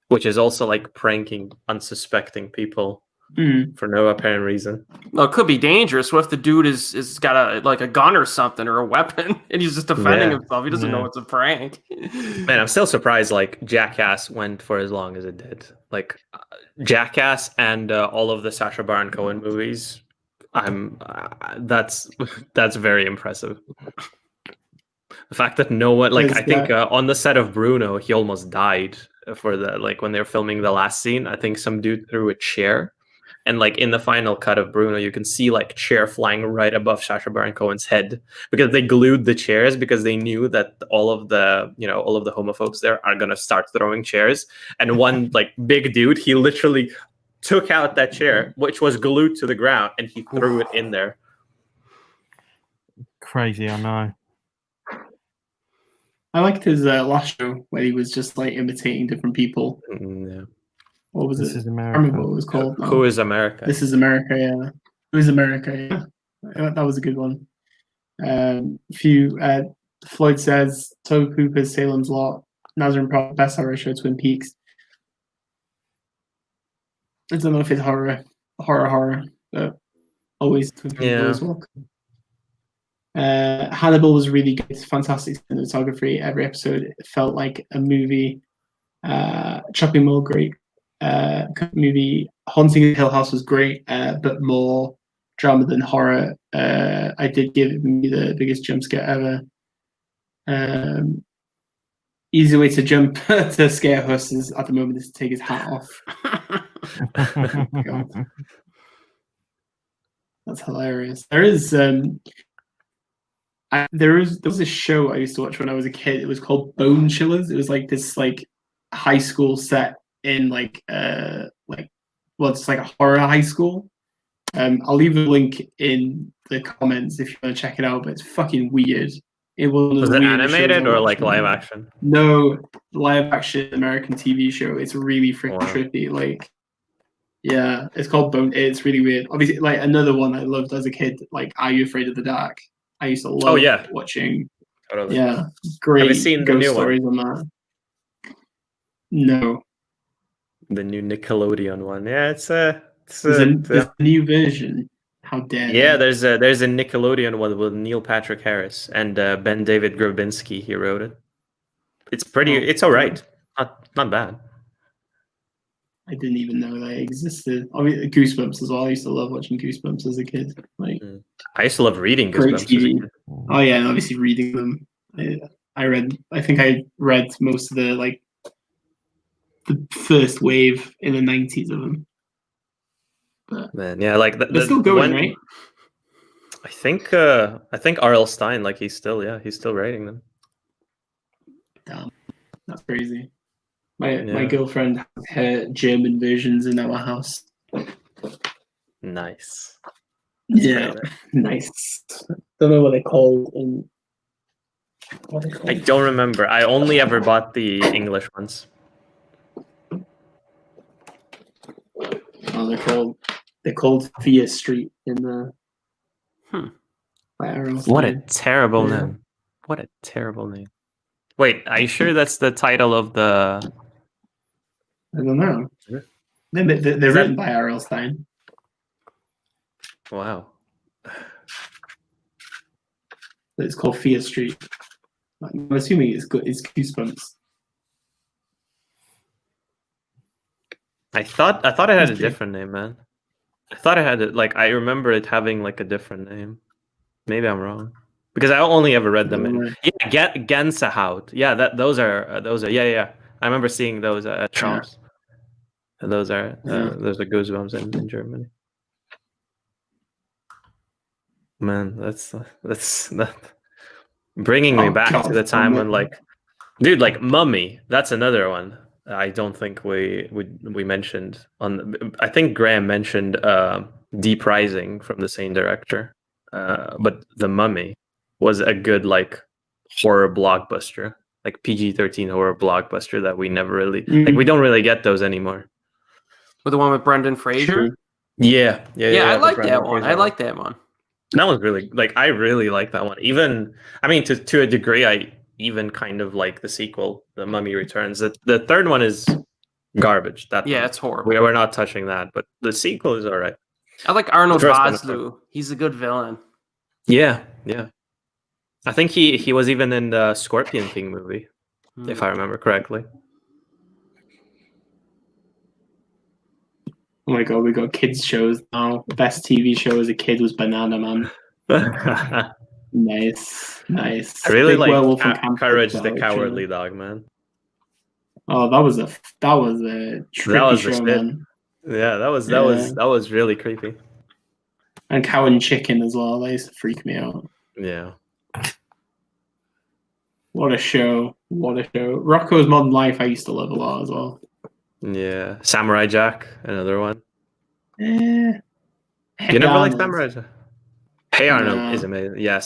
which is also like pranking unsuspecting people for no apparent reason. Well, it could be dangerous. What if the dude is got a gun or something or a weapon and he's just defending himself? He doesn't know it's a prank. Man, I'm still surprised like Jackass went for as long as it did. Like Jackass and all of the Sacha Baron Cohen movies. That's very impressive. The fact that no one I think on the set of Bruno he almost died for when they were filming the last scene. I think some dude threw a chair, and like in the final cut of Bruno you can see like chair flying right above Sacha Baron Cohen's head because they glued the chairs because they knew that all of the homophobes there are gonna start throwing chairs, and one like big dude, he literally took out that chair, which was glued to the ground, and he threw it in there. Crazy, I know. I liked his last show where he was just like imitating different people. Yeah. What was This it? Is America. I remember what it was called. Who is America? This is America, yeah. Who is America, yeah. That was a good one. Floyd says, Tobe Hooper's Salem's Lot, Nazarene Pro, best horror show, Twin Peaks. I don't know if it's horror, but always Twin Peaks as well. Hannibal was really good, fantastic cinematography. Every episode felt like a movie. Chopping Mall, great movie. Haunting of Hill House was great, but more drama than horror. I did give me the biggest jump scare ever. Easy way to jump to scare Hus is at the moment is to take his hat off. God. That's hilarious. There was a show I used to watch when I was a kid. It was called Bone Chillers. It was like this high school set in it's like a horror high school. I'll leave a link in the comments if you want to check it out, but it's fucking weird. Was it animated or like live action? No, live action American TV show. It's really freaking trippy. Yeah, it's called Bone. It's really weird. Obviously, like another one I loved as a kid, like Are You Afraid of the Dark? I used to love watching. Totally. Yeah, great. Have you seen the new stories on that? No. The new Nickelodeon one. Yeah, it's a new version. How dare yeah, there's a Nickelodeon one with Neil Patrick Harris and Ben David Grabinski. He wrote it. It's pretty. It's all right. Not bad. I didn't even know that existed. I mean, Goosebumps as well. I used to love watching Goosebumps as a kid. Like, I used to love reading great Goosebumps. As a TV. kid. Oh yeah, and obviously reading them. I think I read most of the first wave in the 90s of them. But Man, yeah, like they're still going, right? I think R.L. Stine, like he's still writing them. Damn, that's crazy. My girlfriend has her German versions in our house. Nice. Yeah, nice. Don't know what they're called. I don't remember. I only ever bought the English ones. Oh, they're called Via Street in the. What a terrible name! What a terrible name. Wait, are you sure that's the title of the? I don't know. They're written by R.L. Stine. Wow. It's called Fear Street. I'm assuming it's Goosebumps. I thought it had a different name, man. I thought it had it like I remember it having like a different name. Maybe I'm wrong because I only ever read them in Gänsehaut. Yeah, those are yeah. I remember seeing those at shops. And those are Goosebumps in Germany. Man, that's bringing me back to the time when like, dude, like Mummy. That's another one. I don't think we mentioned on. I think Graham mentioned Deep Rising from the same director, but The Mummy was a good like horror blockbuster, like PG-13 horror blockbuster that we never really like. We don't really get those anymore. With the one with Brendan Fraser. Yeah. I like that one. I like that one. That was really like I really like that one. Even I mean to a degree, I even kind of like the sequel, The Mummy Returns. The third one is garbage. It's horrible. We're not touching that, but the sequel is all right. I like Arnold Vosloo. He's a good villain. Yeah. I think he was even in the Scorpion King movie, if I remember correctly. Oh my god, we got kids shows now. The best TV show as a kid was Banana Man. Nice. I really like Courage the Cowardly Dog, man. Oh, that was a trippy show, man. Yeah, that was really creepy. And Cow and Chicken as well. That used to freak me out. Yeah. What a show! Rocko's Modern Life I used to love a lot as well. Yeah, Samurai Jack, another one. You never liked Samurai Jack? Hey Arnold is amazing. Yeah,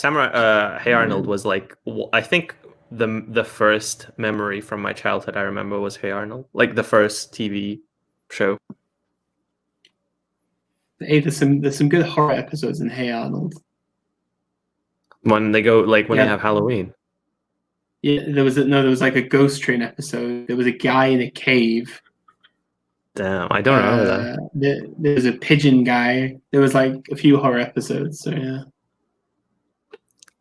Hey Arnold was like I think the first memory from my childhood I remember was Hey Arnold, like the first TV show. Hey, there's some good horror episodes in Hey Arnold. When they go like when they have Halloween. Yeah, there was like a Ghost Train episode. There was a guy in a cave. Damn, I don't remember that. There was a pigeon guy. There was like a few horror episodes. So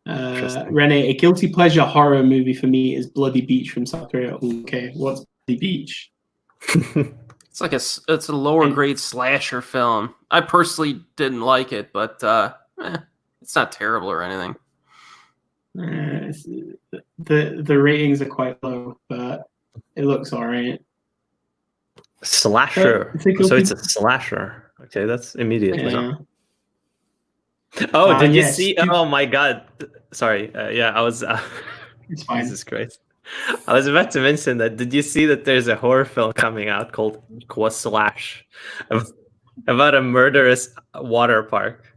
yeah. Renee, a guilty pleasure horror movie for me is Bloody Beach from South Korea. Okay, what's Bloody Beach? It's a lower grade slasher film. I personally didn't like it, but it's not terrible or anything. The ratings are quite low, but it looks alright. Slasher. So it's a slasher. Okay, that's immediate. Yeah. Oh, did you see? Oh my god. Sorry. I was. It's fine. Jesus Christ. I was about to mention that. Did you see that there's a horror film coming out called Slash about a murderous water park?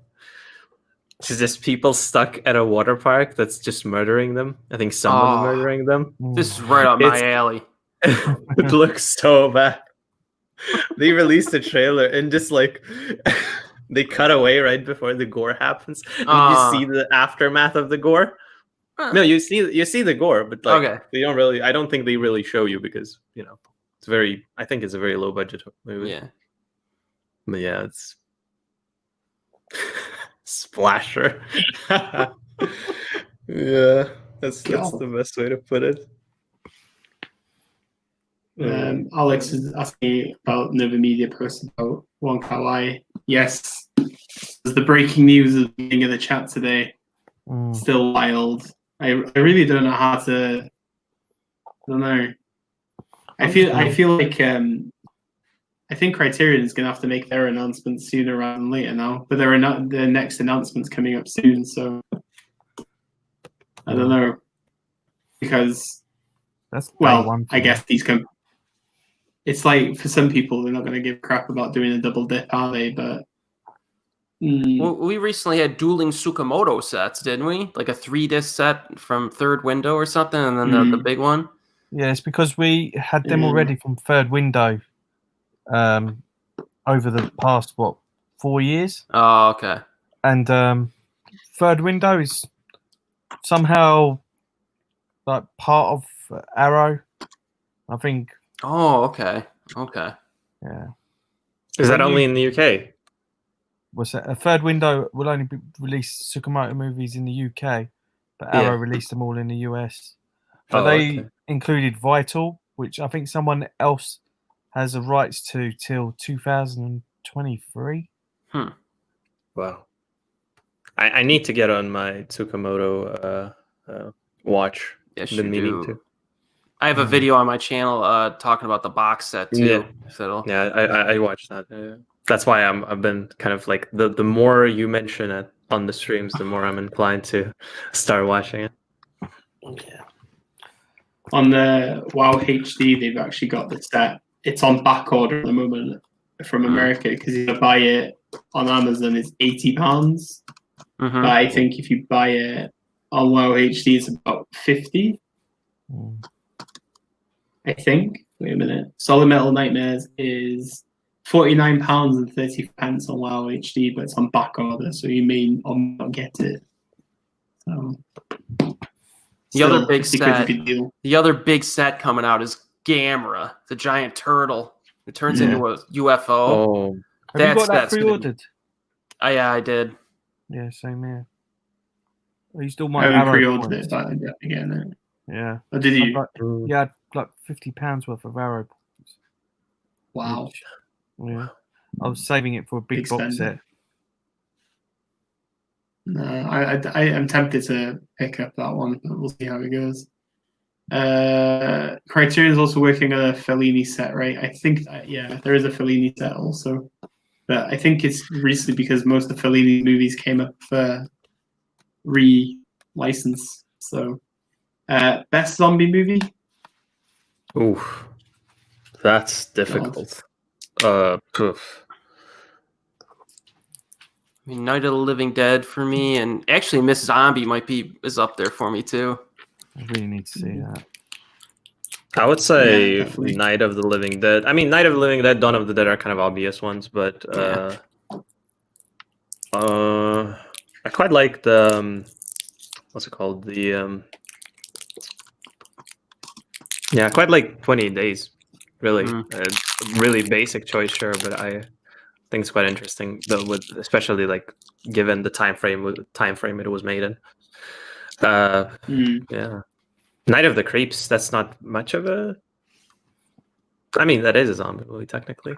It's just people stuck at a water park that's just murdering them. I think someone's murdering them. This is right up my alley. It looks so bad. They released a trailer and just like they cut away right before the gore happens. And you see the aftermath of the gore. No, you see the gore, but like they don't really. I don't think they really show you because it's very. I think it's a very low budget movie. Yeah, but yeah, it's splasher. Yeah, that's the best way to put it. Alex is asking about another media post about Wong Kar-wai. Yes, there's the breaking news at the beginning of the chat today. Still wild. I really don't know how to. I don't know. I feel like I think Criterion is going to have to make their announcements sooner rather than later now. But their next announcement's coming up soon, so I don't know, because I guess it's like for some people they're not going to give a crap about doing a double dip, are they? But well, we recently had dueling Tsukamoto sets, didn't we? Like a 3-disc set from Third Window or something, and then the big one. Yeah, it's because we had them already from Third Window over the past 4 years. Oh, okay. And Third Window is somehow like part of Arrow, I think. Oh, okay. Yeah. Is that only in the UK? Was that a Third Window will only release Tsukamoto movies in the UK, but Arrow released them all in the US. But they included Vital, which I think someone else has the rights to till 2023. Wow. I need to get on my Tsukamoto watch. Yes, Been meaning to. I have a video on my channel talking about the box set too. Yeah, I watched that. That's why I've been kind of like the more you mention it on the streams, the more I'm inclined to start watching it. Yeah. On the WoW HD, they've actually got the set. It's on back order at the moment from America because you buy it on Amazon, it's £80. But I think if you buy it on WoW HD, it's about 50. I think. Wait a minute. Solid Metal Nightmares is £49.30 on WoW HD, but it's on back order, so you may or may not get it. So the other big set coming out is Gamera, the giant turtle. It turns into a UFO. Oh, have you got that pre-ordered? Yeah, I did. Yeah, same here. You still might have pre-ordered it, but again. Yeah. Oh, did you? Yeah, like £50 worth of Arrow points. Wow. Yeah. I was saving it for a big box set. No, I'm tempted to pick up that one, but we'll see how it goes. Criterion is also working on a Fellini set, right? I think there is a Fellini set also, but I think it's recently because most of Fellini's movies came up for re-license. So, best zombie movie? Oof, that's difficult. I mean, Night of the Living Dead for me, and actually Miss Zombie is up there for me too. I really need to see that. I would say Night of the Living Dead. I mean, Night of the Living Dead, Dawn of the Dead are kind of obvious ones, but I quite like the what's it called? I quite like 28 Days. Really, really basic choice, sure, but I think it's quite interesting, though, especially like given the time frame it was made in. Yeah, Night of the Creeps. That's not much of a. I mean, that is a zombie movie technically.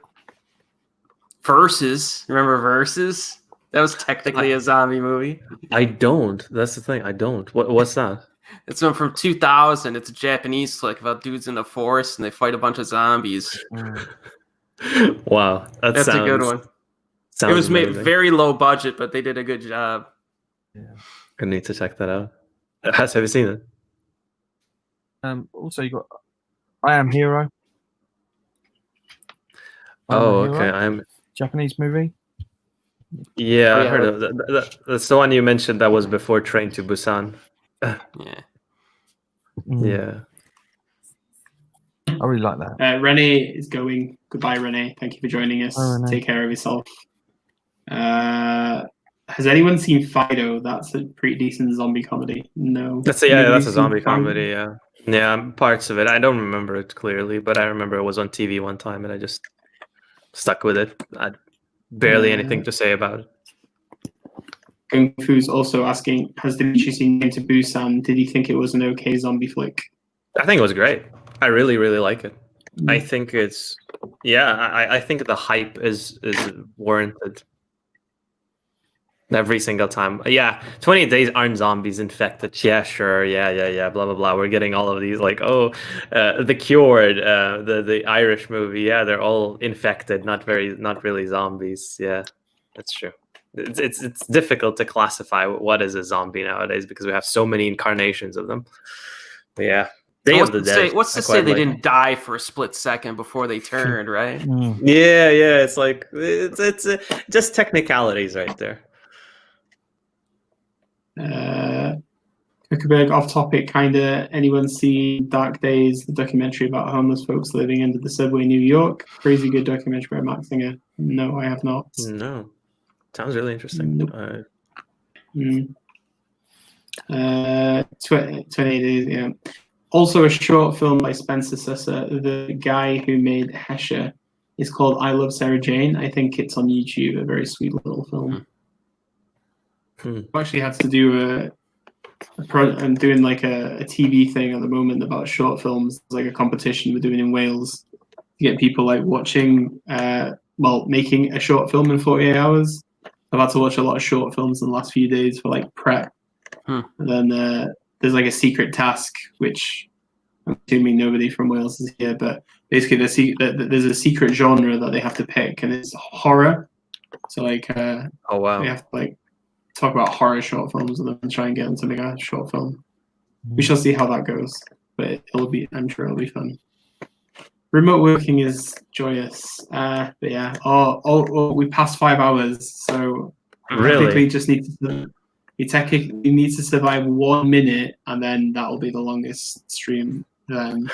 Versus, remember Versus? That was technically a zombie movie. I don't. That's the thing. I don't. What's that? It's one from 2000. It's a Japanese flick about dudes in the forest and they fight a bunch of zombies. Wow, that's a good one. It was made very low budget, but they did a good job. Yeah, I need to check that out. Have you seen it? Also, you got I Am Hero. Okay. I'm Japanese movie. Yeah, I heard of that. That's the one you mentioned that was before Train to Busan. Yeah. I really like that. Renee is going. Goodbye, Renee. Thank you for joining us. Take care of yourself. Has anyone seen Fido? That's a pretty decent zombie comedy. No. That's a zombie comedy. Yeah, parts of it. I don't remember it clearly, but I remember it was on TV one time, and I just stuck with it. I barely anything to say about it. Kung Fu's also asking, has Dimitri seen Train to Busan? Did he think it was an okay zombie flick? I think it was great. I really, really like it. I think it's I think the hype is warranted. Every single time. Yeah, 28 Days aren't zombies infected. Yeah, sure. Yeah. Blah, blah, blah. We're getting all of these like, The Cured, the Irish movie. Yeah, they're all infected, not really zombies. Yeah, that's true. It's difficult to classify what is a zombie nowadays because we have so many incarnations of them. But yeah. Day of the Dead. What's to say they didn't die for a split second before they turned, right? Yeah. It's like, it's just technicalities right there. Zuckerberg, off topic, kinda. Anyone see Dark Days, the documentary about homeless folks living under the subway in New York? Crazy good documentary by Mark Singer. No, I have not. No, sounds really interesting. Nope. 28 Days. Yeah. Also, a short film by Spencer Susser, the guy who made Hesher, is called I Love Sarah Jane. I think it's on YouTube. A very sweet little film. Actually had to do I'm doing like a TV thing at the moment about short films. It's like a competition we're doing in Wales to get people like watching, making a short film in 48 hours. I've had to watch a lot of short films in the last few days for like prep. And then there's like a secret task, which I'm assuming nobody from Wales is here, but basically there's a secret genre that they have to pick, and it's horror. So like, oh wow, we have to like talk about horror short films and then try and get them to make a short film. We shall see how that goes, but I'm sure it'll be fun. Remote working is joyous, but yeah. We passed 5 hours, so really just need to. You technically need to survive 1 minute, and then that'll be the longest stream. Then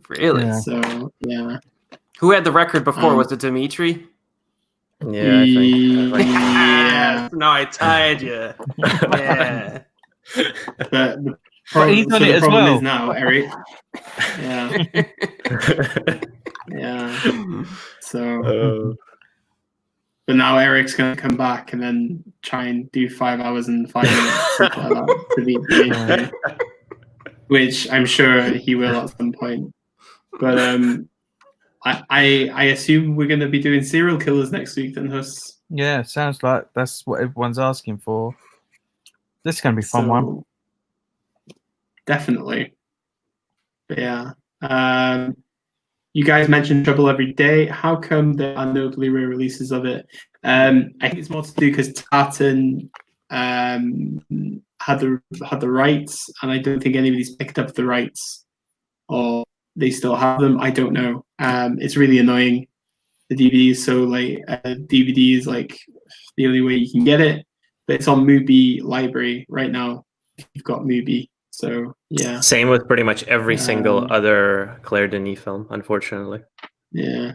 really, so yeah. Who had the record before? Was it Dimitri? Yeah, I think. Yeah. No, I tied you. Yeah. But he's done it as well. Is now, Eric. Yeah. Yeah. So. But now Eric's gonna come back and then try and do 5 hours and 5 minutes, something like that, to beat me, which I'm sure he will at some point. But I assume we're going to be doing serial killers next week, then, Hus. Yeah, sounds like that's what everyone's asking for. This is going to be a fun one. Definitely. But yeah. You guys mentioned Trouble Every Day. How come there are no Blu-ray releases of it? I think it's more to do because Tartan had the rights, and I don't think anybody's picked up the rights, or they still have them. I don't know. It's really annoying. The DVD is so like DVD is like the only way you can get it, but it's on Mubi Library right now. If you've got Mubi, so yeah. Same with pretty much every single other Claire Denis film, unfortunately. Yeah,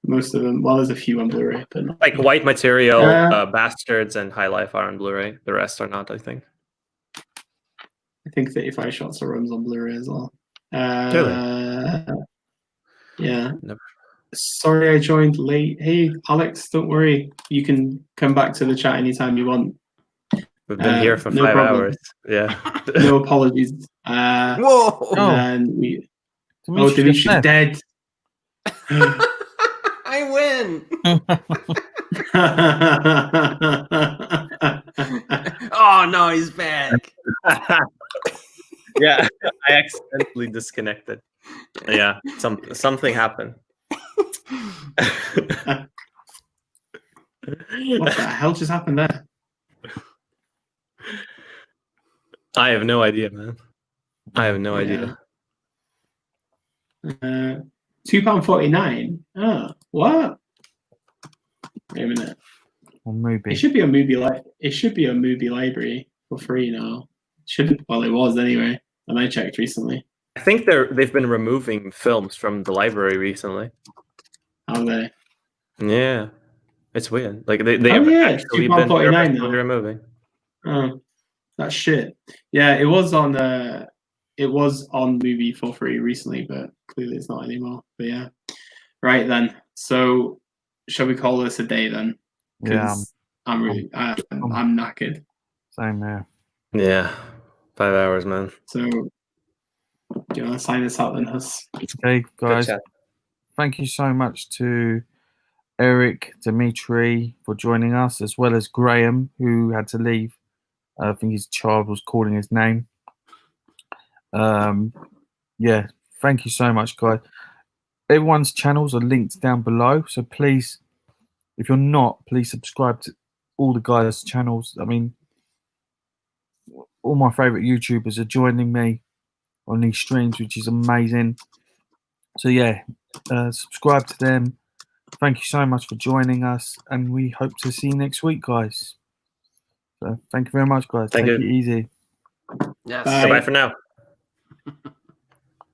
most of them. Well, there's a few on Blu-ray, but not like White Material, Bastards, and High Life are on Blu-ray. The rest are not, I think. I think 35 Shots of Rome's on Blu-ray as well. Really? Yeah. Never. Sorry I joined late. Hey, Alex, don't worry. You can come back to the chat anytime you want. We've been here for 5 hours. Yeah. No apologies. Whoa! And Dimitri's dead. I win. Oh no, he's back. Yeah, I accidentally disconnected. Yeah, something happened. What the hell just happened there? I have no idea, man. I have no idea. £2.49. Oh, what? Wait a minute. Maybe. It should be a movie library for free now. Well, it was anyway, and I checked recently. I think they've been removing films from the library recently. Have they? Yeah, it's weird. Like they have actually been removing. Oh, that's shit. Yeah, it was on Movie for free recently, but clearly it's not anymore. But yeah, right then. So, shall we call this a day then? Yeah, I'm knackered. Same there. Yeah, 5 hours, man. So, Do you want to sign us out then, Hus? Okay, guys. Thank you so much to Erik, Dimitri for joining us, as well as Graham, who had to leave. I think his child was calling his name. Yeah, thank you so much, guys. Everyone's channels are linked down below, so please, if you're not, please subscribe to all the guys' channels. I mean, all my favorite YouTubers are joining me on these streams, which is amazing. So yeah, subscribe to them. Thank you so much for joining us, and we hope to see you next week, guys. So thank you very much, guys. Take it easy. Yes. Goodbye for now.